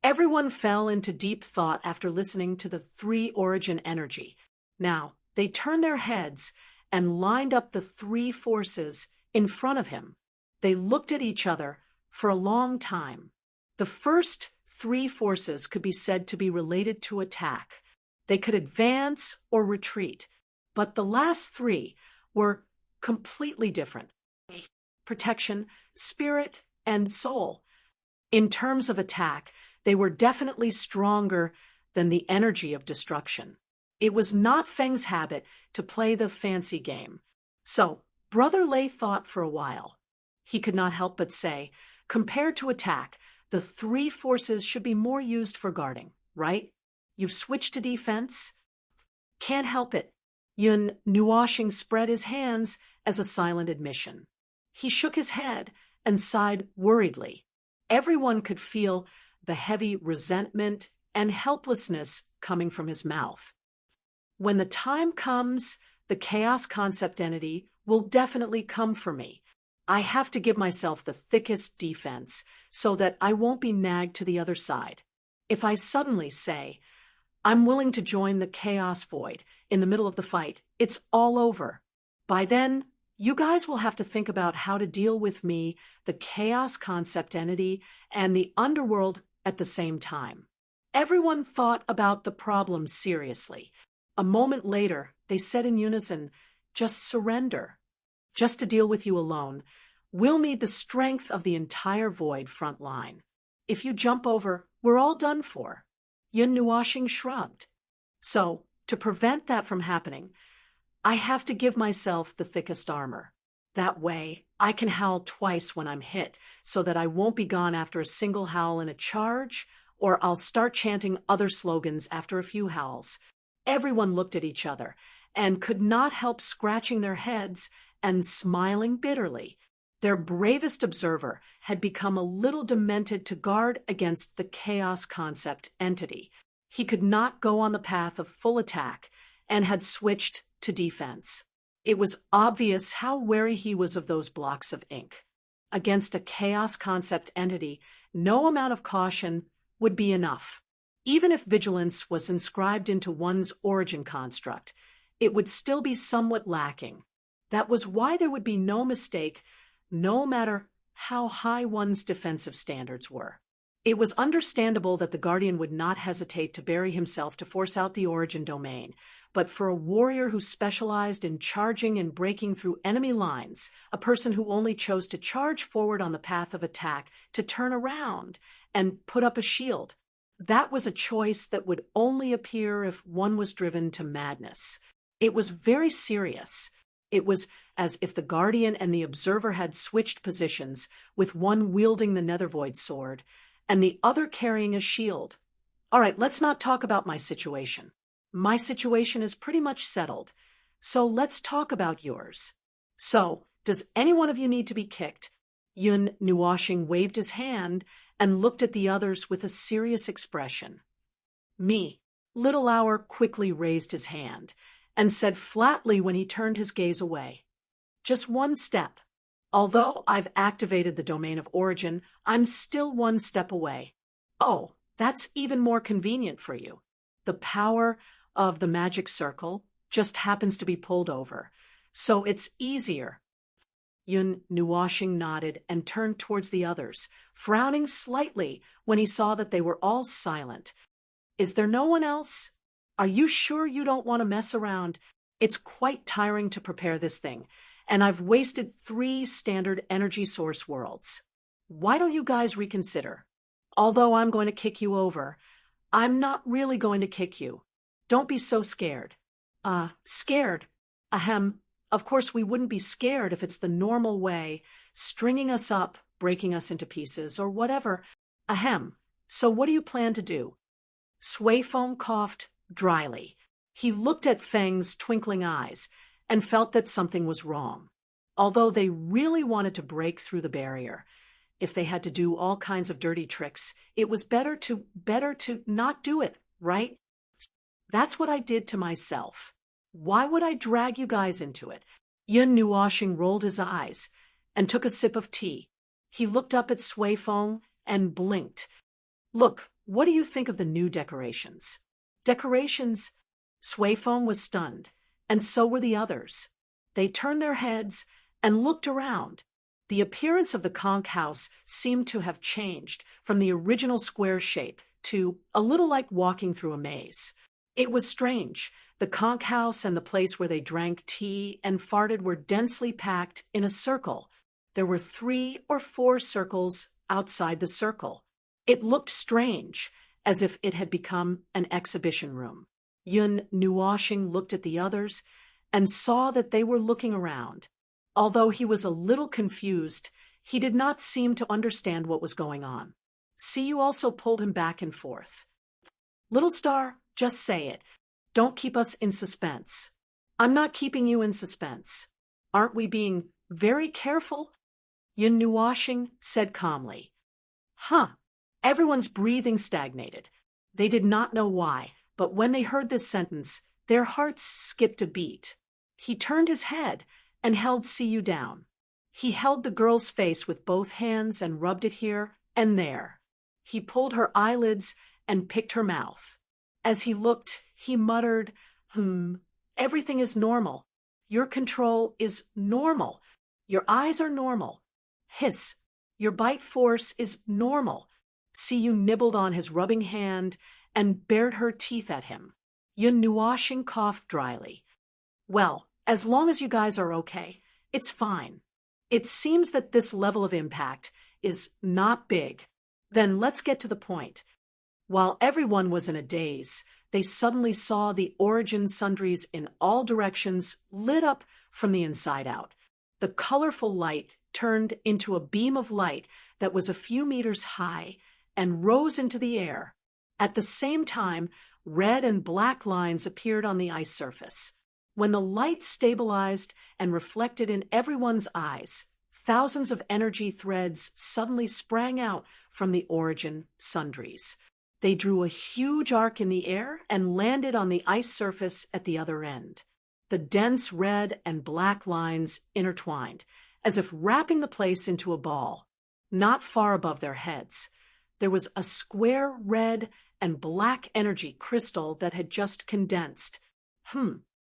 Everyone fell into deep thought after listening to the 3 origin energy. Now, they turned their heads and lined up the 3 forces in front of him. They looked at each other for a long time. The first 3 forces could be said to be related to attack. They could advance or retreat, but the last 3 were completely different. Protection, spirit, and soul. In terms of attack, they were definitely stronger than the energy of destruction. It was not Feng's habit to play the fancy game. So, Brother Lei thought for a while. He could not help but say, compared to attack, the 3 forces should be more used for guarding, right? You've switched to defense? Can't help it. Yun Nuoshing spread his hands as a silent admission. He shook his head and sighed worriedly. Everyone could feel the heavy resentment and helplessness coming from his mouth. When the time comes, the chaos concept entity will definitely come for me. I have to give myself the thickest defense so that I won't be nagged to the other side. If I suddenly say, I'm willing to join the chaos void in the middle of the fight, it's all over. By then, you guys will have to think about how to deal with me, the chaos concept entity, and the underworld at the same time. Everyone thought about the problem seriously. A moment later, they said in unison, just surrender. Just to deal with you alone, we'll need the strength of the entire void front line. If you jump over, we're all done for. Yun Nuoshing shrugged. So, to prevent that from happening, I have to give myself the thickest armor. That way, I can howl twice when I'm hit, so that I won't be gone after a single howl in a charge, or I'll start chanting other slogans after a few howls. Everyone looked at each other, and could not help scratching their heads and smiling bitterly. Their bravest observer had become a little demented to guard against the chaos concept entity. He could not go on the path of full attack, and had switched to defense. It was obvious how wary he was of those blocks of ink. Against a chaos concept entity, no amount of caution would be enough. Even if vigilance was inscribed into one's origin construct, it would still be somewhat lacking. That was why there would be no mistake, no matter how high one's defensive standards were. It was understandable that the Guardian would not hesitate to bury himself to force out the origin domain, but for a warrior who specialized in charging and breaking through enemy lines, a person who only chose to charge forward on the path of attack, to turn around and put up a shield, that was a choice that would only appear if one was driven to madness. It was very serious. It was as if the Guardian and the Observer had switched positions, with one wielding the Nethervoid sword, and the other carrying a shield. All right, let's not talk about my situation. My situation is pretty much settled, so let's talk about yours. So, does any one of you need to be kicked? Yun Nuoshing waved his hand and looked at the others with a serious expression. Me. Little Hour quickly raised his hand and said flatly when he turned his gaze away, just one step. Although I've activated the domain of origin, I'm still one step away. Oh, that's even more convenient for you. The power of the magic circle just happens to be pulled over. So it's easier. Yun Nuashing nodded and turned towards the others, frowning slightly when he saw that they were all silent. Is there no one else? Are you sure you don't want to mess around? It's quite tiring to prepare this thing, and I've wasted 3 standard energy source worlds. Why don't you guys reconsider? Although I'm going to kick you over, I'm not really going to kick you. Don't be so scared. Scared? Ahem. Of course we wouldn't be scared if it's the normal way, stringing us up, breaking us into pieces, or whatever. Ahem. So what do you plan to do? Sui Feng coughed dryly. He looked at Feng's twinkling eyes and felt that something was wrong. Although they really wanted to break through the barrier, if they had to do all kinds of dirty tricks, it was better to not do it, right? That's what I did to myself. Why would I drag you guys into it? Yun Nuashing rolled his eyes and took a sip of tea. He looked up at Sui Feng and blinked. Look, what do you think of the new decorations? Decorations? Sui Feng was stunned, and so were the others. They turned their heads and looked around. The appearance of the conch house seemed to have changed from the original square shape to a little like walking through a maze. It was strange. The conch house and the place where they drank tea and farted were densely packed in a circle. There were 3 or 4 circles outside the circle. It looked strange, as if it had become an exhibition room. Yun Nuashing looked at the others and saw that they were looking around. Although he was a little confused, he did not seem to understand what was going on. Siyu also pulled him back and forth. Little Star, just say it. Don't keep us in suspense. I'm not keeping you in suspense. Aren't we being very careful? Yun Nuashing said calmly. Everyone's breathing stagnated. They did not know why, but when they heard this sentence, their hearts skipped a beat. He turned his head and held Siyu down. He held the girl's face with both hands and rubbed it here and there. He pulled her eyelids and picked her mouth. As he looked, he muttered, everything is normal. Your control is normal. Your eyes are normal. Hiss, your bite force is normal. Siyu nibbled on his rubbing hand and bared her teeth at him. Yun Nuashing coughed dryly. Well, as long as you guys are okay, it's fine. It seems that this level of impact is not big. Then let's get to the point. While everyone was in a daze, they suddenly saw the origin sundries in all directions lit up from the inside out. The colorful light turned into a beam of light that was a few meters high and rose into the air. At the same time, red and black lines appeared on the ice surface. When the light stabilized and reflected in everyone's eyes, thousands of energy threads suddenly sprang out from the origin sundries. They drew a huge arc in the air and landed on the ice surface at the other end. The dense red and black lines intertwined, as if wrapping the place into a ball. Not far above their heads, there was a square red and black energy crystal that had just condensed.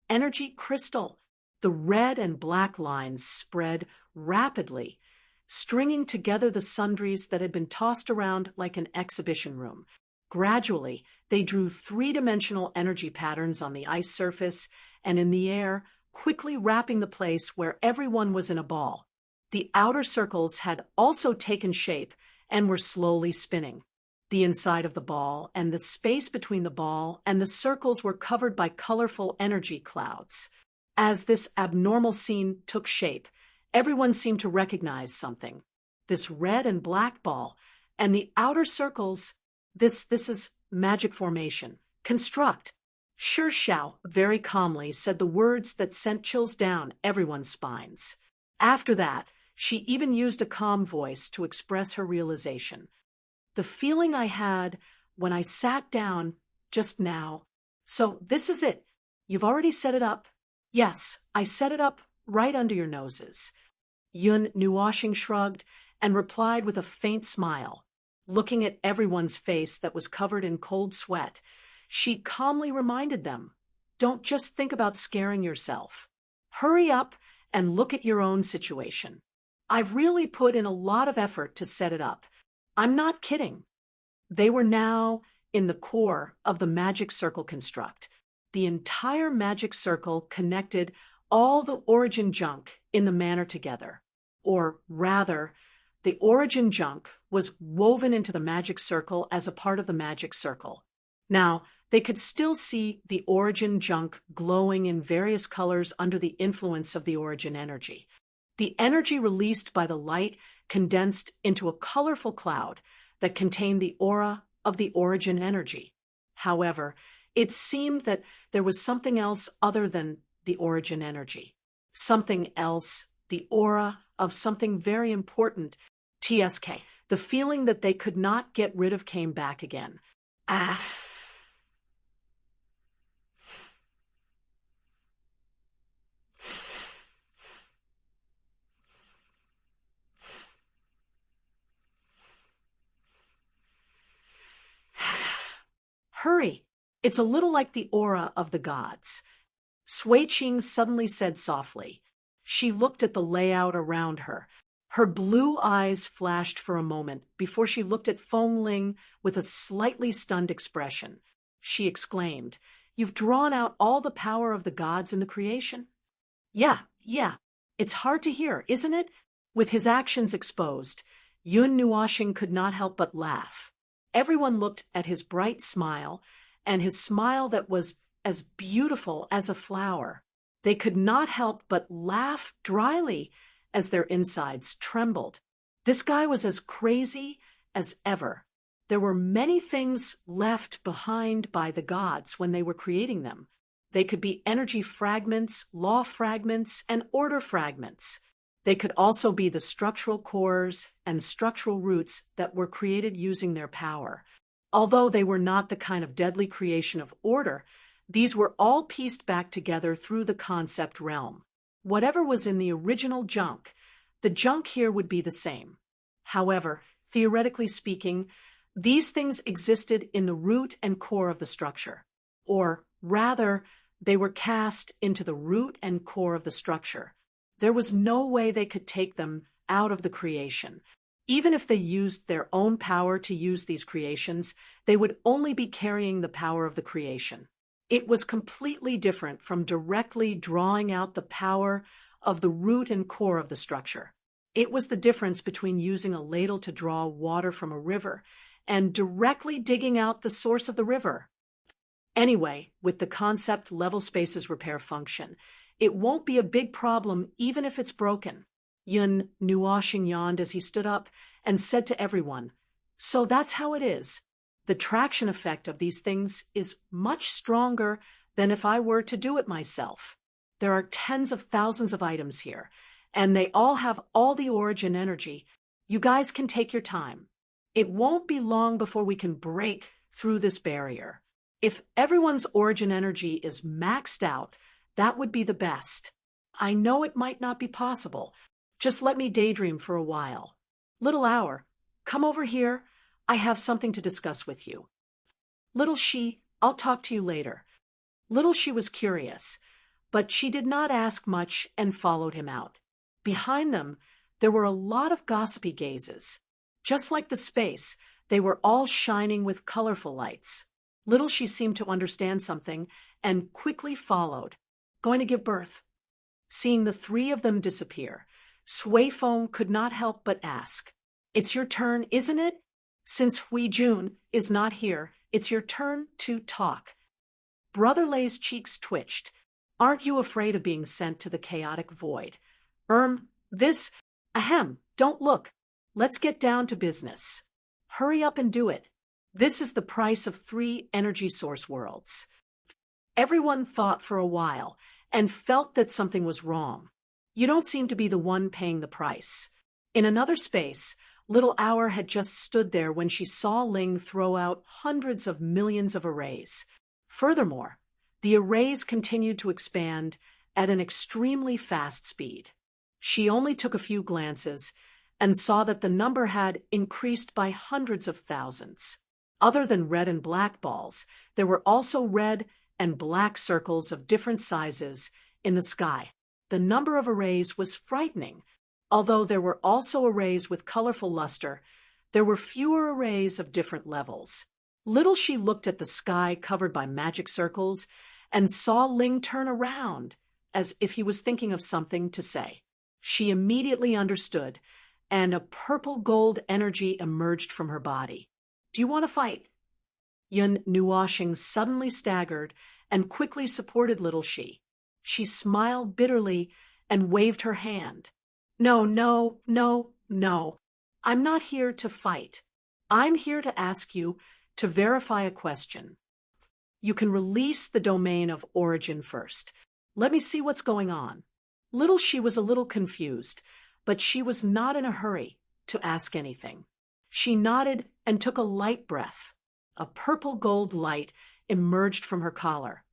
Energy crystal. The red and black lines spread rapidly, stringing together the sundries that had been tossed around like an exhibition room. Gradually, they drew 3-dimensional energy patterns on the ice surface and in the air, quickly wrapping the place where everyone was in a ball. The outer circles had also taken shape and were slowly spinning. The inside of the ball and the space between the ball and the circles were covered by colorful energy clouds. As this abnormal scene took shape, everyone seemed to recognize something. This red and black ball and the outer circles, this is magic formation. Construct. Shi Xiao very calmly said the words that sent chills down everyone's spines. After that, she even used a calm voice to express her realization. The feeling I had when I sat down just now. So this is it. You've already set it up? Yes, I set it up right under your noses. Yun Nuashing shrugged and replied with a faint smile. Looking at everyone's face that was covered in cold sweat, she calmly reminded them, Don't just think about scaring yourself. Hurry up and look at your own situation. I've really put in a lot of effort to set it up. I'm not kidding. They were now in the core of the magic circle construct. The entire magic circle connected all the origin junk in the manor together. Or rather, the origin junk was woven into the magic circle as a part of the magic circle. Now, they could still see the origin junk glowing in various colors under the influence of the origin energy. The energy released by the light condensed into a colorful cloud that contained the aura of the origin energy. However, it seemed that there was something else other than the origin energy. Something else, the aura of something very important. TSK, the feeling that they could not get rid of came back again. Hurry! It's a little like the aura of the gods. Sui Qing suddenly said softly. She looked at the layout around her. Her blue eyes flashed for a moment before she looked at Feng Ling with a slightly stunned expression. She exclaimed, "You've drawn out all the power of the gods in the creation?" Yeah. It's hard to hear, isn't it? With his actions exposed, Yun Nuoxing could not help but laugh. Everyone looked at his bright smile, and his smile that was as beautiful as a flower. They could not help but laugh dryly as their insides trembled. This guy was as crazy as ever. There were many things left behind by the gods when they were creating them. They could be energy fragments, law fragments, and order fragments. They could also be the structural cores and structural roots that were created using their power. Although they were not the kind of deadly creation of order, these were all pieced back together through the concept realm. Whatever was in the original junk, the junk here would be the same. However, theoretically speaking, these things existed in the root and core of the structure. Or rather, they were cast into the root and core of the structure. There was no way they could take them out of the creation. Even if they used their own power to use these creations, they would only be carrying the power of the creation. It was completely different from directly drawing out the power of the root and core of the structure. It was the difference between using a ladle to draw water from a river and directly digging out the source of the river. Anyway, with the concept level spaces repair function, it won't be a big problem even if it's broken. Yun Nuoxing yawned as he stood up and said to everyone, "So that's how it is. The traction effect of these things is much stronger than if I were to do it myself. There are tens of thousands of items here, and they all have all the origin energy. You guys can take your time. It won't be long before we can break through this barrier. If everyone's origin energy is maxed out, that would be the best. I know it might not be possible. Just let me daydream for a while. Little Hour, come over here. I have something to discuss with you." Little She, I'll talk to you later. Little She was curious, but she did not ask much and followed him out. Behind them, there were a lot of gossipy gazes. Just like the space, they were all shining with colorful lights. Little She seemed to understand something and quickly followed. Going to give birth. Seeing the three of them disappear, Sui Feng could not help but ask, "It's your turn, isn't it? Since Hui Jun is not here, it's your turn to talk." Brother Lei's cheeks twitched. "Aren't you afraid of being sent to the chaotic void?" Don't look. Let's get down to business. Hurry up and do it. This is the price of 3 energy source worlds." Everyone thought for a while and felt that something was wrong. You don't seem to be the one paying the price. In another space, Little Hour had just stood there when she saw Ling throw out hundreds of millions of arrays. Furthermore, the arrays continued to expand at an extremely fast speed. She only took a few glances and saw that the number had increased by hundreds of thousands. Other than red and black balls, there were also red and black circles of different sizes in the sky. The number of arrays was frightening. Although there were also arrays with colorful luster, there were fewer arrays of different levels. Little she looked at the sky covered by magic circles and saw Ling turn around as if he was thinking of something to say. She immediately understood, and a purple-gold energy emerged from her body. "Do you want to fight?" Yun Nuoshing suddenly staggered and quickly supported little she. She smiled bitterly and waved her hand. "No, no, no, no. I'm not here to fight. I'm here to ask you to verify a question. You can release the domain of origin first. Let me see what's going on." Little she was a little confused, but she was not in a hurry to ask anything. She nodded and took a light breath. A purple-gold light emerged from her collar.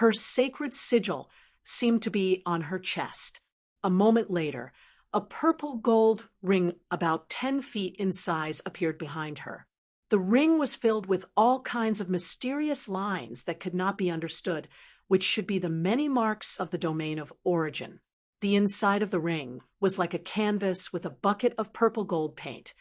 Her sacred sigil seemed to be on her chest. A moment later, a purple-gold ring about 10 feet in size appeared behind her. The ring was filled with all kinds of mysterious lines that could not be understood, which should be the many marks of the domain of origin. The inside of the ring was like a canvas with a bucket of purple gold paint,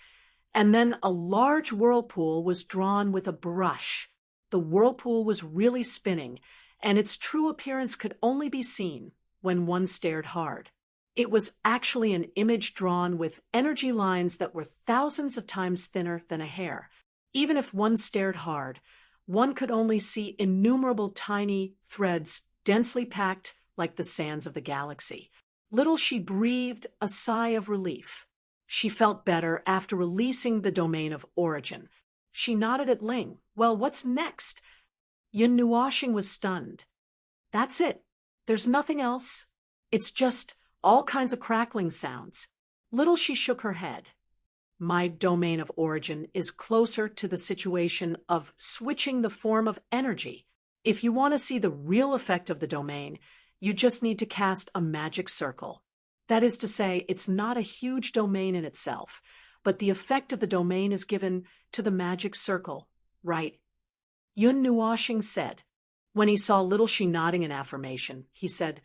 and then a large whirlpool was drawn with a brush. The whirlpool was really spinning, and its true appearance could only be seen when one stared hard. It was actually an image drawn with energy lines that were thousands of times thinner than a hair. Even if one stared hard, one could only see innumerable tiny threads densely packed like the sands of the galaxy. Little she breathed a sigh of relief. She felt better after releasing the domain of origin. She nodded at Ling. "Well, what's next?" Yun Nuoshing was stunned. "That's it. There's nothing else. It's just all kinds of crackling sounds." Little she shook her head. "My domain of origin is closer to the situation of switching the form of energy. If you want to see the real effect of the domain, you just need to cast a magic circle. That is to say, it's not a huge domain in itself, but the effect of the domain is given to the magic circle, right?" Yun Nuoshing said. When he saw little she nodding in affirmation, he said,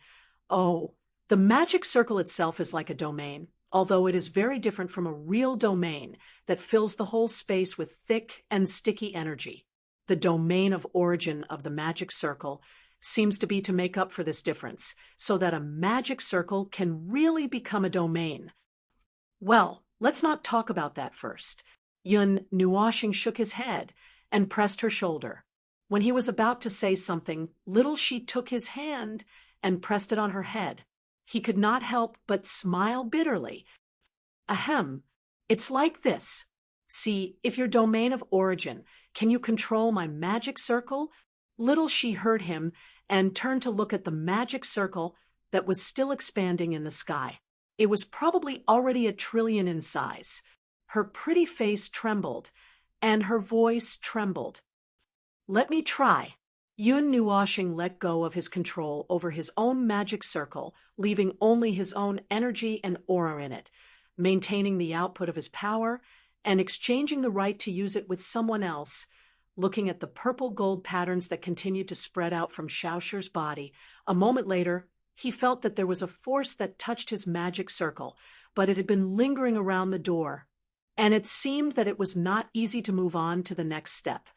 "Oh, the magic circle itself is like a domain, although it is very different from a real domain that fills the whole space with thick and sticky energy. The domain of origin of the magic circle seems to be to make up for this difference, so that a magic circle can really become a domain." "Well, let's not talk about that first." Yun Nuoshing shook his head and pressed her shoulder. When he was about to say something, little she took his hand and pressed it on her head. He could not help but smile bitterly. "Ahem, it's like this. See, if your domain of origin, can you control my magic circle?" Little she heard him and turned to look at the magic circle that was still expanding in the sky. It was probably already 1,000,000,000,000 in size. Her pretty face trembled, and her voice trembled. "Let me try." Yun Nuoshing let go of his control over his own magic circle, leaving only his own energy and aura in it, maintaining the output of his power and exchanging the right to use it with someone else. Looking at the purple gold patterns that continued to spread out from Xiaoshu's body, a moment later, he felt that there was a force that touched his magic circle, but it had been lingering around the door, and it seemed that it was not easy to move on to the next step.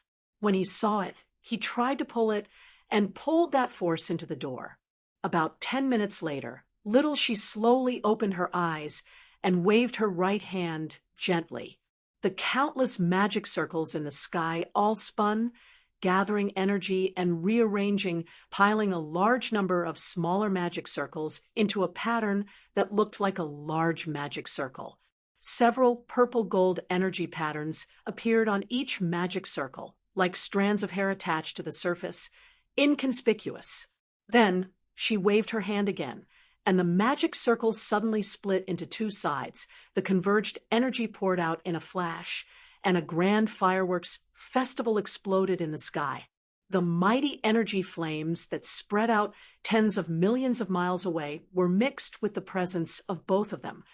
When he saw it, he tried to pull it and pulled that force into the door. About 10 minutes later, little she slowly opened her eyes and waved her right hand gently. The countless magic circles in the sky all spun, gathering energy and rearranging, piling a large number of smaller magic circles into a pattern that looked like a large magic circle. Several purple-gold energy patterns appeared on each magic circle, like strands of hair attached to the surface, inconspicuous. Then she waved her hand again, and the magic circle suddenly split into 2 sides. The converged energy poured out in a flash, and a grand fireworks festival exploded in the sky. The mighty energy flames that spread out tens of millions of miles away were mixed with the presence of both of them.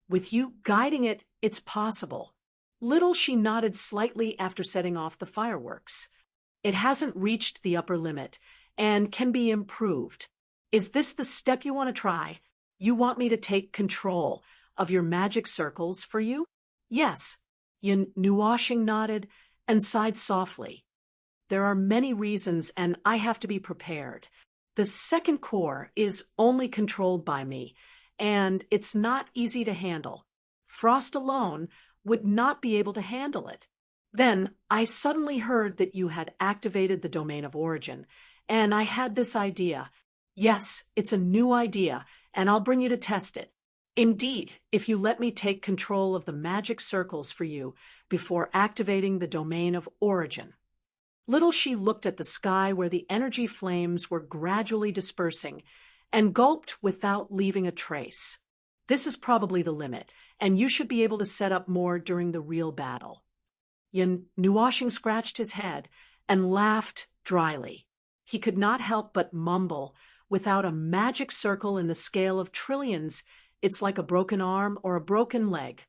"With you guiding it, it's possible." Little she nodded slightly after setting off the fireworks. "It hasn't reached the upper limit, and can be improved. Is this the step you want to try? You want me to take control of your magic circles for you? Yes. Yin Nuashing nodded and sighed softly. There are many reasons, and I have to be prepared. The second core is only controlled by me, and it's not easy to handle. Frost alone would not be able to handle it. Then I suddenly heard that you had activated the domain of origin, and I had this idea. Yes, it's a new idea, and I'll bring you to test it. Indeed, if you let me take control of the magic circles for you before activating the domain of origin. Little she looked at the sky where the energy flames were gradually dispersing and gulped without leaving a trace. This is probably the limit, and you should be able to set up more during the real battle. Yin Nuashing scratched his head and laughed dryly. He could not help but mumble, without a magic circle in the scale of trillions, it's like a broken arm or a broken leg.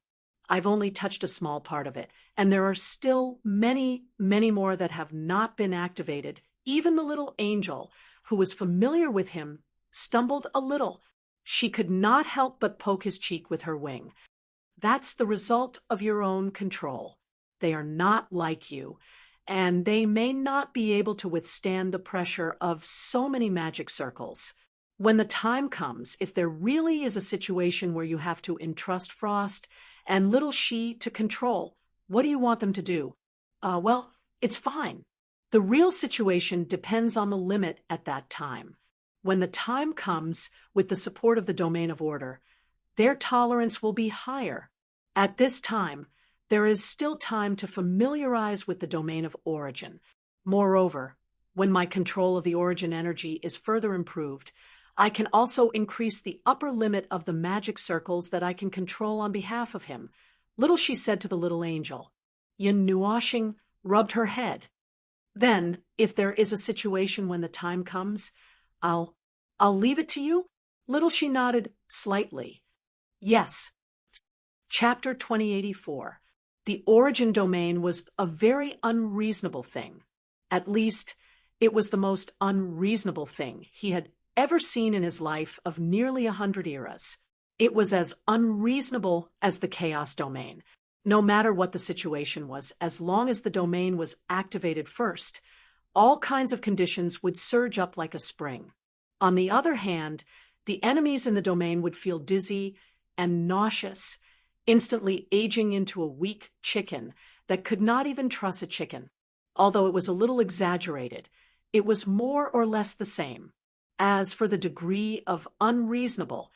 I've only touched a small part of it, and there are still many, many more that have not been activated. Even the little angel, who was familiar with him, stumbled a little. She could not help but poke his cheek with her wing. That's the result of your own control. They are not like you, and they may not be able to withstand the pressure of so many magic circles. When the time comes, if there really is a situation where you have to entrust Frost and little she to control, what do you want them to do? Well, it's fine. The real situation depends on the limit at that time. When the time comes, with the support of the domain of order, their tolerance will be higher. At this time, there is still time to familiarize with the domain of origin. Moreover, when my control of the origin energy is further improved, I can also increase the upper limit of the magic circles that I can control on behalf of him. Little she said to the little angel. Yin Nuashing rubbed her head. Then, if there is a situation when the time comes, I'll leave it to you? Little she nodded slightly. Yes. Chapter 2084. The origin domain was a very unreasonable thing. At least, it was the most unreasonable thing he had ever seen in his life of nearly 100 eras. It was as unreasonable as the chaos domain. No matter what the situation was, as long as the domain was activated first, all kinds of conditions would surge up like a spring. On the other hand, the enemies in the domain would feel dizzy and nauseous, instantly aging into a weak chicken that could not even truss a chicken. Although it was a little exaggerated, it was more or less the same. As for the degree of unreasonable,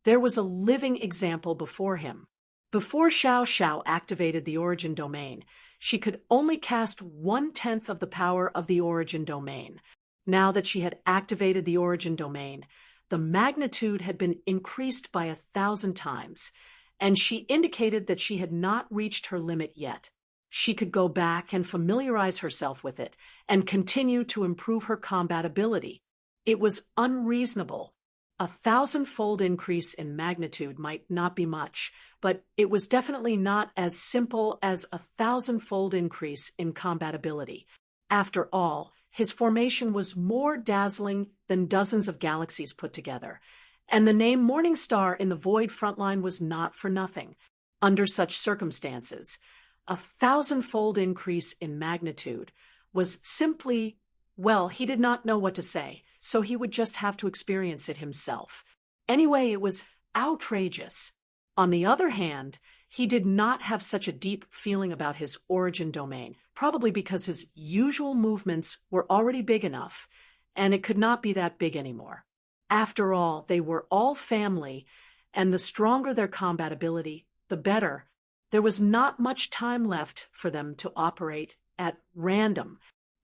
there was a living example before him. Before Xiao Xiao activated the origin domain, she could only cast 1/10 of the power of the origin domain. Now that she had activated the origin domain, the magnitude had been increased by 1,000 times, and she indicated that she had not reached her limit yet. She could go back and familiarize herself with it and continue to improve her combat ability. It was unreasonable. 1,000-fold increase in magnitude might not be much, but it was definitely not as simple as 1,000-fold increase in combat ability. After all, his formation was more dazzling than dozens of galaxies put together, and the name Morningstar in the Void frontline was not for nothing. Under such circumstances, 1,000-fold increase in magnitude was simply, well, he did not know what to say, so he would just have to experience it himself. Anyway, it was outrageous. On the other hand, he did not have such a deep feeling about his origin domain, probably because his usual movements were already big enough, and it could not be that big anymore. After all, they were all family, and the stronger their combat ability, the better. There was not much time left for them to operate at random.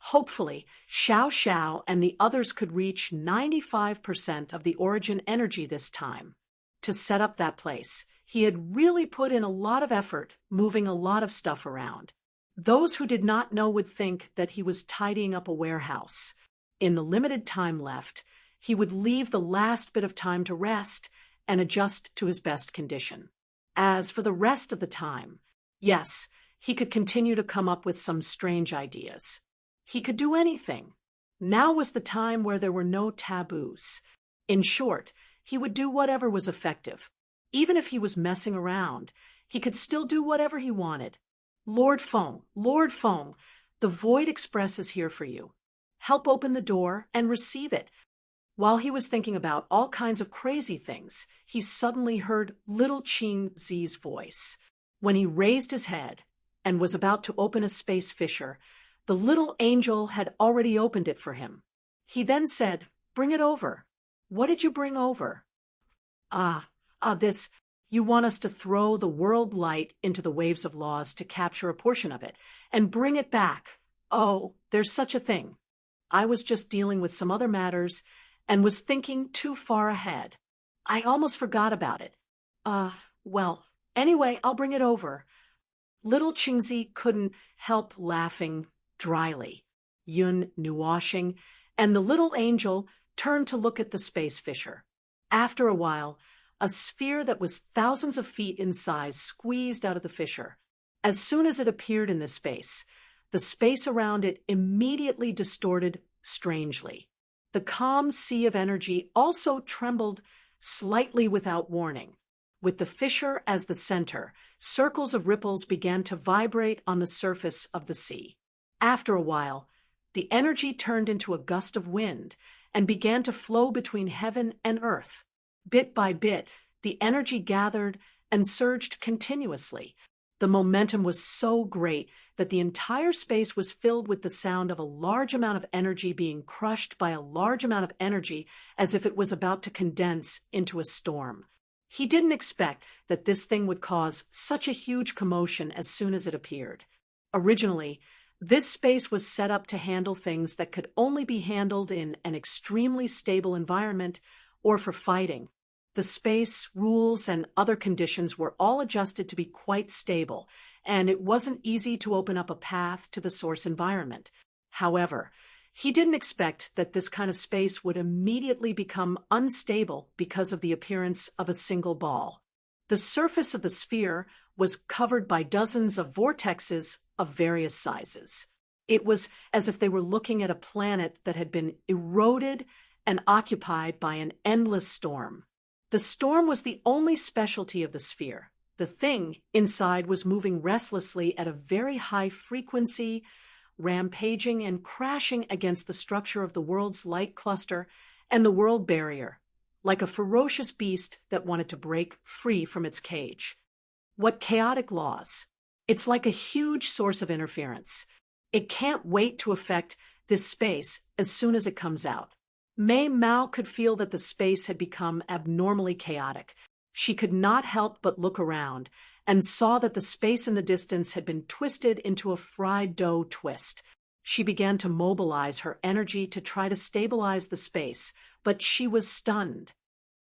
Hopefully, Xiao Xiao and the others could reach 95% of the origin energy this time. To set up that place, he had really put in a lot of effort, moving a lot of stuff around. Those who did not know would think that he was tidying up a warehouse. In the limited time left, he would leave the last bit of time to rest and adjust to his best condition. As for the rest of the time, yes, he could continue to come up with some strange ideas. He could do anything. Now was the time where there were no taboos. In short, he would do whatever was effective. Even if he was messing around, he could still do whatever he wanted. Lord Feng, the Void Express is here for you. Help open the door and receive it. While he was thinking about all kinds of crazy things, he suddenly heard little Qing Zi's voice. When he raised his head and was about to open a space fissure, the little angel had already opened it for him. He then said, "Bring it over." "What did you bring over?" This. You want us to throw the world light into the waves of laws to capture a portion of it and bring it back. Oh, there's such a thing. I was just dealing with some other matters and was thinking too far ahead. I almost forgot about it. Well, anyway, I'll bring it over. Little Qingzi couldn't help laughing dryly. Yun Nuoshing and the little angel turned to look at the space fissure. After a while, a sphere that was thousands of feet in size squeezed out of the fissure. As soon as it appeared in this space, the space around it immediately distorted strangely. The calm sea of energy also trembled slightly without warning. With the fissure as the center, circles of ripples began to vibrate on the surface of the sea. After a while, the energy turned into a gust of wind and began to flow between heaven and earth. Bit by bit, the energy gathered and surged continuously. The momentum was so great that the entire space was filled with the sound of a large amount of energy being crushed by a large amount of energy, as if it was about to condense into a storm. He didn't expect that this thing would cause such a huge commotion as soon as it appeared. Originally, this space was set up to handle things that could only be handled in an extremely stable environment or for fighting. The space, rules, and other conditions were all adjusted to be quite stable, and it wasn't easy to open up a path to the source environment. However, he didn't expect that this kind of space would immediately become unstable because of the appearance of a single ball. The surface of the sphere was covered by dozens of vortexes of various sizes. It was as if they were looking at a planet that had been eroded and occupied by an endless storm. The storm was the only specialty of the sphere. The thing inside was moving restlessly at a very high frequency, rampaging and crashing against the structure of the world's light cluster and the world barrier, like a ferocious beast that wanted to break free from its cage. What chaotic laws! It's like a huge source of interference. It can't wait to affect this space as soon as it comes out. Mei Mao could feel that the space had become abnormally chaotic. She could not help but look around and saw that the space in the distance had been twisted into a fried dough twist. She began to mobilize her energy to try to stabilize the space, but she was stunned.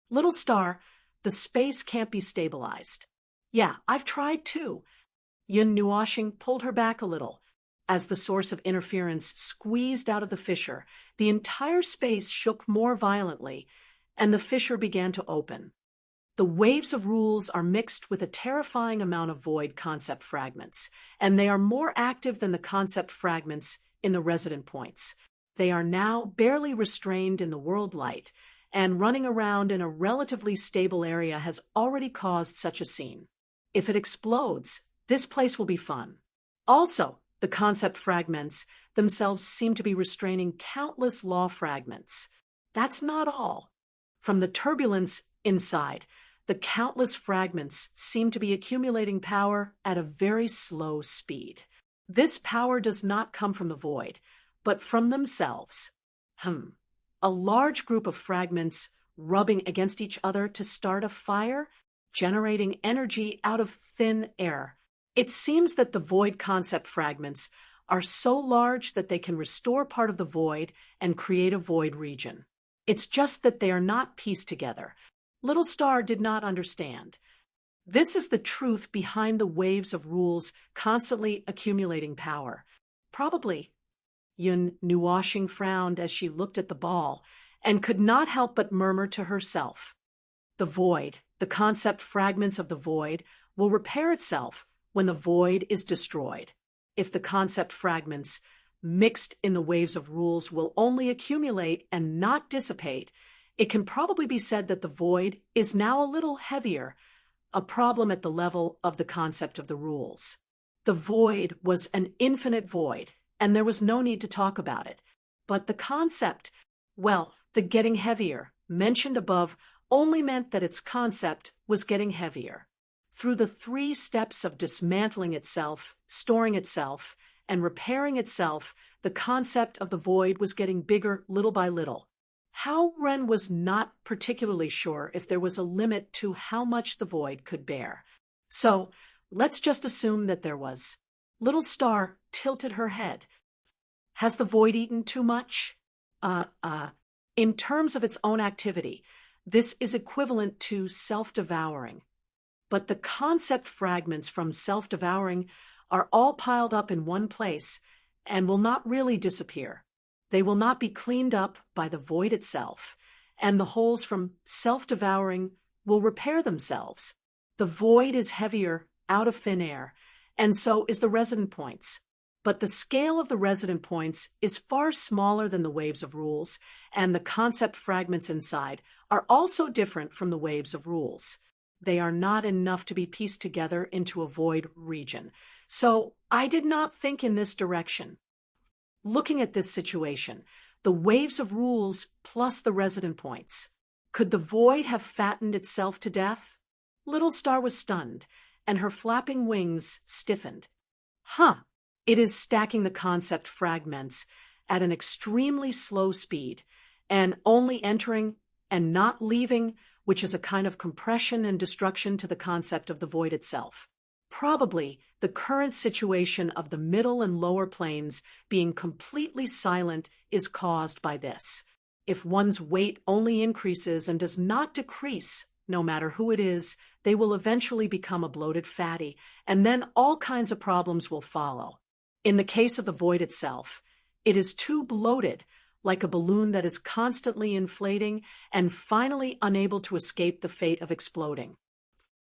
"Little star, the space can't be stabilized." "Yeah, I've tried too." Yun Nuoshing pulled her back a little. As the source of interference squeezed out of the fissure, the entire space shook more violently, and the fissure began to open. The waves of rules are mixed with a terrifying amount of void concept fragments, and they are more active than the concept fragments in the resident points. They are now barely restrained in the world light, and running around in a relatively stable area has already caused such a scene. If it explodes, this place will be fun. Also, the concept fragments themselves seem to be restraining countless law fragments. That's not all. From the turbulence inside, the countless fragments seem to be accumulating power at a very slow speed. This power does not come from the void, but from themselves. A large group of fragments rubbing against each other to start a fire, generating energy out of thin air. It seems that the void concept fragments are so large that they can restore part of the void and create a void region. It's just that they are not pieced together. Little Star did not understand. This is the truth behind the waves of rules constantly accumulating power. Probably. Yun Nuoshing frowned as she looked at the ball and could not help but murmur to herself. The void, the concept fragments of the void, will repair itself when the void is destroyed. If the concept fragments, mixed in the waves of rules will only accumulate and not dissipate, it can probably be said that the void is now a little heavier, a problem at the level of the concept of the rules. The void was an infinite void, and there was no need to talk about it. But the concept, well, the getting heavier, mentioned above, only meant that its concept was getting heavier. Through the 3 steps of dismantling itself, storing itself, and repairing itself, the concept of the void was getting bigger little by little. Hao Ren was not particularly sure if there was a limit to how much the void could bear. So, let's just assume that there was. Little Star tilted her head. Has the void eaten too much? In terms of its own activity, this is equivalent to self-devouring. But the concept fragments from self-devouring are all piled up in one place and will not really disappear. They will not be cleaned up by the void itself, and the holes from self-devouring will repair themselves. The void is heavier out of thin air, and so is the resident points. But the scale of the resident points is far smaller than the waves of rules, and the concept fragments inside are also different from the waves of rules. They are not enough to be pieced together into a void region. So I did not think in this direction. Looking at this situation, the waves of rules plus the resident points, could the void have fattened itself to death? Little Star was stunned, and her flapping wings stiffened. It is stacking the concept fragments at an extremely slow speed, and only entering and not leaving, which is a kind of compression and destruction to the concept of the void itself. Probably the current situation of the middle and lower planes being completely silent is caused by this. If one's weight only increases and does not decrease, no matter who it is, they will eventually become a bloated fatty, and then all kinds of problems will follow. In the case of the void itself, it is too bloated, like a balloon that is constantly inflating and finally unable to escape the fate of exploding.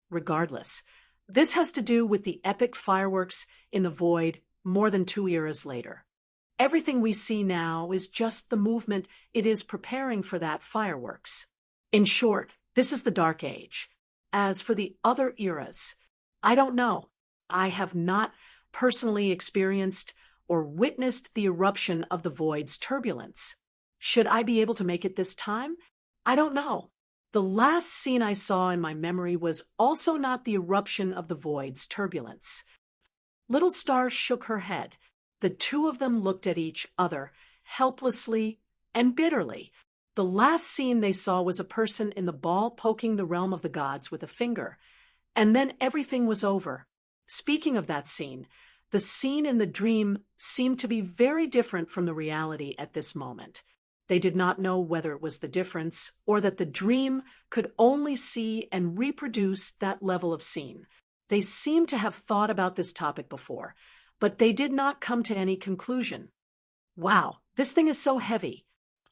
Regardless, this has to do with the epic fireworks in the void more than 2 eras later. Everything we see now is just the movement it is preparing for that fireworks. In short, this is the Dark Age. As for the other eras, I don't know. I have not personally experienced or witnessed the eruption of the void's turbulence. Should I be able to make it this time? I don't know. The last scene I saw in my memory was also not the eruption of the void's turbulence. Little Star shook her head. The 2 of them looked at each other, helplessly and bitterly. The last scene they saw was a person in the ball poking the realm of the gods with a finger. And then everything was over. Speaking of that scene, the scene in the dream seemed to be very different from the reality at this moment. They did not know whether it was the difference or that the dream could only see and reproduce that level of scene. They seemed to have thought about this topic before, but they did not come to any conclusion. Wow, this thing is so heavy.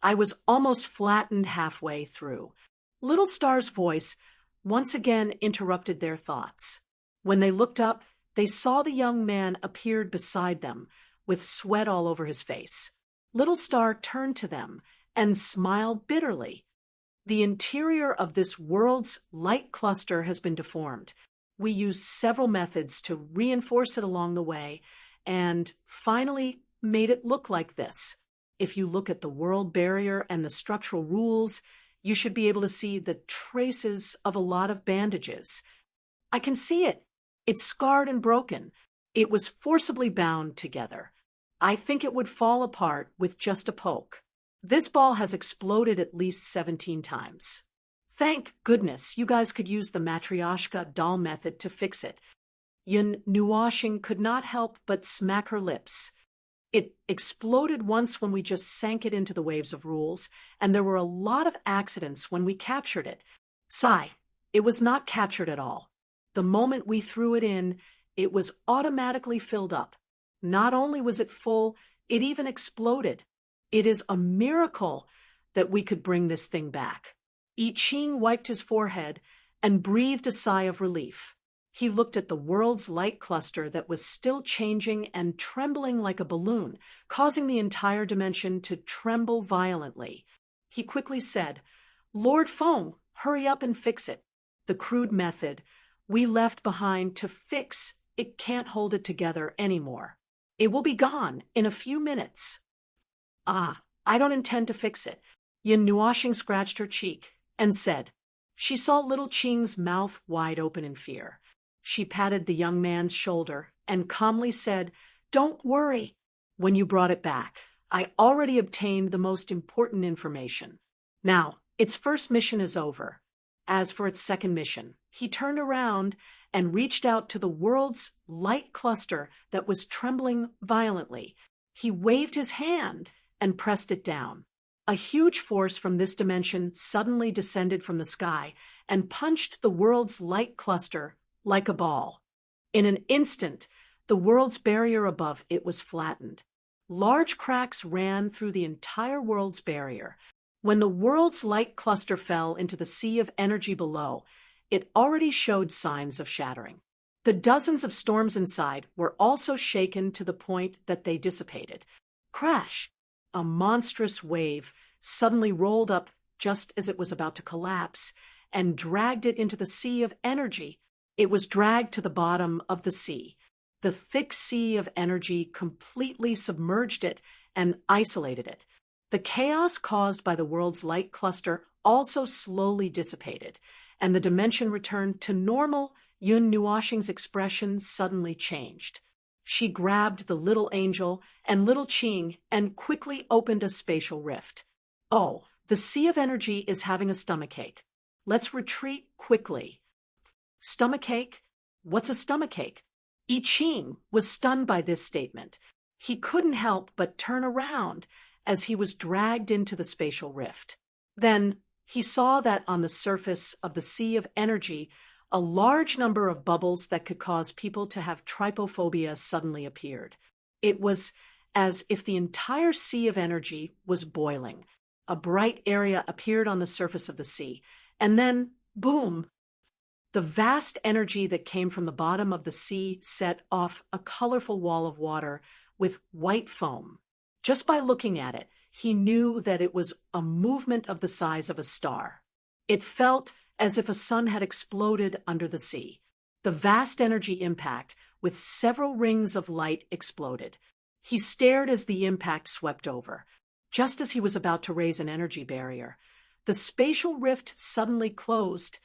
I was almost flattened halfway through. Little Star's voice once again interrupted their thoughts. When they looked up, they saw the young man appeared beside them, with sweat all over his face. Little Star turned to them and smiled bitterly. The interior of this world's light cluster has been deformed. We used several methods to reinforce it along the way, and finally made it look like this. If you look at the world barrier and the structural rules, you should be able to see the traces of a lot of bandages. I can see it. It's scarred and broken. It was forcibly bound together. I think it would fall apart with just a poke. This ball has exploded at least 17 times. Thank goodness you guys could use the Matryoshka doll method to fix it. Yun Nuashing could not help but smack her lips. It exploded once when we just sank it into the waves of rules, and there were a lot of accidents when we captured it. Sigh, it was not captured at all. The moment we threw it in, it was automatically filled up. Not only was it full, it even exploded. It is a miracle that we could bring this thing back. I Ching wiped his forehead and breathed a sigh of relief. He looked at the world's light cluster that was still changing and trembling like a balloon, causing the entire dimension to tremble violently. He quickly said, "Lord Feng, hurry up and fix it. The crude method we left behind to fix it can't hold it together anymore. It will be gone in a few minutes." "Ah, I don't intend to fix it." Yin Nuoxing scratched her cheek and said. She saw little Qing's mouth wide open in fear. She patted the young man's shoulder and calmly said, "Don't worry. When you brought it back, I already obtained the most important information. Now, its first mission is over. As for its second mission," he turned around and reached out to the world's light cluster that was trembling violently. He waved his hand and pressed it down. A huge force from this dimension suddenly descended from the sky and punched the world's light cluster like a ball. In an instant, the world's barrier above it was flattened. Large cracks ran through the entire world's barrier. When the world's light cluster fell into the sea of energy below, it already showed signs of shattering. The dozens of storms inside were also shaken to the point that they dissipated. Crash! A monstrous wave suddenly rolled up just as it was about to collapse and dragged it into the sea of energy. It was dragged to the bottom of the sea. The thick sea of energy completely submerged it and isolated it. The chaos caused by the world's light cluster also slowly dissipated, and the dimension returned to normal. Yun Nuoxing's expression suddenly changed. She grabbed the little angel and little Qing and quickly opened a spatial rift. "Oh, the sea of energy is having a stomachache. Let's retreat quickly." "Stomachache? What's a stomachache?" I Ching was stunned by this statement. He couldn't help but turn around as he was dragged into the spatial rift. Then he saw that on the surface of the sea of energy, a large number of bubbles that could cause people to have trypophobia suddenly appeared. It was as if the entire sea of energy was boiling. A bright area appeared on the surface of the sea, and then, boom! The vast energy that came from the bottom of the sea set off a colorful wall of water with white foam. Just by looking at it, he knew that it was a movement of the size of a star. It felt as if a sun had exploded under the sea. The vast energy impact, with several rings of light, exploded. He stared as the impact swept over. Just as he was about to raise an energy barrier, the spatial rift suddenly closed,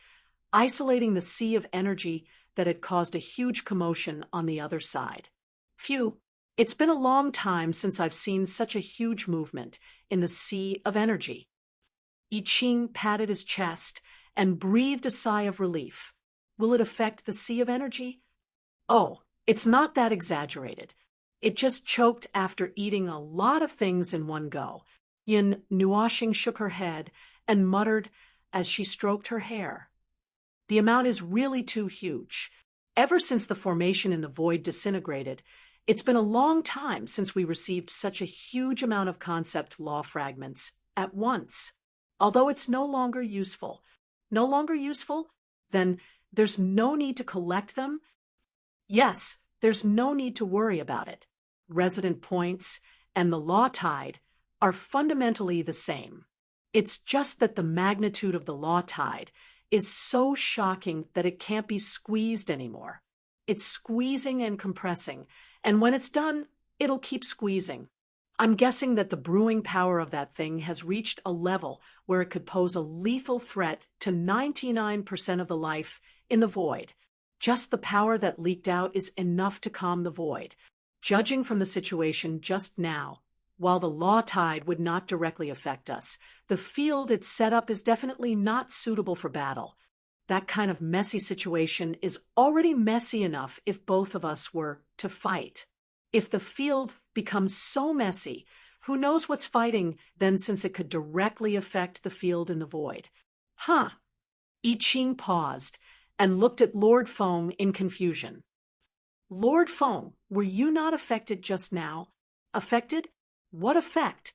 isolating the sea of energy that had caused a huge commotion on the other side. Phew, it's been a long time since I've seen such a huge movement in the sea of energy. I Ching patted his chest and breathed a sigh of relief. Will it affect the sea of energy? Oh, it's not that exaggerated. It just choked after eating a lot of things in one go. Yin Nuoxing shook her head and muttered as she stroked her hair. The amount is really too huge. Ever since the formation in the void disintegrated, it's been a long time since we received such a huge amount of concept law fragments at once. Although it's no longer useful. No longer useful? Then there's no need to collect them? Yes, there's no need to worry about it. Resident points and the law tide are fundamentally the same. It's just that the magnitude of the law tide is so shocking that it can't be squeezed anymore. It's squeezing and compressing, and when it's done, it'll keep squeezing. I'm guessing that the brewing power of that thing has reached a level where it could pose a lethal threat to 99% of the life in the void. Just the power that leaked out is enough to calm the void. Judging from the situation just now, while the law tide would not directly affect us, the field it's set up is definitely not suitable for battle. That kind of messy situation is already messy enough if both of us were to fight. If the field becomes so messy, who knows what's fighting then, since it could directly affect the field in the void. Huh. I Ching paused and looked at Lord Feng in confusion. Lord Feng, were you not affected just now? Affected? What effect?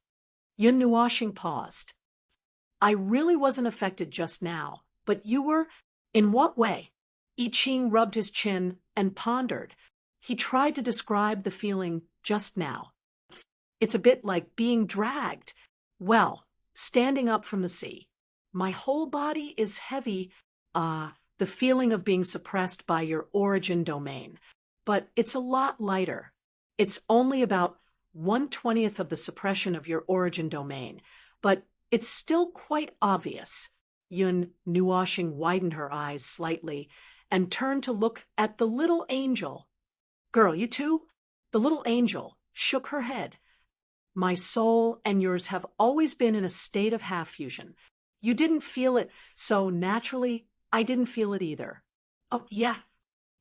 Yun Nuoxing paused. I really wasn't affected just now, but you were? In what way? I Ching rubbed his chin and pondered. He tried to describe the feeling just now. It's a bit like being dragged. Well, standing up from the sea. My whole body is heavy, the feeling of being suppressed by your origin domain. But it's a lot lighter. It's only about 1/20th of the suppression of your origin domain, but it's still quite obvious. Yun Nuoshing widened her eyes slightly and turned to look at the little angel. Girl, you too? The little angel shook her head. My soul and yours have always been in a state of half-fusion. You didn't feel it, so naturally, I didn't feel it either. Oh, yeah.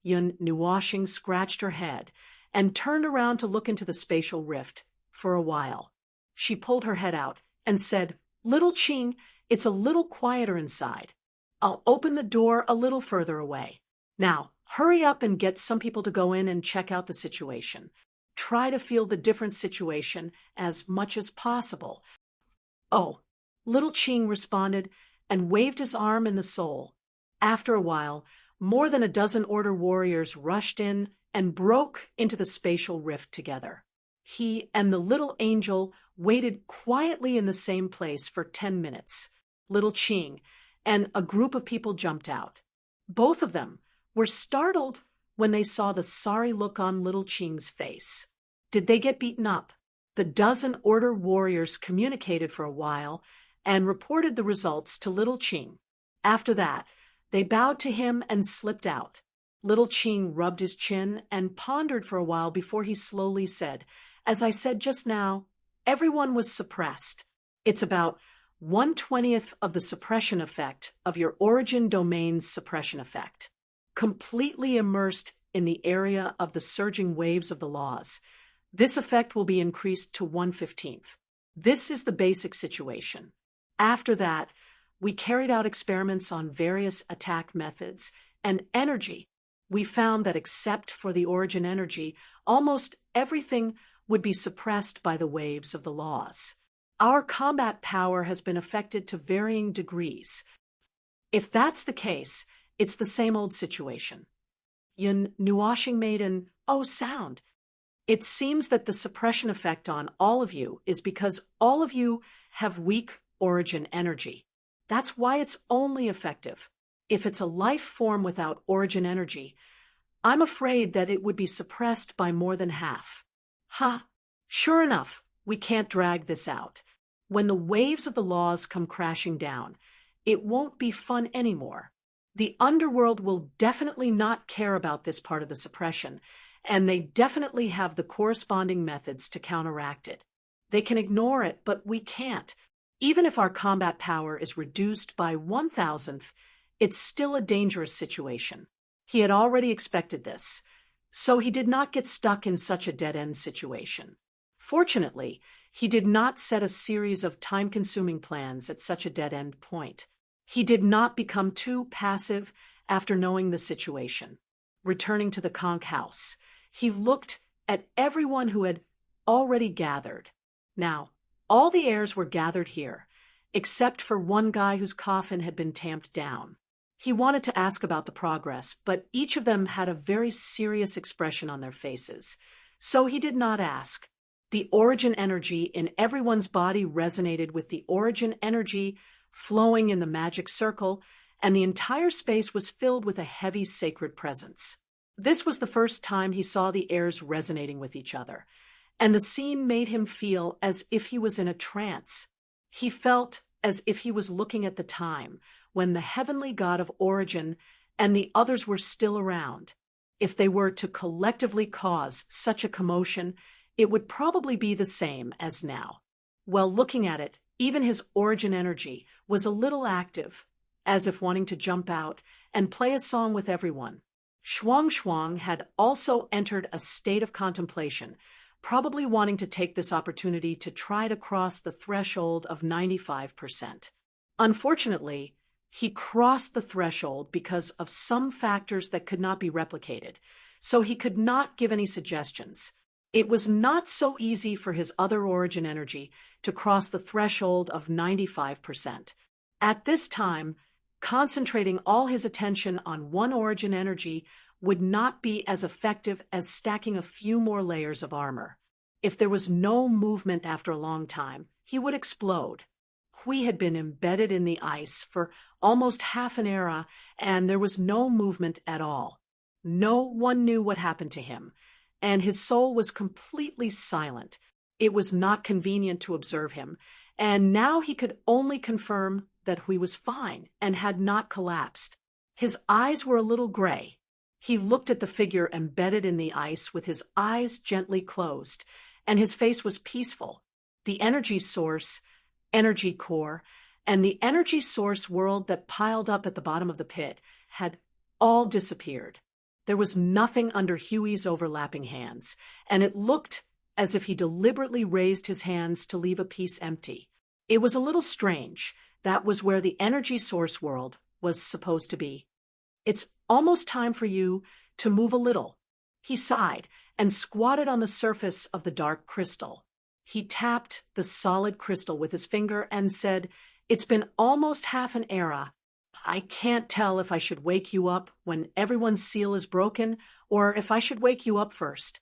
Yun Nuoshing scratched her head and turned around to look into the spatial rift for a while. She pulled her head out and said, Little Ching, it's a little quieter inside. I'll open the door a little further away. Now, hurry up and get some people to go in and check out the situation. Try to feel the different situation as much as possible. Oh, Little Ching responded and waved his arm in the soul. After a while, more than a dozen Order warriors rushed in and broke into the spatial rift together. He and the little angel waited quietly in the same place for 10 minutes. Little Ching and a group of people jumped out. Both of them were startled when they saw the sorry look on Little Ching's face. Did they get beaten up? The dozen Order warriors communicated for a while and reported the results to Little Ching. After that, they bowed to him and slipped out. Little Ching rubbed his chin and pondered for a while before he slowly said, As I said just now, everyone was suppressed. It's about 1/20th of the suppression effect of your origin domain's suppression effect. Completely immersed in the area of the surging waves of the laws. This effect will be increased to 1/15th. This is the basic situation. After that, we carried out experiments on various attack methods and energy. We found that except for the origin energy, almost everything would be suppressed by the waves of the laws. Our combat power has been affected to varying degrees. If that's the case, it's the same old situation. Yun Nuoshing made an sound. It seems that the suppression effect on all of you is because all of you have weak origin energy. That's why it's only effective. If it's a life form without origin energy, I'm afraid that it would be suppressed by more than half. Sure enough, we can't drag this out. When the waves of the laws come crashing down, it won't be fun anymore. The underworld will definitely not care about this part of the suppression, and they definitely have the corresponding methods to counteract it. They can ignore it, but we can't. Even if our combat power is reduced by 1/1000th, it's still a dangerous situation. He had already expected this, so he did not get stuck in such a dead-end situation. Fortunately, he did not set a series of time-consuming plans at such a dead-end point. He did not become too passive after knowing the situation. Returning to the conch house, he looked at everyone who had already gathered. Now, all the heirs were gathered here, except for one guy whose coffin had been tamped down. He wanted to ask about the progress, but each of them had a very serious expression on their faces, so he did not ask. The origin energy in everyone's body resonated with the origin energy flowing in the magic circle, and the entire space was filled with a heavy sacred presence. This was the first time he saw the heirs resonating with each other, and the scene made him feel as if he was in a trance. He felt as if he was looking at the time when the heavenly god of origin and the others were still around. If they were to collectively cause such a commotion, it would probably be the same as now. Well, looking at it, even his origin energy was a little active, as if wanting to jump out and play a song with everyone. Shuang Shuang had also entered a state of contemplation, probably wanting to take this opportunity to try to cross the threshold of 95%. Unfortunately, he crossed the threshold because of some factors that could not be replicated, so he could not give any suggestions. It was not so easy for his other origin energy to cross the threshold of 95%. At this time, Concentrating all his attention on one origin energy would not be as effective as stacking a few more layers of armor. If there was no movement after a long time, he would explode. Hui had been embedded in the ice for almost half an era, and there was no movement at all. No one knew what happened to him, and his soul was completely silent. It was not convenient to observe him, and now he could only confirm that Hui was fine and had not collapsed. His eyes were a little gray. He looked at the figure embedded in the ice with his eyes gently closed, and his face was peaceful. The energy source, energy core, and the energy source world that piled up at the bottom of the pit had all disappeared. There was nothing under Huey's overlapping hands, and it looked as if he deliberately raised his hands to leave a piece empty. It was a little strange. That was where the energy source world was supposed to be. It's almost time for you to move a little. He sighed and squatted on the surface of the dark crystal. He tapped the solid crystal with his finger and said, "It's been almost half an era. I can't tell if I should wake you up when everyone's seal is broken or if I should wake you up first.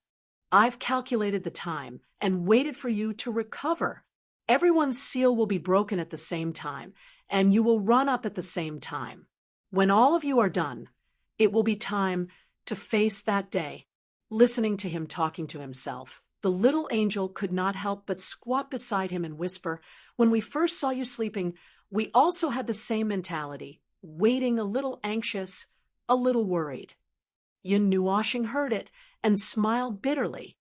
I've calculated the time and waited for you to recover. Everyone's seal will be broken at the same time, and you will run up at the same time. When all of you are done, it will be time to face that day." Listening to him talking to himself, the little angel could not help but squat beside him and whisper, "When we first saw you sleeping, we also had the same mentality, waiting, a little anxious, a little worried." Yun Nuoshing heard it and smiled bitterly.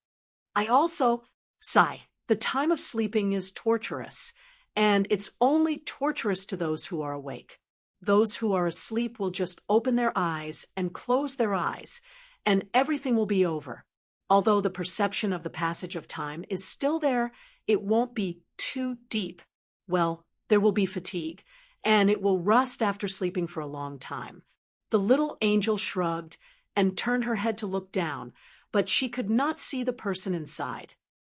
"I also sigh. The time of sleeping is torturous, and it's only torturous to those who are awake. Those who are asleep will just open their eyes and close their eyes, and everything will be over. Although the perception of the passage of time is still there, it won't be too deep. Well, there will be fatigue, and it will rust after sleeping for a long time." The little angel shrugged and turned her head to look down, but she could not see the person inside.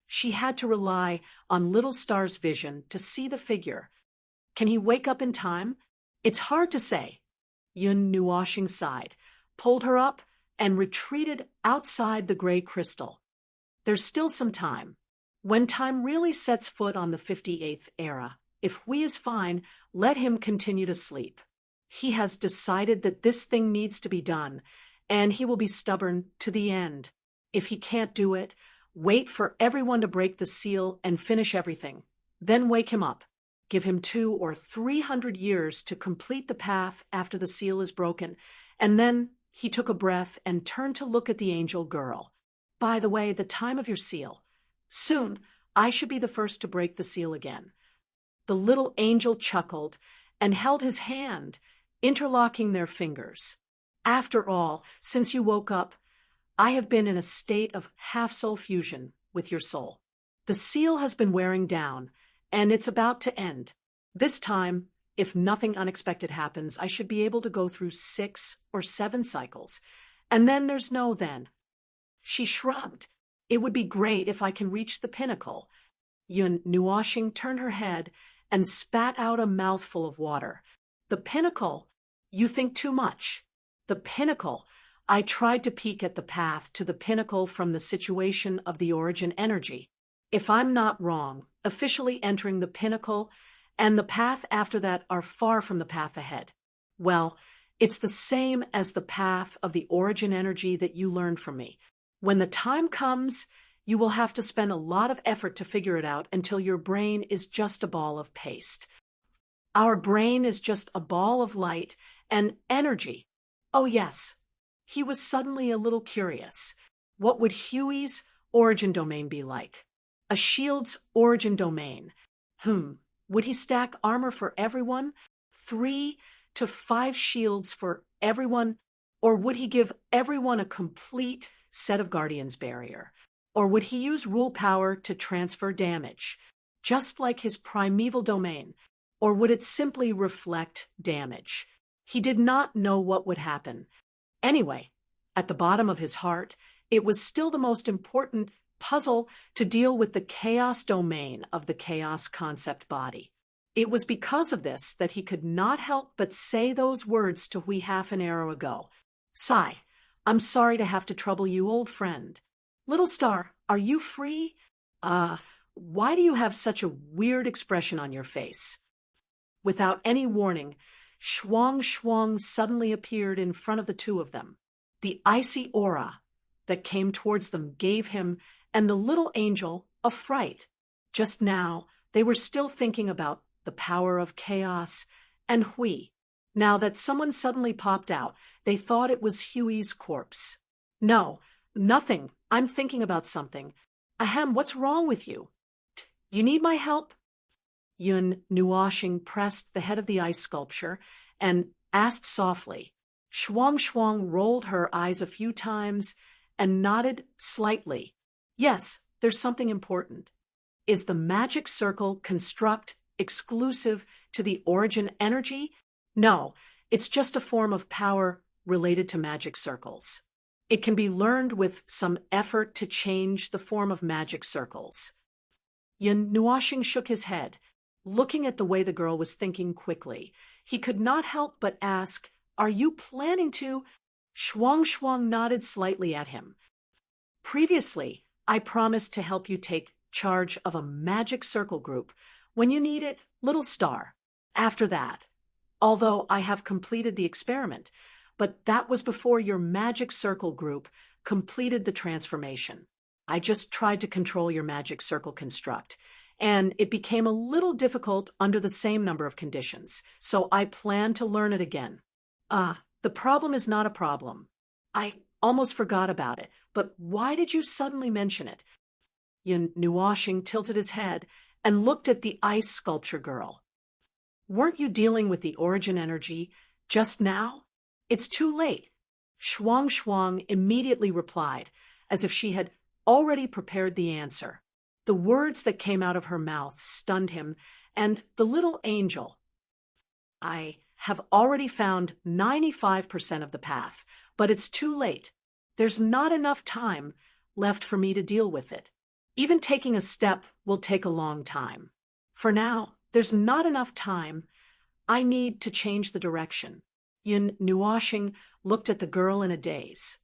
She had to rely on Little Star's vision to see the figure. Can he wake up in time? It's hard to say. Yun Nuoshing sighed, pulled her up, and retreated outside the gray crystal. There's still some time. When time really sets foot on the 58th era, if Hui is fine, let him continue to sleep. He has decided that this thing needs to be done, and he will be stubborn to the end. If he can't do it, wait for everyone to break the seal and finish everything. Then wake him up. Give him 200 or 300 years to complete the path after the seal is broken. And then he took a breath and turned to look at the angel girl. "By the way, the time of your seal. Soon, I should be the first to break the seal again." The little angel chuckled and held his hand, interlocking their fingers. "After all, since you woke up, I have been in a state of half-soul fusion with your soul. The seal has been wearing down, and it's about to end. This time, if nothing unexpected happens, I should be able to go through 6 or 7 cycles. And then there's no then." She shrugged. "It would be great if I can reach the pinnacle." Yun Nuoshing turned her head and spat out a mouthful of water. "The pinnacle? You think too much. The pinnacle. I tried to peek at the path to the pinnacle from the situation of the origin energy. If I'm not wrong, officially entering the pinnacle and the path after that are far from the path ahead. Well, it's the same as the path of the origin energy that you learned from me. When the time comes, you will have to spend a lot of effort to figure it out until your brain is just a ball of paste. Our brain is just a ball of light and energy. Oh yes." He was suddenly a little curious. What would Huey's origin domain be like? A shield's origin domain. Would he stack armor for everyone? 3 to 5 shields for everyone? Or would he give everyone a complete set of Guardian's barrier? Or would he use rule power to transfer damage, just like his primeval domain? Or would it simply reflect damage? He did not know what would happen. Anyway, at the bottom of his heart, it was still the most important puzzle to deal with the chaos domain of the chaos concept body. It was because of this that he could not help but say those words to Hui half an hour ago. Sigh, I'm sorry to have to trouble you, old friend. Little star, are you free? Why do you have such a weird expression on your face? Without any warning, Shuang Shuang suddenly appeared in front of the two of them. The icy aura that came towards them gave him and the little angel a fright. Just now, they were still thinking about the power of chaos and Hui. Now that someone suddenly popped out, they thought it was Huey's corpse. No, nothing. I'm thinking about something. Ahem, what's wrong with you? You need my help? Yun Nuoshing pressed the head of the ice sculpture and asked softly. Shuang Shuang rolled her eyes a few times and nodded slightly. Yes, there's something important. Is the magic circle construct exclusive to the origin energy? No, it's just a form of power related to magic circles. It can be learned with some effort to change the form of magic circles. Yun Nuoshing shook his head, looking at the way the girl was thinking quickly. He could not help but ask, Are you planning to? Shuang Shuang nodded slightly at him. Previously, I promised to help you take charge of a magic circle group when you need it, little star. After that, although I have completed the experiment, but that was before your magic circle group completed the transformation. I just tried to control your magic circle construct, and it became a little difficult under the same number of conditions, so I plan to learn it again. The problem is not a problem. I almost forgot about it, but why did you suddenly mention it? Yun Nuoshing tilted his head and looked at the ice sculpture girl. Weren't you dealing with the origin energy just now? It's too late. Shuang Shuang immediately replied, as if she had already prepared the answer. The words that came out of her mouth stunned him, and the little angel. I have already found 95% of the path, but it's too late. There's not enough time left for me to deal with it. Even taking a step will take a long time. For now, there's not enough time. I need to change the direction. Yun Nuoshing looked at the girl in a daze.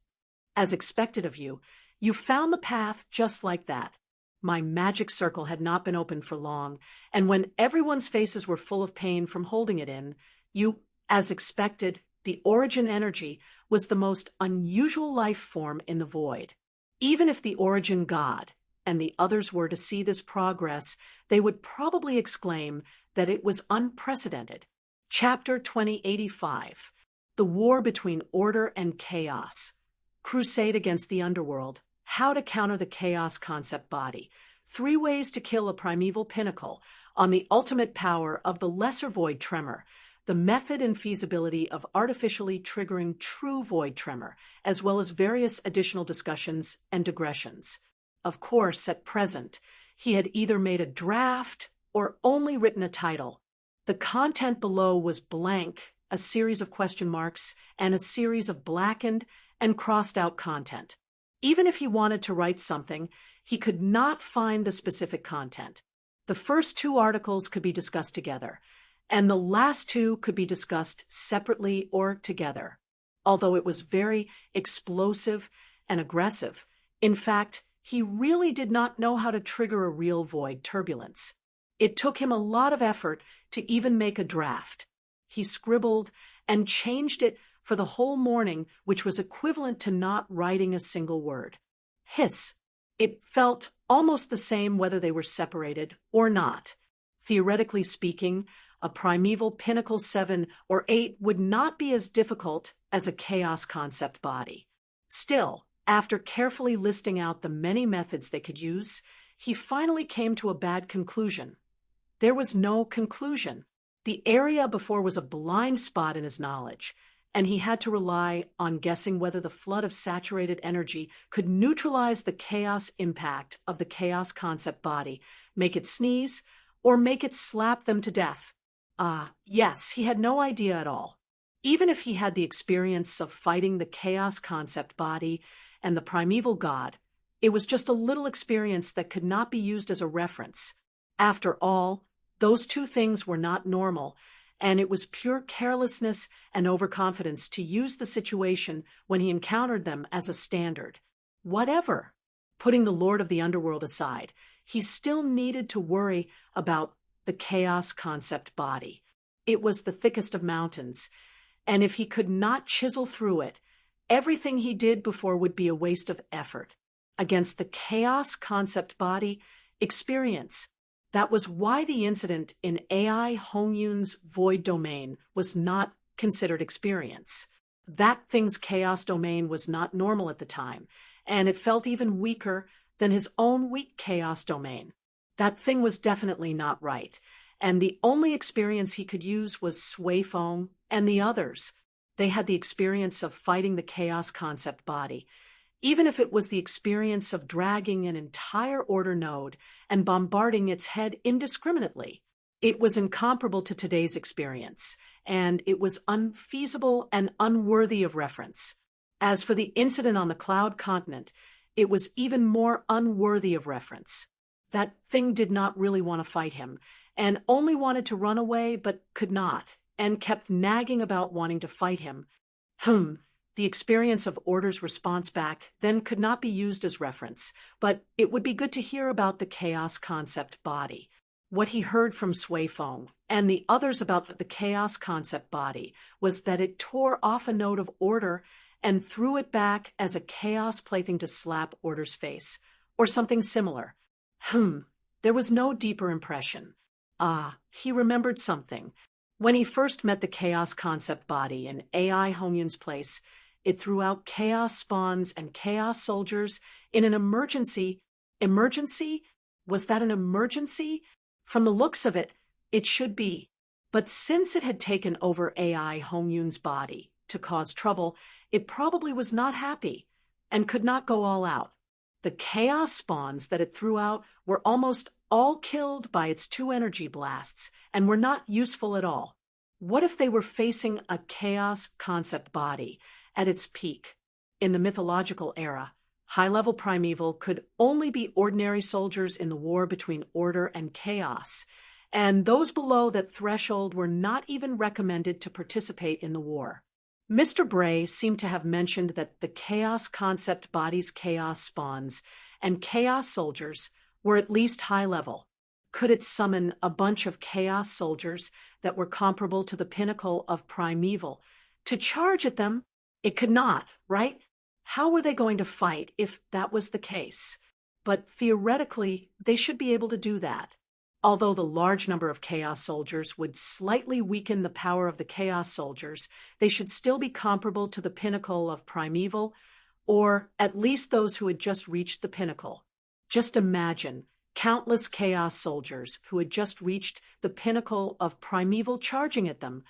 As expected of you, you found the path just like that. My magic circle had not been open for long, and when everyone's faces were full of pain from holding it in, you, as expected, the origin energy was the most unusual life form in the void. Even if the origin god and the others were to see this progress, they would probably exclaim that it was unprecedented. Chapter 2085, The War Between Order and Chaos. Crusade Against the Underworld. How to Counter the Chaos Concept Body. 3 Ways to Kill a Primeval Pinnacle on the Ultimate Power of the Lesser Void Tremor. The method and feasibility of artificially triggering true void tremor, as well as various additional discussions and digressions. Of course, at present, he had either made a draft or only written a title. The content below was blank, a series of question marks, and a series of blackened and crossed out content. Even if he wanted to write something, he could not find the specific content. The first 2 articles could be discussed together, and the last 2 could be discussed separately or together. Although it was very explosive and aggressive, in fact, he really did not know how to trigger a real void turbulence. It took him a lot of effort to even make a draft. He scribbled and changed it for the whole morning, which was equivalent to not writing a single word. Hiss. It felt almost the same whether they were separated or not. Theoretically speaking, a primeval pinnacle 7 or 8 would not be as difficult as a chaos concept body. Still, after carefully listing out the many methods they could use, he finally came to a bad conclusion. There was no conclusion. The area before was a blind spot in his knowledge, and he had to rely on guessing whether the flood of saturated energy could neutralize the chaos impact of the chaos concept body, make it sneeze, or make it slap them to death. Yes, he had no idea at all. Even if he had the experience of fighting the chaos concept body and the primeval god, it was just a little experience that could not be used as a reference. After all, Those two things were not normal, and it was pure carelessness and overconfidence to use the situation when he encountered them as a standard. Whatever. Putting the Lord of the Underworld aside, he still needed to worry about the chaos concept body. It was the thickest of mountains, and if he could not chisel through it, everything he did before would be a waste of effort. Against the chaos concept body, experience. That was why the incident in AI Hongyun's void domain was not considered experience. That thing's chaos domain was not normal at the time, and it felt even weaker than his own weak chaos domain. That thing was definitely not right, and the only experience he could use was Sui Feng and the others. They had the experience of fighting the chaos concept body, even if it was the experience of dragging an entire order node and bombarding its head indiscriminately. It was incomparable to today's experience, and it was unfeasible and unworthy of reference. As for the incident on the Cloud Continent, it was even more unworthy of reference. That thing did not really want to fight him, and only wanted to run away but could not, and kept nagging about wanting to fight him. The experience of Order's response back then could not be used as reference, but it would be good to hear about the chaos concept body. What he heard from Sui Feng and the others about the chaos concept body was that it tore off a node of Order and threw it back as a chaos plaything to slap Order's face, or something similar. There was no deeper impression. He remembered something. When he first met the chaos concept body in AI Hongyun's place, it threw out chaos spawns and chaos soldiers in an emergency. Emergency? Was that an emergency? From the looks of it, it should be. But since it had taken over AI Hongyun's body to cause trouble, it probably was not happy and could not go all out. The chaos spawns that it threw out were almost all killed by its 2 energy blasts and were not useful at all. What if they were facing a chaos concept body at its peak? In the mythological era, high-level primeval could only be ordinary soldiers in the war between order and chaos, and those below that threshold were not even recommended to participate in the war. Mr. Bray seemed to have mentioned that the chaos concept body's chaos spawns and chaos soldiers were at least high level. Could it summon a bunch of chaos soldiers that were comparable to the pinnacle of primeval to charge at them? It could not, right? How were they going to fight if that was the case? But theoretically, they should be able to do that. Although the large number of chaos soldiers would slightly weaken the power of the chaos soldiers, they should still be comparable to the pinnacle of primeval, or at least those who had just reached the pinnacle. Just imagine countless chaos soldiers who had just reached the pinnacle of primeval charging at them.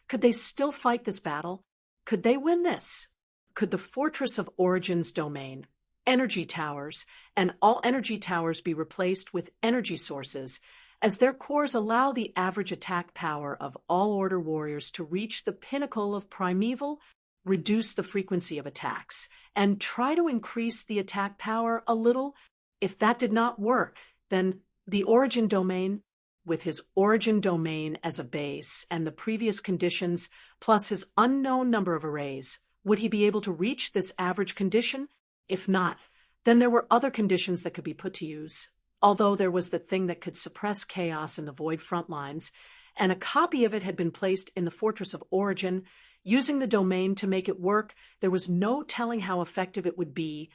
Could they still fight this battle? Could they win this? Could the Fortress of Origin's domain, energy towers, and all energy towers be replaced with energy sources, as their cores allow the average attack power of all Order warriors to reach the pinnacle of primeval, reduce the frequency of attacks, and try to increase the attack power a little? If that did not work, then the Origin domain, with his Origin domain as a base and the previous conditions plus his unknown number of arrays, would he be able to reach this average condition? If not, then there were other conditions that could be put to use. Although there was the thing that could suppress chaos in the Void front lines, and a copy of it had been placed in the Fortress of Origin, using the domain to make it work, there was no telling how effective it would be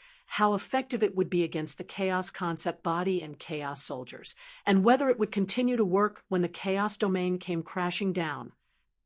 against the chaos concept body and chaos soldiers, and whether it would continue to work when the chaos domain came crashing down.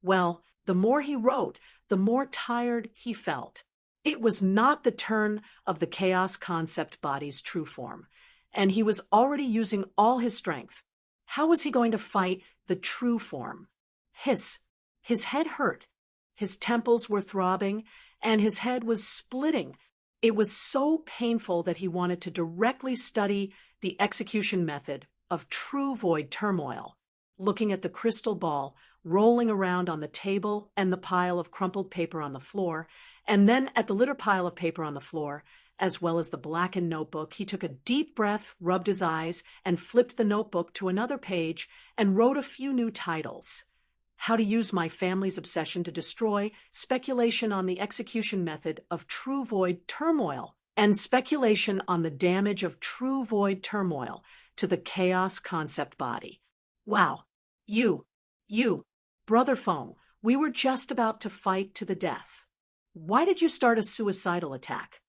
Well, the more he wrote, the more tired he felt. It was not the turn of the chaos concept body's true form, and he was already using all his strength. How was he going to fight the true form? His head hurt. His temples were throbbing, and his head was splitting. It was so painful that he wanted to directly study the execution method of true void turmoil, looking at the crystal ball rolling around on the table and the pile of crumpled paper on the floor, and then at the litter pile of paper on the floor, as well as the blackened notebook, he took a deep breath, rubbed his eyes, and flipped the notebook to another page and wrote a few new titles. How to Use My Family's Obsession to Destroy, Speculation on the Execution Method of True Void Turmoil, and Speculation on the Damage of True Void Turmoil to the Chaos Concept Body. Wow. You, Brother Fong, we were just about to fight to the death. Why did you start a suicidal attack?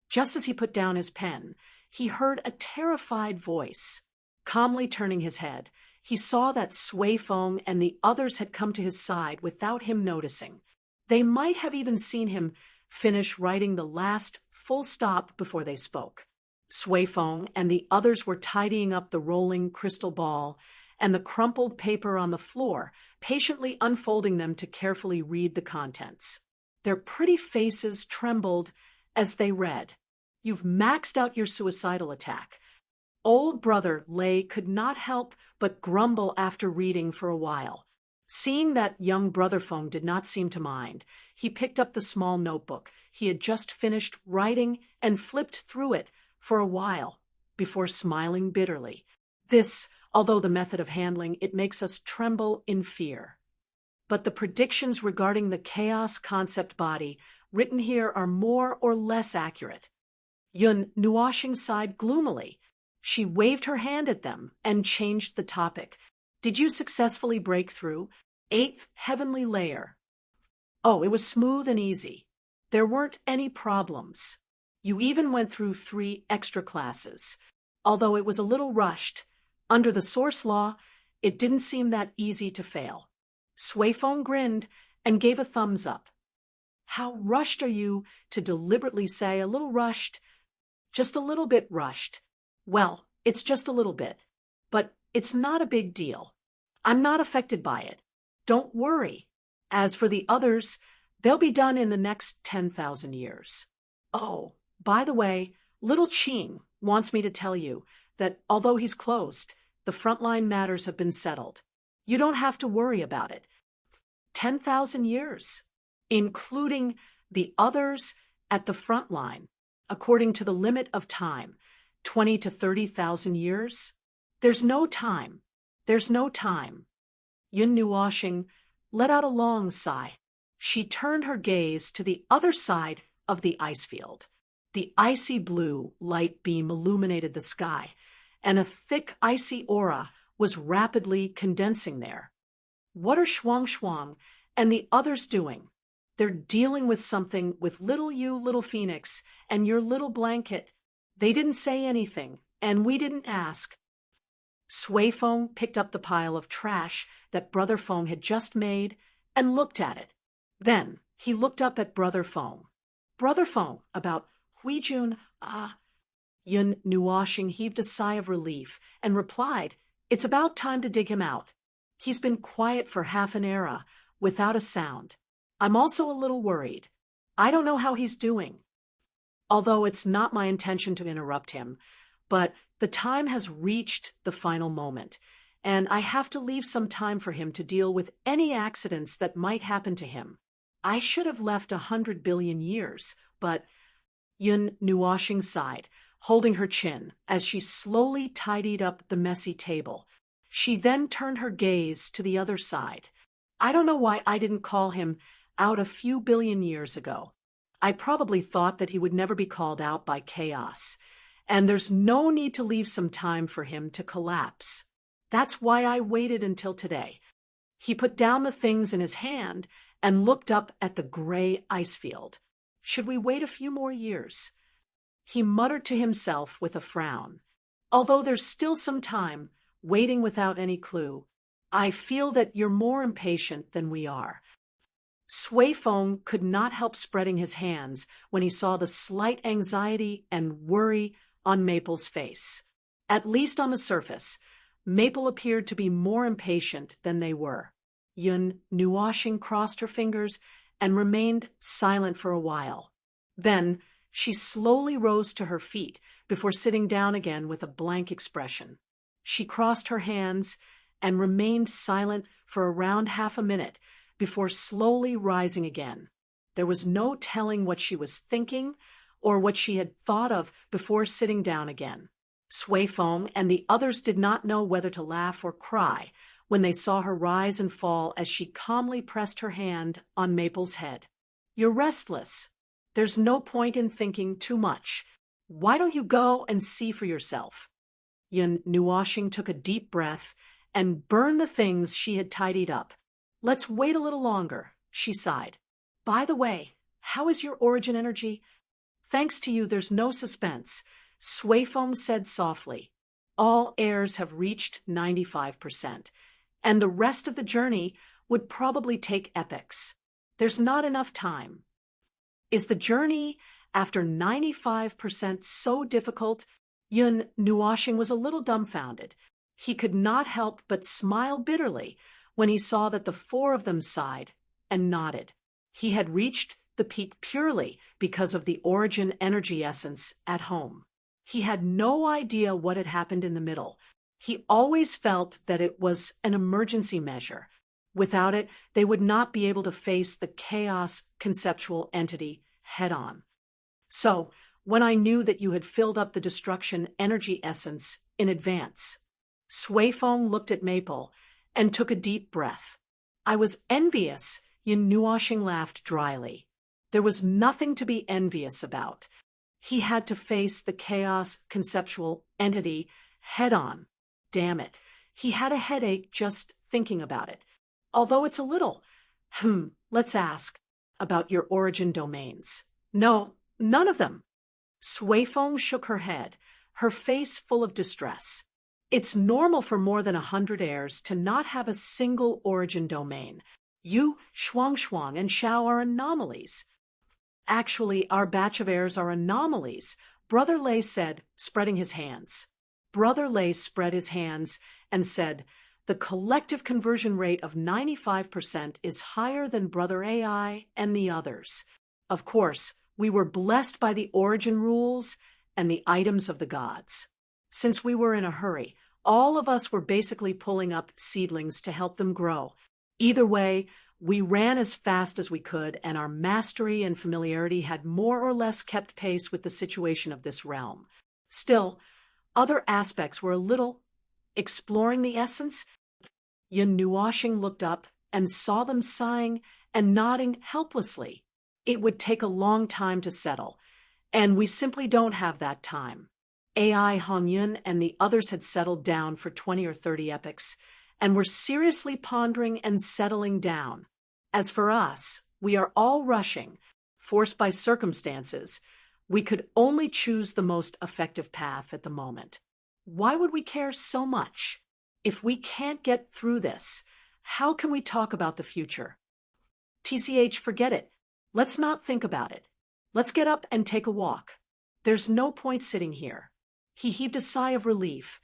Just as he put down his pen, he heard a terrified voice. Calmly turning his head, he saw that Sui Fong and the others had come to his side without him noticing. They might have even seen him finish writing the last full stop before they spoke. Sui Fong and the others were tidying up the rolling crystal ball and the crumpled paper on the floor, patiently unfolding them to carefully read the contents. Their pretty faces trembled as they read, "You've maxed out your suicidal attack." Old Brother Lei could not help but grumble after reading for a while. Seeing that young Brother Fong did not seem to mind, he picked up the small notebook he had just finished writing and flipped through it for a while before smiling bitterly. This, although the method of handling it makes us tremble in fear. But the predictions regarding the chaos concept body written here are more or less accurate. Yun Nuoxing sighed gloomily. She waved her hand at them and changed the topic. Did you successfully break through? 8th heavenly layer. Oh, it was smooth and easy. There weren't any problems. You even went through 3 extra classes. Although it was a little rushed, under the source law, it didn't seem that easy to fail. Sui Fong grinned and gave a thumbs up. How rushed are you to deliberately say a little rushed? Just a little bit rushed. Well, it's just a little bit. But it's not a big deal. I'm not affected by it. Don't worry. As for the others, they'll be done in the next 10,000 years. Oh, by the way, little Qing wants me to tell you that although he's closed, the frontline matters have been settled. You don't have to worry about it. 10,000 years, including the others at the front line, according to the limit of time, 20 to 30,000 years. There's no time. There's no time. Yun Nuoxing let out a long sigh. She turned her gaze to the other side of the ice field. The icy blue light beam illuminated the sky, and a thick icy aura was rapidly condensing there. What are Shuang and the others doing? They're dealing with something with little you, little Phoenix, and your little blanket. They didn't say anything, and we didn't ask. Sui Fong picked up the pile of trash that Brother Fong had just made and looked at it. Then he looked up at Brother Fong. Brother Fong, about Huijun, Yun Nuoxing heaved a sigh of relief and replied, "It's about time to dig him out. He's been quiet for half an era, without a sound. I'm also a little worried. I don't know how he's doing. Although it's not my intention to interrupt him, but the time has reached the final moment, and I have to leave some time for him to deal with any accidents that might happen to him. I should have left 100 billion years, but..." Yun Nuoxing sighed, holding her chin as she slowly tidied up the messy table. She then turned her gaze to the other side. "I don't know why I didn't call him out a few billion years ago. I probably thought that he would never be called out by chaos, and there's no need to leave some time for him to collapse. That's why I waited until today." He put down the things in his hand and looked up at the gray ice field. "Should we wait a few more years?" He muttered to himself with a frown. "Although there's still some time, waiting without any clue, I feel that you're more impatient than we are." Sui Fong could not help spreading his hands when he saw the slight anxiety and worry on Maple's face. At least on the surface, Maple appeared to be more impatient than they were. Yun Nuoxing crossed her fingers and remained silent for a while. Then she slowly rose to her feet before sitting down again with a blank expression. She crossed her hands and remained silent for around half a minute before slowly rising again. There was no telling what she was thinking or what she had thought of before sitting down again. Sui Feng and the others did not know whether to laugh or cry when they saw her rise and fall as she calmly pressed her hand on Maple's head. "You're restless. There's no point in thinking too much. Why don't you go and see for yourself?" Yun Nuoshing took a deep breath and burned the things she had tidied up. "Let's wait a little longer," she sighed. "By the way, how is your origin energy?" "Thanks to you, there's no suspense," Sui Feng said softly. "All heirs have reached 95%, and the rest of the journey would probably take epochs. There's not enough time." "Is the journey after 95% so difficult?" Yun Nuoshing was a little dumbfounded. He could not help but smile bitterly when he saw that the four of them sighed and nodded. He had reached the peak purely because of the origin energy essence at home. He had no idea what had happened in the middle. He always felt that it was an emergency measure. Without it, they would not be able to face the chaos conceptual entity head-on. "So, when I knew that you had filled up the destruction energy essence in advance," Sui Feng looked at Maple and took a deep breath. "I was envious," Yin Nuoshing laughed dryly. There was nothing to be envious about. He had to face the chaos conceptual entity head-on. Damn it. He had a headache just thinking about it. "Although it's a little, let's ask about your origin domains." "No, none of them." Sui Feng shook her head, her face full of distress. "It's normal for more than 100 heirs to not have a single origin domain. You, Shuang, and Xiao are anomalies." "Actually, our batch of heirs are anomalies," Brother Lei said, spreading his hands. Brother Lei spread his hands and said, "The collective conversion rate of 95% is higher than Brother AI and the others. Of course, we were blessed by the origin rules and the items of the gods. Since we were in a hurry, all of us were basically pulling up seedlings to help them grow. Either way, we ran as fast as we could, and our mastery and familiarity had more or less kept pace with the situation of this realm. Still, other aspects were a little exploring the essence." Yin Nuoshing looked up and saw them sighing and nodding helplessly. "It would take a long time to settle, and we simply don't have that time." AI Han Yun and the others had settled down for 20 or 30 epochs, and were seriously pondering and settling down. As for us, we are all rushing, forced by circumstances. We could only choose the most effective path at the moment. Why would we care so much? If we can't get through this, how can we talk about the future? TCH, forget it. Let's not think about it. Let's get up and take a walk. There's no point sitting here." He heaved a sigh of relief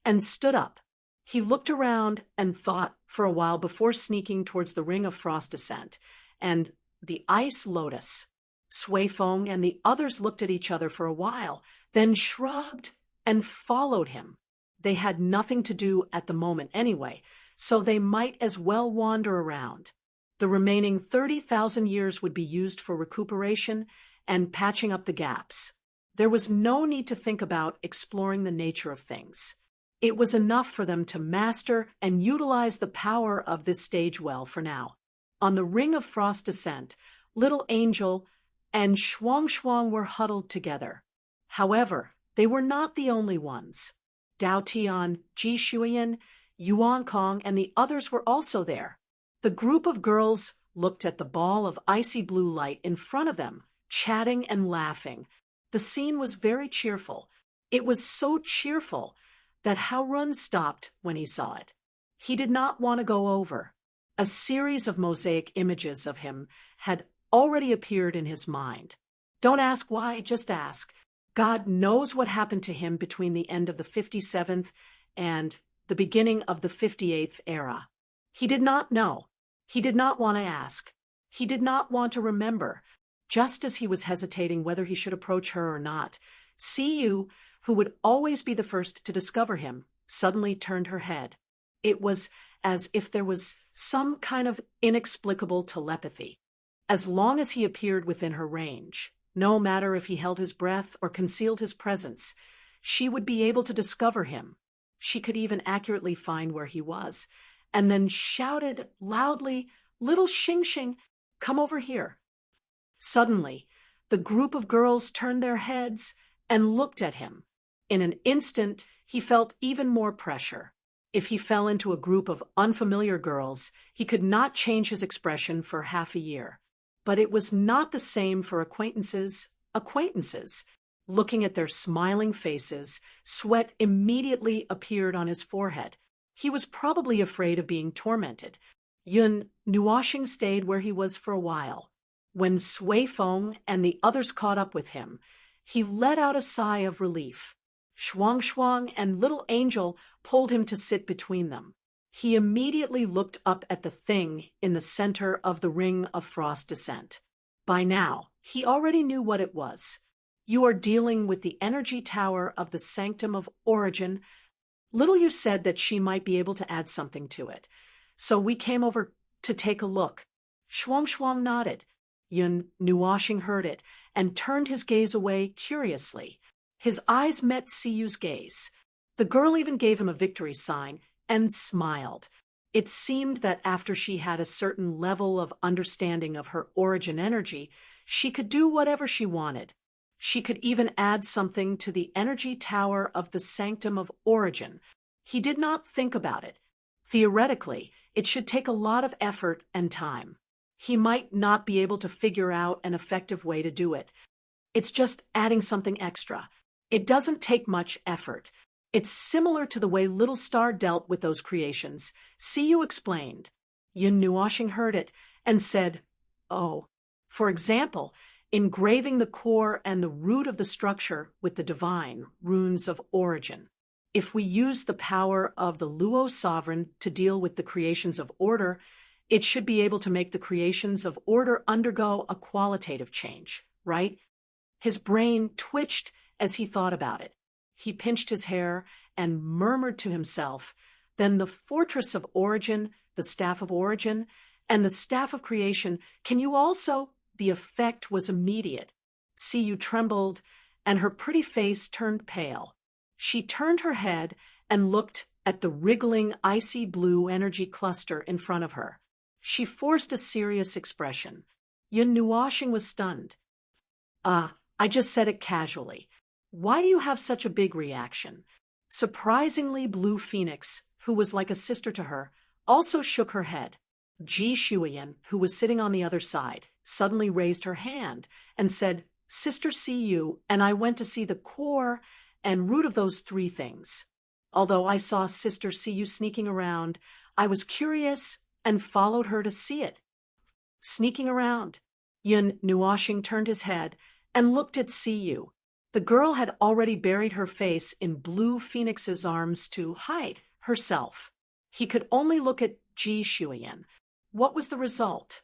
and stood up. He looked around and thought for a while before sneaking towards the ring of frost descent and the ice lotus. Sui Feng and the others looked at each other for a while, then shrugged and followed him. They had nothing to do at the moment anyway, so they might as well wander around. The remaining 30,000 years would be used for recuperation and patching up the gaps. There was no need to think about exploring the nature of things. It was enough for them to master and utilize the power of this stage well for now. On the ring of frost descent, Little Angel and Shuang were huddled together. However, they were not the only ones. Dao Tian, Ji Shuyan, Yuan Kong, and the others were also there. The group of girls looked at the ball of icy blue light in front of them, chatting and laughing. The scene was very cheerful. It was so cheerful that Haorun stopped when he saw it. He did not want to go over. A series of mosaic images of him had already appeared in his mind. Don't ask why, just ask. God knows what happened to him between the end of the 57th and the beginning of the 58th era. He did not know. He did not want to ask. He did not want to remember. Just as he was hesitating whether he should approach her or not, Siyu, who would always be the first to discover him, suddenly turned her head. It was as if there was some kind of inexplicable telepathy. As long as he appeared within her range, No matter if he held his breath or concealed his presence, she would be able to discover him. She could even accurately find where he was, and then shouted loudly, "Little Xing Xing, come over here." Suddenly, the group of girls turned their heads and looked at him. In an instant, he felt even more pressure. If he fell into a group of unfamiliar girls, he could not change his expression for half a year. But it was not the same for acquaintances. Looking at their smiling faces, sweat immediately appeared on his forehead. He was probably afraid of being tormented. Yun Nuoxing stayed where he was for a while. When Sui Feng and the others caught up with him, he let out a sigh of relief. Shuang Shuang and Little Angel pulled him to sit between them. He immediately looked up at the thing in the center of the ring of frost descent. By now, he already knew what it was. "You are dealing with the energy tower of the Sanctum of Origin. Little you said that she might be able to add something to it. So we came over to take a look." Shuang Shuang nodded. Yun Nuoxing heard it and turned his gaze away curiously. His eyes met Siyu's gaze. The girl even gave him a victory sign and smiled. It seemed that after she had a certain level of understanding of her origin energy, she could do whatever she wanted. She could even add something to the energy tower of the Sanctum of Origin. He did not think about it. Theoretically, it should take a lot of effort and time. He might not be able to figure out an effective way to do it. It's just adding something extra. It doesn't take much effort. It's similar to the way Little Star dealt with those creations. Siyu explained. Yun Nuoxing heard it and said, "Oh." For example, engraving the core and the root of the structure with the divine runes of origin. If we use the power of the Luo sovereign to deal with the creations of order, it should be able to make the creations of order undergo a qualitative change, right? His brain twitched as he thought about it. He pinched his hair and murmured to himself, "Then the fortress of origin, the staff of origin, and the staff of creation, can you also—" The effect was immediate. Siyu trembled, and her pretty face turned pale. She turned her head and looked at the wriggling icy blue energy cluster in front of her. She forced a serious expression. Yun Nuoxing was stunned. I just said it casually. Why do you have such a big reaction?" Surprisingly, Blue Phoenix, who was like a sister to her, also shook her head. Ji Shuiyan, who was sitting on the other side, suddenly raised her hand and said, "Sister Siyu and I went to see the core and root of those three things. Although I saw Sister Siyu sneaking around, I was curious and followed her to see it." Sneaking around. Yun Nuoxing turned his head and looked at Siyu. The girl had already buried her face in Blue Phoenix's arms to hide herself. He could only look at Ji Shuiyan. What was the result?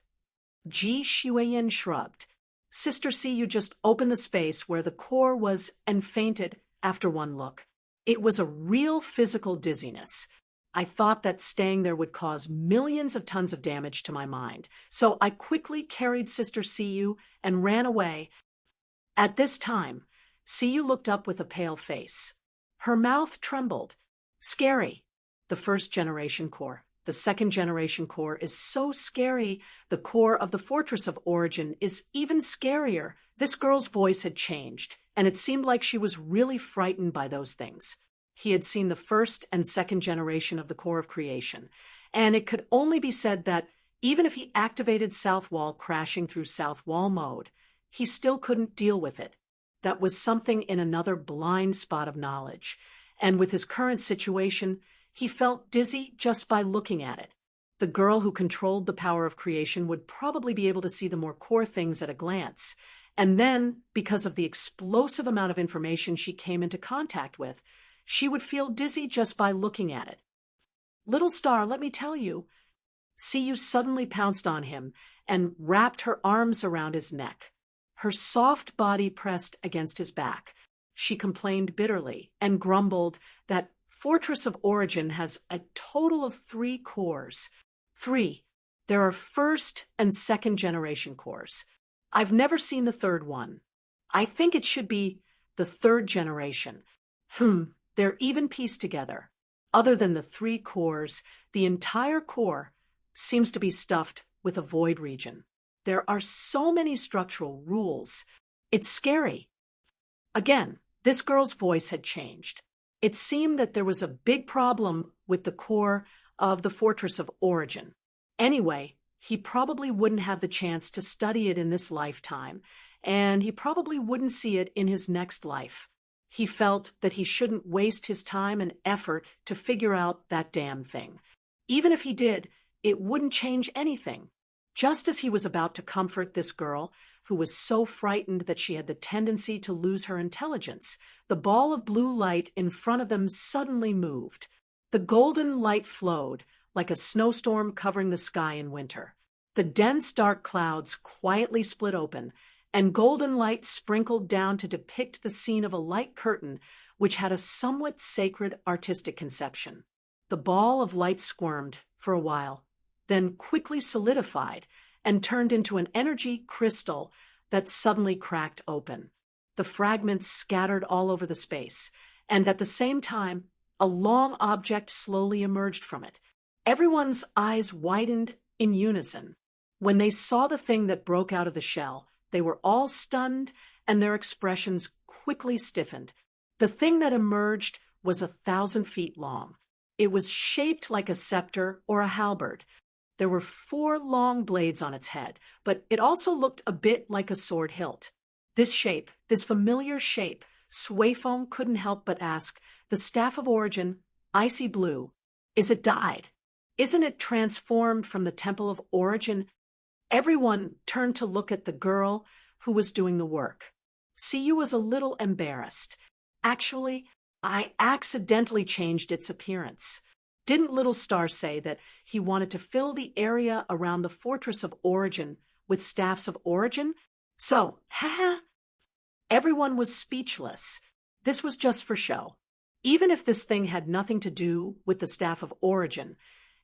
Ji Shuiyan shrugged. Sister Siyu just opened the space where the core was and fainted after one look. It was a real physical dizziness. I thought that staying there would cause millions of tons of damage to my mind, so I quickly carried Sister Siyu and ran away. At this time, Siyu looked up with a pale face. Her mouth trembled. Scary. The first-generation core. The second-generation core is so scary. The core of the Fortress of Origin is even scarier. This girl's voice had changed, and it seemed like she was really frightened by those things. He had seen the first and second generation of the core of creation, and it could only be said that even if he activated South Wall crashing through South Wall mode, he still couldn't deal with it. That was something in another blind spot of knowledge, and with his current situation, he felt dizzy just by looking at it. The girl who controlled the power of creation would probably be able to see the more core things at a glance, and then, because of the explosive amount of information she came into contact with, she would feel dizzy just by looking at it. "Little Star, let me tell you." Siyu suddenly pounced on him and wrapped her arms around his neck. Her soft body pressed against his back. She complained bitterly and grumbled that Fortress of Origin has a total of 3 cores. 3. There are first and second generation cores. I've never seen the third one. I think it should be the third generation. They're even pieced together. Other than the three cores, the entire core seems to be stuffed with a void region. There are so many structural rules. It's scary. Again, this girl's voice had changed. It seemed that there was a big problem with the core of the Fortress of Origin. Anyway, he probably wouldn't have the chance to study it in this lifetime, and he probably wouldn't see it in his next life. He felt that he shouldn't waste his time and effort to figure out that damn thing. Even if he did, it wouldn't change anything. Just as he was about to comfort this girl, who was so frightened that she had the tendency to lose her intelligence, the ball of blue light in front of them suddenly moved. The golden light flowed, like a snowstorm covering the sky in winter. The dense dark clouds quietly split open, and golden light sprinkled down to depict the scene of a light curtain which had a somewhat sacred artistic conception. The ball of light squirmed for a while, then quickly solidified and turned into an energy crystal that suddenly cracked open. The fragments scattered all over the space, and at the same time, a long object slowly emerged from it. Everyone's eyes widened in unison. When they saw the thing that broke out of the shell, they were all stunned, and their expressions quickly stiffened. The thing that emerged was 1,000 feet long. It was shaped like a scepter or a halberd. There were 4 long blades on its head, but it also looked a bit like a sword hilt. This shape, this familiar shape, Swayfoam couldn't help but ask, the Staff of Origin, icy blue, is it dyed? Isn't it transformed from the Temple of Origin? Everyone turned to look at the girl who was doing the work. Siyu was a little embarrassed. Actually, I accidentally changed its appearance. Didn't Little Star say that he wanted to fill the area around the Fortress of Origin with Staffs of Origin? So, haha. Everyone was speechless. This was just for show. Even if this thing had nothing to do with the Staff of Origin,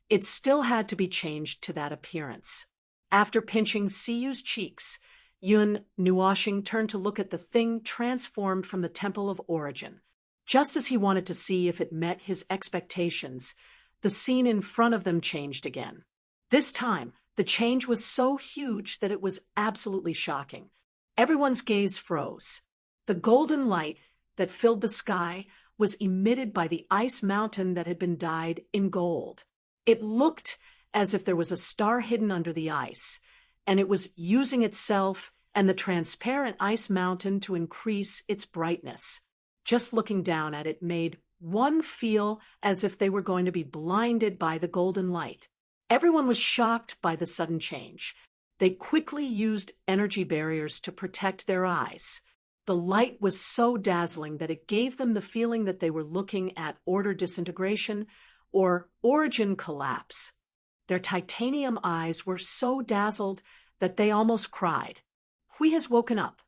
it still had to be changed to that appearance. After pinching Siyu's cheeks, Yun Nuashing turned to look at the thing transformed from the Temple of Origin. Just as he wanted to see if it met his expectations, the scene in front of them changed again. This time, the change was so huge that it was absolutely shocking. Everyone's gaze froze. The golden light that filled the sky was emitted by the ice mountain that had been dyed in gold. It looked as if there was a star hidden under the ice, and it was using itself and the transparent ice mountain to increase its brightness. Just looking down at it made one feel as if they were going to be blinded by the golden light. Everyone was shocked by the sudden change. They quickly used energy barriers to protect their eyes. The light was so dazzling that it gave them the feeling that they were looking at order disintegration or origin collapse. Their titanium eyes were so dazzled that they almost cried. Hui has woken up.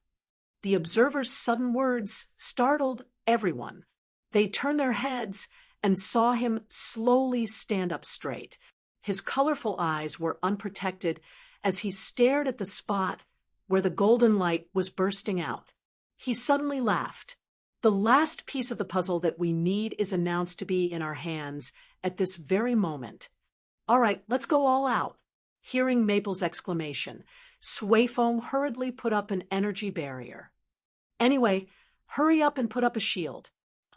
The observer's sudden words startled everyone. They turned their heads and saw him slowly stand up straight. His colorful eyes were unprotected as he stared at the spot where the golden light was bursting out. He suddenly laughed. The last piece of the puzzle that we need is announced to be in our hands at this very moment. All right, let's go all out. Hearing Maple's exclamation, Swayfoam hurriedly put up an energy barrier. Anyway, hurry up and put up a shield.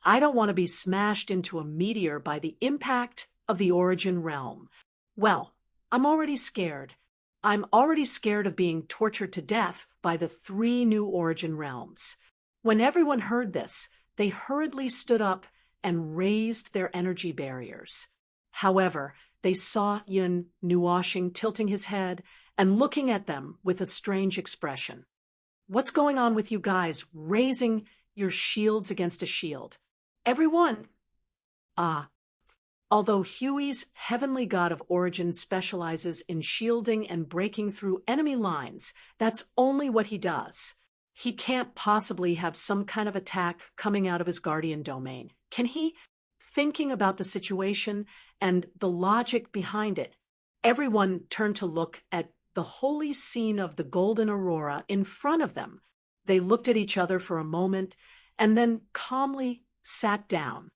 I don't want to be smashed into a meteor by the impact of the Origin realm. Well, I'm already scared. I'm already scared of being tortured to death by the 3 new Origin realms. When everyone heard this, they hurriedly stood up and raised their energy barriers. However, they saw Yun Nuashing tilting his head and looking at them with a strange expression. What's going on with you guys raising your shields against a shield? Everyone! Although Huey's heavenly god of origin specializes in shielding and breaking through enemy lines, that's only what he does. He can't possibly have some kind of attack coming out of his guardian domain, can he? Thinking about the situation and the logic behind it, everyone turned to look at the holy scene of the golden aurora in front of them. They looked at each other for a moment and then calmly sat down.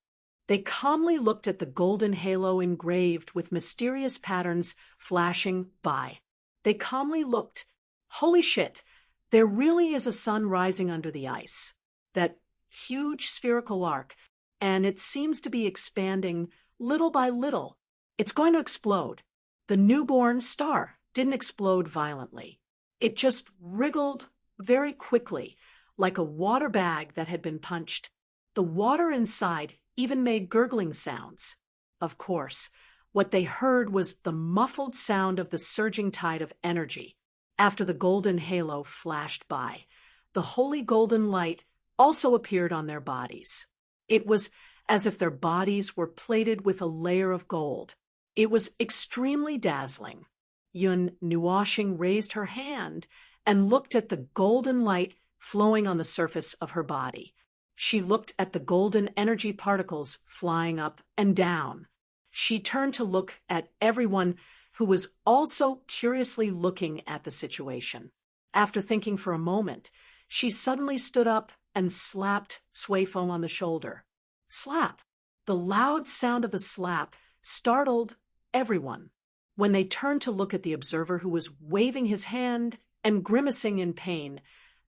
They calmly looked at the golden halo engraved with mysterious patterns flashing by. They calmly looked. Holy shit, there really is a sun rising under the ice. That huge spherical arc, and it seems to be expanding little by little. It's going to explode. The newborn star didn't explode violently. It just wriggled very quickly, like a water bag that had been punched. The water inside even made gurgling sounds. Of course, what they heard was the muffled sound of the surging tide of energy after the golden halo flashed by. The holy golden light also appeared on their bodies. It was as if their bodies were plated with a layer of gold. It was extremely dazzling. Yun Nuoxing raised her hand and looked at the golden light flowing on the surface of her body. She looked at the golden energy particles flying up and down. She turned to look at everyone who was also curiously looking at the situation. After thinking for a moment, she suddenly stood up and slapped Suifeng on the shoulder. Slap! The loud sound of the slap startled everyone. When they turned to look at the observer who was waving his hand and grimacing in pain,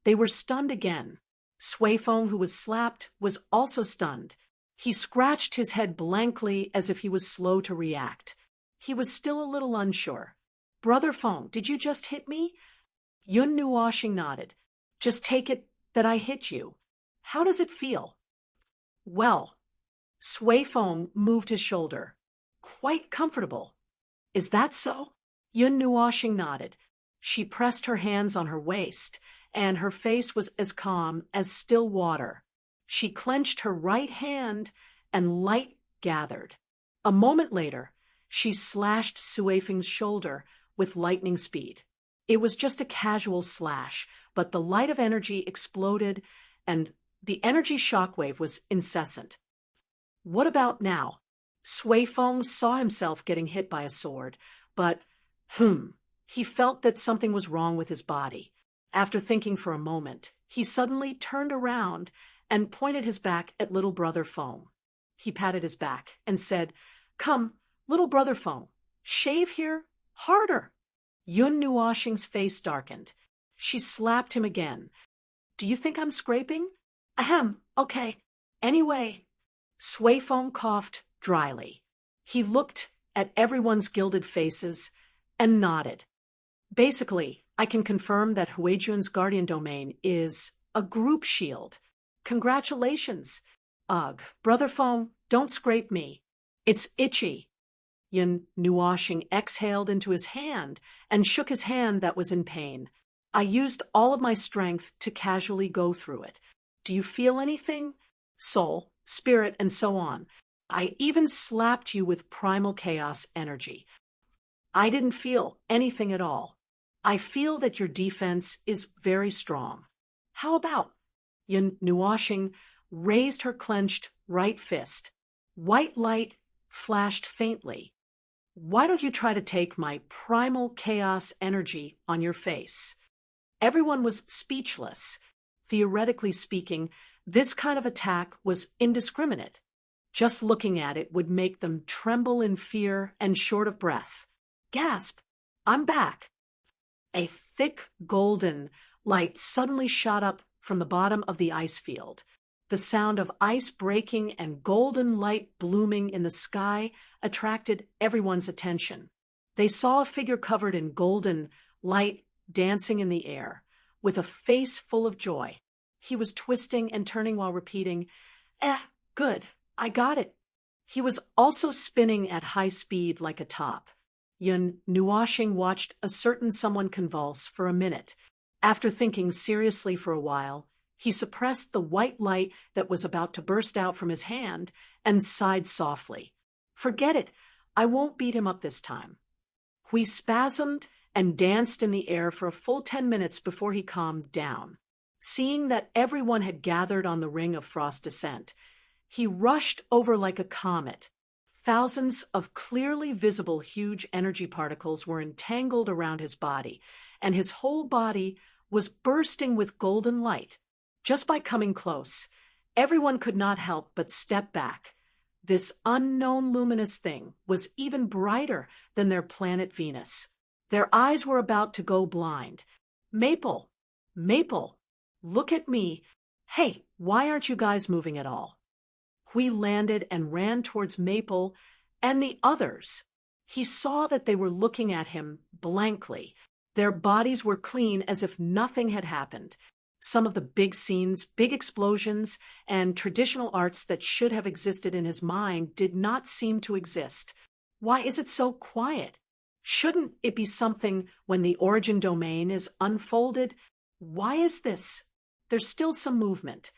they were stunned again. Suifeng, who was slapped, was also stunned. He scratched his head blankly as if he was slow to react. He was still a little unsure. Brother Feng, did you just hit me? Yun Nuoxing nodded. Just take it that I hit you. How does it feel? Well, Suifeng moved his shoulder. Quite comfortable. Is that so? Yun Nuoxing nodded. She pressed her hands on her waist, and her face was as calm as still water. She clenched her right hand, and light gathered. A moment later, she slashed Suifeng's shoulder with lightning speed. It was just a casual slash, but the light of energy exploded, and the energy shockwave was incessant. What about now? Suifeng saw himself getting hit by a sword, but, he felt that something was wrong with his body. After thinking for a moment, he suddenly turned around and pointed his back at little brother Feng. He patted his back and said, Come, little brother Feng, shave here harder. Yun Nuoxing's face darkened. She slapped him again. Do you think I'm scraping? Ahem, okay. Anyway, Suifeng coughed dryly. He looked at everyone's gilded faces and nodded. Basically, I can confirm that Huijun's guardian domain is a group shield. Congratulations. Ugh, brother Feng, don't scrape me. It's itchy. Yun Nuoxing exhaled into his hand and shook his hand that was in pain. I used all of my strength to casually go through it. Do you feel anything? Soul, spirit, and so on. I even slapped you with primal chaos energy. I didn't feel anything at all. I feel that your defense is very strong. How about? Yun Nuoxing raised her clenched right fist. White light flashed faintly. Why don't you try to take my primal chaos energy on your face? Everyone was speechless. Theoretically speaking, this kind of attack was indiscriminate. Just looking at it would make them tremble in fear and short of breath. Gasp! I'm back! A thick golden light suddenly shot up from the bottom of the ice field. The sound of ice breaking and golden light blooming in the sky attracted everyone's attention. They saw a figure covered in golden light dancing in the air, with a face full of joy. He was twisting and turning while repeating, good, I got it. He was also spinning at high speed like a top. Yun Nuoxing watched a certain someone convulse for a minute. After thinking seriously for a while, he suppressed the white light that was about to burst out from his hand and sighed softly. Forget it, I won't beat him up this time. He spasmed and danced in the air for a full 10 minutes before he calmed down. Seeing that everyone had gathered on the ring of frost descent, he rushed over like a comet. Thousands of clearly visible huge energy particles were entangled around his body, and his whole body was bursting with golden light. Just by coming close, everyone could not help but step back. This unknown luminous thing was even brighter than their planet Venus. Their eyes were about to go blind. Maple, Maple, look at me. Hey, why aren't you guys moving at all? Hui landed and ran towards Maple and the others. He saw that they were looking at him blankly. Their bodies were clean as if nothing had happened. Some of the big scenes, big explosions, and traditional arts that should have existed in his mind did not seem to exist. Why is it so quiet? Shouldn't it be something when the origin domain is unfolded? Why is this? There's still some movement.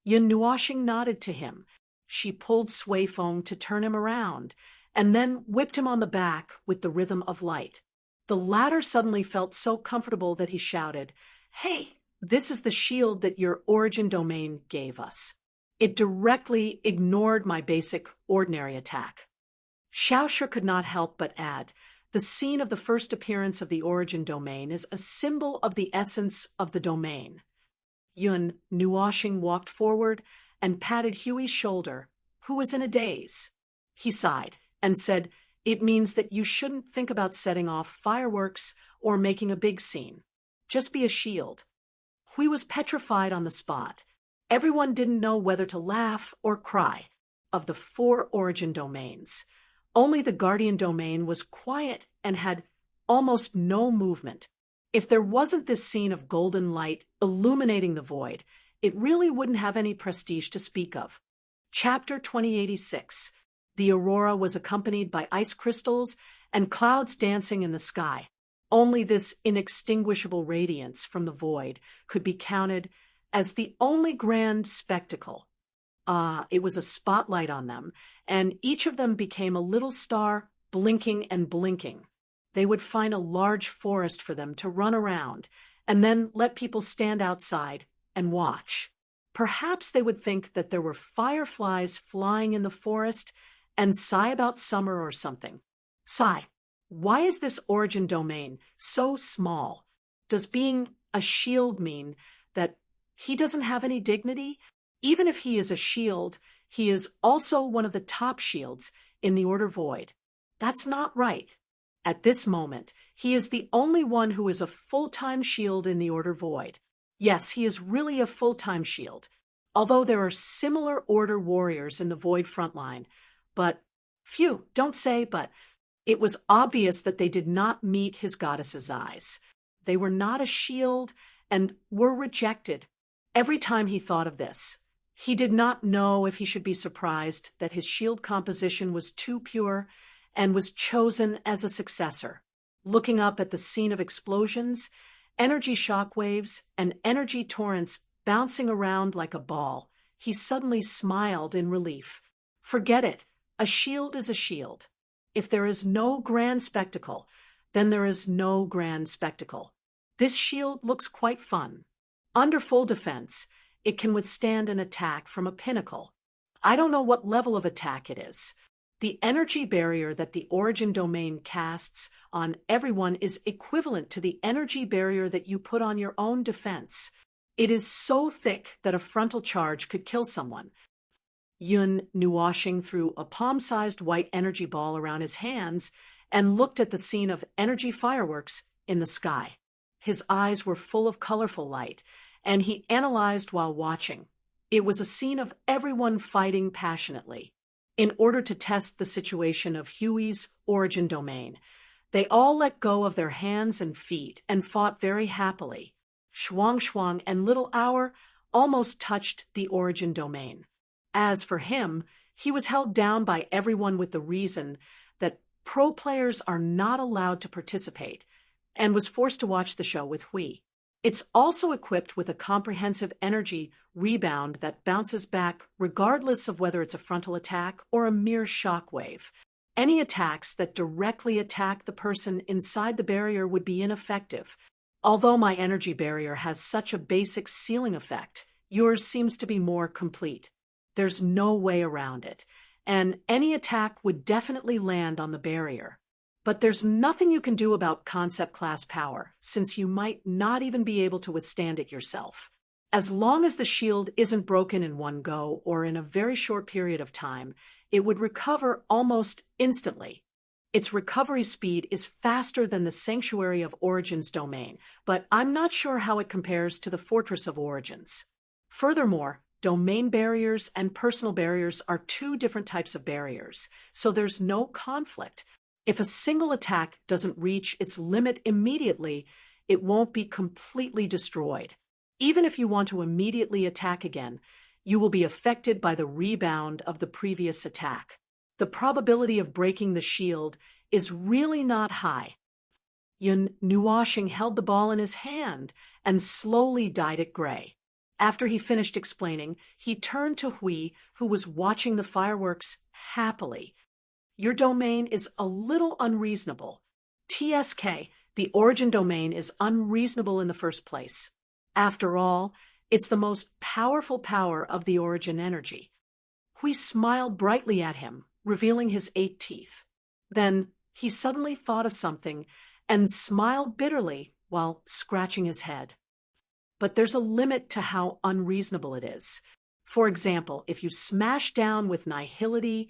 Yun Nuoxing nodded to him. She pulled Sui Feng to turn him around, and then whipped him on the back with the rhythm of light. The latter suddenly felt so comfortable that he shouted, "Hey, this is the shield that your origin domain gave us. It directly ignored my basic ordinary attack." Xiaoshi could not help but add, "The scene of the first appearance of the origin domain is a symbol of the essence of the domain." Yun Nuoxing walked forward and patted Huey's shoulder, who was in a daze. He sighed and said, "It means that you shouldn't think about setting off fireworks or making a big scene. Just be a shield." Hui was petrified on the spot. Everyone didn't know whether to laugh or cry. Of the 4 origin domains, only the guardian domain was quiet and had almost no movement. If there wasn't this scene of golden light illuminating the void, it really wouldn't have any prestige to speak of. Chapter 2086. The aurora was accompanied by ice crystals and clouds dancing in the sky. Only this inextinguishable radiance from the void could be counted as the only grand spectacle. It was a spotlight on them, and each of them became a little star, blinking and blinking. They would find a large forest for them to run around, and then let people stand outside and watch. Perhaps they would think that there were fireflies flying in the forest and sigh about summer or something. Sigh, why is this origin domain so small? Does being a shield mean that he doesn't have any dignity? Even if he is a shield, he is also one of the top shields in the Order Void. That's not right. At this moment, he is the only one who is a full-time shield in the Order Void. Yes, he is really a full-time shield, although there are similar Order warriors in the Void frontline. But, phew, don't say but, it was obvious that they did not meet his goddess's eyes. They were not a shield and were rejected. Every time he thought of this, he did not know if he should be surprised that his shield composition was too pure and was chosen as a successor. Looking up at the scene of explosions, energy shockwaves, and energy torrents bouncing around like a ball, he suddenly smiled in relief. Forget it. A shield is a shield. If there is no grand spectacle, then there is no grand spectacle. This shield looks quite fun. Under full defense, it can withstand an attack from a pinnacle. I don't know what level of attack it is. The energy barrier that the origin domain casts on everyone is equivalent to the energy barrier that you put on your own defense. It is so thick that a frontal charge could kill someone. Yun Nuoxing threw a palm-sized white energy ball around his hands and looked at the scene of energy fireworks in the sky. His eyes were full of colorful light, and he analyzed while watching. It was a scene of everyone fighting passionately. In order to test the situation of Huey's origin domain, they all let go of their hands and feet and fought very happily. Shuang Shuang and Little Hour almost touched the origin domain. As for him, he was held down by everyone with the reason that pro players are not allowed to participate, and was forced to watch the show with Hui. It's also equipped with a comprehensive energy rebound that bounces back regardless of whether it's a frontal attack or a mere shockwave. Any attacks that directly attack the person inside the barrier would be ineffective. Although my energy barrier has such a basic sealing effect, yours seems to be more complete. There's no way around it, and any attack would definitely land on the barrier. But there's nothing you can do about concept class power, since you might not even be able to withstand it yourself. As long as the shield isn't broken in one go or in a very short period of time, it would recover almost instantly. Its recovery speed is faster than the Sanctuary of Origin's domain, but I'm not sure how it compares to the Fortress of Origins. Furthermore, domain barriers and personal barriers are two different types of barriers, so there's no conflict. If a single attack doesn't reach its limit immediately, it won't be completely destroyed. Even if you want to immediately attack again, you will be affected by the rebound of the previous attack. The probability of breaking the shield is really not high. Yun Nuashing held the ball in his hand and slowly dyed it gray. After he finished explaining, he turned to Hui, who was watching the fireworks happily. Your domain is a little unreasonable. TSK, the origin domain, is unreasonable in the first place. After all, it's the most powerful power of the origin energy. Hui smiled brightly at him, revealing his 8 teeth. Then he suddenly thought of something and smiled bitterly while scratching his head. But there's a limit to how unreasonable it is. For example, if you smash down with nihility,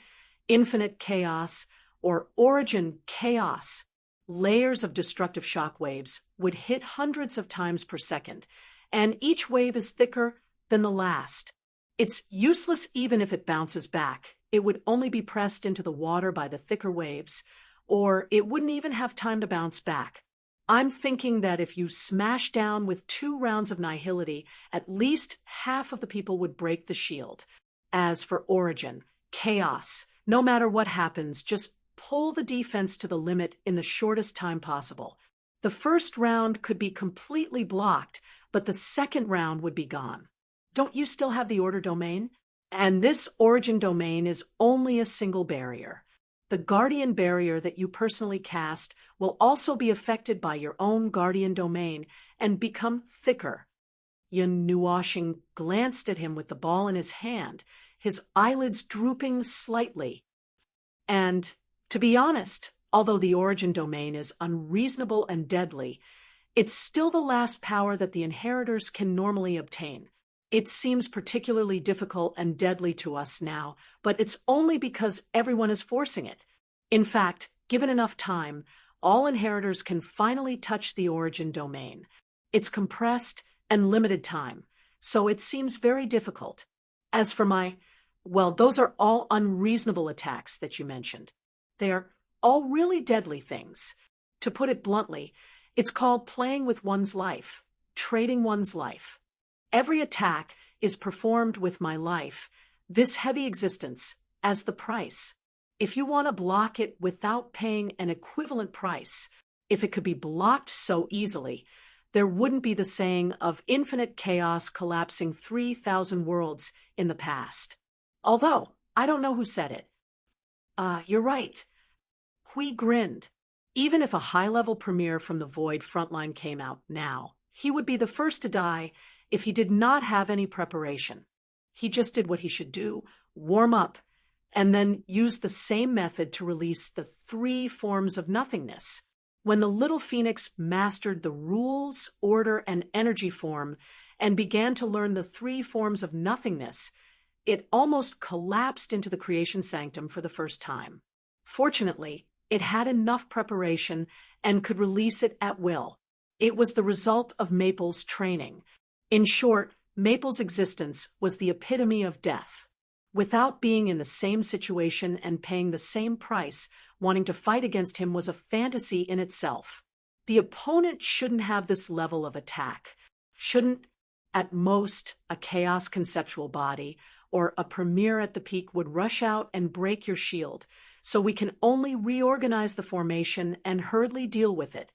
infinite chaos, or origin chaos, layers of destructive shock waves would hit hundreds of times per second, and each wave is thicker than the last. It's useless even if it bounces back. It would only be pressed into the water by the thicker waves, or it wouldn't even have time to bounce back. I'm thinking that if you smash down with 2 rounds of nihility, at least half of the people would break the shield. As for origin, chaos, no matter what happens, just pull the defense to the limit in the shortest time possible. The first round could be completely blocked, but the second round would be gone. Don't you still have the order domain? And this origin domain is only a single barrier. The guardian barrier that you personally cast will also be affected by your own guardian domain and become thicker. Yun Nuashing glanced at him with the ball in his hand, his eyelids drooping slightly. And, to be honest, although the origin domain is unreasonable and deadly, it's still the last power that the inheritors can normally obtain. It seems particularly difficult and deadly to us now, but it's only because everyone is forcing it. In fact, given enough time, all inheritors can finally touch the origin domain. It's compressed and limited time, so it seems very difficult. As for those are all unreasonable attacks that you mentioned. They're all really deadly things. To put it bluntly, it's called playing with one's life, trading one's life. Every attack is performed with my life, this heavy existence, as the price. If you want to block it without paying an equivalent price, if it could be blocked so easily, there wouldn't be the saying of infinite chaos collapsing 3,000 worlds in the past. Although, I don't know who said it. You're right. Hui grinned. Even if a high-level premier from the Void frontline came out now, he would be the first to die if he did not have any preparation. He just did what he should do, warm up, and then use the same method to release the 3 forms of nothingness. When the little phoenix mastered the rules, order, and energy form and began to learn the 3 forms of nothingness, it almost collapsed into the creation sanctum for the first time. Fortunately, it had enough preparation and could release it at will. It was the result of Maple's training. In short, Maple's existence was the epitome of death. Without being in the same situation and paying the same price, wanting to fight against him was a fantasy in itself. The opponent shouldn't have this level of attack. Shouldn't, at most, a chaos conceptual body or a premier at the peak would rush out and break your shield, so we can only reorganize the formation and hurriedly deal with it.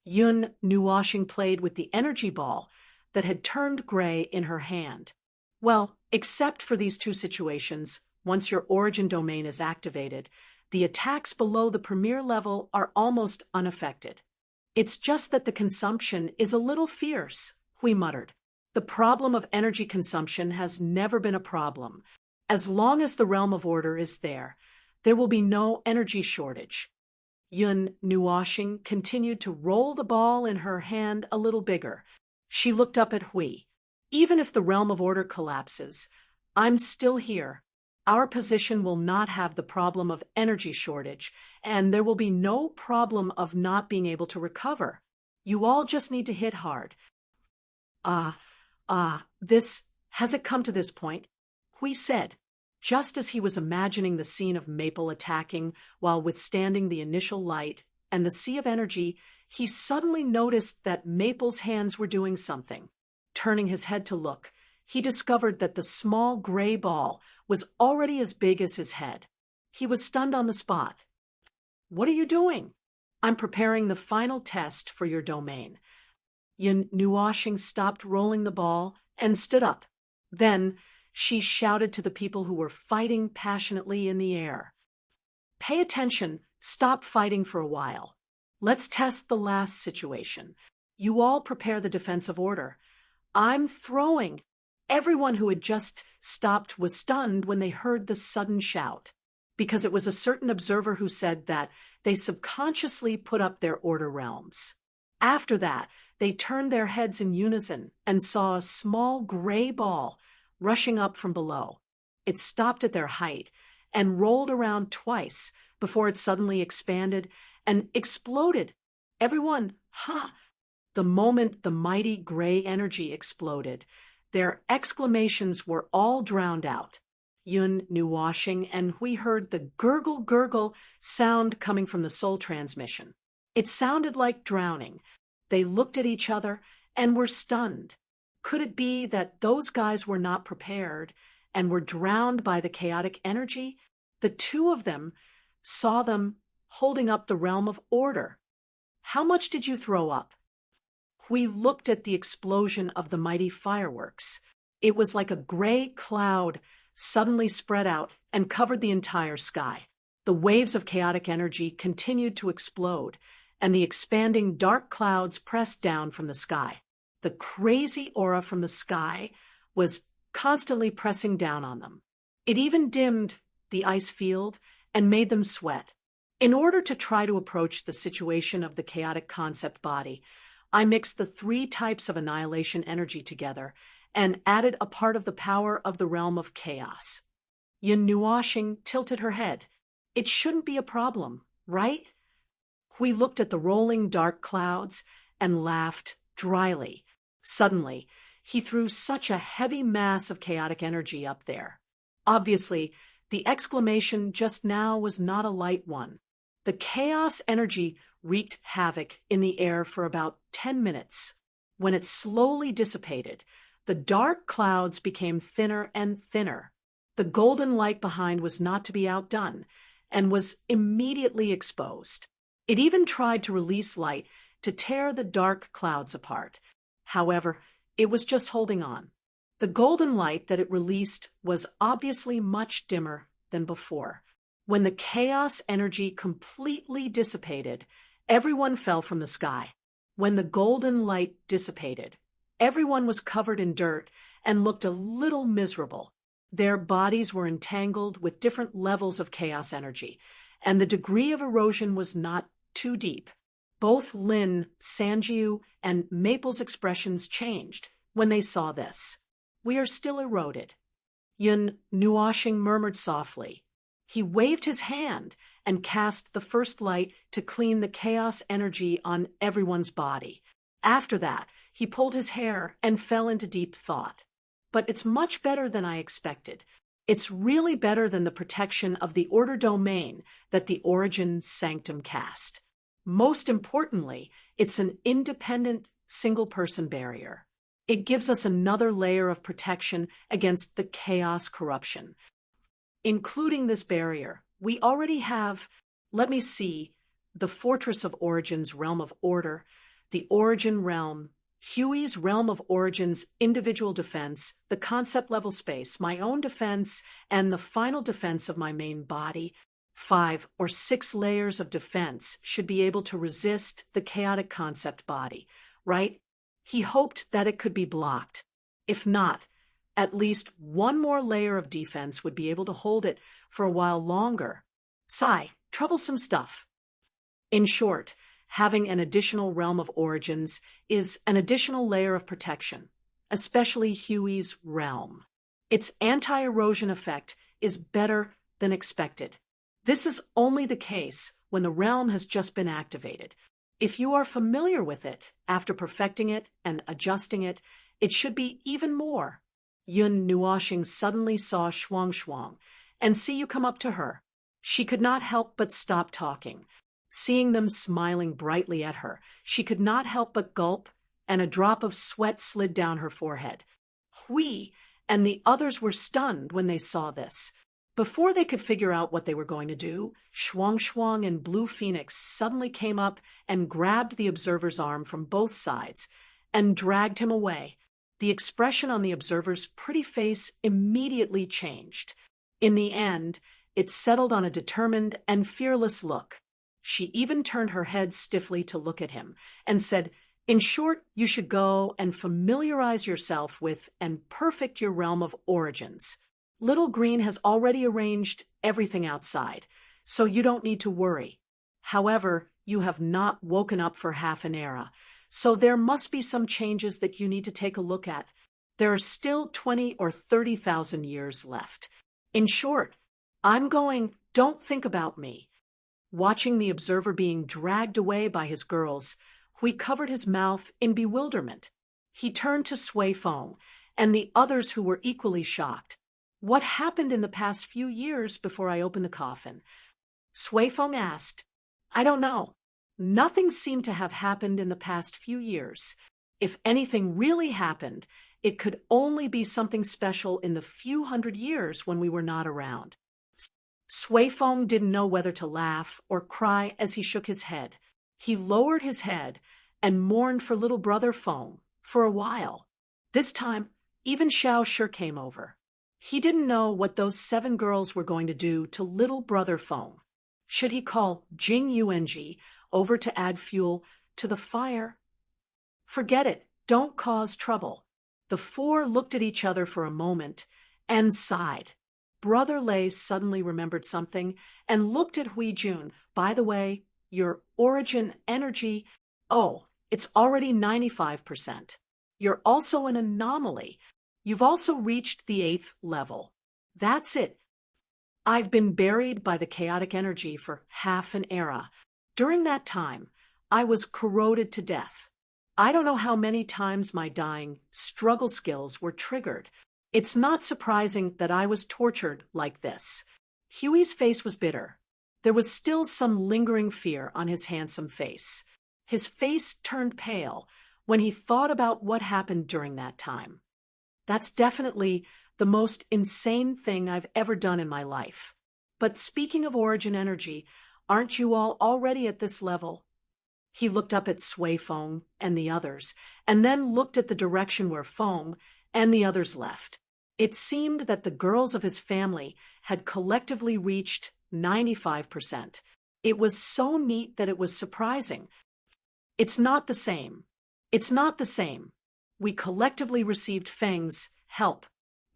Yun Nuashing played with the energy ball that had turned gray in her hand. Well, except for these 2 situations, once your origin domain is activated, the attacks below the premier level are almost unaffected. It's just that the consumption is a little fierce, Hui muttered. The problem of energy consumption has never been a problem. As long as the realm of order is there, there will be no energy shortage. Yun Nuoshing continued to roll the ball in her hand a little bigger. She looked up at Hui. Even if the realm of order collapses, I'm still here. Our position will not have the problem of energy shortage, and there will be no problem of not being able to recover. You all just need to hit hard. Has it come to this point? Hui said, just as he was imagining the scene of Maple attacking while withstanding the initial light and the sea of energy, he suddenly noticed that Maple's hands were doing something. Turning his head to look, he discovered that the small gray ball was already as big as his head. He was stunned on the spot. What are you doing? I'm preparing the final test for your domain. Yun Nuoshing stopped rolling the ball and stood up. Then she shouted to the people who were fighting passionately in the air. Pay attention, stop fighting for a while. Let's test the last situation. You all prepare the defensive order. I'm throwing. Everyone who had just stopped was stunned when they heard the sudden shout, because it was a certain observer who said that they subconsciously put up their order realms. After that, they turned their heads in unison and saw a small gray ball rushing up from below. It stopped at their height and rolled around twice before it suddenly expanded and exploded. Everyone, The moment the mighty gray energy exploded, their exclamations were all drowned out. Yun Nuoshing and Hui heard the gurgle sound coming from the soul transmission. It sounded like drowning. They looked at each other and were stunned. Could it be that those guys were not prepared and were drowned by the chaotic energy? The two of them saw them holding up the realm of order. How much did you throw up? We looked at the explosion of the mighty fireworks. It was like a gray cloud suddenly spread out and covered the entire sky. The waves of chaotic energy continued to explode, and the expanding dark clouds pressed down from the sky. The crazy aura from the sky was constantly pressing down on them. It even dimmed the ice field and made them sweat. In order to try to approach the situation of the chaotic concept body, I mixed the 3 types of annihilation energy together and added a part of the power of the realm of chaos. Yun Nuoshing tilted her head. It shouldn't be a problem, right? We looked at the rolling dark clouds and laughed dryly. Suddenly, he threw such a heavy mass of chaotic energy up there. Obviously, the exclamation just now was not a light one. The chaos energy wreaked havoc in the air for about 10 minutes. When it slowly dissipated, the dark clouds became thinner and thinner. The golden light behind was not to be outdone and was immediately exposed. It even tried to release light to tear the dark clouds apart. However, it was just holding on. The golden light that it released was obviously much dimmer than before. When the chaos energy completely dissipated, everyone fell from the sky. When the golden light dissipated, everyone was covered in dirt and looked a little miserable. Their bodies were entangled with different levels of chaos energy, and the degree of erosion was not too deep. Both Lin, Sanjiu, and Maple's expressions changed when they saw this. We are still eroded. Yun Nuoshing murmured softly. He waved his hand and cast the first light to clean the chaos energy on everyone's body. After that, he pulled his hair and fell into deep thought. But it's much better than I expected. It's really better than the protection of the order domain that the Origin Sanctum cast. Most importantly, it's an independent single-person barrier. It gives us another layer of protection against the chaos corruption. Including this barrier, we already have, the Fortress of Origin's Realm of Order, the Origin Realm, Huey's Realm of Origin's individual defense, the concept level space, my own defense, and the final defense of my main body. 5 or 6 layers of defense should be able to resist the chaotic concept body, right? He hoped that it could be blocked. If not, at least one more layer of defense would be able to hold it for a while longer. Troublesome stuff. In short, having an additional realm of origins is an additional layer of protection, especially Huey's realm. Its anti-erosion effect is better than expected. This is only the case when the realm has just been activated. If you are familiar with it after perfecting it and adjusting it, it should be even more. Yun Nuoshing suddenly saw Shuang Shuang and see you come up to her. She could not help but stop talking. Seeing them smiling brightly at her, she could not help but gulp, and a drop of sweat slid down her forehead. Hui and the others were stunned when they saw this. Before they could figure out what they were going to do, Shuang Shuang and Blue Phoenix suddenly came up and grabbed the observer's arm from both sides and dragged him away. The expression on the observer's pretty face immediately changed. In the end, it settled on a determined and fearless look. She even turned her head stiffly to look at him and said, "In short, you should go and familiarize yourself with and perfect your realm of origins. Little Green has already arranged everything outside, so you don't need to worry. However, you have not woken up for half an era, so there must be some changes that you need to take a look at. There are still 20 or 30,000 years left. In short, don't think about me." Watching the observer being dragged away by his girls, Hui covered his mouth in bewilderment. He turned to Sui Feng and the others who were equally shocked. "What happened in the past few years before I opened the coffin?" Sui Feng asked. "I don't know. Nothing seemed to have happened in the past few years. If anything really happened, it could only be something special in the few hundred years when we were not around." Sui Feng didn't know whether to laugh or cry as he shook his head. He lowered his head and mourned for little brother Feng for a while. This time, even Xiao Shi came over. He didn't know what those 7 girls were going to do to little brother Feng. Should he call Jing Yuanji over to add fuel to the fire? Forget it. Don't cause trouble. The 4 looked at each other for a moment and sighed. Brother Lei suddenly remembered something and looked at Hui Jun. "By the way, your origin energy, it's already 95%. You're also an anomaly. You've also reached the 8th level. That's it. I've been buried by the chaotic energy for half an era. During that time, I was corroded to death. I don't know how many times my dying struggle skills were triggered. It's not surprising that I was tortured like this." Huey's face was bitter. There was still some lingering fear on his handsome face. His face turned pale when he thought about what happened during that time. "That's definitely the most insane thing I've ever done in my life. But speaking of origin energy, aren't you all already at this level?" He looked up at Sui Feng and the others, and then looked at the direction where Feng and the others left. It seemed that the girls of his family had collectively reached 95%. It was so neat that it was surprising. It's not the same. We collectively received Feng's help.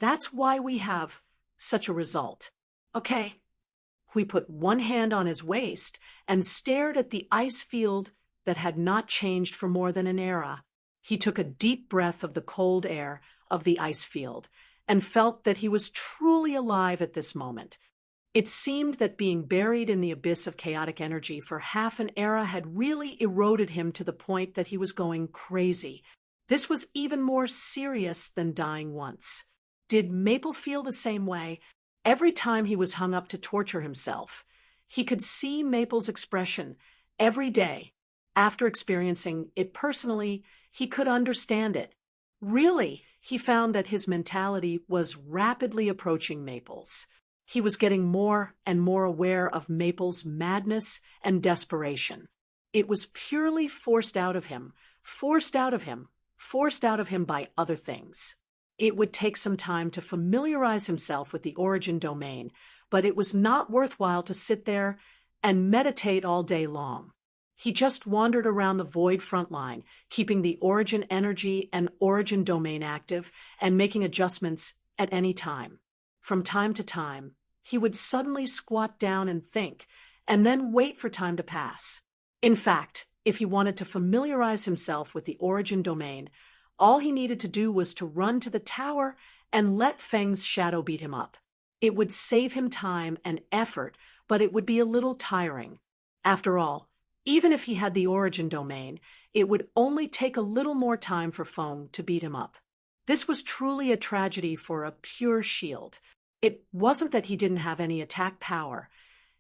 That's why we have such a result. Okay." Hui put one hand on his waist and stared at the ice field that had not changed for more than an era. He took a deep breath of the cold air of the ice field and felt that he was truly alive at this moment. It seemed that being buried in the abyss of chaotic energy for half an era had really eroded him to the point that he was going crazy. This was even more serious than dying once. Did Maple feel the same way? Every time he was hung up to torture himself, he could see Maple's expression every day. After experiencing it personally, he could understand it. Really, he found that his mentality was rapidly approaching Maple's. He was getting more and more aware of Maple's madness and desperation. It was purely forced out of him by other things. It would take some time to familiarize himself with the origin domain, but it was not worthwhile to sit there and meditate all day long. He just wandered around the void front line, keeping the origin energy and origin domain active and making adjustments at any time. From time to time, he would suddenly squat down and think, and then wait for time to pass. In fact, if he wanted to familiarize himself with the origin domain, all he needed to do was to run to the tower and let Feng's shadow beat him up. It would save him time and effort, but it would be a little tiring. After all, even if he had the origin domain, it would only take a little more time for Feng to beat him up. This was truly a tragedy for a pure shield. It wasn't that he didn't have any attack power.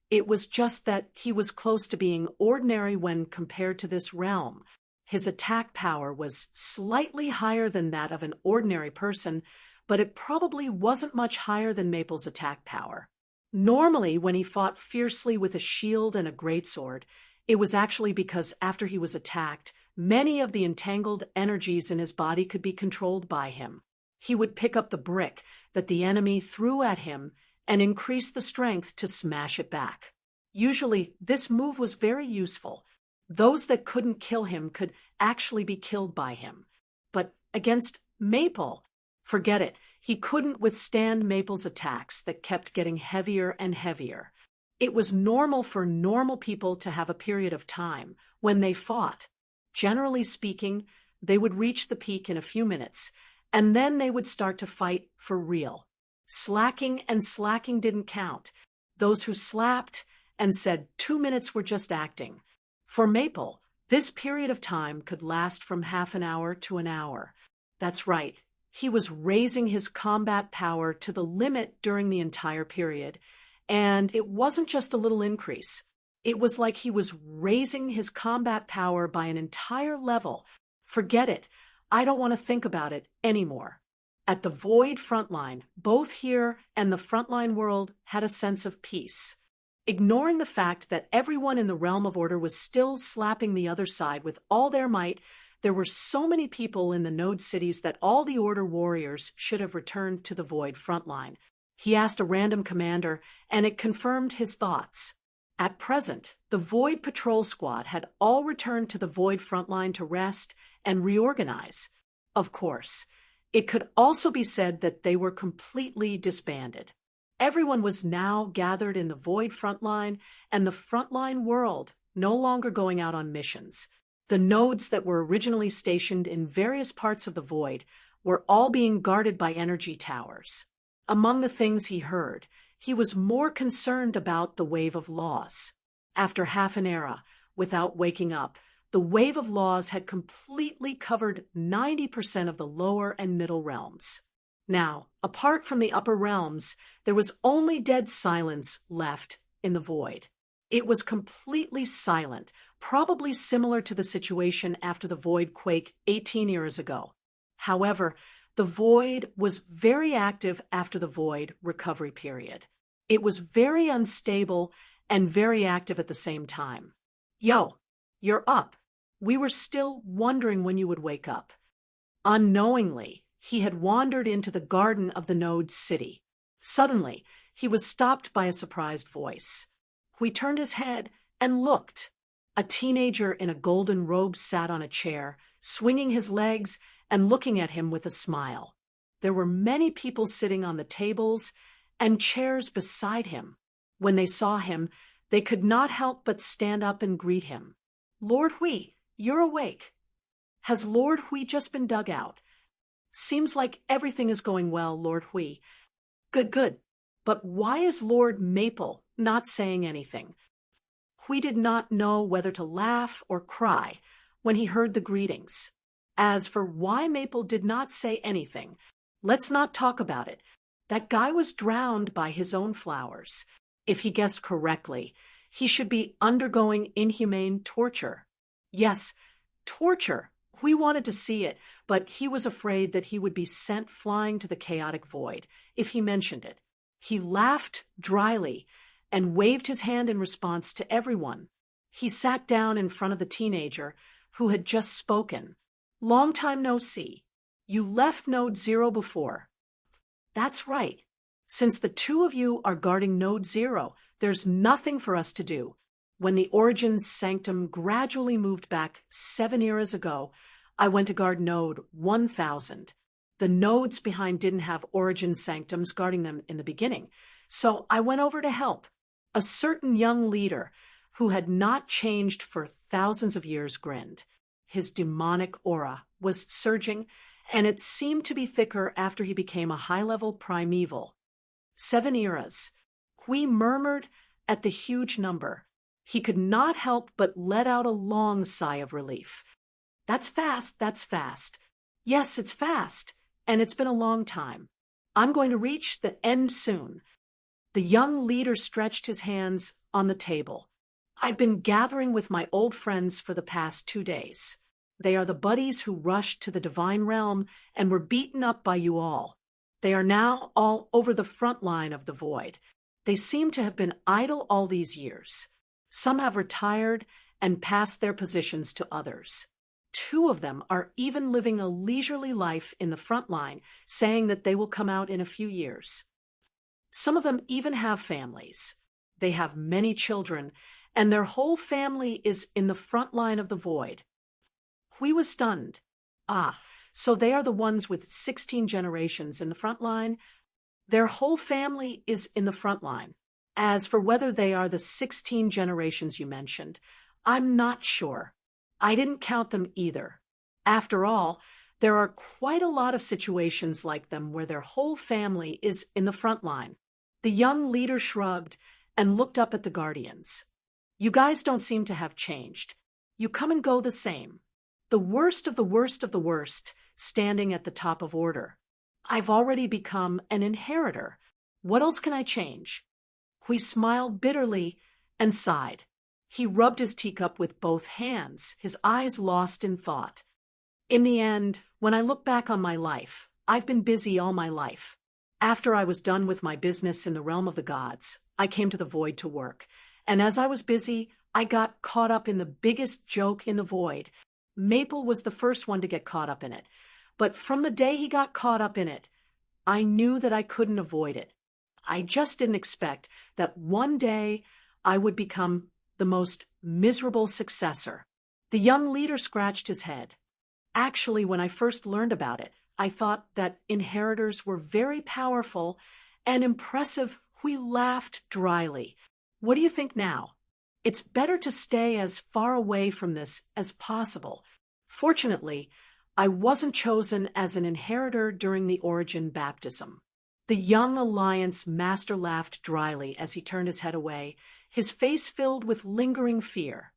It was just that he was close to being ordinary when compared to this realm. His attack power was slightly higher than that of an ordinary person, but it probably wasn't much higher than Maple's attack power. Normally, when he fought fiercely with a shield and a greatsword, it was actually because after he was attacked, many of the entangled energies in his body could be controlled by him. He would pick up the brick that the enemy threw at him and increase the strength to smash it back. Usually, this move was very useful. Those that couldn't kill him could actually be killed by him. But against Maple, forget it. He couldn't withstand Maple's attacks that kept getting heavier and heavier. It was normal for normal people to have a period of time when they fought. Generally speaking, they would reach the peak in a few minutes, and then they would start to fight for real. Slacking and slacking didn't count. Those who slapped and said 2 minutes were just acting. For Maple, this period of time could last from half an hour to an hour. That's right. He was raising his combat power to the limit during the entire period, and it wasn't just a little increase. It was like he was raising his combat power by an entire level. Forget it. I don't want to think about it anymore. At the Void frontline, both here and the frontline world had a sense of peace. Ignoring the fact that everyone in the Realm of Order was still slapping the other side with all their might, there were so many people in the node cities that all the Order warriors should have returned to the Void frontline. He asked a random commander, and it confirmed his thoughts. At present, the Void Patrol Squad had all returned to the Void frontline to rest and reorganize. Of course, it could also be said that they were completely disbanded. Everyone was now gathered in the Void frontline, and the frontline world no longer going out on missions. The nodes that were originally stationed in various parts of the Void were all being guarded by energy towers. Among the things he heard, he was more concerned about the wave of laws. After half an era, without waking up, the wave of laws had completely covered 90% of the lower and middle realms. Now, apart from the upper realms, there was only dead silence left in the Void. It was completely silent, probably similar to the situation after the Void quake 18 years ago. However, the Void was very active after the Void recovery period. It was very unstable and very active at the same time. Yo, you're up. We were still wondering when you would wake up. Unknowingly, he had wandered into the garden of the node city. Suddenly, he was stopped by a surprised voice. He turned his head and looked. A teenager in a golden robe sat on a chair, swinging his legs and looking at him with a smile. There were many people sitting on the tables and chairs beside him. When they saw him, they could not help but stand up and greet him. Lord Hui, you're awake. Has Lord Hui just been dug out? Seems like everything is going well, Lord Hui. Good, good. But why is Lord Maple not saying anything? Hui did not know whether to laugh or cry when he heard the greetings. As for why Maple did not say anything, let's not talk about it. That guy was drowned by his own flowers. If he guessed correctly, he should be undergoing inhumane torture. Yes, torture. Hui wanted to see it, but he was afraid that he would be sent flying to the chaotic void if he mentioned it. He laughed dryly and waved his hand in response to everyone. He sat down in front of the teenager who had just spoken. Long time no see. You left Node 0 before. That's right. Since the two of you are guarding Node 0, there's nothing for us to do. When the Origin Sanctum gradually moved back 7 eras ago, I went to guard Node 1000. The nodes behind didn't have Origin Sanctums guarding them in the beginning, so I went over to help. A certain young leader, who had not changed for thousands of years, grinned. His demonic aura was surging, and it seemed to be thicker after he became a high-level primeval. 7 eras. Hui murmured at the huge number. He could not help but let out a long sigh of relief. That's fast, that's fast. Yes, it's fast, and it's been a long time. I'm going to reach the end soon. The young leader stretched his hands on the table. I've been gathering with my old friends for the past 2 days. They are the buddies who rushed to the divine realm and were beaten up by you all. They are now all over the front line of the void. They seem to have been idle all these years. Some have retired and passed their positions to others. 2 of them are even living a leisurely life in the front line, saying that they will come out in a few years. Some of them even have families. They have many children, and their whole family is in the front line of the void. Hui was stunned. Ah, so they are the ones with 16 generations in the front line? Their whole family is in the front line. As for whether they are the 16 generations you mentioned, I'm not sure. I didn't count them either. After all, there are quite a lot of situations like them where their whole family is in the front line. The young leader shrugged and looked up at the guardians. You guys don't seem to have changed. You come and go the same. The worst of the worst of the worst, standing at the top of order. I've already become an inheritor. What else can I change? Hui smiled bitterly and sighed. He rubbed his teacup with both hands, his eyes lost in thought. In the end, when I look back on my life, I've been busy all my life. After I was done with my business in the realm of the gods, I came to the void to work. And as I was busy, I got caught up in the biggest joke in the void. Maple was the first one to get caught up in it. But from the day he got caught up in it, I knew that I couldn't avoid it. I just didn't expect that one day I would become the most miserable successor. The young leader scratched his head. Actually, when I first learned about it, I thought that inheritors were very powerful and impressive. We laughed dryly. What do you think now? It's better to stay as far away from this as possible. Fortunately, I wasn't chosen as an inheritor during the origin baptism. The young Alliance master laughed dryly as he turned his head away, his face filled with lingering fear.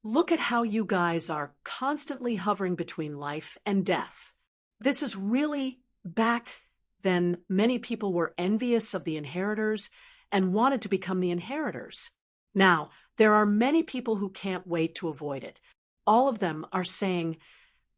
Look at how you guys are constantly hovering between life and death. This is really back then. Many people were envious of the inheritors and wanted to become the inheritors. Now, there are many people who can't wait to avoid it. All of them are saying,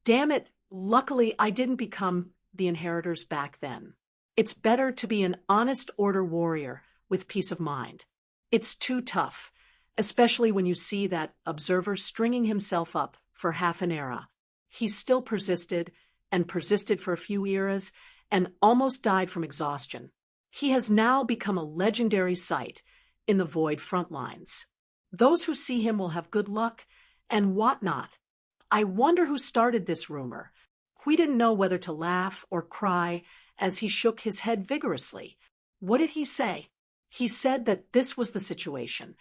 damn it, luckily I didn't become the inheritors back then. It's better to be an honest order warrior with peace of mind. It's too tough, especially when you see that observer stringing himself up for half an era. He still persisted and persisted for a few eras and almost died from exhaustion. He has now become a legendary sight in the void front lines. Those who see him will have good luck and whatnot. I wonder who started this rumor. We didn't know whether to laugh or cry as he shook his head vigorously. What did he say? He said that this was the situation.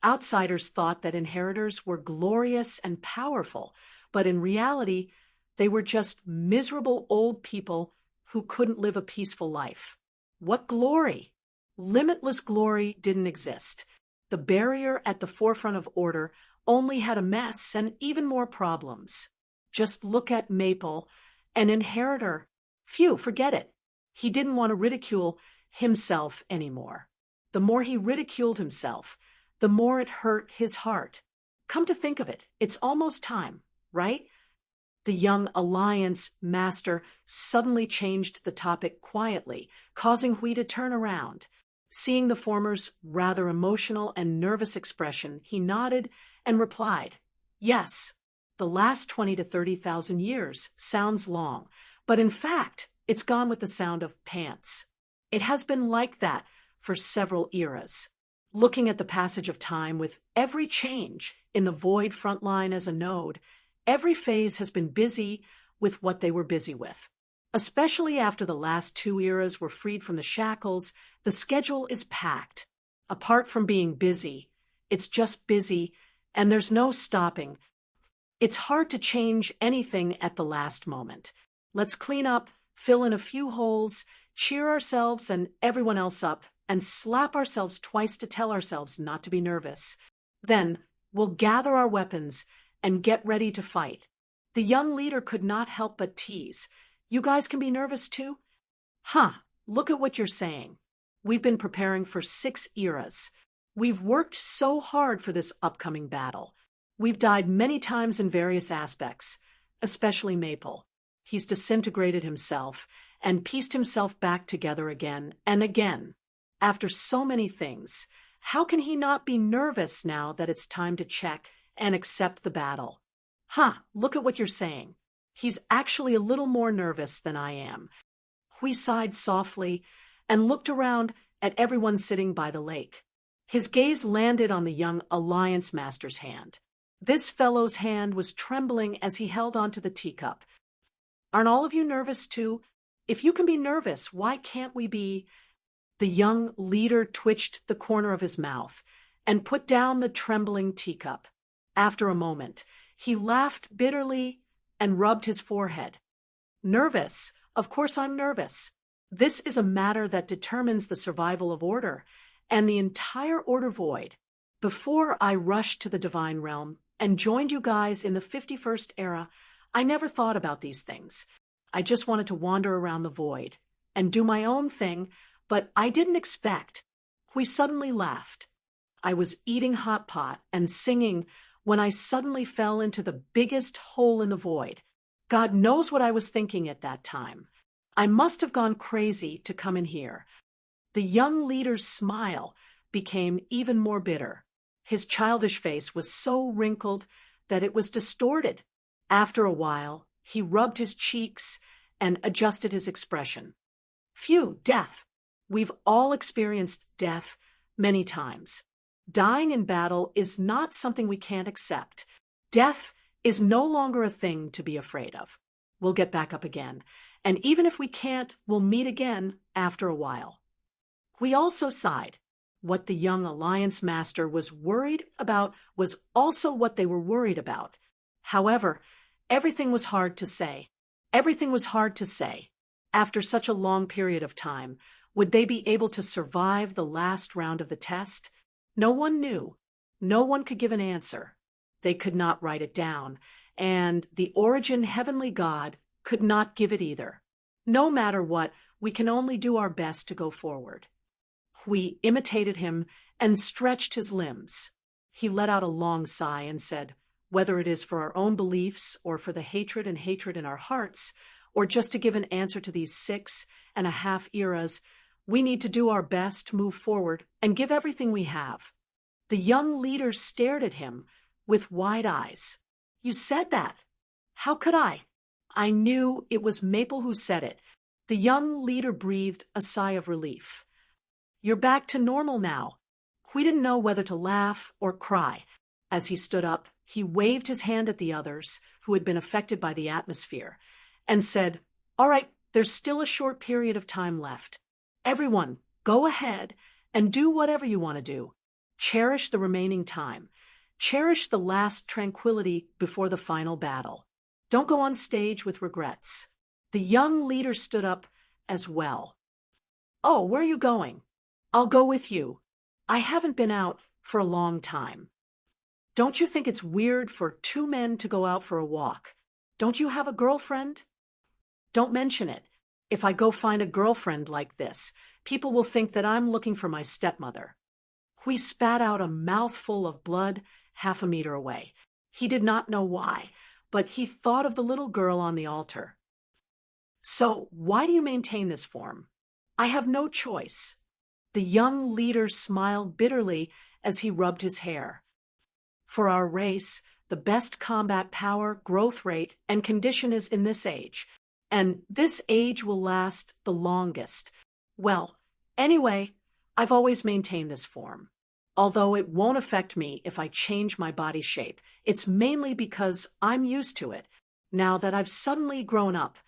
Outsiders thought that inheritors were glorious and powerful, but in reality, they were just miserable old people who couldn't live a peaceful life. What glory? Limitless glory didn't exist. The barrier at the forefront of order only had a mess and even more problems. Just look at Maple, an inheritor. Phew, forget it. He didn't want to ridicule himself anymore. The more he ridiculed himself, the more it hurt his heart. Come to think of it, it's almost time, right? The young Alliance master suddenly changed the topic quietly, causing Hui to turn around. Seeing the former's rather emotional and nervous expression, he nodded and replied, yes, the last 20 to 30,000 years sounds long, but in fact, it's gone with the sound of pants. It has been like that for several eras. Looking at the passage of time with every change in the void front line as a node, every phase has been busy with what they were busy with. Especially after the last 2 eras were freed from the shackles, the schedule is packed. Apart from being busy, It's just busy, and there's no stopping. It's hard to change anything at the last moment. Let's clean up, fill in a few holes, cheer ourselves and everyone else up, and slap ourselves twice to tell ourselves not to be nervous. Then we'll gather our weapons and get ready to fight. The young leader could not help but tease. You guys can be nervous too? Huh, look at what you're saying. We've been preparing for 6 eras. We've worked so hard for this upcoming battle. We've died many times in various aspects, especially Maple. He's disintegrated himself and pieced himself back together again and again. After so many things, how can he not be nervous now that it's time to check and accept the battle? Huh, look at what you're saying. He's actually a little more nervous than I am. We sighed softly and looked around at everyone sitting by the lake. His gaze landed on the young Alliance Master's hand. This fellow's hand was trembling as he held onto the teacup. Aren't all of you nervous too? If you can be nervous, why can't we be? The young leader twitched the corner of his mouth and put down the trembling teacup. After a moment, he laughed bitterly and rubbed his forehead. Nervous? Of course I'm nervous. This is a matter that determines the survival of order and the entire order void. Before I rushed to the divine realm and joined you guys in the 51st era, I never thought about these things. I just wanted to wander around the void and do my own thing, but I didn't expect. We suddenly laughed. I was eating hot pot and singing when I suddenly fell into the biggest hole in the void. God knows what I was thinking at that time. I must have gone crazy to come in here. The young leader's smile became even more bitter. His childish face was so wrinkled that it was distorted. After a while, he rubbed his cheeks and adjusted his expression. Phew, death. We've all experienced death many times. Dying in battle is not something we can't accept. Death is no longer a thing to be afraid of. We'll get back up again, and even if we can't, we'll meet again after a while. We also sighed. What the young Alliance Master was worried about was also what they were worried about. However, everything was hard to say. Everything was hard to say. After such a long period of time, would they be able to survive the last round of the test? No one knew. No one could give an answer. They could not write it down, and the Origin Heavenly God could not give it either. No matter what, we can only do our best to go forward. We imitated him and stretched his limbs. He let out a long sigh and said, whether it is for our own beliefs or for the hatred in our hearts, or just to give an answer to these 6.5 eras, we need to do our best to move forward and give everything we have. The young leader stared at him with wide eyes. You said that. How could I? I knew it was Maple who said it. The young leader breathed a sigh of relief. You're back to normal now. We didn't know whether to laugh or cry. As he stood up, he waved his hand at the others who had been affected by the atmosphere and said, all right, there's still a short period of time left. Everyone, go ahead and do whatever you want to do. Cherish the remaining time. Cherish the last tranquility before the final battle. Don't go on stage with regrets. The young leader stood up as well. Oh, where are you going? I'll go with you. I haven't been out for a long time. Don't you think it's weird for 2 men to go out for a walk? Don't you have a girlfriend? Don't mention it. If I go find a girlfriend like this, people will think that I'm looking for my stepmother. He spat out a mouthful of blood 1/2 meter away. He did not know why, but he thought of the little girl on the altar. So why do you maintain this form? I have no choice. The young leader smiled bitterly as he rubbed his hair. For our race, the best combat power, growth rate, and condition is in this age, and this age will last the longest. Well, anyway, I've always maintained this form. Although it won't affect me if I change my body shape, it's mainly because I'm used to it. Now that I've suddenly grown up,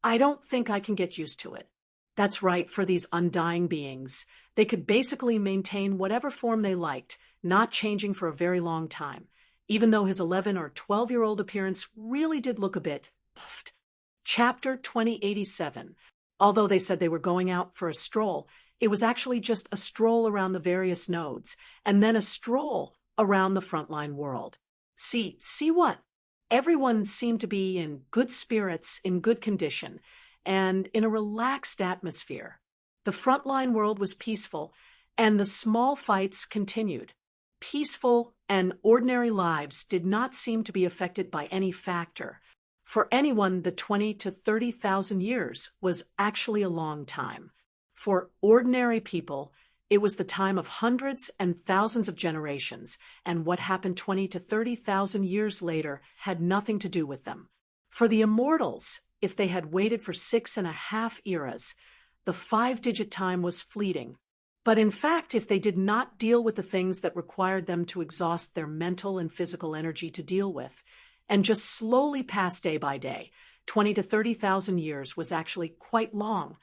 I don't think I can get used to it. That's right for these undying beings. They could basically maintain whatever form they liked, not changing for a very long time, even though his 11 or 12-year-old appearance really did look a bit puffed. Chapter 2087. Although they said they were going out for a stroll, it was actually just a stroll around the various nodes, and then a stroll around the frontline world. See what? Everyone seemed to be in good spirits, in good condition, and in a relaxed atmosphere. The frontline world was peaceful, and the small fights continued. Peaceful and ordinary lives did not seem to be affected by any factor. For anyone, the 20 to 30,000 years was actually a long time. For ordinary people, it was the time of hundreds and thousands of generations, and what happened 20 to 30,000 years later had nothing to do with them. For the immortals, if they had waited for 6.5 eras, the 5-digit time was fleeting. But in fact, if they did not deal with the things that required them to exhaust their mental and physical energy to deal with, and just slowly pass day by day, 20 to 30,000 years was actually quite long.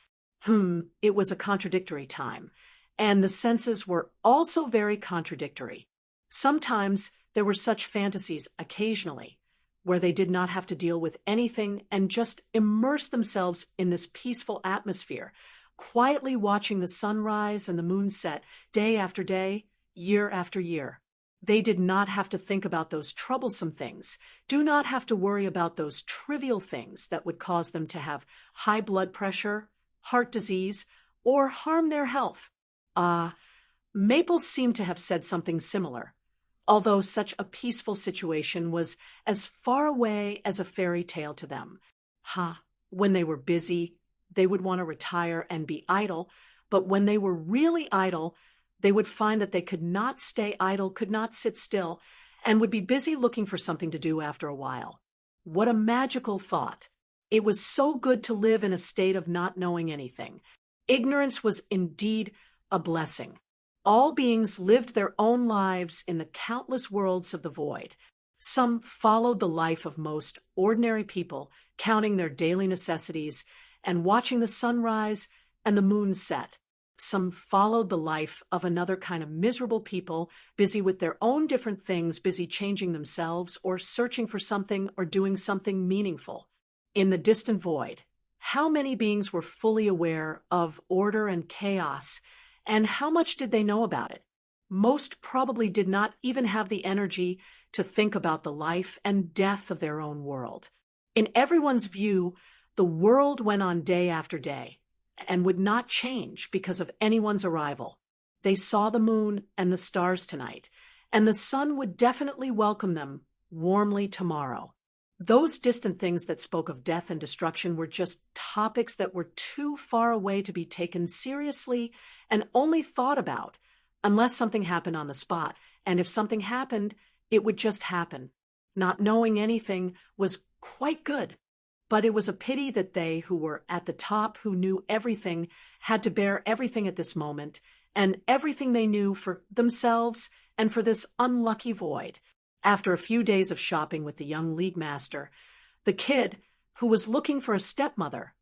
It was a contradictory time, and the senses were also very contradictory. Sometimes there were such fantasies occasionally, where they did not have to deal with anything and just immerse themselves in this peaceful atmosphere, quietly watching the sunrise and the moon set day after day, year after year. They did not have to think about those troublesome things, do not have to worry about those trivial things that would cause them to have high blood pressure, heart disease, or harm their health. Maple seemed to have said something similar, although such a peaceful situation was as far away as a fairy tale to them. When they were busy, they would want to retire and be idle, but when they were really idle, they would find that they could not stay idle, could not sit still, and would be busy looking for something to do after a while. What a magical thought! It was so good to live in a state of not knowing anything. Ignorance was indeed a blessing. All beings lived their own lives in the countless worlds of the void. Some followed the life of most ordinary people, counting their daily necessities and watching the sunrise and the moon set. Some followed the life of another kind of miserable people, busy with their own different things, busy changing themselves or searching for something or doing something meaningful. In the distant void, how many beings were fully aware of order and chaos, and how much did they know about it? Most probably did not even have the energy to think about the life and death of their own world. In everyone's view, the world went on day after day, and would not change because of anyone's arrival. They saw the moon and the stars tonight, and the sun would definitely welcome them warmly tomorrow. Those distant things that spoke of death and destruction were just topics that were too far away to be taken seriously and only thought about, unless something happened on the spot, and if something happened, it would just happen. Not knowing anything was quite good. But it was a pity that they who were at the top, who knew everything, had to bear everything at this moment, and everything they knew for themselves and for this unlucky void. After a few days of shopping with the young league master, the kid, who was looking for a stepmother,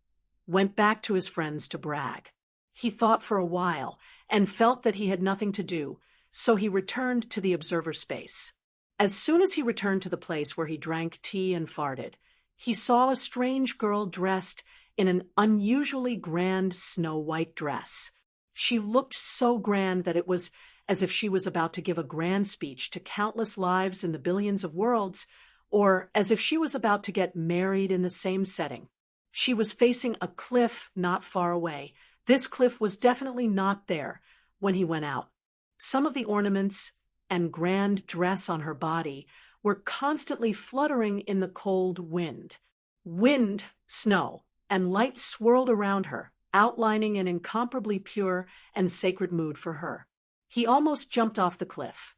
went back to his friends to brag. He thought for a while and felt that he had nothing to do, so he returned to the observer space. As soon as he returned to the place where he drank tea and farted, he saw a strange girl dressed in an unusually grand snow-white dress. She looked so grand that it was as if she was about to give a grand speech to countless lives in the billions of worlds, or as if she was about to get married in the same setting. She was facing a cliff not far away. This cliff was definitely not there when he went out. Some of the ornaments and grand dress on her body were constantly fluttering in the cold wind. Wind, snow, and light swirled around her, outlining an incomparably pure and sacred mood for her. He almost jumped off the cliff.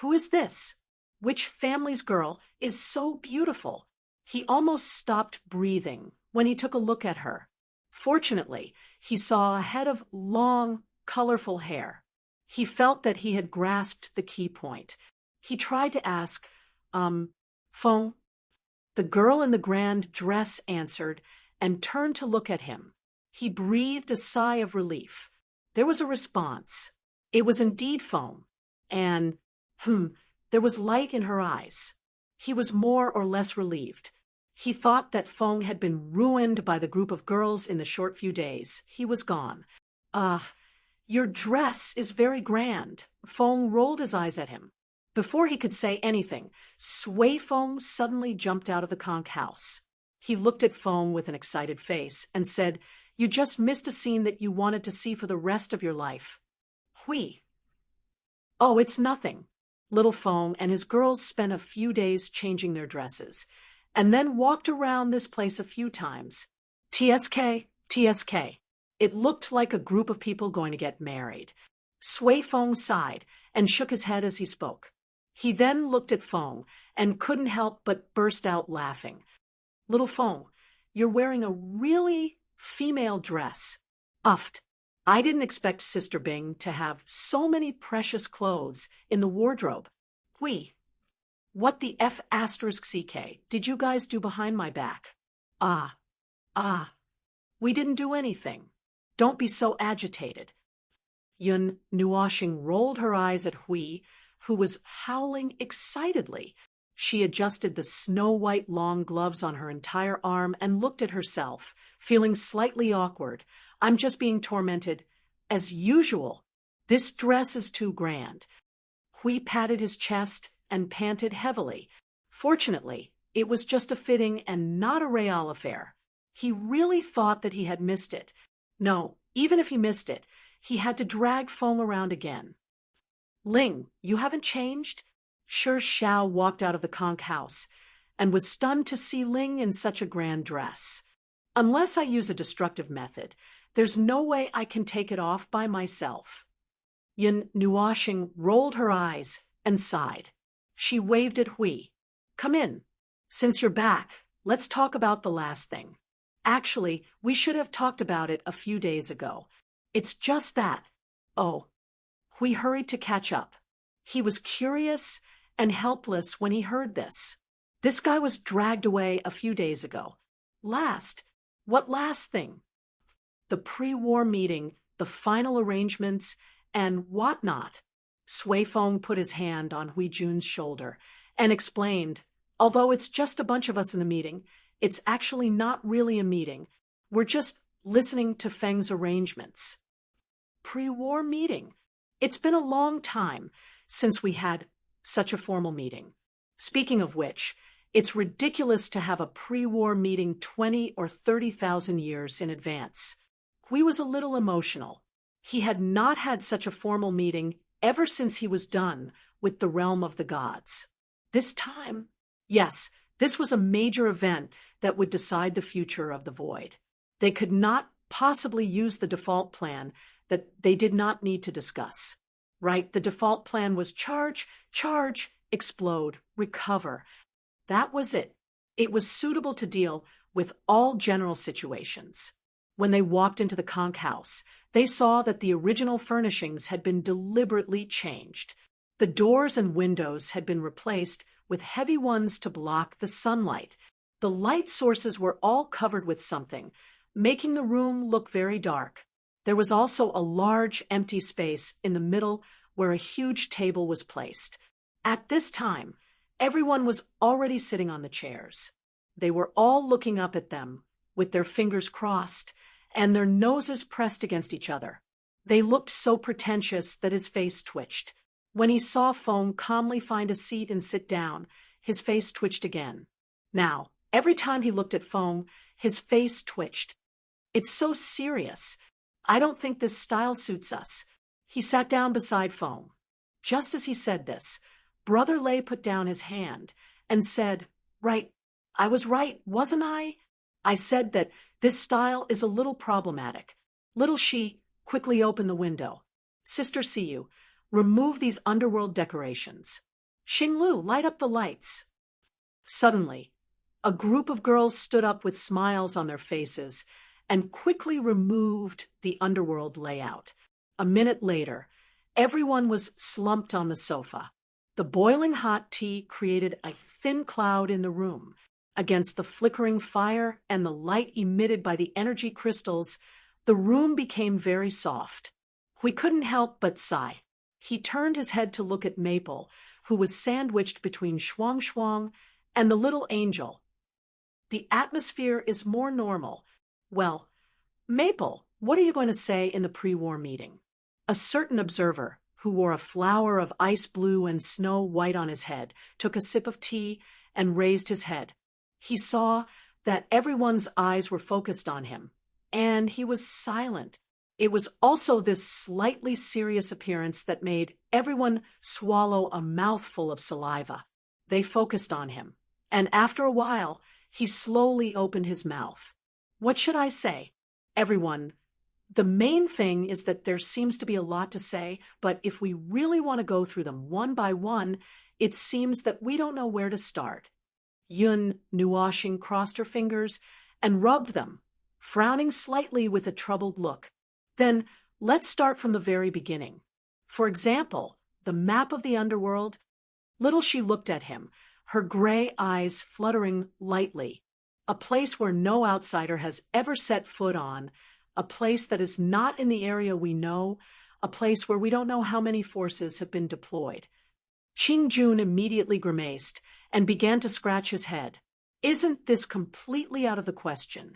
Who is this? Which family's girl is so beautiful? He almost stopped breathing when he took a look at her. Fortunately, he saw a head of long, colorful hair. He felt that he had grasped the key point. He tried to ask, phone? The girl in the grand dress answered and turned to look at him. He breathed a sigh of relief. There was a response. It was indeed phone, and There was light in her eyes. He was more or less relieved. He thought that Feng had been ruined by the group of girls in the short few days. He was gone. Your dress is very grand. Feng rolled his eyes at him. Before he could say anything, Sui Feng suddenly jumped out of the conch house. He looked at Feng with an excited face and said, "You just missed a scene that you wanted to see for the rest of your life." Hui. "Oh, it's nothing." Little Feng and his girls spent a few days changing their dresses, and then walked around this place a few times. TSK, TSK. It looked like a group of people going to get married. Sui Feng sighed and shook his head as he spoke. He then looked at Feng and couldn't help but burst out laughing. "Little Feng, you're wearing a really female dress." Uffed. I didn't expect Sister Bing to have so many precious clothes in the wardrobe. Hui. What the F***CK did you guys do behind my back? We didn't do anything. Don't be so agitated. Yun Nuoshing rolled her eyes at Hui, who was howling excitedly. She adjusted the snow-white long gloves on her entire arm and looked at herself, feeling slightly awkward. "I'm just being tormented. As usual. This dress is too grand." Hui patted his chest and panted heavily. Fortunately, it was just a fitting and not a real affair. He really thought that he had missed it. No, even if he missed it, he had to drag Feng around again. "Ling, you haven't changed?" Shi Xiao walked out of the conch house and was stunned to see Ling in such a grand dress. "Unless I use a destructive method, there's no way I can take it off by myself." Yin Nuoshing rolled her eyes and sighed. She waved at Hui. "Come in. Since you're back, let's talk about the last thing. Actually, we should have talked about it a few days ago. It's just that." "Oh." Hui hurried to catch up. He was curious and helpless when he heard this. This guy was dragged away a few days ago. What last thing? The pre-war meeting, the final arrangements, and whatnot. Sui Feng put his hand on Hui Jun's shoulder and explained, "Although it's just a bunch of us in the meeting, it's actually not really a meeting. We're just listening to Feng's arrangements." Pre-war meeting. It's been a long time since we had such a formal meeting. Speaking of which, it's ridiculous to have a pre-war meeting 20 or 30,000 years in advance. Hui was a little emotional. He had not had such a formal meeting ever since he was done with the realm of the gods. This time, yes, this was a major event that would decide the future of the void. They could not possibly use the default plan that they did not need to discuss. Right, the default plan was charge, explode, recover. That was it. It was suitable to deal with all general situations. When they walked into the conch house, they saw that the original furnishings had been deliberately changed. The doors and windows had been replaced with heavy ones to block the sunlight. The light sources were all covered with something, making the room look very dark. There was also a large empty space in the middle where a huge table was placed. At this time, everyone was already sitting on the chairs. They were all looking up at them, with their fingers crossed and their noses pressed against each other. They looked so pretentious that his face twitched. When he saw Feng calmly find a seat and sit down, his face twitched again. Now, every time he looked at Feng, his face twitched. "It's so serious. I don't think this style suits us." He sat down beside Feng. Just as he said this, Brother Lei put down his hand and said, "Right, I was right, wasn't I? I said that this style is a little problematic." Little Shi quickly opened the window. "Sister Siyu, remove these underworld decorations. Xinglu, light up the lights." Suddenly, a group of girls stood up with smiles on their faces and quickly removed the underworld layout. A minute later, everyone was slumped on the sofa. The boiling hot tea created a thin cloud in the room. Against the flickering fire and the light emitted by the energy crystals, the room became very soft. We couldn't help but sigh. He turned his head to look at Maple, who was sandwiched between Shuang Shuang and the little angel. The atmosphere is more normal. Well, Maple, what are you going to say in the pre-war meeting? A certain observer, who wore a flower of ice blue and snow white on his head, took a sip of tea and raised his head. He saw that everyone's eyes were focused on him, and he was silent. It was also this slightly serious appearance that made everyone swallow a mouthful of saliva. They focused on him, and after a while, he slowly opened his mouth. What should I say? Everyone, the main thing is that there seems to be a lot to say, but if we really want to go through them one by one, it seems that we don't know where to start. Yun Nuoxing crossed her fingers and rubbed them, frowning slightly with a troubled look. Then let's start from the very beginning. For example, the map of the underworld. Little she looked at him, her gray eyes fluttering lightly. A place where no outsider has ever set foot on, a place that is not in the area we know, a place where we don't know how many forces have been deployed. Qing Jun immediately grimaced and began to scratch his head. Isn't this completely out of the question?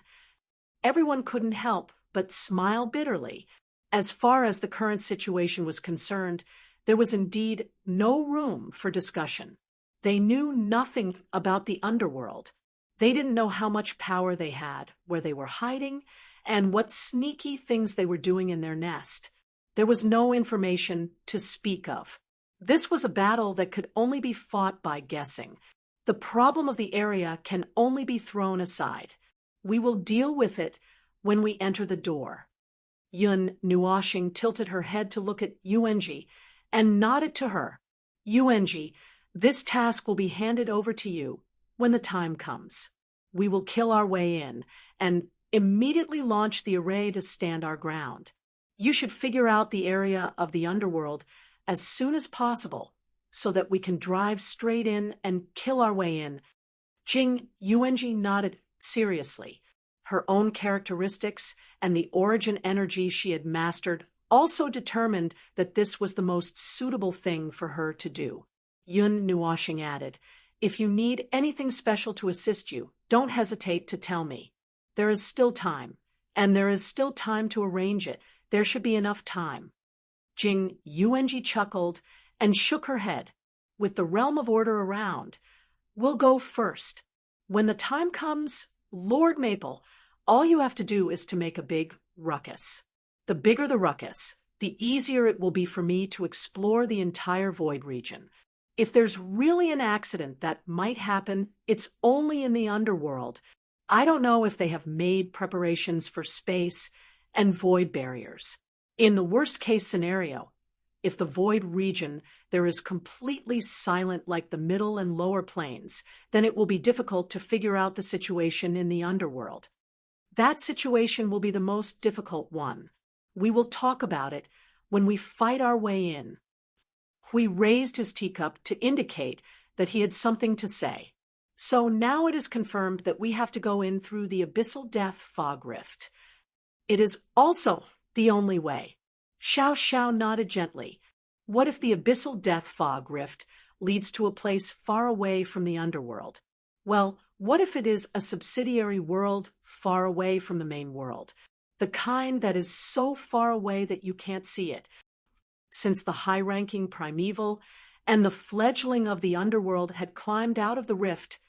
Everyone couldn't help but smile bitterly. As far as the current situation was concerned, there was indeed no room for discussion. They knew nothing about the underworld. They didn't know how much power they had, where they were hiding, and what sneaky things they were doing in their nest. There was no information to speak of. This was a battle that could only be fought by guessing. The problem of the area can only be thrown aside. We will deal with it when we enter the door. Yun Nuoxing tilted her head to look at Yuanji and nodded to her. Yuanji, this task will be handed over to you when the time comes. We will kill our way in and immediately launch the array to stand our ground. You should figure out the area of the underworld as soon as possible so that we can drive straight in and kill our way in. Yuanji nodded seriously. Her own characteristics and the origin energy she had mastered also determined that this was the most suitable thing for her to do. Yun Nuoxing added, if you need anything special to assist you, don't hesitate to tell me. There is still time, and there is still time to arrange it. There should be enough time. Yuanji chuckled and shook her head. With the realm of order around, we'll go first. When the time comes, Lord Maple, all you have to do is to make a big ruckus. The bigger the ruckus, the easier it will be for me to explore the entire void region. If there's really an accident that might happen, it's only in the underworld. I don't know if they have made preparations for space and void barriers. In the worst-case scenario, if the void region there is completely silent like the middle and lower planes, then it will be difficult to figure out the situation in the underworld. That situation will be the most difficult one. We will talk about it when we fight our way in. Hui raised his teacup to indicate that he had something to say. So now it is confirmed that we have to go in through the abyssal death fog rift. It is also the only way. Xiao Xiao nodded gently. What if the abyssal death fog rift leads to a place far away from the underworld? Well, what if it is a subsidiary world far away from the main world? The kind that is so far away that you can't see it. Since the high-ranking primeval and the fledgling of the underworld had climbed out of the rift,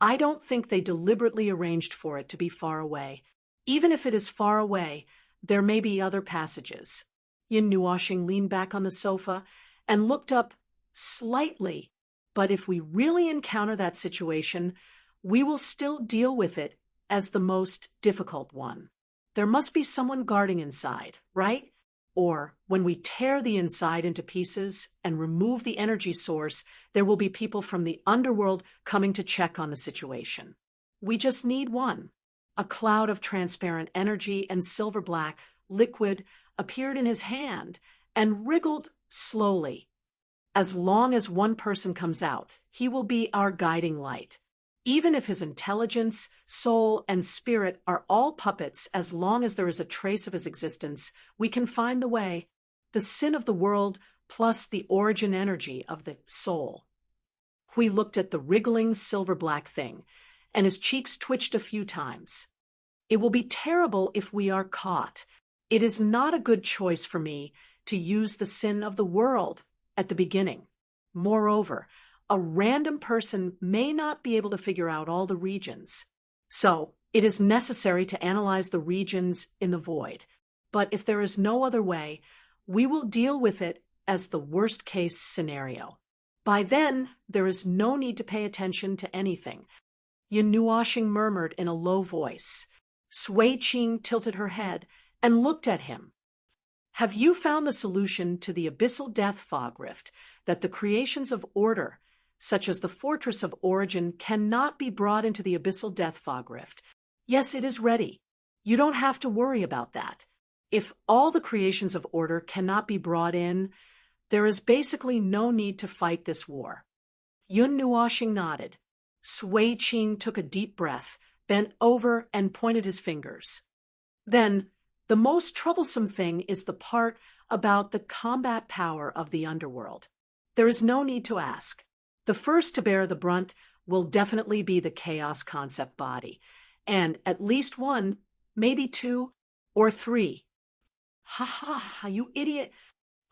I don't think they deliberately arranged for it to be far away. Even if it is far away, there may be other passages. Yin Nuoxing leaned back on the sofa and looked up slightly. But if we really encounter that situation, we will still deal with it as the most difficult one. There must be someone guarding inside, right? Or when we tear the inside into pieces and remove the energy source, there will be people from the underworld coming to check on the situation. We just need one. A cloud of transparent energy and silver-black liquid appeared in his hand and wriggled slowly. As long as one person comes out, he will be our guiding light. Even if his intelligence, soul, and spirit are all puppets, as long as there is a trace of his existence, we can find the way. The sin of the world plus the origin energy of the soul Hui looked at the wriggling silver-black thing, and his cheeks twitched a few times. It will be terrible if we are caught. It is not a good choice for me to use the sin of the world at the beginning. Moreover, a random person may not be able to figure out all the regions. So, it is necessary to analyze the regions in the void. But if there is no other way, we will deal with it as the worst-case scenario. By then, there is no need to pay attention to anything. Yun Nuoshing murmured in a low voice. Sui Qing tilted her head and looked at him. Have you found the solution to the abyssal death fog rift, that the creations of order, such as the fortress of origin, cannot be brought into the abyssal death fog rift? Yes, it is ready. You don't have to worry about that. If all the creations of order cannot be brought in, there is basically no need to fight this war. Yun Nuoshing nodded. Sui Qing took a deep breath, bent over, and pointed his fingers. Then, the most troublesome thing is the part about the combat power of the underworld. There is no need to ask. The first to bear the brunt will definitely be the chaos concept body, and at least one, maybe two, or three. Ha ha, you idiot!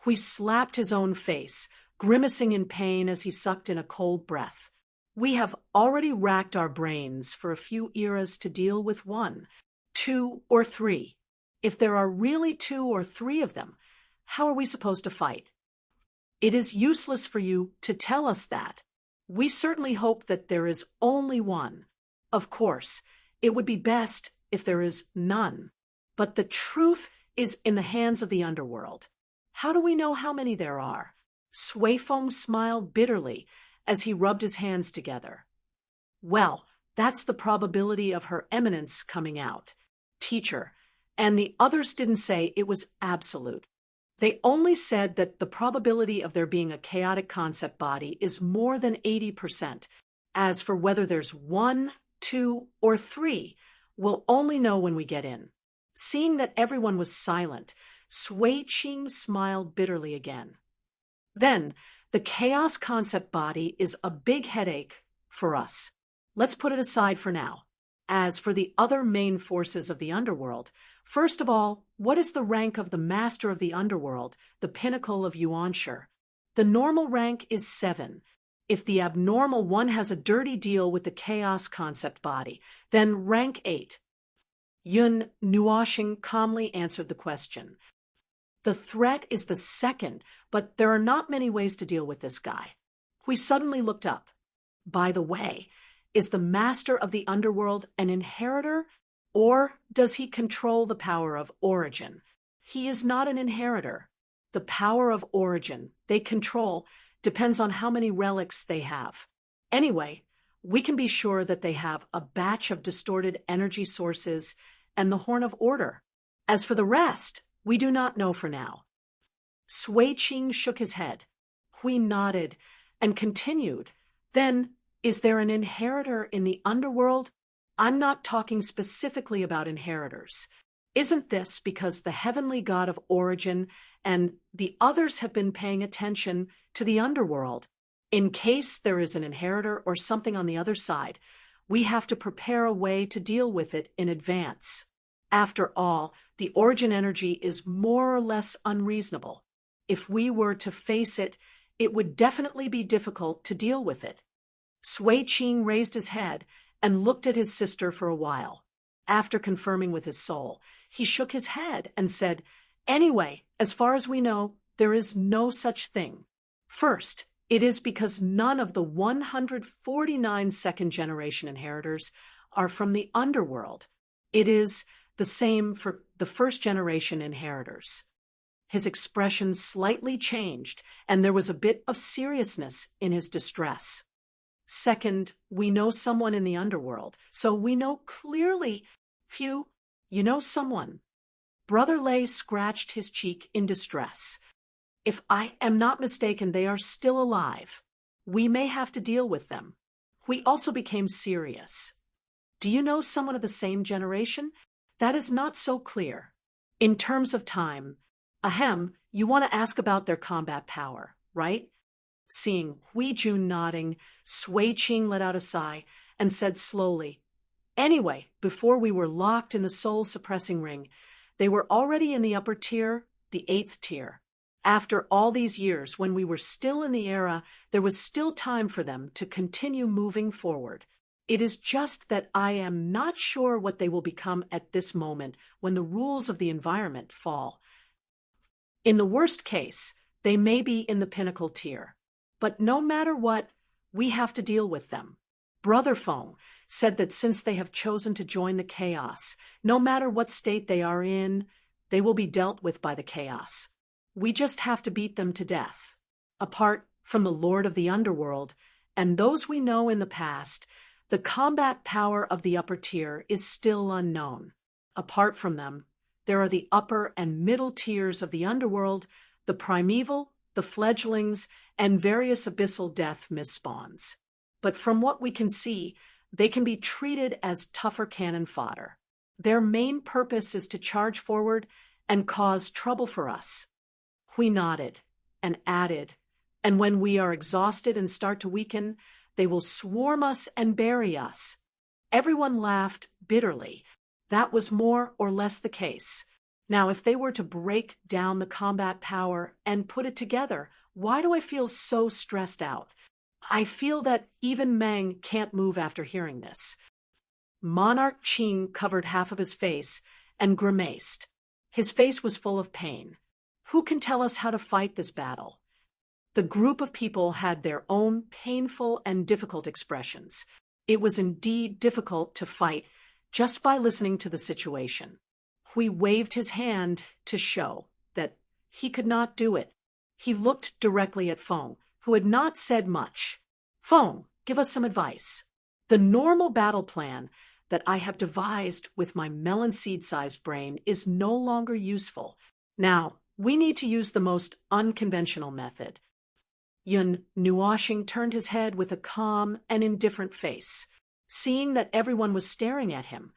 Hui slapped his own face, grimacing in pain as he sucked in a cold breath. We have already racked our brains for a few eras to deal with one, two, or three. If there are really two or three of them, how are we supposed to fight? It is useless for you to tell us that. We certainly hope that there is only one. Of course, it would be best if there is none. But the truth is in the hands of the underworld. How do we know how many there are? Sui Feng smiled bitterly as he rubbed his hands together. Well, that's the probability of Her Eminence coming out. Teacher, and the others didn't say it was absolute. They only said that the probability of there being a chaotic concept body is more than 80%. As for whether there's one, two, or three, we'll only know when we get in. Seeing that everyone was silent, Sui Qing smiled bitterly again. Then, the chaos concept body is a big headache for us. Let's put it aside for now. As for the other main forces of the underworld, first of all, what is the rank of the master of the underworld, the pinnacle of Yuanshi? The normal rank is 7. If the abnormal one has a dirty deal with the chaos concept body, then rank 8. Yun Nuoshing calmly answered the question. The threat is the second, but there are not many ways to deal with this guy. We suddenly looked up. By the way, is the master of the underworld an inheritor, or does he control the power of origin? He is not an inheritor. The power of origin they control depends on how many relics they have. Anyway, we can be sure that they have a batch of distorted energy sources and the Horn of Order. As for the rest, we do not know for now. Sui Qing shook his head. Hui nodded and continued. Then, is there an inheritor in the underworld? I'm not talking specifically about inheritors. Isn't this because the heavenly god of origin and the others have been paying attention to the underworld? In case there is an inheritor or something on the other side, we have to prepare a way to deal with it in advance. After all, the origin energy is more or less unreasonable. If we were to face it, it would definitely be difficult to deal with it. Sui Qing raised his head and looked at his sister for a while. After confirming with his soul, he shook his head and said, Anyway, as far as we know, there is no such thing. First, it is because none of the 149 second-generation inheritors are from the underworld. It is the same for the first-generation inheritors. His expression slightly changed, and there was a bit of seriousness in his distress. Second, we know someone in the underworld, so we know clearly. Phew, you know someone. Brother Lei scratched his cheek in distress. If I am not mistaken, they are still alive. We may have to deal with them. We also became serious. Do you know someone of the same generation? That is not so clear. In terms of time, you want to ask about their combat power, right? Seeing Hui Jun nodding, Sui Qing let out a sigh and said slowly, "Anyway, before we were locked in the soul-suppressing ring, they were already in the upper tier, the 8th tier. After all these years, when we were still in the era, there was still time for them to continue moving forward. It is just that I am not sure what they will become at this moment when the rules of the environment fall. In the worst case, they may be in the pinnacle tier. But no matter what, we have to deal with them." Brother Feng said that since they have chosen to join the chaos, no matter what state they are in, they will be dealt with by the chaos. We just have to beat them to death. Apart from the Lord of the Underworld and those we know in the past, the combat power of the upper tier is still unknown. Apart from them, there are the upper and middle tiers of the underworld, the primeval, the fledglings, and various abyssal death misspawns. But from what we can see, they can be treated as tougher cannon fodder. Their main purpose is to charge forward and cause trouble for us. Hui nodded and added, "And when we are exhausted and start to weaken, they will swarm us and bury us." Everyone laughed bitterly. That was more or less the case. Now, if they were to break down the combat power and put it together, why do I feel so stressed out? I feel that even Meng can't move after hearing this. Monarch Qing covered half of his face and grimaced. His face was full of pain. Who can tell us how to fight this battle? The group of people had their own painful and difficult expressions. It was indeed difficult to fight just by listening to the situation. Hui waved his hand to show that he could not do it. He looked directly at Feng, who had not said much. "Feng, give us some advice." "The normal battle plan that I have devised with my melon seed-sized brain is no longer useful. Now, we need to use the most unconventional method." Yun Nuoxing turned his head with a calm and indifferent face. Seeing that everyone was staring at him,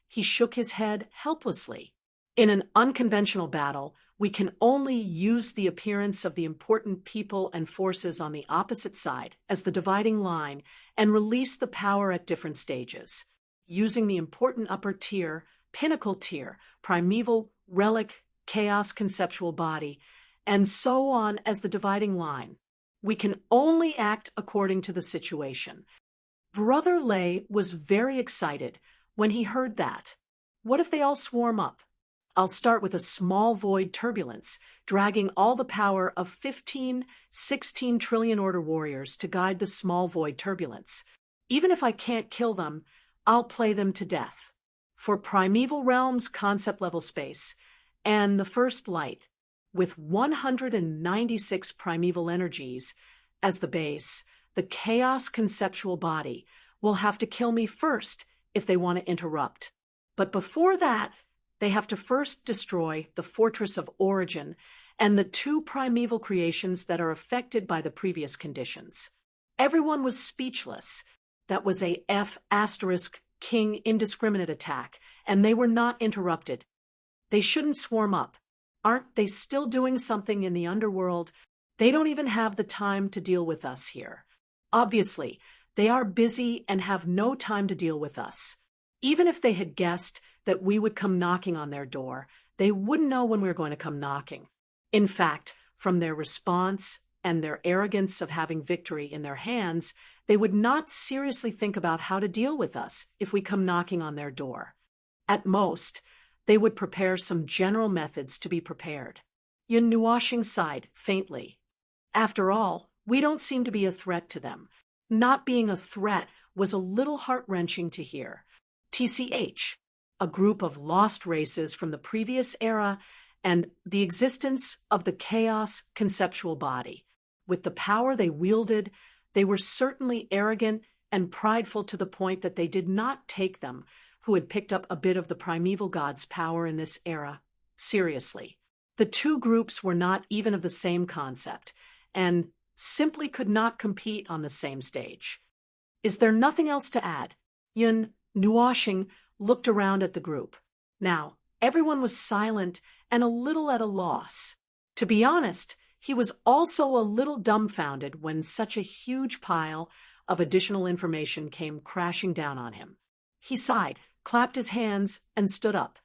he shook his head helplessly. "In an unconventional battle, we can only use the appearance of the important people and forces on the opposite side as the dividing line and release the power at different stages, using the important upper tier, pinnacle tier, primeval, relic, chaos conceptual body, and so on as the dividing line. We can only act according to the situation." Brother Lei was very excited when he heard that. What if they all swarm up? I'll start with a small void turbulence, dragging all the power of 16 trillion order warriors to guide the small void turbulence. Even if I can't kill them, I'll play them to death. For Primeval Realms concept level space, and the first light, with 196 primeval energies as the base, the chaos conceptual body will have to kill me first if they want to interrupt. But before that, they have to first destroy the Fortress of Origin and the 2 primeval creations that are affected by the previous conditions. Everyone was speechless. That was a F** King indiscriminate attack, and they were not interrupted. They shouldn't swarm up. Aren't they still doing something in the underworld? They don't even have the time to deal with us here. Obviously, they are busy and have no time to deal with us. Even if they had guessed that we would come knocking on their door, they wouldn't know when we were going to come knocking. In fact, from their response and their arrogance of having victory in their hands, they would not seriously think about how to deal with us if we come knocking on their door. At most, they would prepare some general methods to be prepared. Yun Nuoxing sighed faintly. After all, we don't seem to be a threat to them. Not being a threat was a little heart-wrenching to hear. TCH, a group of lost races from the previous era, and the existence of the chaos conceptual body. With the power they wielded, they were certainly arrogant and prideful to the point that they did not take them, who had picked up a bit of the primeval god's power in this era, seriously. The 2 groups were not even of the same concept, and simply could not compete on the same stage. Is there nothing else to add? Yun Nuoxing looked around at the group. Now, everyone was silent and a little at a loss. To be honest, He was also a little dumbfounded when such a huge pile of additional information came crashing down on him. He sighed, clapped his hands, and stood up.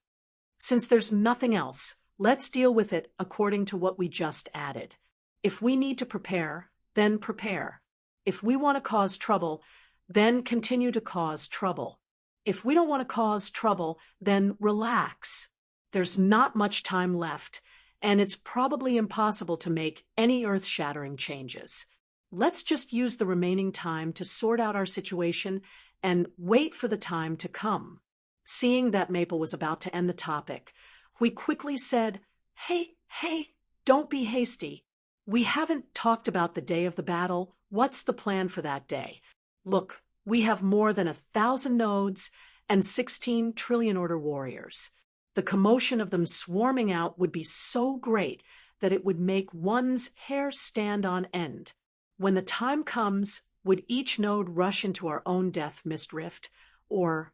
Since there's nothing else, let's deal with it according to what we just added. If we need to prepare, then prepare. If we want to cause trouble, then continue to cause trouble. If we don't want to cause trouble, then relax. There's not much time left, and it's probably impossible to make any earth-shattering changes. Let's just use the remaining time to sort out our situation and wait for the time to come. Seeing that Maple was about to end the topic, we quickly said, Hey, don't be hasty. We haven't talked about the day of the battle. What's the plan for that day? Look, we have more than 1,000 nodes and 16 trillion order warriors. The commotion of them swarming out would be so great that it would make one's hair stand on end. When the time comes, would each node rush into our own death mist rift, or...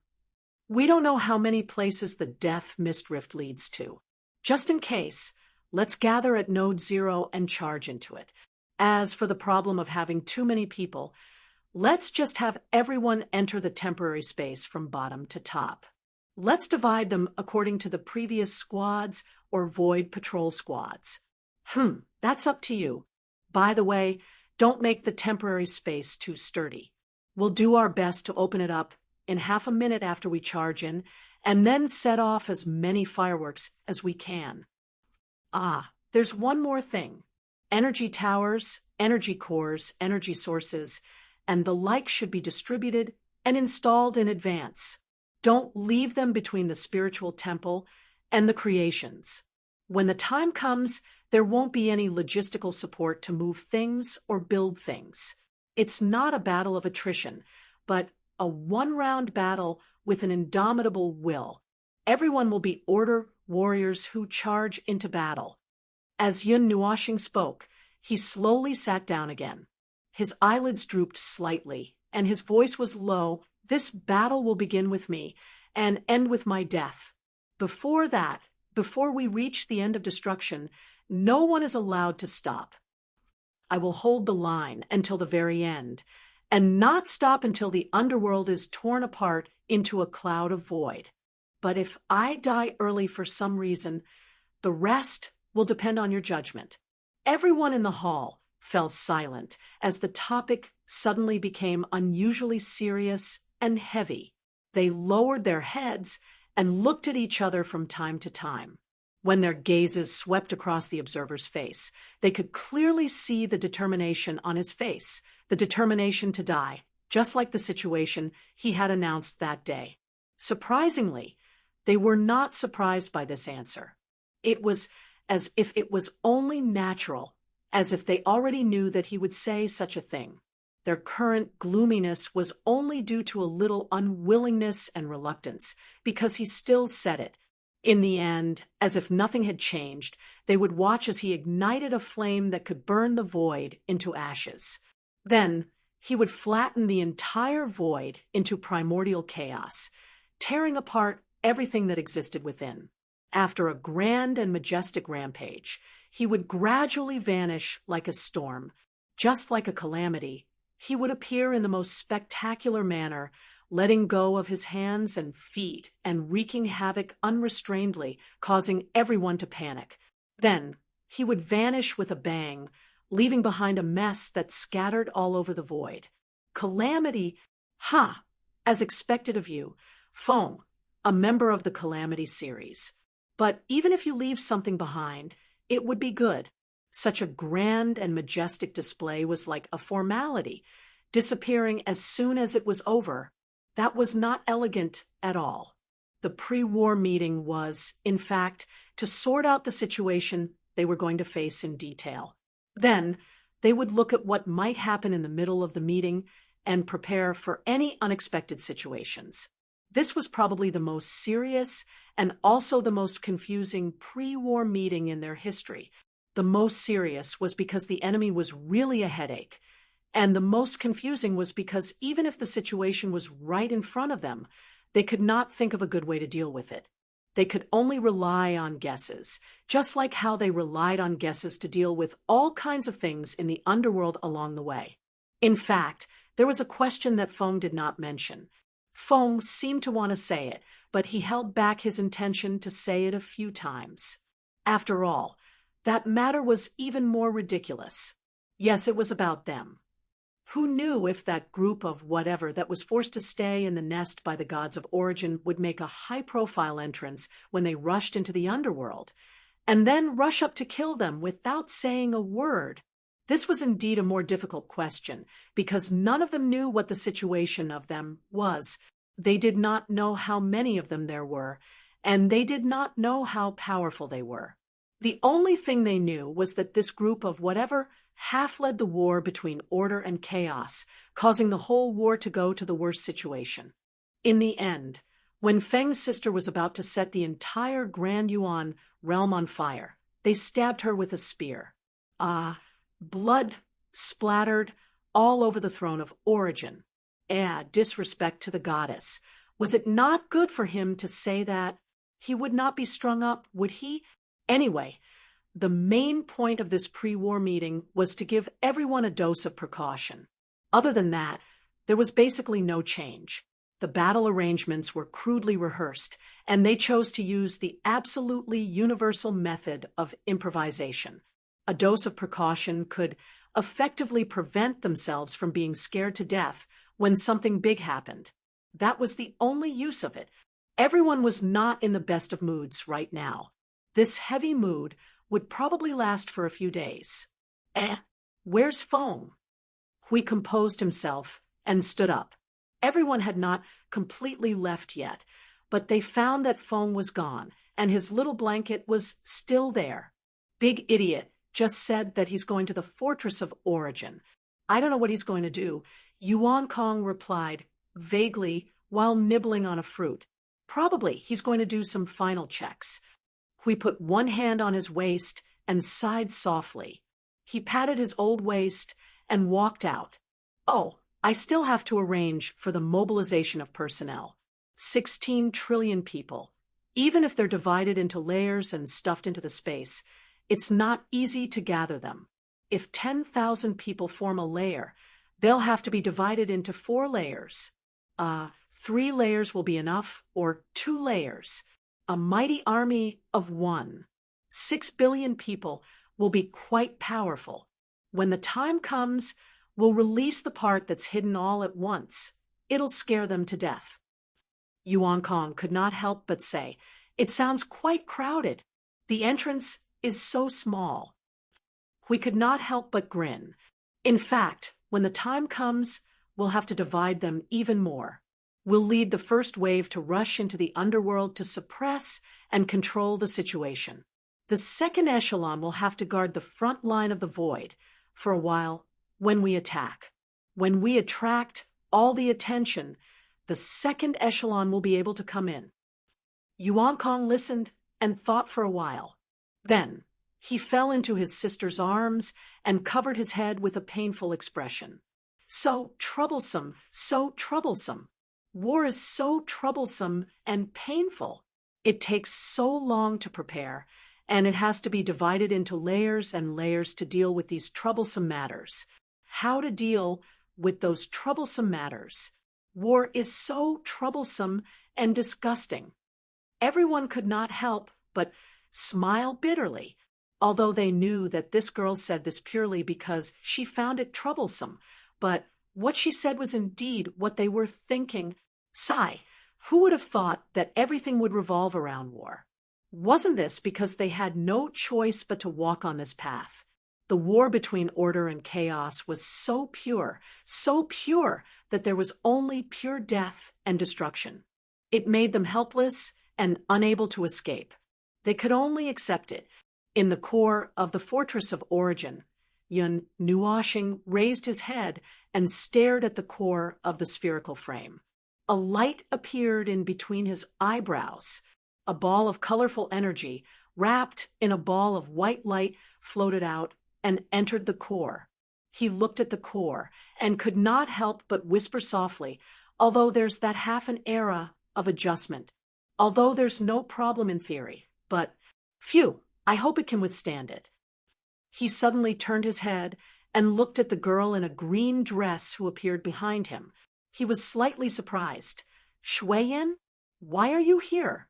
We don't know how many places the death mist rift leads to. Just in case, let's gather at node 0 and charge into it. As for the problem of having too many people, let's just have everyone enter the temporary space from bottom to top. Let's divide them according to the previous squads or void patrol squads. That's up to you. By the way, don't make the temporary space too sturdy. We'll do our best to open it up in half a minute after we charge in, and then set off as many fireworks as we can. There's one more thing. Energy towers, energy cores, energy sources, and the like should be distributed and installed in advance. Don't leave them between the spiritual temple and the creations. When the time comes, there won't be any logistical support to move things or build things. It's not a battle of attrition, but a one-round battle with an indomitable will. Everyone will be order warriors who charge into battle. As Yun Nuashing spoke, he slowly sat down again. His eyelids drooped slightly, and his voice was low. This battle will begin with me and end with my death. Before we reach the end of destruction, no one is allowed to stop. I will hold the line until the very end, and not stop until the underworld is torn apart into a cloud of void. But if I die early for some reason, the rest will depend on your judgment. Everyone in the hall fell silent as the topic suddenly became unusually serious and heavy. They lowered their heads and looked at each other from time to time. When their gazes swept across the observer's face, they could clearly see the determination on his face, the determination to die, just like the situation he had announced that day. Surprisingly, they were not surprised by this answer. It was as if it was only natural, as if they already knew that he would say such a thing. Their current gloominess was only due to a little unwillingness and reluctance, because he still said it. In the end, as if nothing had changed, they would watch as he ignited a flame that could burn the void into ashes. Then, he would flatten the entire void into primordial chaos, tearing apart everything that existed within. After a grand and majestic rampage, he would gradually vanish like a storm. Just like a calamity, he would appear in the most spectacular manner, letting go of his hands and feet and wreaking havoc unrestrainedly, causing everyone to panic. Then, he would vanish with a bang, leaving behind a mess that scattered all over the void. Calamity, as expected of you, Feng, a member of the Calamity series. But even if you leave something behind, it would be good. Such a grand and majestic display was like a formality, disappearing as soon as it was over. That was not elegant at all. The pre-war meeting was, in fact, to sort out the situation they were going to face in detail. Then, they would look at what might happen in the middle of the meeting and prepare for any unexpected situations. This was probably the most serious and also the most confusing pre-war meeting in their history. The most serious was because the enemy was really a headache, and the most confusing was because even if the situation was right in front of them, they could not think of a good way to deal with it. They could only rely on guesses, just like how they relied on guesses to deal with all kinds of things in the underworld along the way. In fact, there was a question that Feng did not mention. Feng seemed to want to say it, but he held back his intention to say it a few times. After all, that matter was even more ridiculous. Yes, it was about them. Who knew if that group of whatever that was forced to stay in the nest by the gods of origin would make a high-profile entrance when they rushed into the underworld, and then rush up to kill them without saying a word? This was indeed a more difficult question, because none of them knew what the situation of them was. They did not know how many of them there were, and they did not know how powerful they were. The only thing they knew was that this group of whatever half led the war between order and chaos, causing the whole war to go to the worst situation. In the end, when Feng's sister was about to set the entire Grand Yuan realm on fire, they stabbed her with a spear. Blood splattered all over the throne of origin. Disrespect to the goddess. Was it not good for him to say that? He would not be strung up, would he? Anyway, the main point of this pre-war meeting was to give everyone a dose of precaution. Other than that, there was basically no change. The battle arrangements were crudely rehearsed, and they chose to use the absolutely universal method of improvisation. A dose of precaution could effectively prevent themselves from being scared to death when something big happened. That was the only use of it. Everyone was not in the best of moods right now. This heavy mood would probably last for a few days. Where's Feng? Hui composed himself and stood up. Everyone had not completely left yet, but they found that Feng was gone, and his little blanket was still there. Big idiot just said that he's going to the Fortress of Origin. I don't know what he's going to do. Yuan Kong replied, vaguely, while nibbling on a fruit. Probably he's going to do some final checks. Hui put one hand on his waist and sighed softly. He patted his old waist and walked out. Oh, I still have to arrange for the mobilization of personnel. 16 trillion people. Even if they're divided into layers and stuffed into the space, it's not easy to gather them. If 10,000 people form a layer, they'll have to be divided into 4 layers. 3 layers will be enough, or 2 layers. A mighty army of 1. 6 billion people will be quite powerful. When the time comes, we'll release the part that's hidden all at once. It'll scare them to death. Yuan Kong could not help but say, it sounds quite crowded. The entrance is so small. We could not help but grin. In fact, when the time comes, we'll have to divide them even more. We'll lead the first wave to rush into the underworld to suppress and control the situation. The second echelon will have to guard the front line of the void for a while when we attack. When we attract all the attention, the second echelon will be able to come in. Yuan Kong listened and thought for a while. Then, he fell into his sister's arms and covered his head with a painful expression. So troublesome, so troublesome. War is so troublesome and painful. It takes so long to prepare, and it has to be divided into layers and layers to deal with these troublesome matters. How to deal with those troublesome matters. War is so troublesome and disgusting. Everyone could not help but smile bitterly, although they knew that this girl said this purely because she found it troublesome. But what she said was indeed what they were thinking. Sigh, who would have thought that everything would revolve around war? Wasn't this because they had no choice but to walk on this path? The war between order and chaos was so pure that there was only pure death and destruction. It made them helpless and unable to escape. They could only accept it. In the core of the Fortress of Origin, Yun Nuoshing raised his head and stared at the core of the spherical frame. A light appeared in between his eyebrows. A ball of colorful energy, wrapped in a ball of white light, floated out and entered the core. He looked at the core and could not help but whisper softly, although there's that half an era of adjustment. although there's no problem in theory, but phew, I hope it can withstand it. He suddenly turned his head and looked at the girl in a green dress who appeared behind him. He was slightly surprised. Shui-yin, why are you here?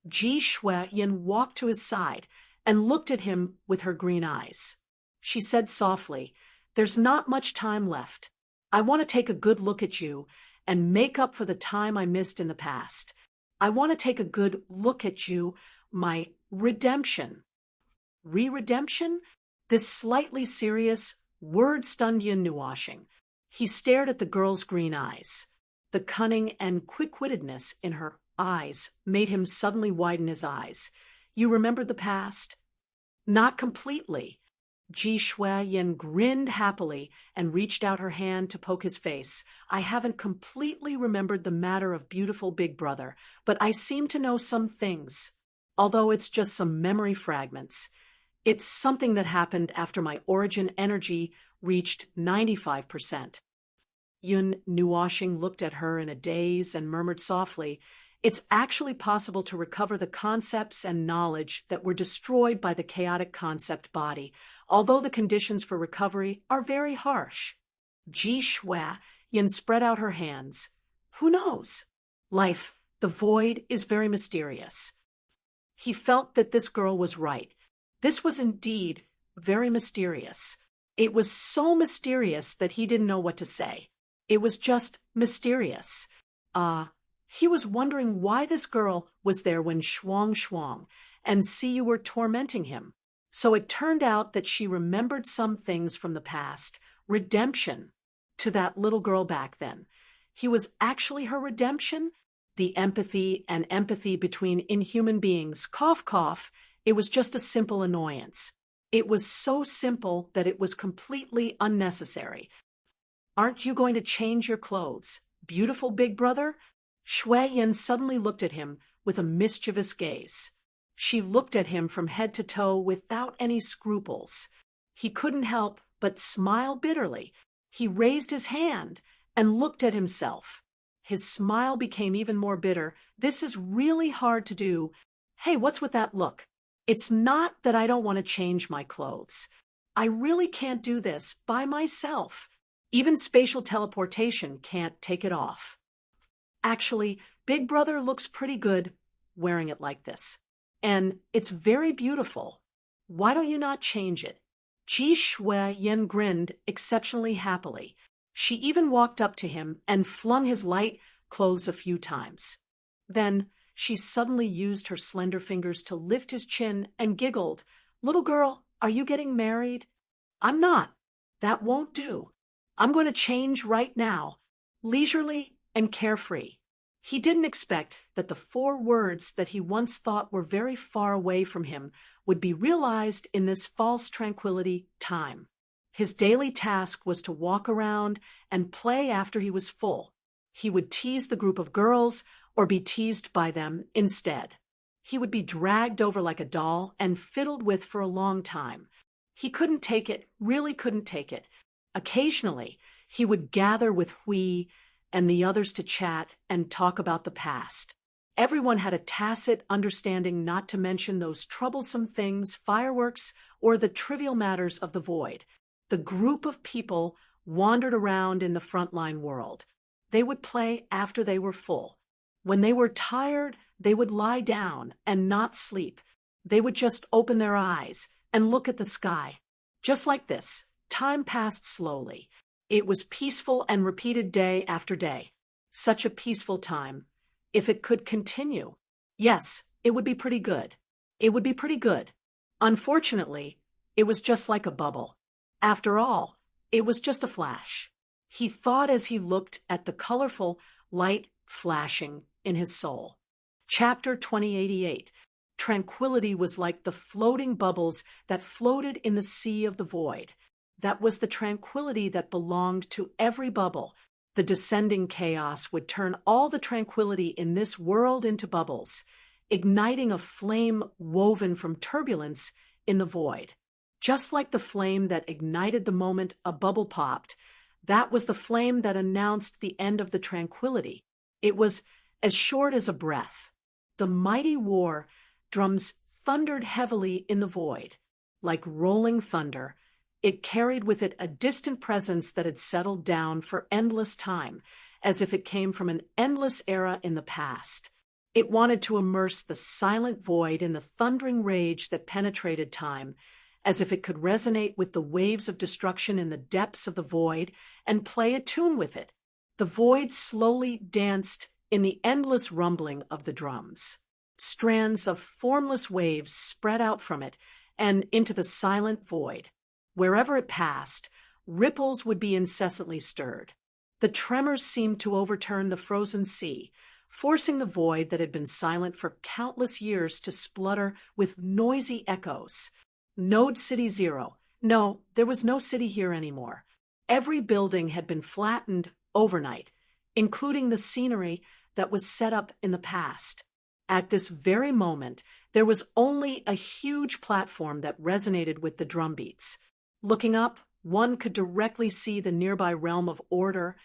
Ji Shui-yin walked to his side and looked at him with her green eyes. She said softly, "There's not much time left. I want to take a good look at you and make up for the time I missed in the past. I want to take a good look at you, my redemption." Redemption? This slightly serious word stunned Yin Nuashing. He stared at the girl's green eyes. The cunning and quick-wittedness in her eyes made him suddenly widen his eyes. "You remembered the past?" "Not completely." Ji Shui-yin grinned happily and reached out her hand to poke his face. "I haven't completely remembered the matter of beautiful Big Brother, but I seem to know some things, although it's just some memory fragments. It's something that happened after my origin energy reached 95%. Yun Nuashing looked at her in a daze and murmured softly, "It's actually possible to recover the concepts and knowledge that were destroyed by the chaotic concept body, although the conditions for recovery are very harsh." Ji Shui-yin spread out her hands. "Who knows? Life, the void, is very mysterious." He felt that this girl was right. This was indeed very mysterious. It was so mysterious that he didn't know what to say. It was just mysterious. He was wondering why this girl was there when Shuang and Siyu were tormenting him. So it turned out that she remembered some things from the past, redemption, to that little girl back then. He was actually her redemption? The empathy between inhuman beings, cough cough, it was just a simple annoyance. It was so simple that it was completely unnecessary. "Aren't you going to change your clothes, beautiful Big Brother?" Shui-yin suddenly looked at him with a mischievous gaze. She looked at him from head to toe without any scruples. He couldn't help but smile bitterly. He raised his hand and looked at himself. His smile became even more bitter. "This is really hard to do. Hey, what's with that look? It's not that I don't want to change my clothes. I really can't do this by myself. Even spatial teleportation can't take it off. Actually, Big Brother looks pretty good wearing it like this. And it's very beautiful. Why don't you not change it?" Ji Shui-yin grinned exceptionally happily. She even walked up to him and flung his light clothes a few times. Then she suddenly used her slender fingers to lift his chin and giggled. "Little girl, are you getting married?" "I'm not. That won't do. I'm going to change right now, leisurely and carefree." He didn't expect that the 4 words that he once thought were very far away from him would be realized in this false tranquility time. His daily task was to walk around and play after he was full. He would tease the group of girls or be teased by them instead. He would be dragged over like a doll and fiddled with for a long time. He couldn't take it, really couldn't take it. Occasionally, he would gather with Hui and the others to chat and talk about the past. Everyone had a tacit understanding not to mention those troublesome things, fireworks, or the trivial matters of the void. The group of people wandered around in the frontline world. They would play after they were full. When they were tired, they would lie down and not sleep. They would just open their eyes and look at the sky. Just like this, time passed slowly. It was peaceful and repeated day after day. Such a peaceful time. If it could continue, yes, it would be pretty good. It would be pretty good. Unfortunately, it was just like a bubble. After all, it was just a flash. He thought as he looked at the colorful light flashing in his soul. Chapter 2088. Tranquility was like the floating bubbles that floated in the sea of the void. That was the tranquility that belonged to every bubble. The descending chaos would turn all the tranquility in this world into bubbles, igniting a flame woven from turbulence in the void. Just like the flame that ignited the moment a bubble popped, that was the flame that announced the end of the tranquility. It was as short as a breath. The mighty war drums thundered heavily in the void. Like rolling thunder, it carried with it a distant presence that had settled down for endless time, as if it came from an endless era in the past. It wanted to immerse the silent void in the thundering rage that penetrated time, as if it could resonate with the waves of destruction in the depths of the void and play a tune with it. The void slowly danced in the endless rumbling of the drums. Strands of formless waves spread out from it and into the silent void. Wherever it passed, ripples would be incessantly stirred. The tremors seemed to overturn the frozen sea, forcing the void that had been silent for countless years to splutter with noisy echoes. Node City Zero. No, there was no city here anymore. Every building had been flattened overnight, including the scenery that was set up in the past. At this very moment, there was only a huge platform that resonated with the drumbeats. Looking up, one could directly see the nearby realm of order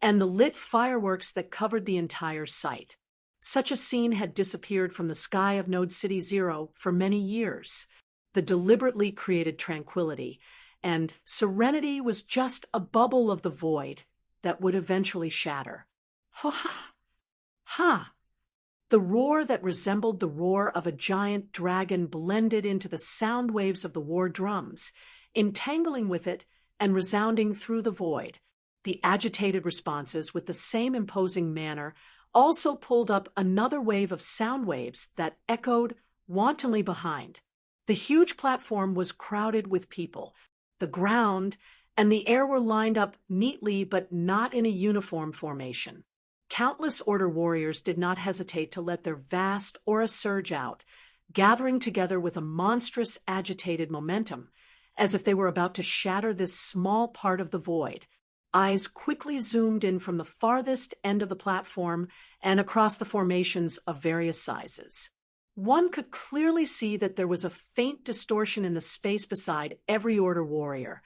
and the lit fireworks that covered the entire site. Such a scene had disappeared from the sky of Node City Zero for many years. The deliberately created tranquility and serenity was just a bubble of the void that would eventually shatter. Ha! Ha! The roar that resembled the roar of a giant dragon blended into the sound waves of the war drums, entangling with it and resounding through the void. The agitated responses, with the same imposing manner, also pulled up another wave of sound waves that echoed wantonly behind. The huge platform was crowded with people. The ground and the air were lined up neatly but not in a uniform formation. Countless Order warriors did not hesitate to let their vast aura surge out, gathering together with a monstrous agitated momentum, as if they were about to shatter this small part of the void. Eyes quickly zoomed in from the farthest end of the platform and across the formations of various sizes. One could clearly see that there was a faint distortion in the space beside every Order warrior,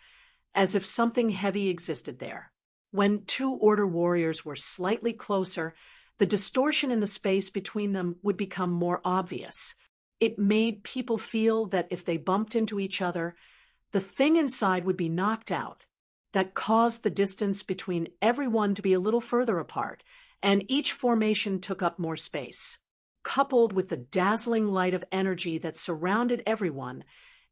as if something heavy existed there. When two Order warriors were slightly closer, the distortion in the space between them would become more obvious. It made people feel that if they bumped into each other, the thing inside would be knocked out. That caused the distance between everyone to be a little further apart, and each formation took up more space. Coupled with the dazzling light of energy that surrounded everyone,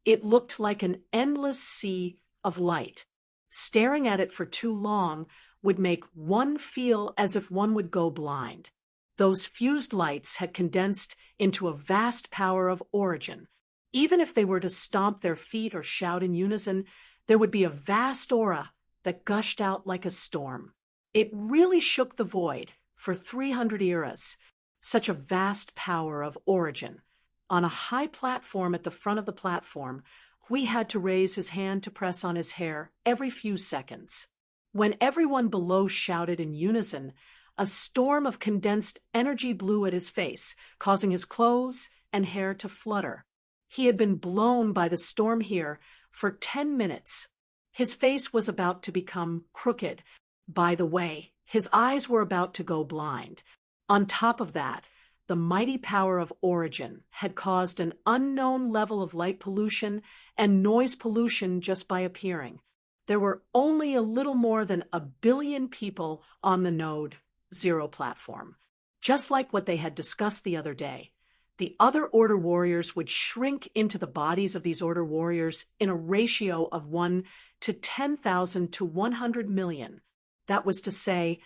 it looked like an endless sea of light. Staring at it for too long would make one feel as if one would go blind. Those fused lights had condensed into a vast power of origin. Even if they were to stomp their feet or shout in unison, there would be a vast aura that gushed out like a storm. It really shook the void for 300 eras. Such a vast power of origin. On a high platform at the front of the platform, we had to raise his hand to press on his hair every few seconds. When everyone below shouted in unison, a storm of condensed energy blew at his face, causing his clothes and hair to flutter. He had been blown by the storm here for 10 minutes. His face was about to become crooked. By the way, his eyes were about to go blind. On top of that, the mighty power of origin had caused an unknown level of light pollution and noise pollution just by appearing. There were only a little more than 1 billion people on the Node Zero platform, just like what they had discussed the other day. The other Order warriors would shrink into the bodies of these Order warriors in a ratio of 1 to 10,000 to 100 million. That was to say,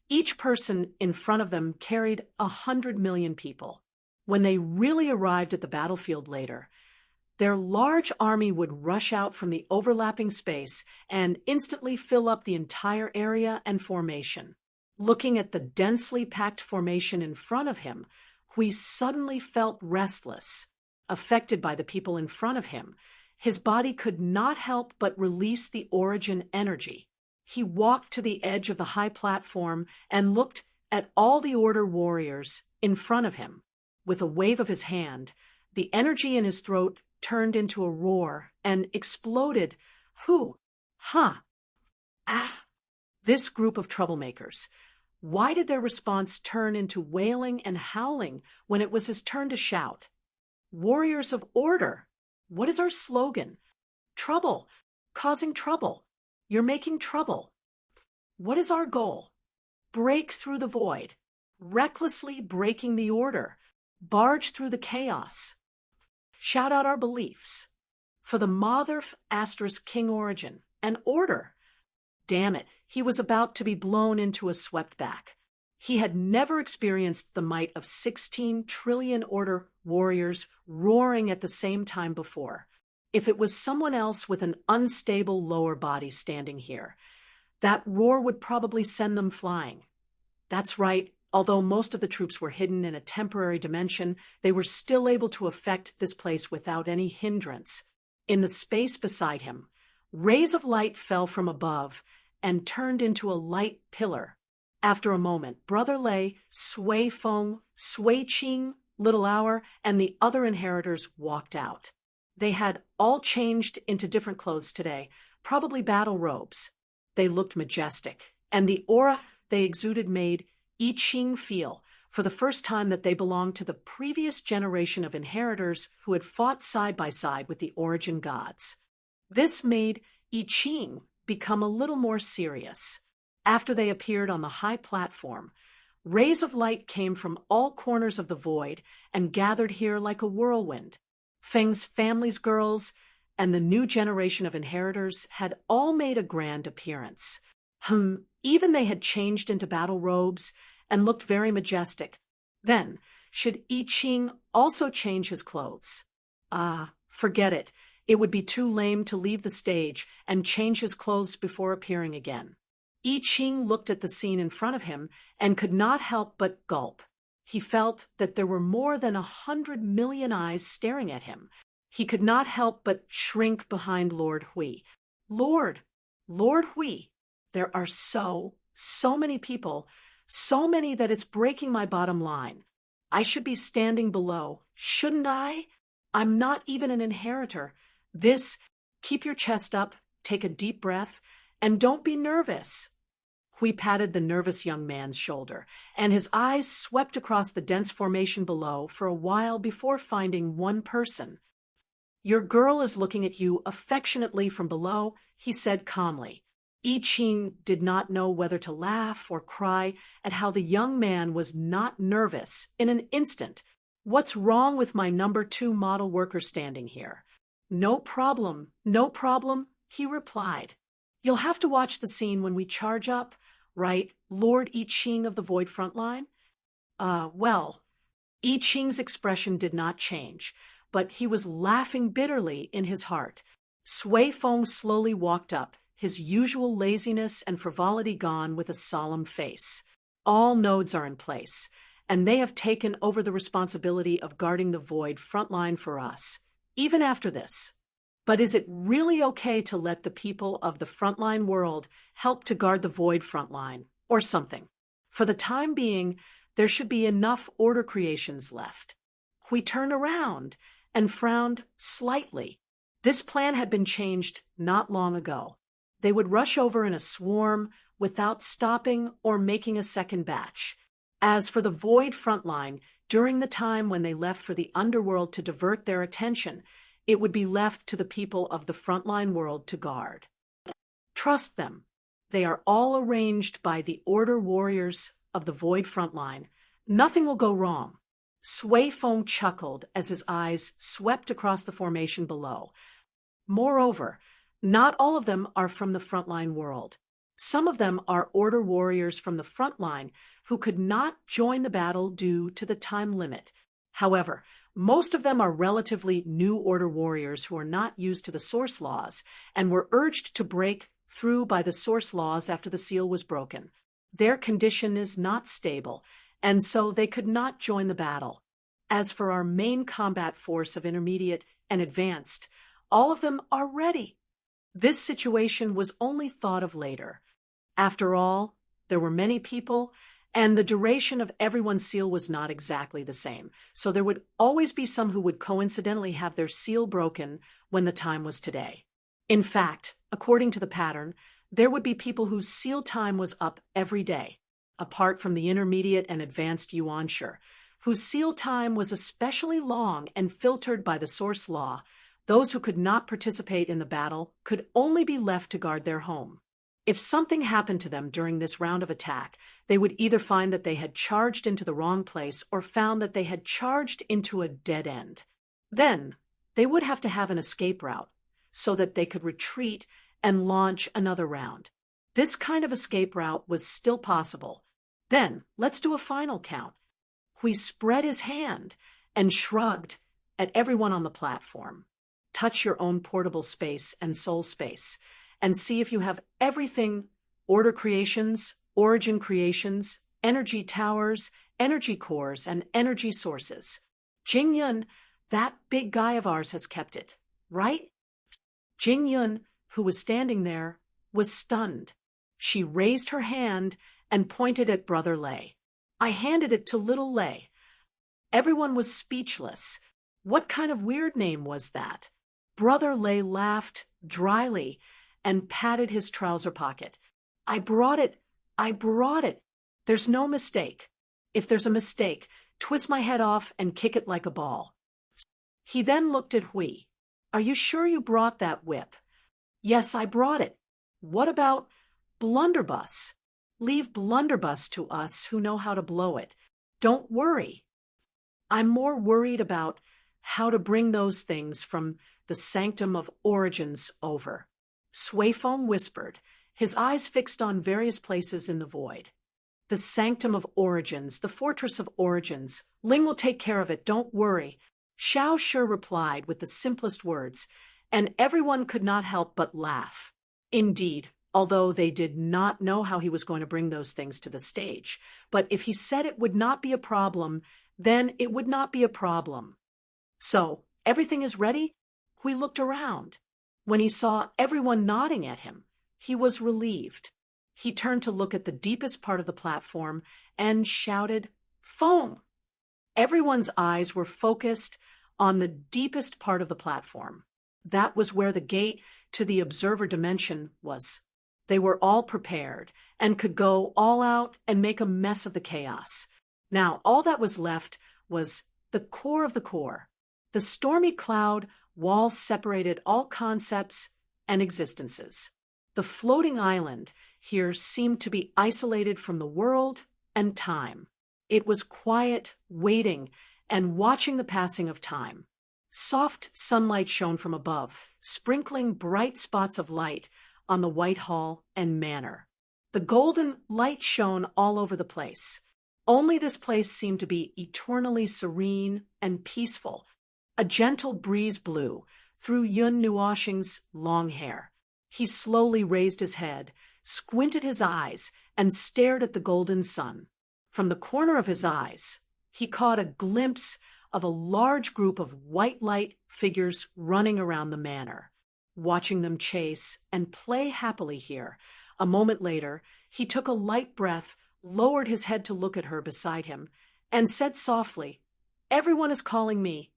each person in front of them carried 100 million people. When they really arrived at the battlefield later, their large army would rush out from the overlapping space and instantly fill up the entire area and formation. Looking at the densely packed formation in front of him, Hui suddenly felt restless. Affected by the people in front of him, his body could not help but release the origin energy. He walked to the edge of the high platform and looked at all the Order warriors in front of him. With a wave of his hand, the energy in his throat turned into a roar and exploded. Who? Huh? Ah! This group of troublemakers. Why did their response turn into wailing and howling when it was his turn to shout? Warriors of order. What is our slogan? Trouble. Causing trouble. You're making trouble. What is our goal? Break through the void. Recklessly breaking the order. Barge through the chaos. Shout out our beliefs. For the Motherf asterisk king origin. And order. Damn it, he was about to be blown into a swept-back. He had never experienced the might of 16 trillion order warriors roaring at the same time before. If it was someone else with an unstable lower body standing here, that roar would probably send them flying. That's right, although most of the troops were hidden in a temporary dimension, they were still able to affect this place without any hindrance. In the space beside him, rays of light fell from above and turned into a light pillar. After a moment, Brother Lei, Sui Feng, Sui Qing, Little Hour, and the other inheritors walked out. They had all changed into different clothes today, probably battle robes. They looked majestic, and the aura they exuded made I Ching feel, for the first time, that they belonged to the previous generation of inheritors who had fought side by side with the origin gods. This made I Ching become a little more serious. After they appeared on the high platform, rays of light came from all corners of the void and gathered here like a whirlwind. Feng's family's girls and the new generation of inheritors had all made a grand appearance. Even they had changed into battle robes and looked very majestic. Then, should I Ching also change his clothes? Forget it. It would be too lame to leave the stage and change his clothes before appearing again. I Ching looked at the scene in front of him and could not help but gulp. He felt that there were more than 100 million eyes staring at him. He could not help but shrink behind Lord Hui. Lord Hui, there are so many people, so many that it's breaking my bottom line. I should be standing below, shouldn't I? I'm not even an inheritor. Keep your chest up, take a deep breath, and don't be nervous. Hui patted the nervous young man's shoulder, and his eyes swept across the dense formation below for a while before finding one person. Your girl is looking at you affectionately from below, he said calmly. I Ching did not know whether to laugh or cry at how the young man was not nervous in an instant. What's wrong with my number 2 model worker standing here? No problem, he replied. You'll have to watch the scene when we charge up, right, Lord I Ching of the Void Frontline? Well, I Ching's expression did not change, but he was laughing bitterly in his heart. Sui Feng slowly walked up, his usual laziness and frivolity gone, with a solemn face. All nodes are in place, and they have taken over the responsibility of guarding the Void Frontline for us, even after this. But is it really okay to let the people of the Frontline world help to guard the Void Frontline, or something? For the time being, there should be enough order creations left. Hui turned around and frowned slightly. This plan had been changed not long ago. They would rush over in a swarm without stopping or making a second batch. As for the Void Frontline, during the time when they left for the underworld to divert their attention, it would be left to the people of the Frontline world to guard. Trust them. They are all arranged by the Order Warriors of the Void Frontline. Nothing will go wrong. Sui Feng chuckled as his eyes swept across the formation below. Moreover, not all of them are from the Frontline world. Some of them are Order Warriors from the Frontline who could not join the battle due to the time limit. However, most of them are relatively new Order Warriors who are not used to the Source Laws and were urged to break through by the Source Laws after the seal was broken. Their condition is not stable, and so they could not join the battle. As for our main combat force of intermediate and advanced, all of them are ready. This situation was only thought of later. After all, there were many people, and the duration of everyone's seal was not exactly the same, so there would always be some who would coincidentally have their seal broken when the time was today. In fact, according to the pattern, there would be people whose seal time was up every day. apart from the intermediate and advanced Yuansher, whose seal time was especially long and filtered by the source law. Those who could not participate in the battle could only be left to guard their home. If something happened to them during this round of attack, they would either find that they had charged into the wrong place or found that they had charged into a dead end. Then, they would have to have an escape route so that they could retreat and launch another round. This kind of escape route was still possible. Then, let's do a final count. Hui spread his hand and shrugged at everyone on the platform. Touch your own portable space and soul space, and see if you have everything: order creations, origin creations, energy towers, energy cores, and energy sources. Jingyun, that big guy of ours, has kept it, right? Jingyun, who was standing there, was stunned. She raised her hand and pointed at Brother Lei. I handed it to little Lei. Everyone was speechless. What kind of weird name was that? Brother Lei laughed dryly and patted his trouser pocket. I brought it. There's no mistake. If there's a mistake, twist my head off and kick it like a ball. He then looked at Hui. Are you sure you brought that whip? Yes, I brought it. What about blunderbuss? Leave blunderbuss to us who know how to blow it. Don't worry. I'm more worried about how to bring those things from the sanctum of origins over. Suifeng whispered, his eyes fixed on various places in the void. The sanctum of origins, the fortress of origins. Ling will take care of it, don't worry. Xiao Shi replied with the simplest words, and everyone could not help but laugh. Indeed, although they did not know how he was going to bring those things to the stage. But if he said it would not be a problem, then it would not be a problem. So, everything is ready? Hui looked around. When he saw everyone nodding at him, he was relieved. He turned to look at the deepest part of the platform and shouted, "Foam!" Everyone's eyes were focused on the deepest part of the platform. That was where the gate to the observer dimension was. They were all prepared and could go all out and make a mess of the chaos. Now, all that was left was the core of the core. The stormy cloud wall separated all concepts and existences. The floating island here seemed to be isolated from the world and time. It was quiet, waiting, and watching the passing of time. Soft sunlight shone from above, sprinkling bright spots of light on the white hall and manor. The golden light shone all over the place. Only this place seemed to be eternally serene and peaceful. A gentle breeze blew through Yun Nuoshing's long hair. He slowly raised his head, squinted his eyes, and stared at the golden sun. From the corner of his eyes, he caught a glimpse of a large group of white light figures running around the manor. Watching them chase and play happily here, a moment later, he took a light breath, lowered his head to look at her beside him, and said softly, "Everyone is calling me.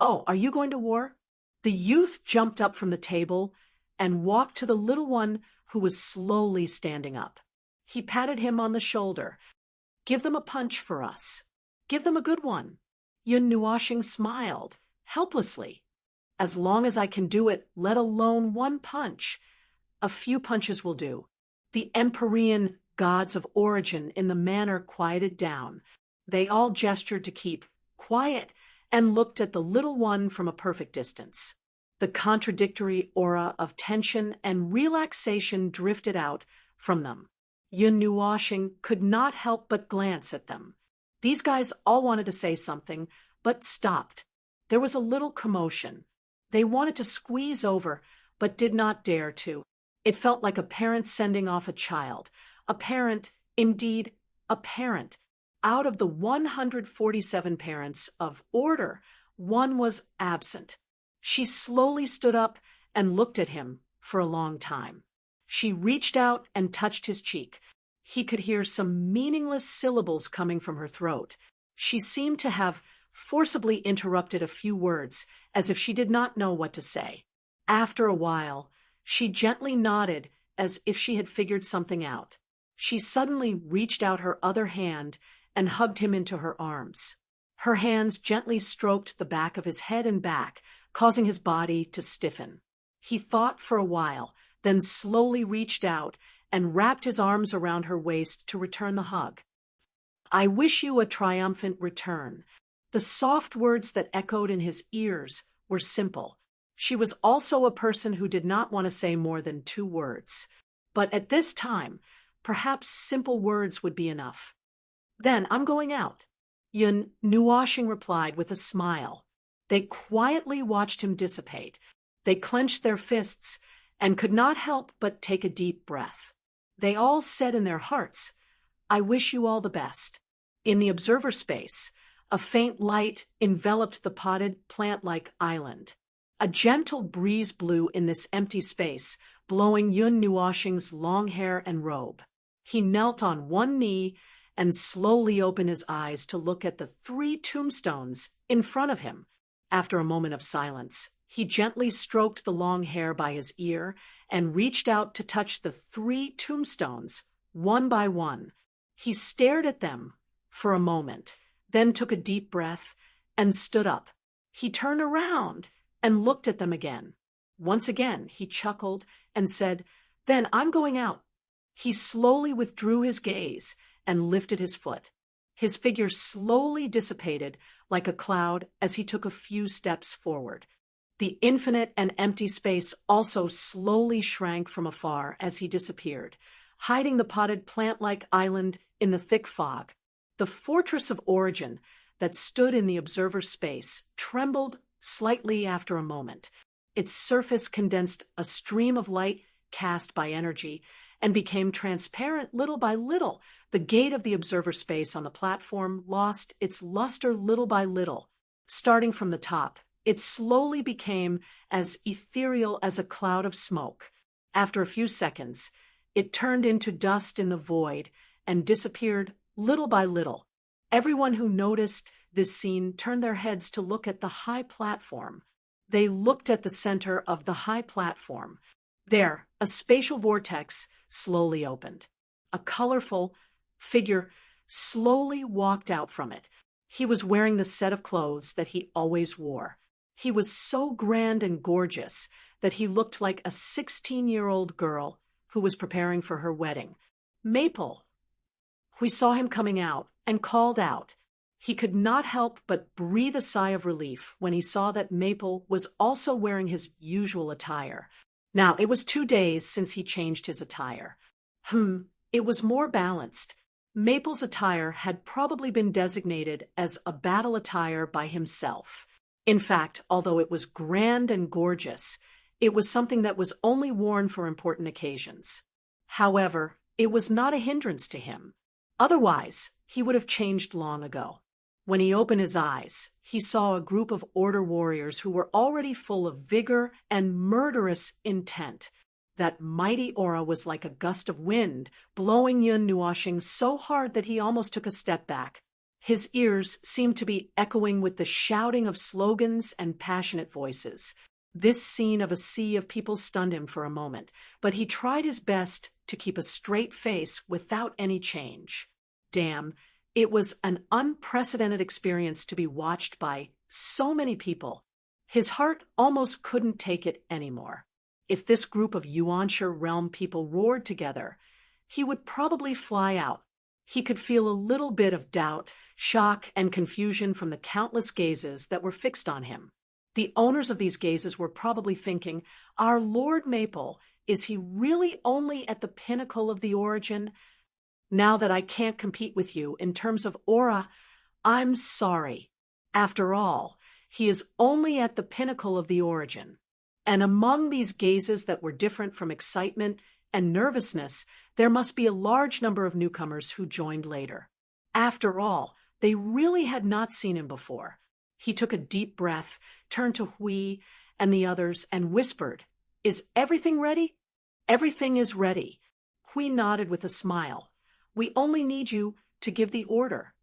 Oh, are you going to war?" The youth jumped up from the table and walked to the little one who was slowly standing up. He patted him on the shoulder. "Give them a punch for us. Give them a good one." Yun Nuoshing smiled, helplessly. "As long as I can do it, let alone one punch. A few punches will do." The Empyrean gods of origin in the manor quieted down. They all gestured to keep quiet and looked at the little one from a perfect distance. The contradictory aura of tension and relaxation drifted out from them. Yun Nuoshing could not help but glance at them. These guys all wanted to say something, but stopped. There was a little commotion. They wanted to squeeze over, but did not dare to. It felt like a parent sending off a child. A parent, indeed, a parent. Out of the 147 parents of order, one was absent. She slowly stood up and looked at him for a long time. She reached out and touched his cheek. He could hear some meaningless syllables coming from her throat. She seemed to have forcibly interrupted a few words, as if she did not know what to say. After a while, she gently nodded as if she had figured something out. She suddenly reached out her other hand and hugged him into her arms. Her hands gently stroked the back of his head and back, causing his body to stiffen. He thought for a while, then slowly reached out and wrapped his arms around her waist to return the hug. "I wish you a triumphant return." The soft words that echoed in his ears were simple. She was also a person who did not want to say more than 2 words. But at this time, perhaps simple words would be enough. "Then I'm going out," Yun Nuoshing replied with a smile. They quietly watched him dissipate. They clenched their fists and could not help but take a deep breath. They all said in their hearts, "I wish you all the best." In the observer space, a faint light enveloped the potted plant-like island. A gentle breeze blew in this empty space, blowing Yun Nuoshing's long hair and robe. He knelt on one knee and slowly opened his eyes to look at the 3 tombstones in front of him. After a moment of silence, he gently stroked the long hair by his ear and reached out to touch the 3 tombstones, one by one. He stared at them for a moment, then took a deep breath and stood up. He turned around and looked at them again. Once again, he chuckled and said, "Then I'm going out." He slowly withdrew his gaze and lifted his foot. His figure slowly dissipated like a cloud as he took a few steps forward. The infinite and empty space also slowly shrank from afar as he disappeared, hiding the potted plant-like island in the thick fog. The fortress of origin that stood in the observer space trembled slightly after a moment. Its surface condensed a stream of light cast by energy and became transparent little by little. The gate of the observer space on the platform lost its luster little by little. Starting from the top, it slowly became as ethereal as a cloud of smoke. After a few seconds, it turned into dust in the void and disappeared little by little. Everyone who noticed this scene turned their heads to look at the high platform. They looked at the center of the high platform. There, a spatial vortex slowly opened. A colorful figure slowly walked out from it. He was wearing the set of clothes that he always wore. He was so grand and gorgeous that he looked like a 16-year-old girl who was preparing for her wedding. "Maple!" We saw him coming out and called out. He could not help but breathe a sigh of relief when he saw that Maple was also wearing his usual attire. Now, it was 2 days since he changed his attire. It was more balanced. Maple's attire had probably been designated as a battle attire by himself. In fact, although it was grand and gorgeous, it was something that was only worn for important occasions. However, it was not a hindrance to him. Otherwise, he would have changed long ago. When he opened his eyes, he saw a group of order warriors who were already full of vigor and murderous intent. That mighty aura was like a gust of wind, blowing Yun Nuoshing so hard that he almost took a step back. His ears seemed to be echoing with the shouting of slogans and passionate voices. This scene of a sea of people stunned him for a moment, but he tried his best to keep a straight face without any change. Damn, it was an unprecedented experience to be watched by so many people. His heart almost couldn't take it anymore. If this group of Yuanshe realm people roared together, he would probably fly out. He could feel a little bit of doubt, shock, and confusion from the countless gazes that were fixed on him. The owners of these gazes were probably thinking, "Our Lord Maple, is he really only at the pinnacle of the origin? Now that I can't compete with you in terms of aura, I'm sorry. After all, he is only at the pinnacle of the origin." And among these gazes that were different from excitement and nervousness, there must be a large number of newcomers who joined later. After all, they really had not seen him before. He took a deep breath, turned to Hui and the others, and whispered, "Is everything ready?" "Everything is ready." Hui nodded with a smile. "We only need you to give the order."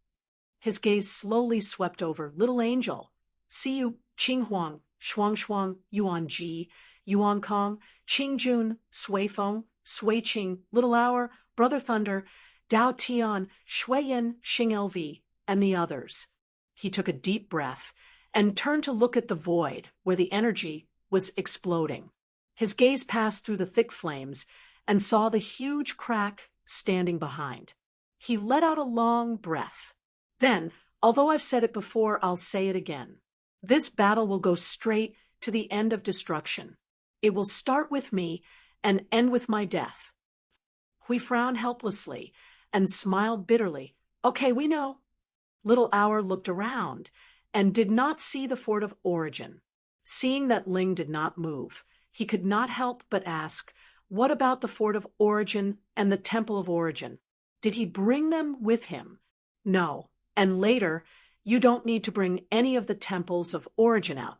His gaze slowly swept over Little Angel, Siyu, Qinghuang, Shuang, Yuan Ji, Yuan Kong, Qingjun, Sui Feng, Sui Qing, Little Hour, Brother Thunder, Dao Tian, Shuiyan, Xing LV, and the others. He took a deep breath and turned to look at the void where the energy was exploding. His gaze passed through the thick flames and saw the huge crack standing behind. He let out a long breath. Then, although I've said it before, I'll say it again. This battle will go straight to the end of destruction. It will start with me and end with my death. Hui frowned helplessly and smiled bitterly. Okay, we know. Little Hour looked around and did not see the fort of origin. Seeing that Ling did not move, he could not help but ask, what about the fort of origin and the temple of origin? Did he bring them with him? No, and later, you don't need to bring any of the temples of origin out.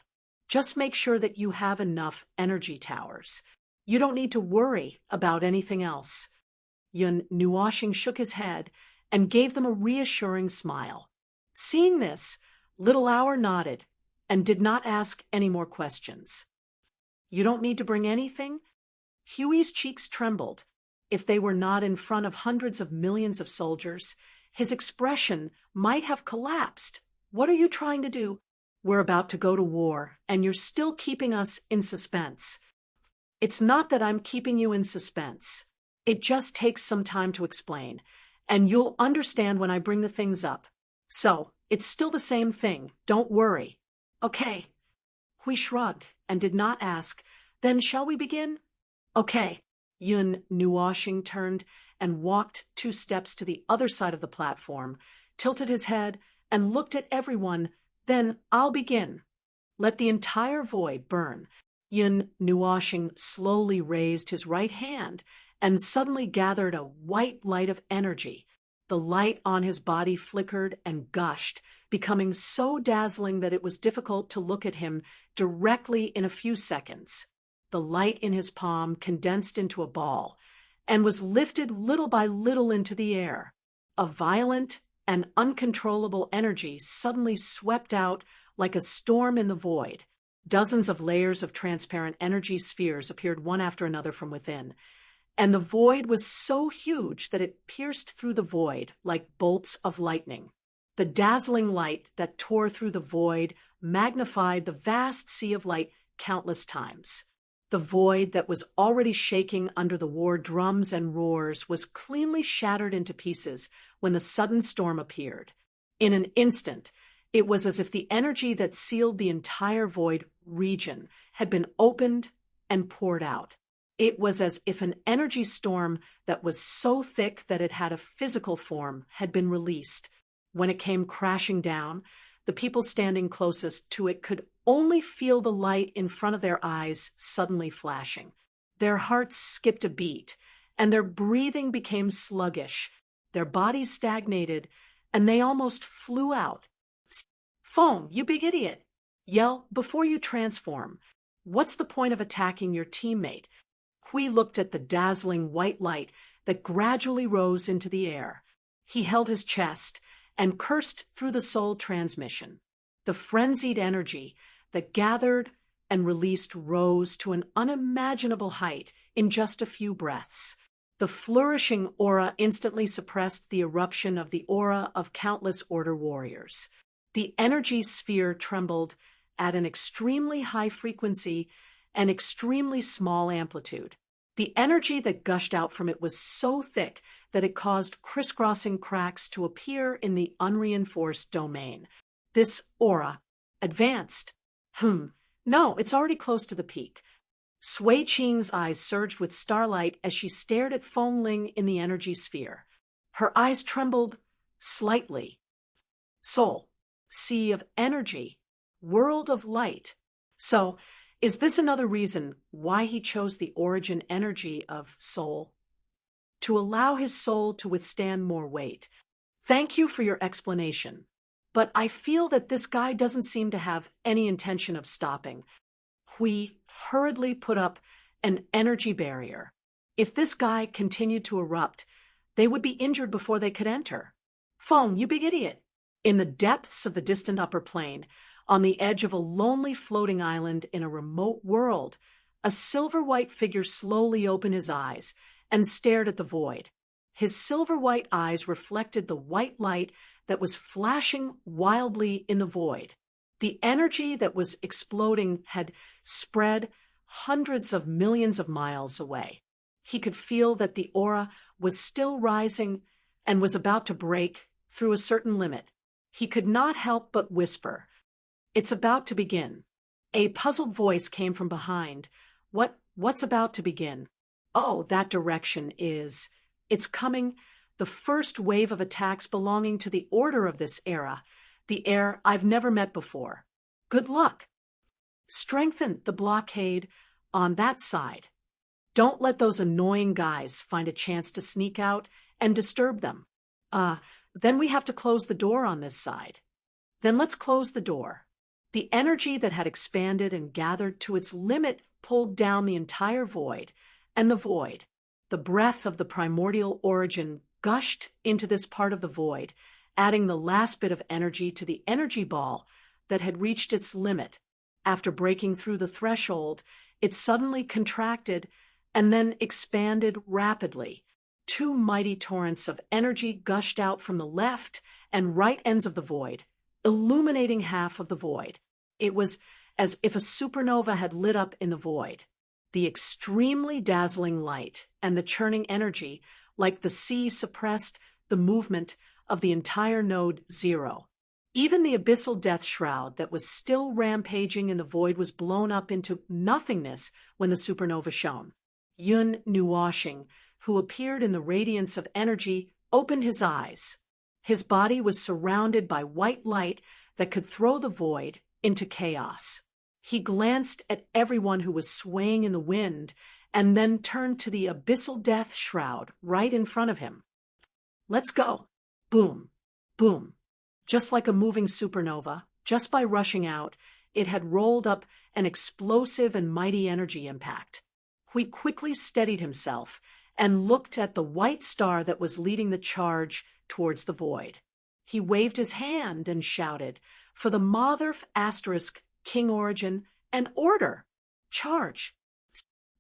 Just make sure that you have enough energy towers. You don't need to worry about anything else. Yun Nuoxing shook his head and gave them a reassuring smile. Seeing this, Little Hour nodded and did not ask any more questions. You don't need to bring anything? Huey's cheeks trembled. If they were not in front of hundreds of millions of soldiers, his expression might have collapsed. What are you trying to do? We're about to go to war, and you're still keeping us in suspense. It's not that I'm keeping you in suspense. It just takes some time to explain, and you'll understand when I bring the things up. So, it's still the same thing. Don't worry. Okay. Hui shrugged and did not ask, then shall we begin? Okay. Yun Nuoxing turned and walked 2 steps to the other side of the platform, tilted his head, and looked at everyone. Then I'll begin. Let the entire void burn. Yun Nuoxing slowly raised his right hand and suddenly gathered a white light of energy. The light on his body flickered and gushed, becoming so dazzling that it was difficult to look at him directly in a few seconds. The light in his palm condensed into a ball and was lifted little by little into the air. A violent and uncontrollable energy suddenly swept out like a storm in the void. Dozens of layers of transparent energy spheres appeared one after another from within, and the void was so huge that it pierced through the void like bolts of lightning. The dazzling light that tore through the void magnified the vast sea of light countless times. The void that was already shaking under the war drums and roars was cleanly shattered into pieces when the sudden storm appeared. In an instant, it was as if the energy that sealed the entire void region had been opened and poured out. It was as if an energy storm that was so thick that it had a physical form had been released. When it came crashing down, the people standing closest to it could only feel the light in front of their eyes suddenly flashing. Their hearts skipped a beat, and their breathing became sluggish. Their bodies stagnated, and they almost flew out. Feng, you big idiot! Yell before you transform. What's the point of attacking your teammate? Hui looked at the dazzling white light that gradually rose into the air. He held his chest and cursed through the soul transmission. The frenzied energy that gathered and released rose to an unimaginable height in just a few breaths. The flourishing aura instantly suppressed the eruption of the aura of countless order warriors. The energy sphere trembled at an extremely high frequency and extremely small amplitude. The energy that gushed out from it was so thick that it caused crisscrossing cracks to appear in the unreinforced domain. This aura advanced. No, it's already close to the peak. Sui Qing's eyes surged with starlight as she stared at Feng Ling in the energy sphere. Her eyes trembled slightly. Soul, sea of energy, world of light. So, is this another reason why he chose the origin energy of soul? To allow his soul to withstand more weight. Thank you for your explanation. But I feel that this guy doesn't seem to have any intention of stopping. Hui hurriedly put up an energy barrier. If this guy continued to erupt, they would be injured before they could enter. Feng, you big idiot! In the depths of the distant upper plane, on the edge of a lonely floating island in a remote world, a silver-white figure slowly opened his eyes and stared at the void. His silver-white eyes reflected the white light that was flashing wildly in the void. The energy that was exploding had spread hundreds of millions of miles away. He could feel that the aura was still rising and was about to break through a certain limit. He could not help but whisper, "It's about to begin." A puzzled voice came from behind. What's about to begin?" "Oh, that direction is. It's coming. The first wave of attacks belonging to the order of this era. The heir I've never met before. Good luck. Strengthen the blockade on that side. Don't let those annoying guys find a chance to sneak out and disturb them. Then we have to close the door on this side." "Then let's close the door." The energy that had expanded and gathered to its limit pulled down the entire void, and the void, the breath of the primordial origin, gushed into this part of the void, adding the last bit of energy to the energy ball that had reached its limit. After breaking through the threshold, it suddenly contracted and then expanded rapidly. Two mighty torrents of energy gushed out from the left and right ends of the void, illuminating half of the void. It was as if a supernova had lit up in the void. The extremely dazzling light and the churning energy, like the sea, suppressed the movement of the entire node zero. Even the abyssal death shroud that was still rampaging in the void was blown up into nothingness when the supernova shone. Yun Nuwashing, who appeared in the radiance of energy, opened his eyes. His body was surrounded by white light that could throw the void into chaos. He glanced at everyone who was swaying in the wind and then turned to the abyssal death shroud right in front of him. "Let's go." Boom, boom. Just like a moving supernova, just by rushing out, it had rolled up an explosive and mighty energy impact. He quickly steadied himself and looked at the white star that was leading the charge towards the void. He waved his hand and shouted, "For the Motherf asterisk, King Origin, and Order! Charge!"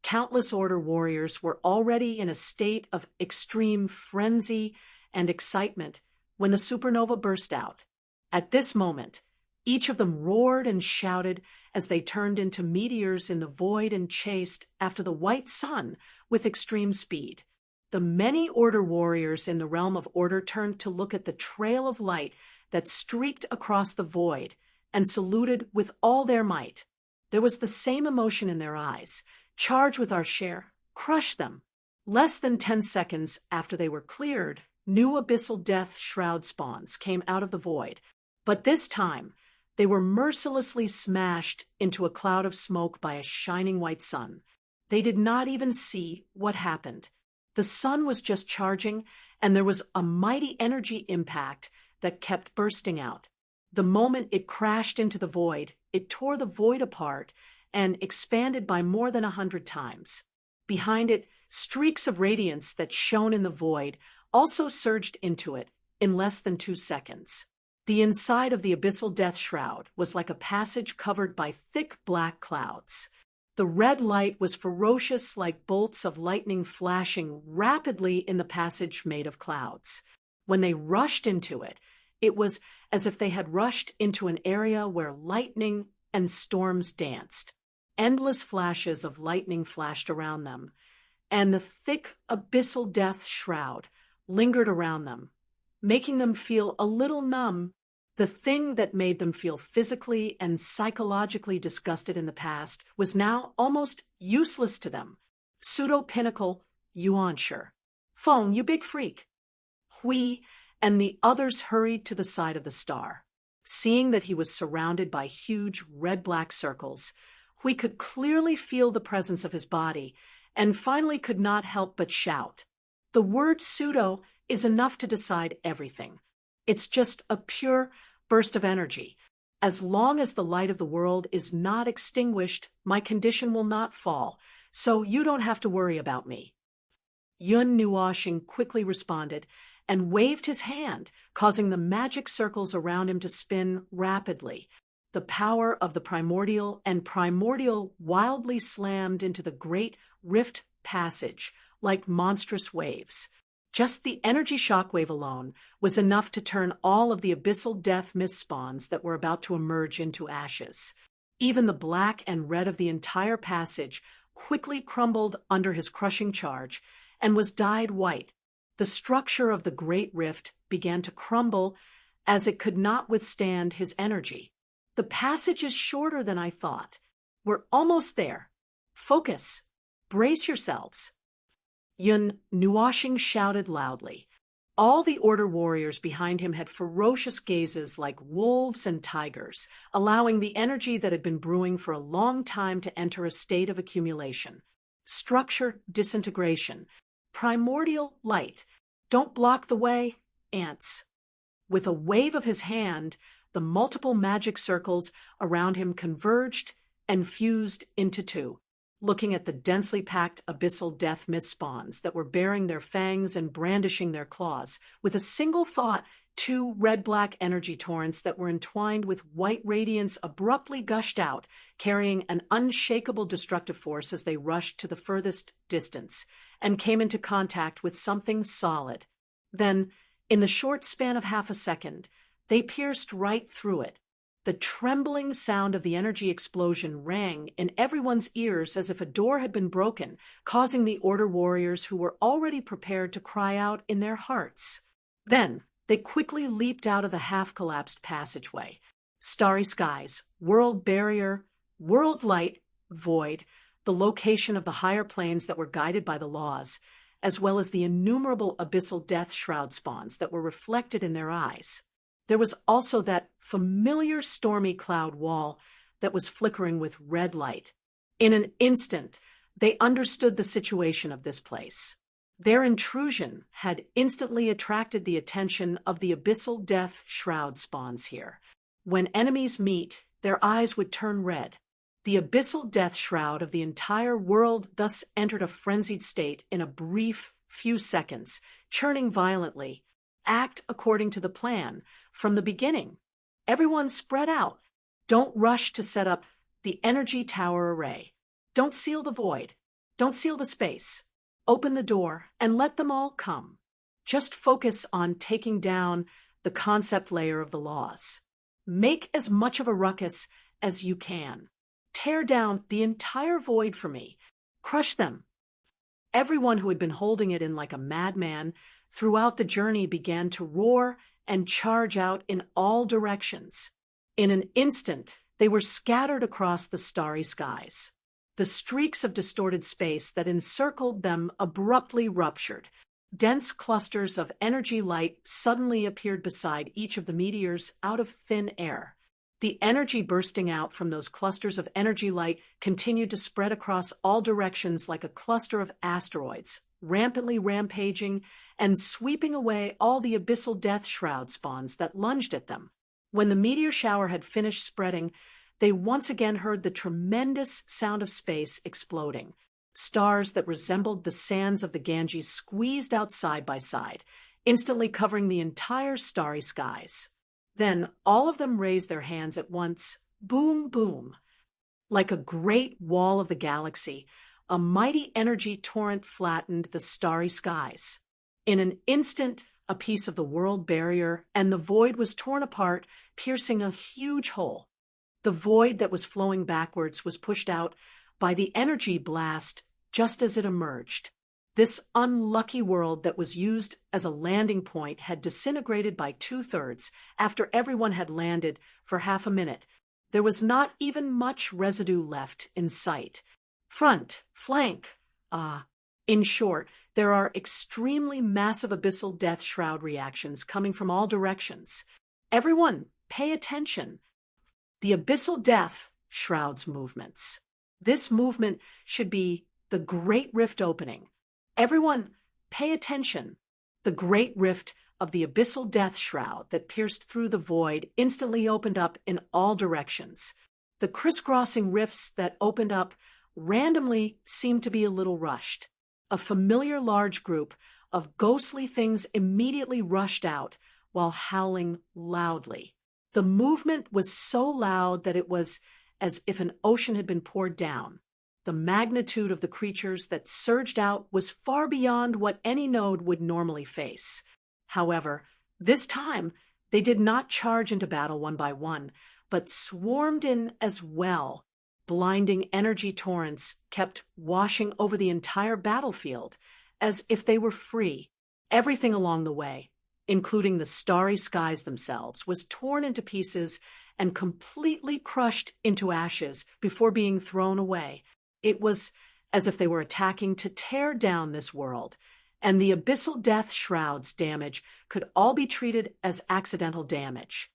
Countless Order warriors were already in a state of extreme frenzy and excitement when the supernova burst out. At this moment, each of them roared and shouted as they turned into meteors in the void and chased after the white sun with extreme speed. The many Order warriors in the realm of Order turned to look at the trail of light that streaked across the void and saluted with all their might. There was the same emotion in their eyes. Charge with our share. Crush them. Less than 10 seconds after they were cleared, new abyssal death shroud spawns came out of the void, but this time they were mercilessly smashed into a cloud of smoke by a shining white sun. They did not even see what happened. The sun was just charging, and there was a mighty energy impact that kept bursting out. The moment it crashed into the void, it tore the void apart and expanded by more than 100 times. Behind it, streaks of radiance that shone in the void also surged into it in less than 2 seconds. The inside of the abyssal death shroud was like a passage covered by thick black clouds. The red light was ferocious like bolts of lightning flashing rapidly in the passage made of clouds. When they rushed into it, it was as if they had rushed into an area where lightning and storms danced. Endless flashes of lightning flashed around them, and the thick abyssal death shroud lingered around them, making them feel a little numb. The thing that made them feel physically and psychologically disgusted in the past was now almost useless to them. Pseudo-pinnacle Yuansher. "Feng, you big freak." Hui and the others hurried to the side of the star. Seeing that he was surrounded by huge red-black circles, Hui could clearly feel the presence of his body and finally could not help but shout. The word pseudo is enough to decide everything. It's just a pure burst of energy. As long as the light of the world is not extinguished, my condition will not fall, so you don't have to worry about me. Yun Nuwashing quickly responded and waved his hand, causing the magic circles around him to spin rapidly. The power of the primordial wildly slammed into the great rift passage like monstrous waves. Just the energy shockwave alone was enough to turn all of the abyssal death mist spawns that were about to emerge into ashes. Even the black and red of the entire passage quickly crumbled under his crushing charge and was dyed white. The structure of the great rift began to crumble as it could not withstand his energy. The passage is shorter than I thought. We're almost there. Focus. Brace yourselves. Yun Nuashing shouted loudly. All the Order warriors behind him had ferocious gazes like wolves and tigers, allowing the energy that had been brewing for a long time to enter a state of accumulation. Structure disintegration. Primordial light. Don't block the way, ants. With a wave of his hand, the multiple magic circles around him converged and fused into two. Looking at the densely packed abyssal death mist spawns that were baring their fangs and brandishing their claws, with a single thought, two red-black energy torrents that were entwined with white radiance abruptly gushed out, carrying an unshakable destructive force as they rushed to the furthest distance and came into contact with something solid. Then, in the short span of half a second, they pierced right through it. The trembling sound of the energy explosion rang in everyone's ears as if a door had been broken, causing the Order warriors who were already prepared to cry out in their hearts. Then, they quickly leaped out of the half-collapsed passageway. Starry skies, world barrier, world light, void, the location of the higher planes that were guided by the laws, as well as the innumerable abyssal death shroud spawns that were reflected in their eyes. There was also that familiar stormy cloud wall that was flickering with red light. In an instant, they understood the situation of this place. Their intrusion had instantly attracted the attention of the abyssal death shroud spawns here. When enemies meet, their eyes would turn red. The abyssal death shroud of the entire world thus entered a frenzied state in a brief few seconds, churning violently. Act according to the plan from the beginning. Everyone spread out. Don't rush to set up the energy tower array. Don't seal the void. Don't seal the space. Open the door and let them all come. Just focus on taking down the concept layer of the laws. Make as much of a ruckus as you can. Tear down the entire void for me. Crush them. Everyone who had been holding it in like a madman throughout the journey began to roar and charge out in all directions. In an instant, they were scattered across the starry skies. The streaks of distorted space that encircled them abruptly ruptured. Dense clusters of energy light suddenly appeared beside each of the meteors out of thin air. The energy bursting out from those clusters of energy light continued to spread across all directions like a cluster of asteroids, rampantly rampaging and sweeping away all the abyssal death shroud spawns that lunged at them. When the meteor shower had finished spreading, they once again heard the tremendous sound of space exploding. Stars that resembled the sands of the Ganges squeezed out side by side, instantly covering the entire starry skies. Then all of them raised their hands at once, boom, boom. Like a great wall of the galaxy, a mighty energy torrent flattened the starry skies. In an instant, a piece of the world barrier and the void was torn apart, piercing a huge hole. The void that was flowing backwards was pushed out by the energy blast just as it emerged. This unlucky world that was used as a landing point had disintegrated by 2/3 after everyone had landed for half a minute. There was not even much residue left in sight. Front, flank, in short, there are extremely massive abyssal death shroud reactions coming from all directions. Everyone, pay attention. The abyssal death shrouds movements. This movement should be the Great Rift opening. Everyone, pay attention. The great rift of the abyssal death shroud that pierced through the void instantly opened up in all directions. The crisscrossing rifts that opened up randomly seemed to be a little rushed. A familiar large group of ghostly things immediately rushed out while howling loudly. The movement was so loud that it was as if an ocean had been poured down. The magnitude of the creatures that surged out was far beyond what any node would normally face. However, this time, they did not charge into battle one by one, but swarmed in as well. Blinding energy torrents kept washing over the entire battlefield, as if they were free. Everything along the way, including the starry skies themselves, was torn into pieces and completely crushed into ashes before being thrown away. It was as if they were attacking to tear down this world, and the abyssal death shroud's damage could all be treated as accidental damage.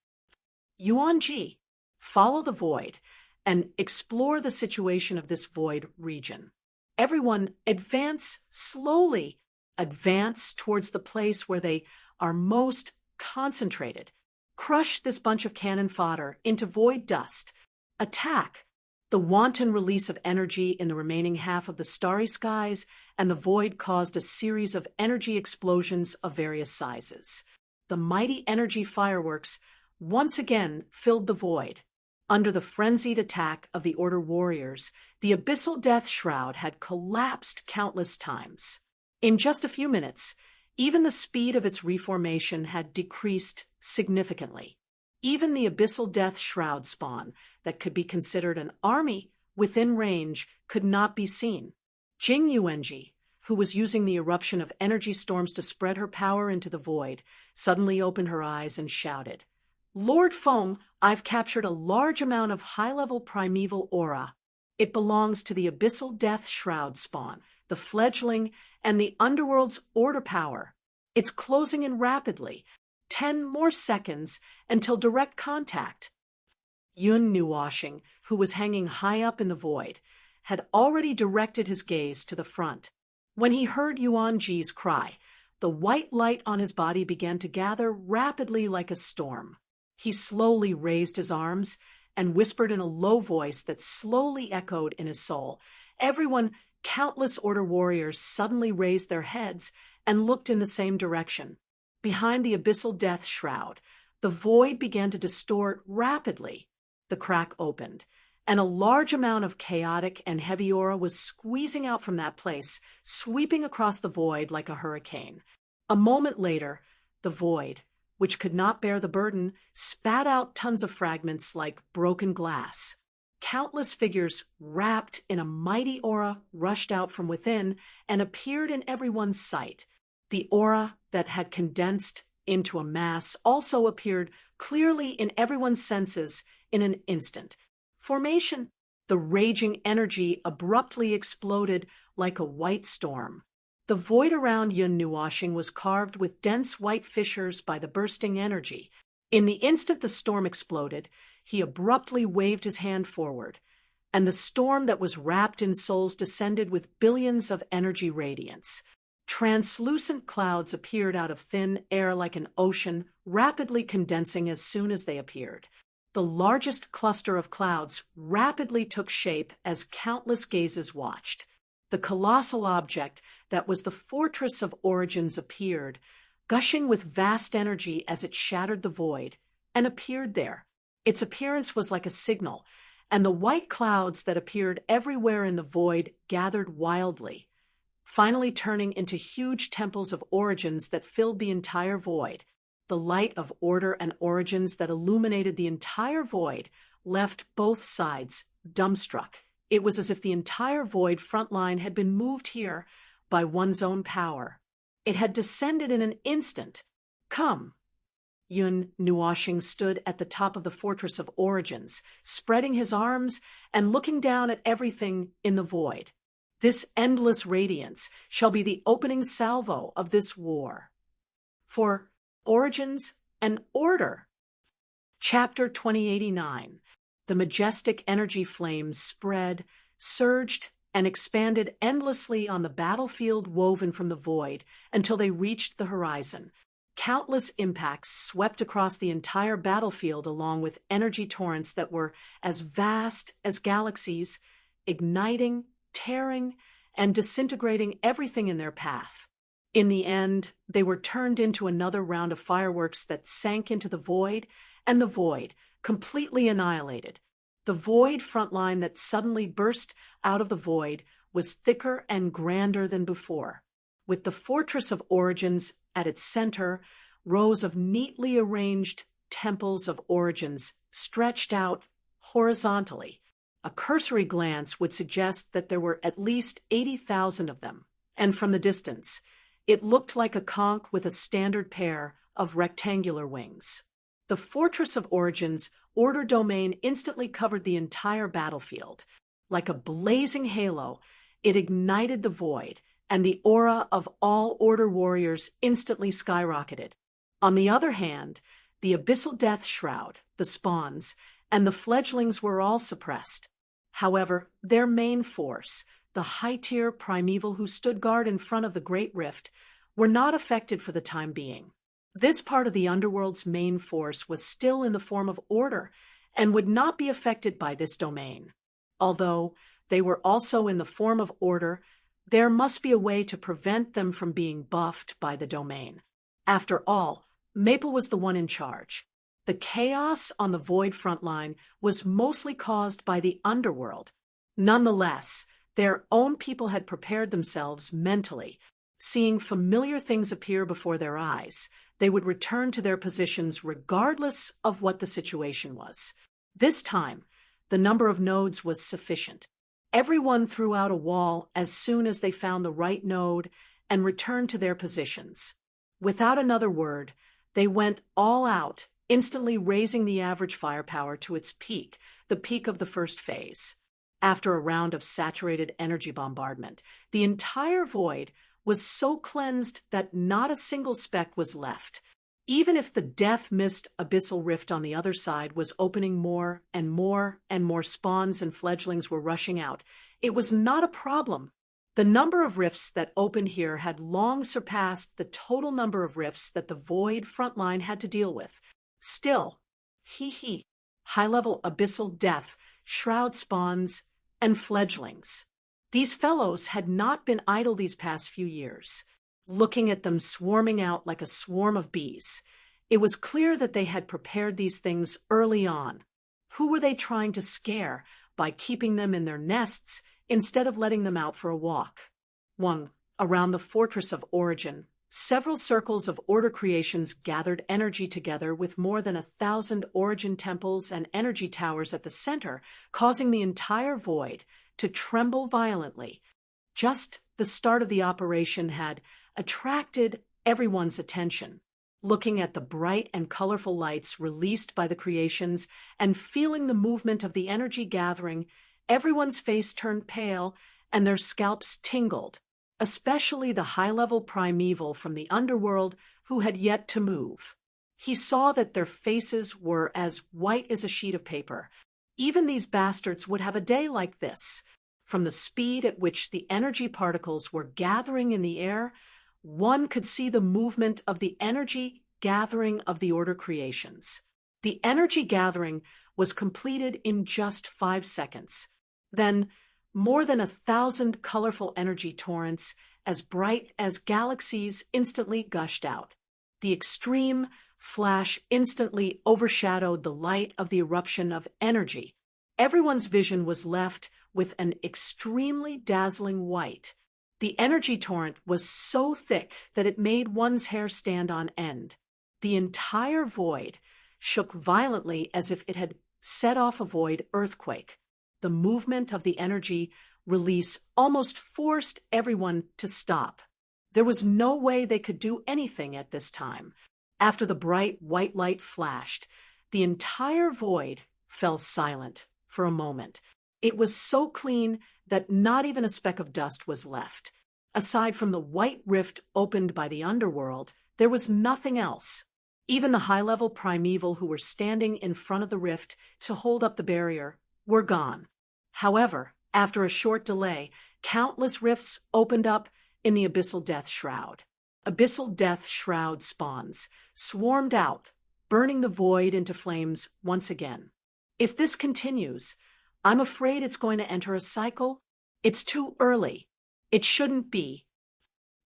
Yuan-ji, follow the void and explore the situation of this void region. Everyone, advance slowly. Advance towards the place where they are most concentrated. Crush this bunch of cannon fodder into void dust. Attack. The wanton release of energy in the remaining half of the starry skies and the void caused a series of energy explosions of various sizes. The mighty energy fireworks once again filled the void. Under the frenzied attack of the Order warriors, the abyssal death shroud had collapsed countless times. In just a few minutes, even the speed of its reformation had decreased significantly. Even the abyssal death shroud spawn, that could be considered an army within range, could not be seen. Jing Yuanji, who was using the eruption of energy storms to spread her power into the void, suddenly opened her eyes and shouted, "Lord Feng, I've captured a large amount of high-level primeval aura. It belongs to the abyssal death shroud spawn, the fledgling, and the underworld's order power. It's closing in rapidly. 10 more seconds until direct contact." Yun Nuwashing, who was hanging high up in the void, had already directed his gaze to the front. When he heard Yuan-ji's cry, the white light on his body began to gather rapidly like a storm. He slowly raised his arms and whispered in a low voice that slowly echoed in his soul. Everyone, countless Order warriors, suddenly raised their heads and looked in the same direction. Behind the abyssal death shroud, the void began to distort rapidly. The crack opened, and a large amount of chaotic and heavy aura was squeezing out from that place, sweeping across the void like a hurricane. A moment later, the void, which could not bear the burden, spat out tons of fragments like broken glass. Countless figures wrapped in a mighty aura rushed out from within and appeared in everyone's sight. The aura that had condensed into a mass also appeared clearly in everyone's senses in an instant. Formation. The raging energy abruptly exploded like a white storm. The void around Yun Nuwashing was carved with dense white fissures by the bursting energy. In the instant the storm exploded, he abruptly waved his hand forward, and the storm that was wrapped in souls descended with billions of energy radiance. Translucent clouds appeared out of thin air like an ocean, rapidly condensing as soon as they appeared. The largest cluster of clouds rapidly took shape as countless gazes watched. The colossal object that was the fortress of origins appeared, gushing with vast energy as it shattered the void, and appeared there. Its appearance was like a signal, and the white clouds that appeared everywhere in the void gathered wildly, finally turning into huge temples of origins that filled the entire void. The light of order and origins that illuminated the entire void left both sides dumbstruck. It was as if the entire void front line had been moved here by one's own power. It had descended in an instant. "Come." Yun Nuwashing stood at the top of the fortress of origins, spreading his arms and looking down at everything in the void. "This endless radiance shall be the opening salvo of this war. For origins and order." Chapter 2089. The majestic energy flames spread, surged, and expanded endlessly on the battlefield woven from the void until they reached the horizon. Countless impacts swept across the entire battlefield along with energy torrents that were as vast as galaxies, igniting, tearing, and disintegrating everything in their path. In the end, they were turned into another round of fireworks that sank into the void, and the void, completely annihilated. The void front line that suddenly burst out of the void was thicker and grander than before. With the fortress of origins at its center, rows of neatly arranged temples of origins stretched out horizontally. A cursory glance would suggest that there were at least 80,000 of them, and from the distance, it looked like a conch with a standard pair of rectangular wings. The Fortress of Origins Order domain instantly covered the entire battlefield. Like a blazing halo, it ignited the void, and the aura of all Order warriors instantly skyrocketed. On the other hand, the Abyssal Death Shroud, the spawns, and the fledglings were all suppressed. However, their main force, the high-tier primeval who stood guard in front of the Great Rift, were not affected for the time being. This part of the underworld's main force was still in the form of order and would not be affected by this domain. Although they were also in the form of order, there must be a way to prevent them from being buffed by the domain. After all, Maple was the one in charge. The chaos on the Void front line was mostly caused by the underworld. Nonetheless, their own people had prepared themselves mentally. Seeing familiar things appear before their eyes, they would return to their positions regardless of what the situation was. This time, the number of nodes was sufficient. Everyone threw out a wall as soon as they found the right node and returned to their positions. Without another word, they went all out, instantly raising the average firepower to its peak, the peak of the first phase. After a round of saturated energy bombardment, the entire void was so cleansed that not a single speck was left. Even if the death-mist abyssal rift on the other side was opening more and more and more spawns and fledglings were rushing out, it was not a problem. The number of rifts that opened here had long surpassed the total number of rifts that the void frontline had to deal with. Still, high-level abyssal death, shroud spawns, and fledglings. These fellows had not been idle these past few years. Looking at them swarming out like a swarm of bees, it was clear that they had prepared these things early on. Who were they trying to scare by keeping them in their nests instead of letting them out for a walk? Around the Fortress of Origin, several circles of order creations gathered energy together with more than 1,000 origin temples and energy towers at the center, causing the entire void to tremble violently. Just the start of the operation had attracted everyone's attention. Looking at the bright and colorful lights released by the creations and feeling the movement of the energy gathering, everyone's face turned pale and their scalps tingled, especially the high-level primeval from the underworld who had yet to move. He saw that their faces were as white as a sheet of paper. Even these bastards would have a day like this. From the speed at which the energy particles were gathering in the air, one could see the movement of the energy gathering of the order creations. The energy gathering was completed in just 5 seconds. Then, more than 1,000 colorful energy torrents, as bright as galaxies, instantly gushed out. The extreme flash instantly overshadowed the light of the eruption of energy. Everyone's vision was left with an extremely dazzling white. The energy torrent was so thick that it made one's hair stand on end. The entire void shook violently as if it had set off a void earthquake. The movement of the energy release almost forced everyone to stop. There was no way they could do anything at this time. After the bright white light flashed, the entire void fell silent for a moment. It was so clean that not even a speck of dust was left. Aside from the white rift opened by the underworld, there was nothing else. Even the high-level primeval who were standing in front of the rift to hold up the barrier were gone. However, after a short delay, countless rifts opened up in the Abyssal Death Shroud. Abyssal Death Shroud spawns swarmed out, burning the void into flames once again. If this continues, I'm afraid it's going to enter a cycle. It's too early. It shouldn't be.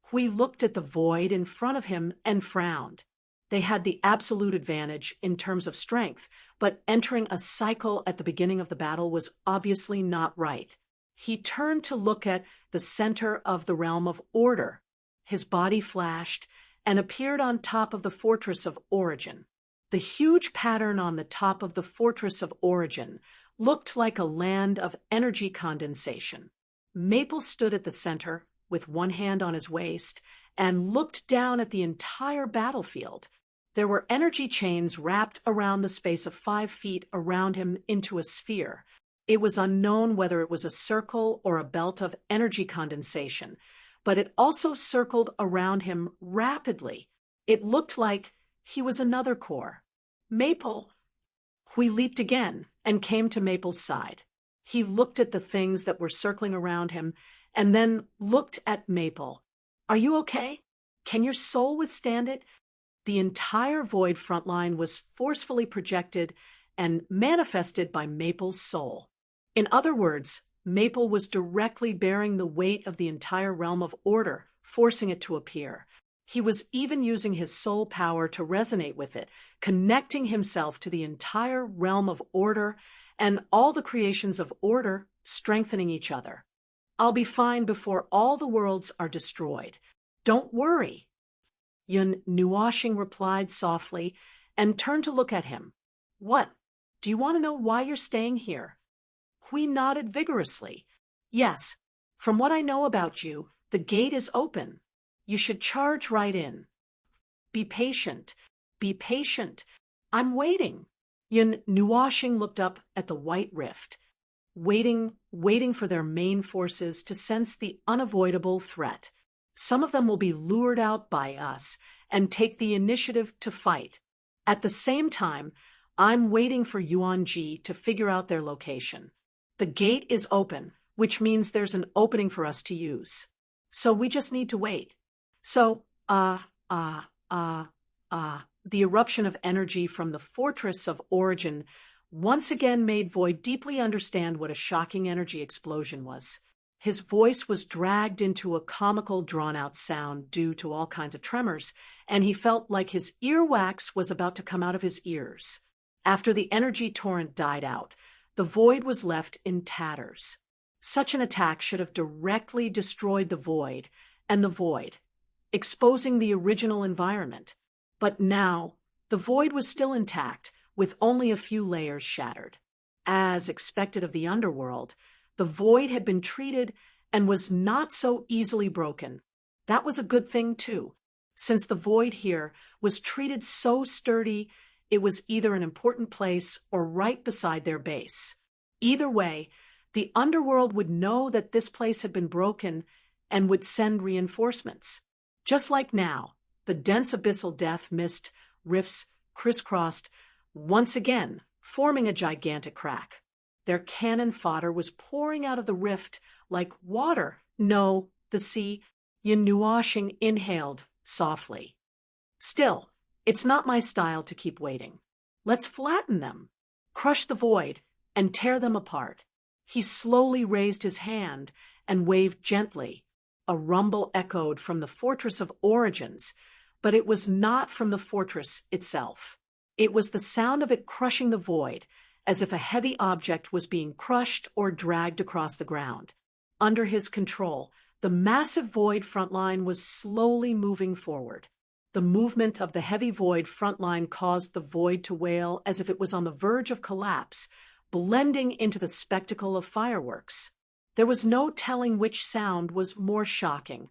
Hui looked at the void in front of him and frowned. They had the absolute advantage in terms of strength, but entering a cycle at the beginning of the battle was obviously not right. He turned to look at the center of the realm of order. His body flashed and appeared on top of the fortress of origin. The huge pattern on the top of the fortress of origin looked like a land of energy condensation. Maple stood at the center, with one hand on his waist, and looked down at the entire battlefield. There were energy chains wrapped around the space of 5 feet around him into a sphere. It was unknown whether it was a circle or a belt of energy condensation, but it also circled around him rapidly. It looked like he was another core. Maple. Hui leaped again and came to Maple's side. He looked at the things that were circling around him and then looked at Maple. Are you okay? Can your soul withstand it? The entire void front line was forcefully projected and manifested by Maple's soul. In other words, Maple was directly bearing the weight of the entire realm of order, forcing it to appear. He was even using his soul power to resonate with it, connecting himself to the entire realm of order and all the creations of order, strengthening each other. I'll be fine before all the worlds are destroyed. Don't worry. Yun Nuashing replied softly and turned to look at him. What? Do you want to know why you're staying here? Hui nodded vigorously. Yes, from what I know about you, the gate is open. You should charge right in. Be patient. Be patient. I'm waiting. Yun Nuashing looked up at the white rift, waiting for their main forces to sense the unavoidable threat. Some of them will be lured out by us and take the initiative to fight. At the same time, I'm waiting for Yuanji to figure out their location. The gate is open, which means there's an opening for us to use. So we just need to wait. So, the eruption of energy from the fortress of origin once again made Void deeply understand what a shocking energy explosion was. His voice was dragged into a comical, drawn-out sound due to all kinds of tremors, and he felt like his earwax was about to come out of his ears. After the energy torrent died out, the Void was left in tatters. Such an attack should have directly destroyed the Void and the Void, exposing the original environment. But now, the Void was still intact, with only a few layers shattered. As expected of the underworld, the Void had been treated and was not so easily broken. That was a good thing, too. Since the Void here was treated so sturdy, it was either an important place or right beside their base. Either way, the underworld would know that this place had been broken and would send reinforcements. Just like now, the dense abyssal death mist rifts crisscrossed once again, forming a gigantic crack. Their cannon fodder was pouring out of the rift like water. No, the sea. Yun Nuashing inhaled softly. Still, it's not my style to keep waiting. Let's flatten them, crush the Void, and tear them apart. He slowly raised his hand and waved gently. A rumble echoed from the fortress of origins, but it was not from the fortress itself. It was the sound of it crushing the Void, as if a heavy object was being crushed or dragged across the ground. Under his control, the massive Void front line was slowly moving forward. The movement of the heavy Void front line caused the Void to wail as if it was on the verge of collapse, blending into the spectacle of fireworks. There was no telling which sound was more shocking.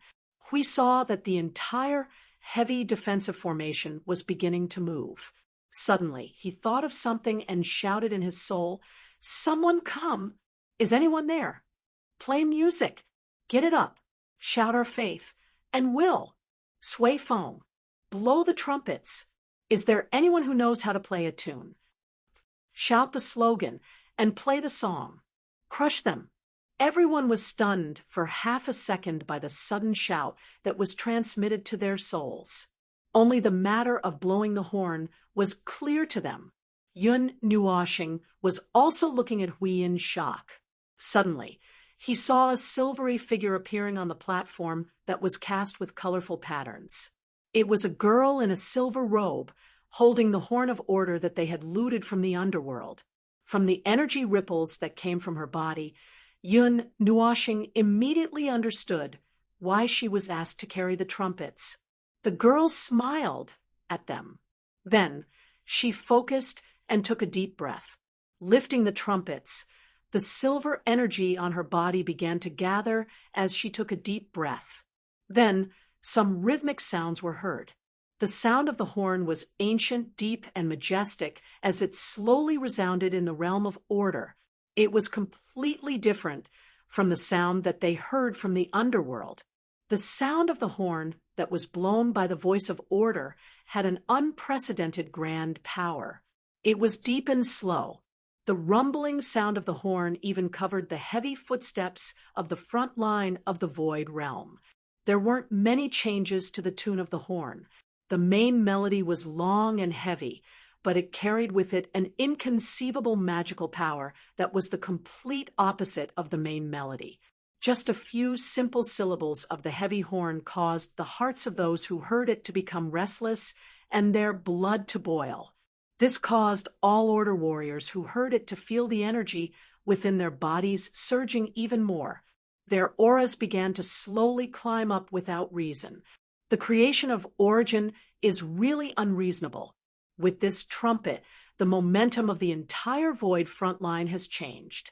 We saw that the entire heavy defensive formation was beginning to move. Suddenly, he thought of something and shouted in his soul, "Someone come! Is anyone there? Play music! Get it up! Shout our faith! And will! Sway foam! Blow the trumpets! Is there anyone who knows how to play a tune? Shout the slogan and play the song! Crush them!" Everyone was stunned for half a second by the sudden shout that was transmitted to their souls. Only the matter of blowing the horn was clear to them. Yun Nuashing was also looking at Hui in shock. Suddenly, he saw a silvery figure appearing on the platform that was cast with colorful patterns. It was a girl in a silver robe, holding the horn of order that they had looted from the underworld. From the energy ripples that came from her body, Yun Nuoshing immediately understood why she was asked to carry the trumpets. The girl smiled at them. Then she focused and took a deep breath. Lifting the trumpets, the silver energy on her body began to gather as she took a deep breath. Then some rhythmic sounds were heard. The sound of the horn was ancient, deep, and majestic as it slowly resounded in the realm of order. It was completely different from the sound that they heard from the underworld. The sound of the horn that was blown by the voice of order had an unprecedented grand power. It was deep and slow. The rumbling sound of the horn even covered the heavy footsteps of the front line of the void realm. There weren't many changes to the tune of the horn. The main melody was long and heavy, but it carried with it an inconceivable magical power that was the complete opposite of the main melody. Just a few simple syllables of the heavy horn caused the hearts of those who heard it to become restless and their blood to boil. This caused all order warriors who heard it to feel the energy within their bodies surging even more. Their auras began to slowly climb up without reason. The creation of origin is really unreasonable. With this trumpet, the momentum of the entire void front line has changed.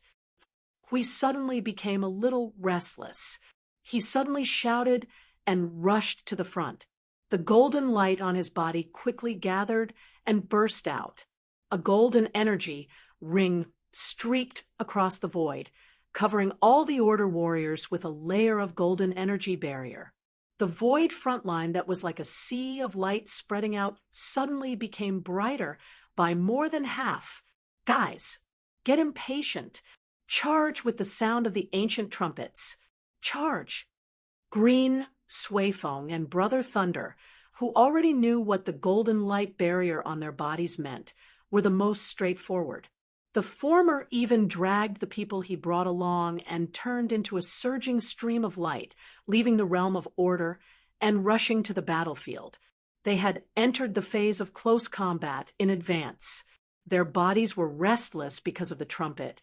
Hui suddenly became a little restless. He suddenly shouted and rushed to the front. The golden light on his body quickly gathered and burst out. A golden energy ring streaked across the void, covering all the order warriors with a layer of golden energy barrier. The void front line that was like a sea of light spreading out suddenly became brighter by more than half. Guys, get impatient. Charge with the sound of the ancient trumpets. Charge. Green, Suifeng, and Brother Thunder, who already knew what the golden light barrier on their bodies meant, were the most straightforward. The former even dragged the people he brought along and turned into a surging stream of light, leaving the realm of order and rushing to the battlefield. They had entered the phase of close combat in advance. Their bodies were restless because of the trumpet,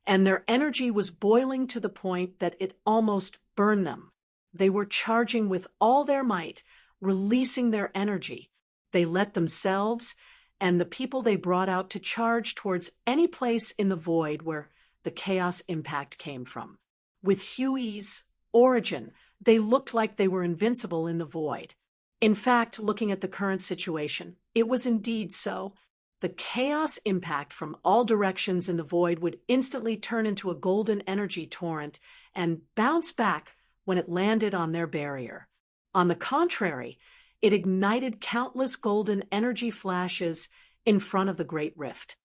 and their energy was boiling to the point that it almost burned them. They were charging with all their might, releasing their energy. They let themselves and the people they brought out to charge towards any place in the void where the chaos impact came from. With Hui's origin, they looked like they were invincible in the void. In fact, looking at the current situation, it was indeed so. The chaos impact from all directions in the void would instantly turn into a golden energy torrent and bounce back when it landed on their barrier. On the contrary, it ignited countless golden energy flashes in front of the Great Rift.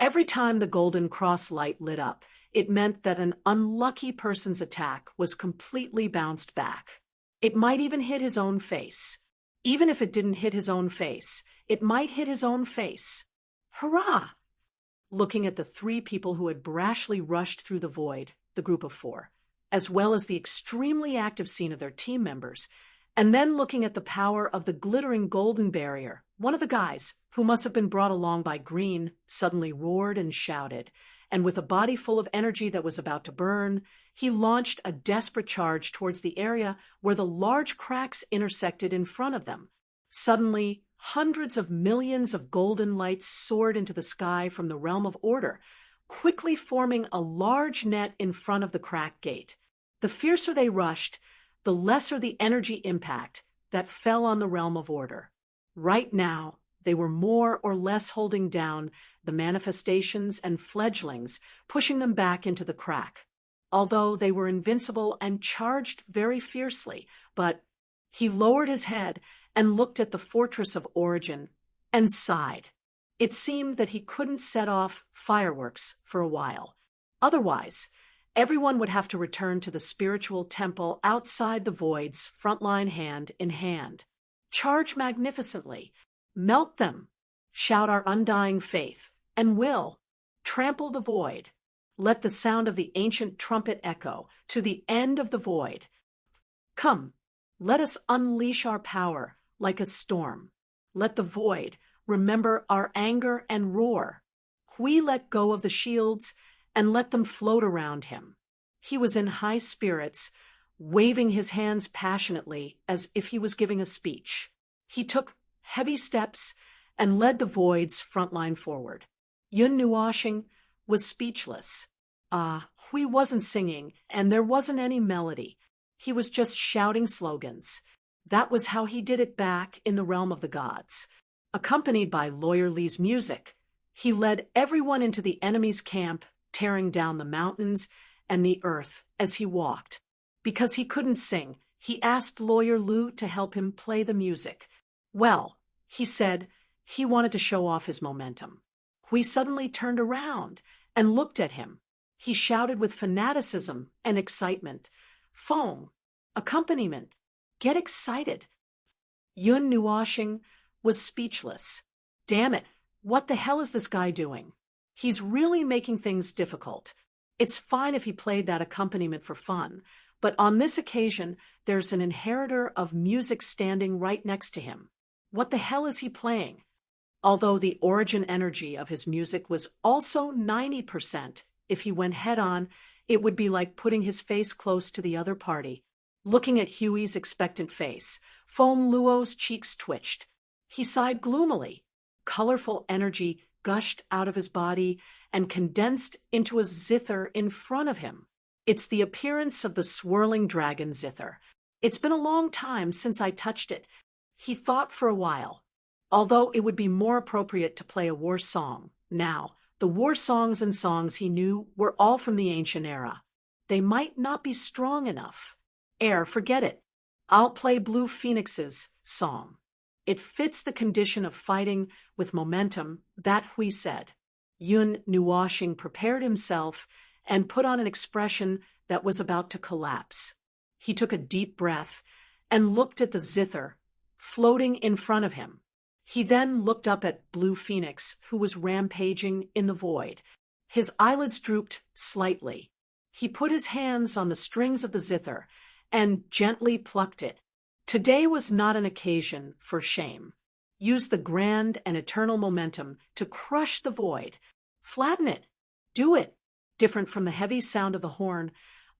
Every time the golden cross light lit up, it meant that an unlucky person's attack was completely bounced back. It might even hit his own face. Even if it didn't hit his own face, it might hit his own face. Hurrah! Looking at the three people who had brashly rushed through the void, the group of four, as well as the extremely active scene of their team members, and then looking at the power of the glittering golden barrier, one of the guys, who must have been brought along by Green, suddenly roared and shouted, and with a body full of energy that was about to burn, he launched a desperate charge towards the area where the large cracks intersected in front of them. Suddenly, hundreds of millions of golden lights soared into the sky from the realm of order, quickly forming a large net in front of the crack gate. The fiercer they rushed, the lesser the energy impact that fell on the realm of order. Right now, they were more or less holding down the manifestations and fledglings, pushing them back into the crack. Although they were invincible and charged very fiercely, but he lowered his head and looked at the fortress of origin and sighed. It seemed that he couldn't set off fireworks for a while. Otherwise, everyone would have to return to the spiritual temple outside the void's frontline hand in hand. Charge magnificently. Melt them. Shout our undying faith and will. Trample the void. Let the sound of the ancient trumpet echo to the end of the void. Come, let us unleash our power like a storm. Let the void, remember our anger and roar. Hui let go of the shields and let them float around him. He was in high spirits, waving his hands passionately as if he was giving a speech. He took heavy steps and led the void's front line forward. Yun Nuoshing was speechless. Hui wasn't singing, and there wasn't any melody. He was just shouting slogans. That was how he did it back in the realm of the gods. Accompanied by Lawyer Li's music, he led everyone into the enemy's camp, tearing down the mountains and the earth as he walked. Because he couldn't sing, he asked Lawyer Lu to help him play the music. Well, he said he wanted to show off his momentum. Hui suddenly turned around and looked at him. He shouted with fanaticism and excitement, "Fong, accompaniment, get excited." Yun Nuoshing was speechless. Damn it, what the hell is this guy doing? He's really making things difficult. It's fine if he played that accompaniment for fun, but on this occasion, there's an inheritor of music standing right next to him. What the hell is he playing? Although the origin energy of his music was also 90%, if he went head-on, it would be like putting his face close to the other party. Looking at Huey's expectant face, Fong Luo's cheeks twitched. He sighed gloomily. Colorful energy gushed out of his body and condensed into a zither in front of him. It's the appearance of the swirling dragon zither. It's been a long time since I touched it. He thought for a while. Although it would be more appropriate to play a war song now, the war songs and songs he knew were all from the ancient era. They might not be strong enough. Forget it. I'll play Blue Phoenix's song. It fits the condition of fighting with momentum, that Hui said. Yun Nuoshing prepared himself and put on an expression that was about to collapse. He took a deep breath and looked at the zither floating in front of him. He then looked up at Blue Phoenix, who was rampaging in the void. His eyelids drooped slightly. He put his hands on the strings of the zither and gently plucked it. Today was not an occasion for shame. Use the grand and eternal momentum to crush the void. Flatten it. Do it. Different from the heavy sound of the horn,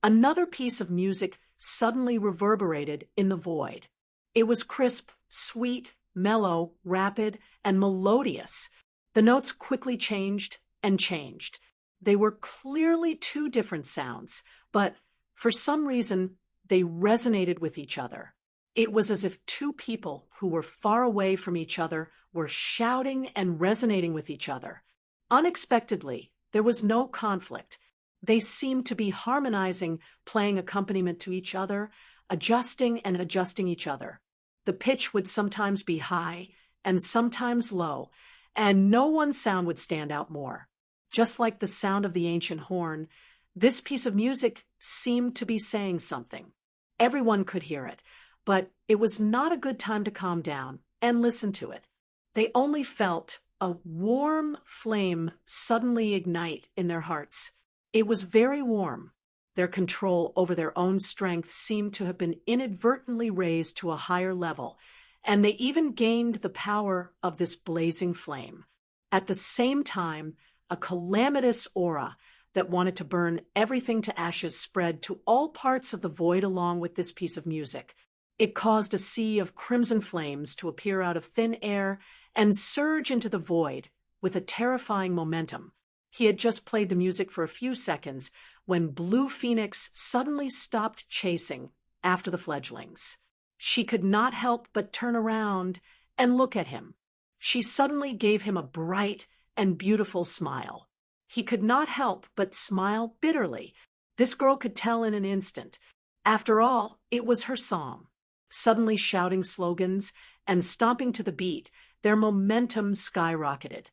another piece of music suddenly reverberated in the void. It was crisp, sweet, mellow, rapid, and melodious. The notes quickly changed and changed. They were clearly two different sounds, but for some reason, they resonated with each other. It was as if two people who were far away from each other were shouting and resonating with each other. Unexpectedly, there was no conflict. They seemed to be harmonizing, playing accompaniment to each other, adjusting and adjusting each other. The pitch would sometimes be high and sometimes low, and no one sound would stand out more. Just like the sound of the ancient horn, this piece of music seemed to be saying something. Everyone could hear it, but it was not a good time to calm down and listen to it. They only felt a warm flame suddenly ignite in their hearts. It was very warm. Their control over their own strength seemed to have been inadvertently raised to a higher level, and they even gained the power of this blazing flame. At the same time, a calamitous aura that wanted to burn everything to ashes spread to all parts of the void along with this piece of music. It caused a sea of crimson flames to appear out of thin air and surge into the void with a terrifying momentum. He had just played the music for a few seconds when Blue Phoenix suddenly stopped chasing after the fledglings. She could not help but turn around and look at him. She suddenly gave him a bright and beautiful smile. He could not help but smile bitterly. This girl could tell in an instant. After all, it was her song. Suddenly shouting slogans and stomping to the beat, their momentum skyrocketed.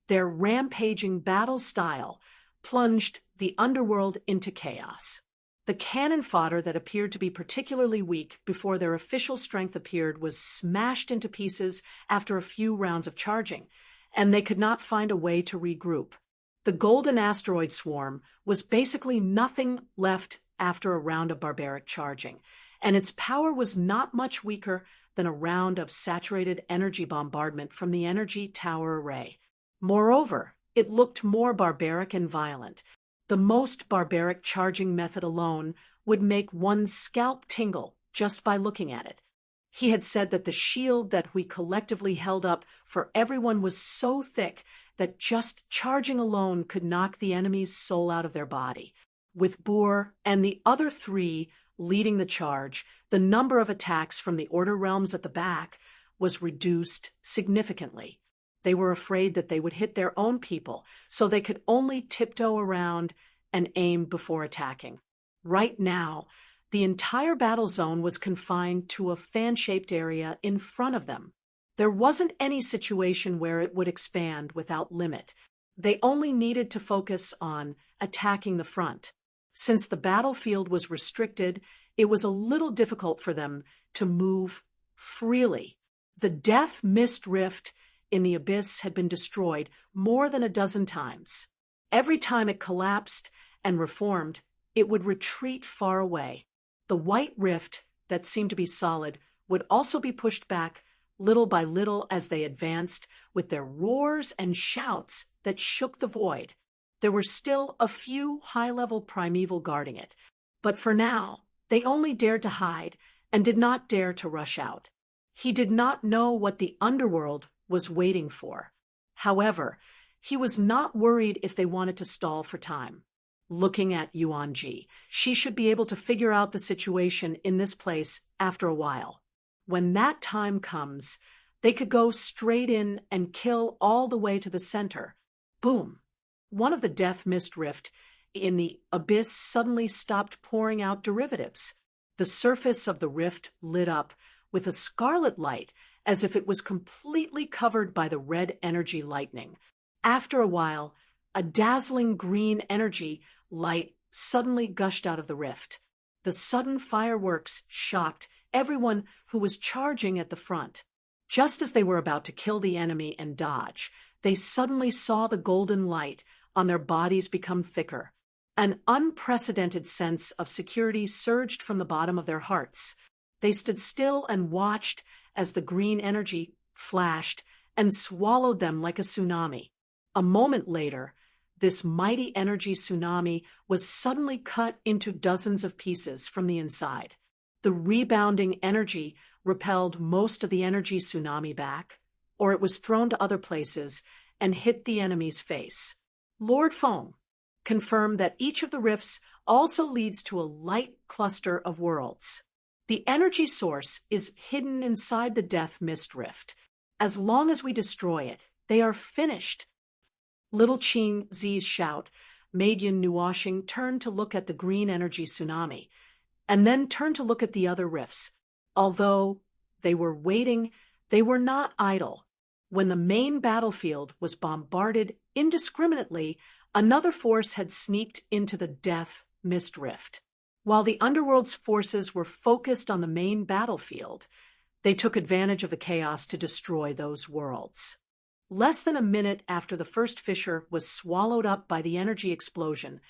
Their rampaging battle style plunged the underworld into chaos. The cannon fodder that appeared to be particularly weak before their official strength appeared was smashed into pieces after a few rounds of charging, and they could not find a way to regroup. The golden asteroid swarm was basically nothing left after a round of barbaric charging, and its power was not much weaker than a round of saturated energy bombardment from the energy tower array. Moreover, it looked more barbaric and violent. The most barbaric charging method alone would make one's scalp tingle just by looking at it. He had said that the shield that we collectively held up for everyone was so thick that just charging alone could knock the enemy's soul out of their body. With Boer and the other three leading the charge, the number of attacks from the Order realms at the back was reduced significantly. They were afraid that they would hit their own people, so they could only tiptoe around and aim before attacking. Right now, the entire battle zone was confined to a fan-shaped area in front of them. There wasn't any situation where it would expand without limit. They only needed to focus on attacking the front. Since the battlefield was restricted, it was a little difficult for them to move freely. The Death Mist Rift in the abyss had been destroyed more than a dozen times. Every time it collapsed and reformed, it would retreat far away. The white rift that seemed to be solid would also be pushed back little by little as they advanced, with their roars and shouts that shook the void. There were still a few high-level primeval guarding it, but for now, they only dared to hide and did not dare to rush out. He did not know what the underworld was waiting for. However, he was not worried if they wanted to stall for time. Looking at Yuan-Ji, she should be able to figure out the situation in this place after a while. When that time comes, they could go straight in and kill all the way to the center. Boom! One of the Death Mist Rift in the abyss suddenly stopped pouring out derivatives. The surface of the rift lit up with a scarlet light as if it was completely covered by the red energy lightning. After a while, a dazzling green energy light suddenly gushed out of the rift. The sudden fireworks shocked everyone who was charging at the front. Just as they were about to kill the enemy and dodge, they suddenly saw the golden light on their bodies become thicker. An unprecedented sense of security surged from the bottom of their hearts. They stood still and watched as the green energy flashed and swallowed them like a tsunami. A moment later, this mighty energy tsunami was suddenly cut into dozens of pieces from the inside. The rebounding energy repelled most of the energy tsunami back, or it was thrown to other places and hit the enemy's face. Lord Feng confirmed that each of the rifts also leads to a light cluster of worlds. The energy source is hidden inside the Death Mist Rift. As long as we destroy it, they are finished. Little Qing Zi's shout made Yin Nuoshing turn to look at the green energy tsunami, and then turn to look at the other rifts. Although they were waiting, they were not idle. When the main battlefield was bombarded indiscriminately, another force had sneaked into the Death Mist Rift. While the underworld's forces were focused on the main battlefield, they took advantage of the chaos to destroy those worlds. Less than a minute after the first fissure was swallowed up by the energy explosion,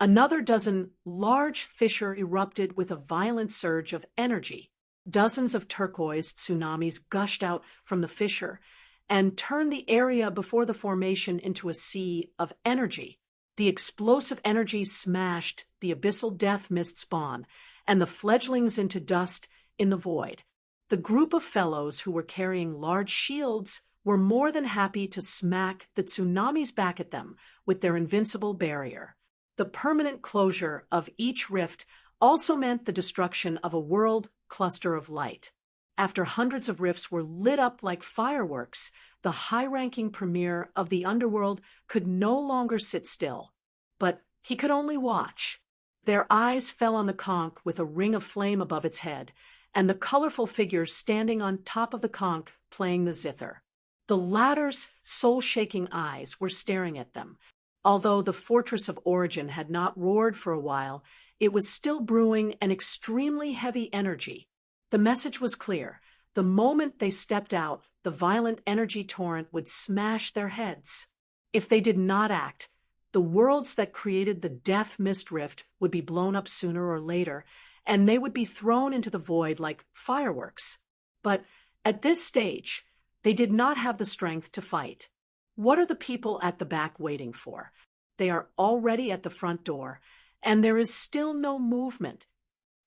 another dozen large fissure erupted with a violent surge of energy. Dozens of turquoise tsunamis gushed out from the fissure and turned the area before the formation into a sea of energy. The explosive energy smashed the abyssal death mist spawn and the fledglings into dust in the void. The group of fellows who were carrying large shields were more than happy to smack the tsunamis back at them with their invincible barrier. The permanent closure of each rift also meant the destruction of a world cluster of light. After hundreds of rifts were lit up like fireworks, the high-ranking premier of the underworld could no longer sit still. But he could only watch. Their eyes fell on the conch with a ring of flame above its head, and the colorful figure standing on top of the conch playing the zither. The latter's soul-shaking eyes were staring at them. Although the Fortress of Origin had not roared for a while, it was still brewing an extremely heavy energy. The message was clear. The moment they stepped out, the violent energy torrent would smash their heads. If they did not act, the worlds that created the Death Mist Rift would be blown up sooner or later, and they would be thrown into the void like fireworks. But at this stage, they did not have the strength to fight. What are the people at the back waiting for? They are already at the front door, and there is still no movement.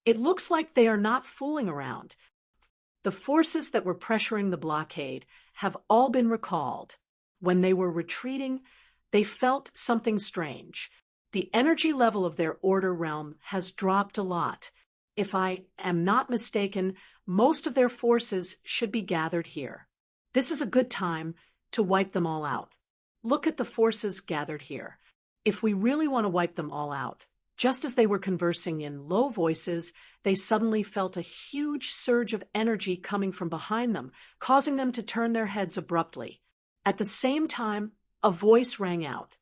It looks like they are not fooling around. The forces that were pressuring the blockade have all been recalled. When they were retreating, they felt something strange. The energy level of their order realm has dropped a lot. If I am not mistaken, most of their forces should be gathered here. This is a good time to wipe them all out. Look at the forces gathered here. If we really want to wipe them all out, just as they were conversing in low voices, they suddenly felt a huge surge of energy coming from behind them, causing them to turn their heads abruptly. At the same time, a voice rang out.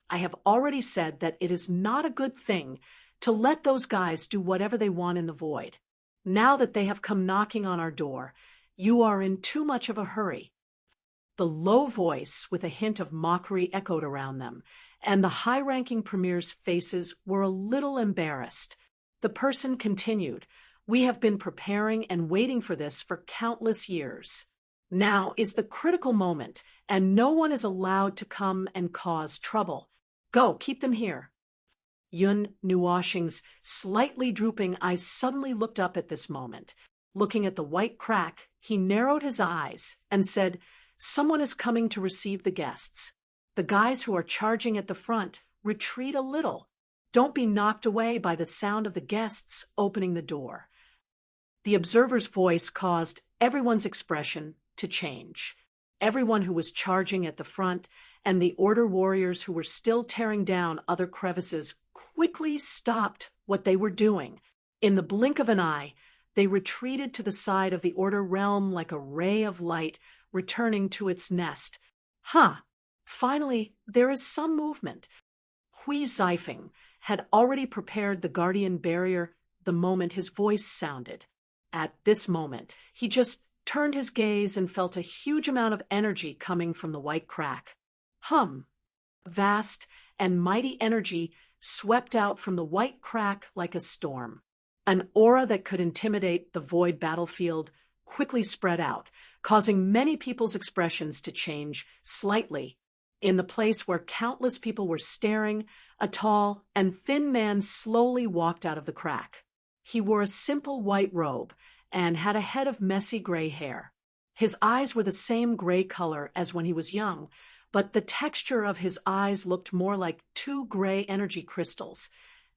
I have already said that it is not a good thing to let those guys do whatever they want in the void. Now that they have come knocking on our door, you are in too much of a hurry. The low voice with a hint of mockery echoed around them, and the high-ranking premier's faces were a little embarrassed. The person continued, "We have been preparing and waiting for this for countless years. Now is the critical moment, and no one is allowed to come and cause trouble. Go, keep them here." Yun Nuoshing's slightly drooping eyes suddenly looked up at this moment. Looking at the white crack, he narrowed his eyes and said, "Someone is coming to receive the guests. The guys who are charging at the front, retreat a little. Don't be knocked away by the sound of the guests opening the door." The observer's voice caused everyone's expression to change. Everyone who was charging at the front and the order warriors who were still tearing down other crevices quickly stopped what they were doing. In the blink of an eye, they retreated to the side of the order realm like a ray of light returning to its nest. Finally, there is some movement. Hui Zifeng had already prepared the guardian barrier the moment his voice sounded. At this moment, he just turned his gaze and felt a huge amount of energy coming from the white crack. Vast and mighty energy swept out from the white crack like a storm. An aura that could intimidate the void battlefield quickly spread out, causing many people's expressions to change slightly. In the place where countless people were staring, a tall and thin man slowly walked out of the crack. He wore a simple white robe and had a head of messy gray hair. His eyes were the same gray color as when he was young, but the texture of his eyes looked more like two gray energy crystals,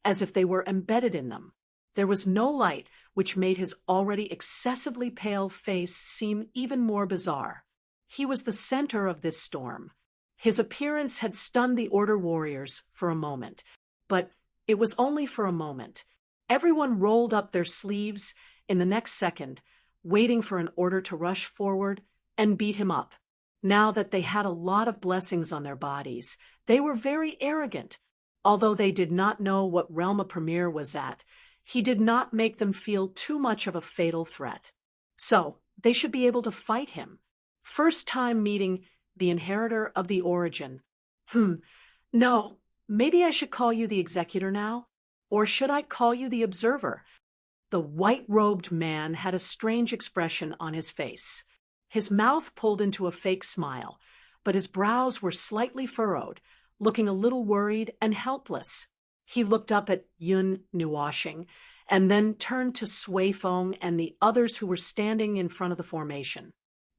as if they were embedded in them. There was no light, which made his already excessively pale face seem even more bizarre. He was the center of this storm. His appearance had stunned the Order warriors for a moment, but it was only for a moment. Everyone rolled up their sleeves in the next second, waiting for an order to rush forward and beat him up. Now that they had a lot of blessings on their bodies, they were very arrogant. Although they did not know what realm a premier was at, he did not make them feel too much of a fatal threat. So, they should be able to fight him. First time meeting the inheritor of the origin. No, maybe I should call you the executor now? Or should I call you the observer? The white-robed man had a strange expression on his face. His mouth pulled into a fake smile, but his brows were slightly furrowed, looking a little worried and helpless. He looked up at Yun Nuoshing and then turned to Sui Feng and the others who were standing in front of the formation.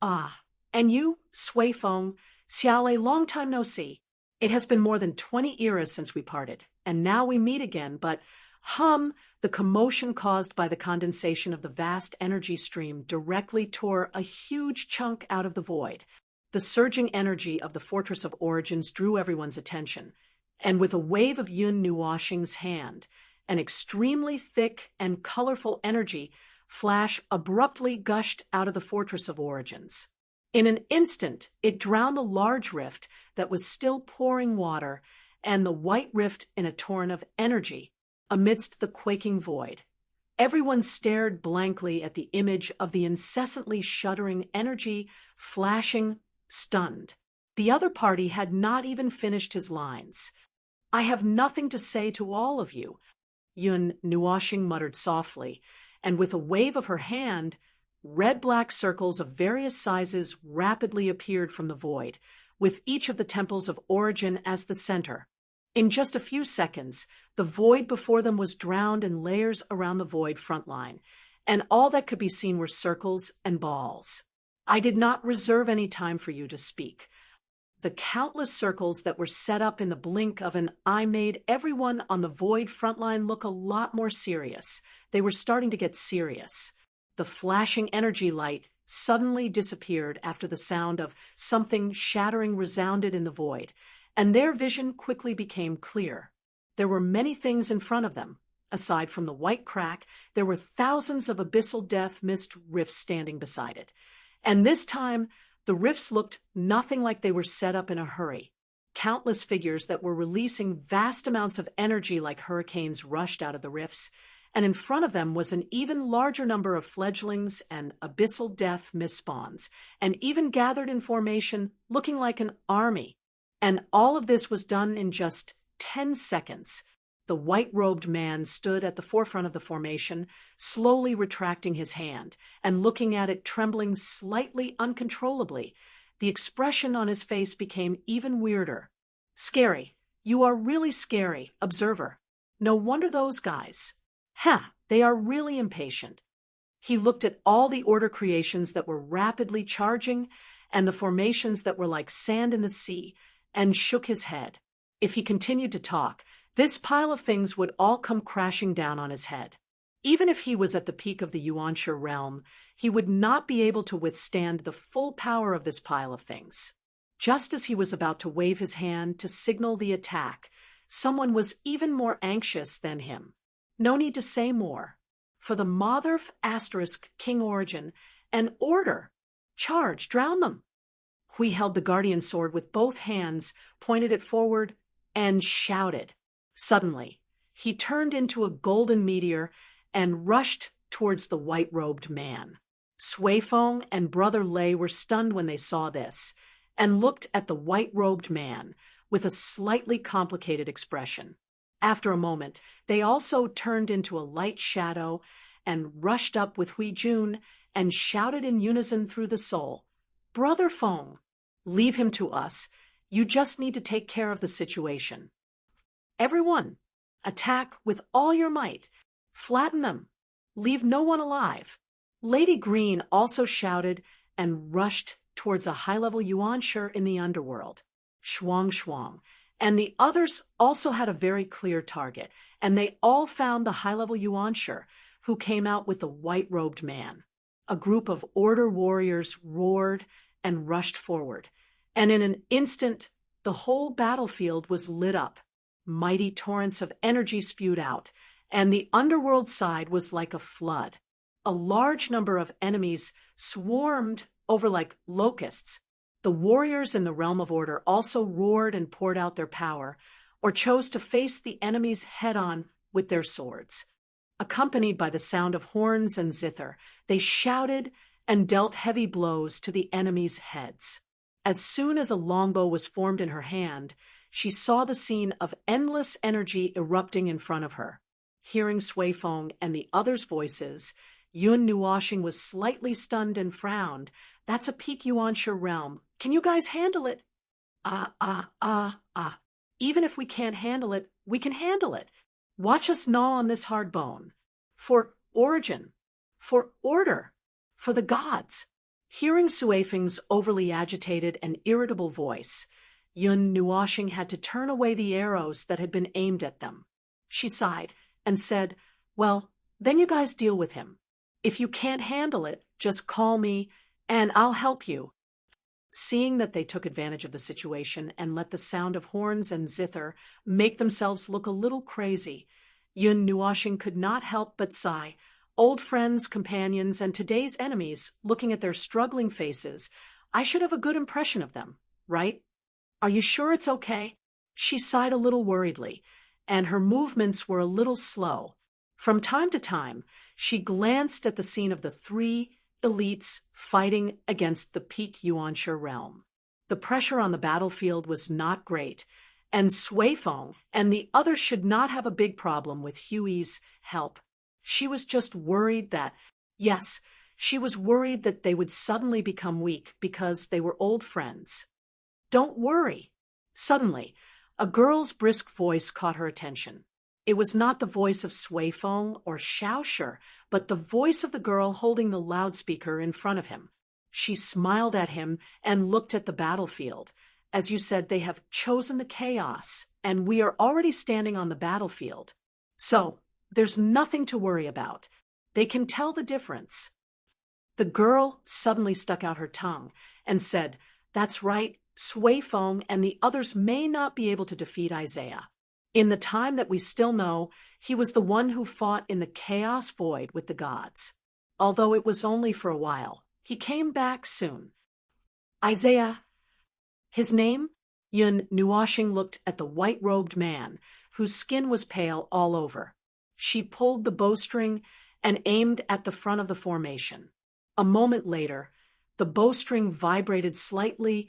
"Ah, and you, Sui Feng, Xiaolei, long time no see. It has been more than 20 eras since we parted, and now we meet again, but the commotion caused by the condensation of the vast energy stream directly tore a huge chunk out of the void. The surging energy of the Fortress of Origins drew everyone's attention, and with a wave of Yun Nuoshing's hand, an extremely thick and colorful energy flash abruptly gushed out of the Fortress of Origins. In an instant, it drowned the large rift that was still pouring water and the white rift in a torrent of energy amidst the quaking void. Everyone stared blankly at the image of the incessantly shuddering energy flashing, stunned. The other party had not even finished his lines. "I have nothing to say to all of you," Yun Nuoshing muttered softly, and with a wave of her hand, Red-black circles of various sizes rapidly appeared from the void, with each of the temples of origin as the center. In just a few seconds, the void before them was drowned in layers around the void front line, and all that could be seen were circles and balls. I did not reserve any time for you to speak. The countless circles that were set up in the blink of an eye made everyone on the void front line look a lot more serious. They were starting to get serious. The flashing energy light suddenly disappeared after the sound of something shattering resounded in the void, and their vision quickly became clear. There were many things in front of them. Aside from the white crack, there were thousands of abyssal death mist rifts standing beside it. And this time, the rifts looked nothing like they were set up in a hurry. Countless figures that were releasing vast amounts of energy like hurricanes rushed out of the rifts, and in front of them was an even larger number of fledglings and abyssal death mist spawns, and even gathered in formation looking like an army. And all of this was done in just 10 seconds. The white-robed man stood at the forefront of the formation, slowly retracting his hand, and looking at it trembling slightly uncontrollably. The expression on his face became even weirder. Scary. You are really scary, observer. No wonder those guys. They are really impatient. He looked at all the order creations that were rapidly charging, and the formations that were like sand in the sea, and shook his head. If he continued to talk, this pile of things would all come crashing down on his head. Even if he was at the peak of the Yuanshi realm, he would not be able to withstand the full power of this pile of things. Just as he was about to wave his hand to signal the attack, someone was even more anxious than him. No need to say more. For the Motherf * King Origin, an order. Charge, drown them. Hui held the guardian sword with both hands, pointed it forward, and shouted. Suddenly, he turned into a golden meteor and rushed towards the white-robed man. Suifeng and Brother Lei were stunned when they saw this, and looked at the white-robed man with a slightly complicated expression. After a moment, they also turned into a light shadow and rushed up with Hui Jun and shouted in unison through the soul, "Brother Feng, leave him to us. You just need to take care of the situation. Everyone, attack with all your might. Flatten them. Leave no one alive." Lady Green also shouted and rushed towards a high-level Yuanshi in the underworld. Shuang Shuang. And the others also had a very clear target, and they all found the high-level Yuanshi, who came out with the white-robed man. A group of order warriors roared and rushed forward, and in an instant, the whole battlefield was lit up. Mighty torrents of energy spewed out, and the underworld side was like a flood. A large number of enemies swarmed over like locusts. The warriors in the realm of order also roared and poured out their power, or chose to face the enemies head-on with their swords. Accompanied by the sound of horns and zither, they shouted and dealt heavy blows to the enemies' heads. As soon as a longbow was formed in her hand, she saw the scene of endless energy erupting in front of her. Hearing Suifeng and the others' voices, Yun Nuoshing was slightly stunned and frowned. "That's a peak Yuanshi realm. Can you guys handle it?" Even if we can't handle it, we can handle it. Watch us gnaw on this hard bone. For origin. For order. For the gods." Hearing Suifeng's overly agitated and irritable voice, Yun Nuoshing had to turn away the arrows that had been aimed at them. She sighed and said, "Well, then you guys deal with him. If you can't handle it, just call me, and I'll help you." Seeing that they took advantage of the situation and let the sound of horns and zither make themselves look a little crazy, Yun Nuoshing could not help but sigh. Old friends, companions, and today's enemies, looking at their struggling faces, I should have a good impression of them, right? Are you sure it's okay? She sighed a little worriedly, and her movements were a little slow. From time to time, she glanced at the scene of the three elites fighting against the peak Yuanshi realm. The pressure on the battlefield was not great, and Suifeng and the others should not have a big problem with Hui's help. She was just worried that, yes, She was worried that they would suddenly become weak because they were old friends. Don't worry. Suddenly, a girl's brisk voice caught her attention. It was not the voice of Suifeng or Xiaoshe, but the voice of the girl holding the loudspeaker in front of him. She smiled at him and looked at the battlefield. As you said, they have chosen the chaos, and we are already standing on the battlefield. So, there's nothing to worry about. They can tell the difference. The girl suddenly stuck out her tongue and said, "That's right, Suifeng and the others may not be able to defeat Isaiah. In the time that we still know, he was the one who fought in the chaos void with the gods. Although it was only for a while, he came back soon." Isaiah, his name? Yun Nuoshing looked at the white-robed man, whose skin was pale all over. She pulled the bowstring and aimed at the front of the formation. A moment later, the bowstring vibrated slightly,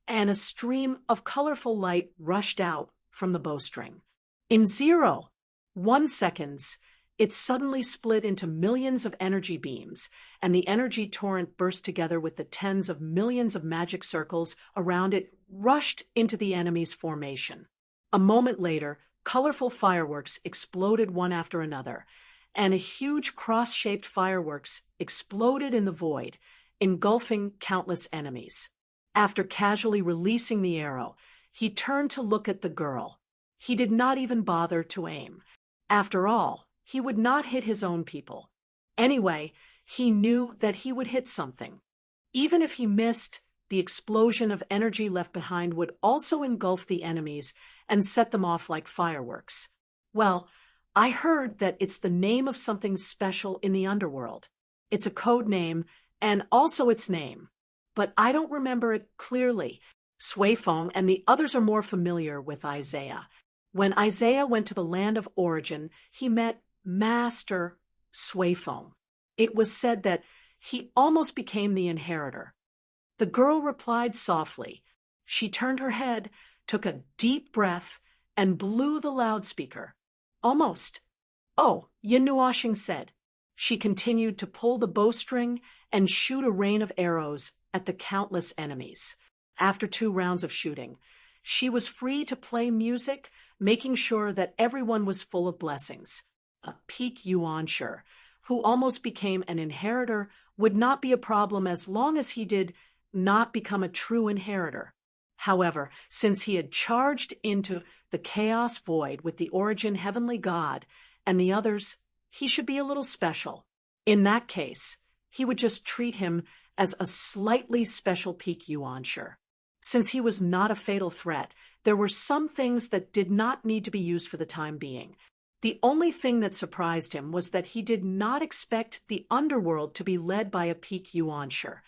and a stream of colorful light rushed out from the bowstring. In 0.1 seconds, it suddenly split into millions of energy beams, and the energy torrent burst together with the tens of millions of magic circles around it rushed into the enemy's formation. A moment later, colorful fireworks exploded one after another, and a huge cross-shaped fireworks exploded in the void, engulfing countless enemies. After casually releasing the arrow, he turned to look at the girl. He did not even bother to aim. After all, he would not hit his own people. Anyway, he knew that he would hit something. Even if he missed, the explosion of energy left behind would also engulf the enemies and set them off like fireworks. Well, I heard that it's the name of something special in the underworld. It's a code name, and also its name. But I don't remember it clearly. Suifeng and the others are more familiar with Isaiah. When Isaiah went to the land of origin, he met Master Suifeng. It was said that he almost became the inheritor. The girl replied softly. She turned her head, took a deep breath, and blew the loudspeaker. Almost. "Oh," Yin Nuoshing said. She continued to pull the bowstring and shoot a rain of arrows at the countless enemies. After 2 rounds of shooting, she was free to play music, making sure that everyone was full of blessings. A peak yuansher, who almost became an inheritor, would not be a problem as long as he did not become a true inheritor. However, since he had charged into the chaos void with the origin heavenly god and the others, he should be a little special. In that case, he would just treat him as a slightly special peak yuansher. Since he was not a fatal threat, there were some things that did not need to be used for the time being. The only thing that surprised him was that he did not expect the underworld to be led by a peak yuansher.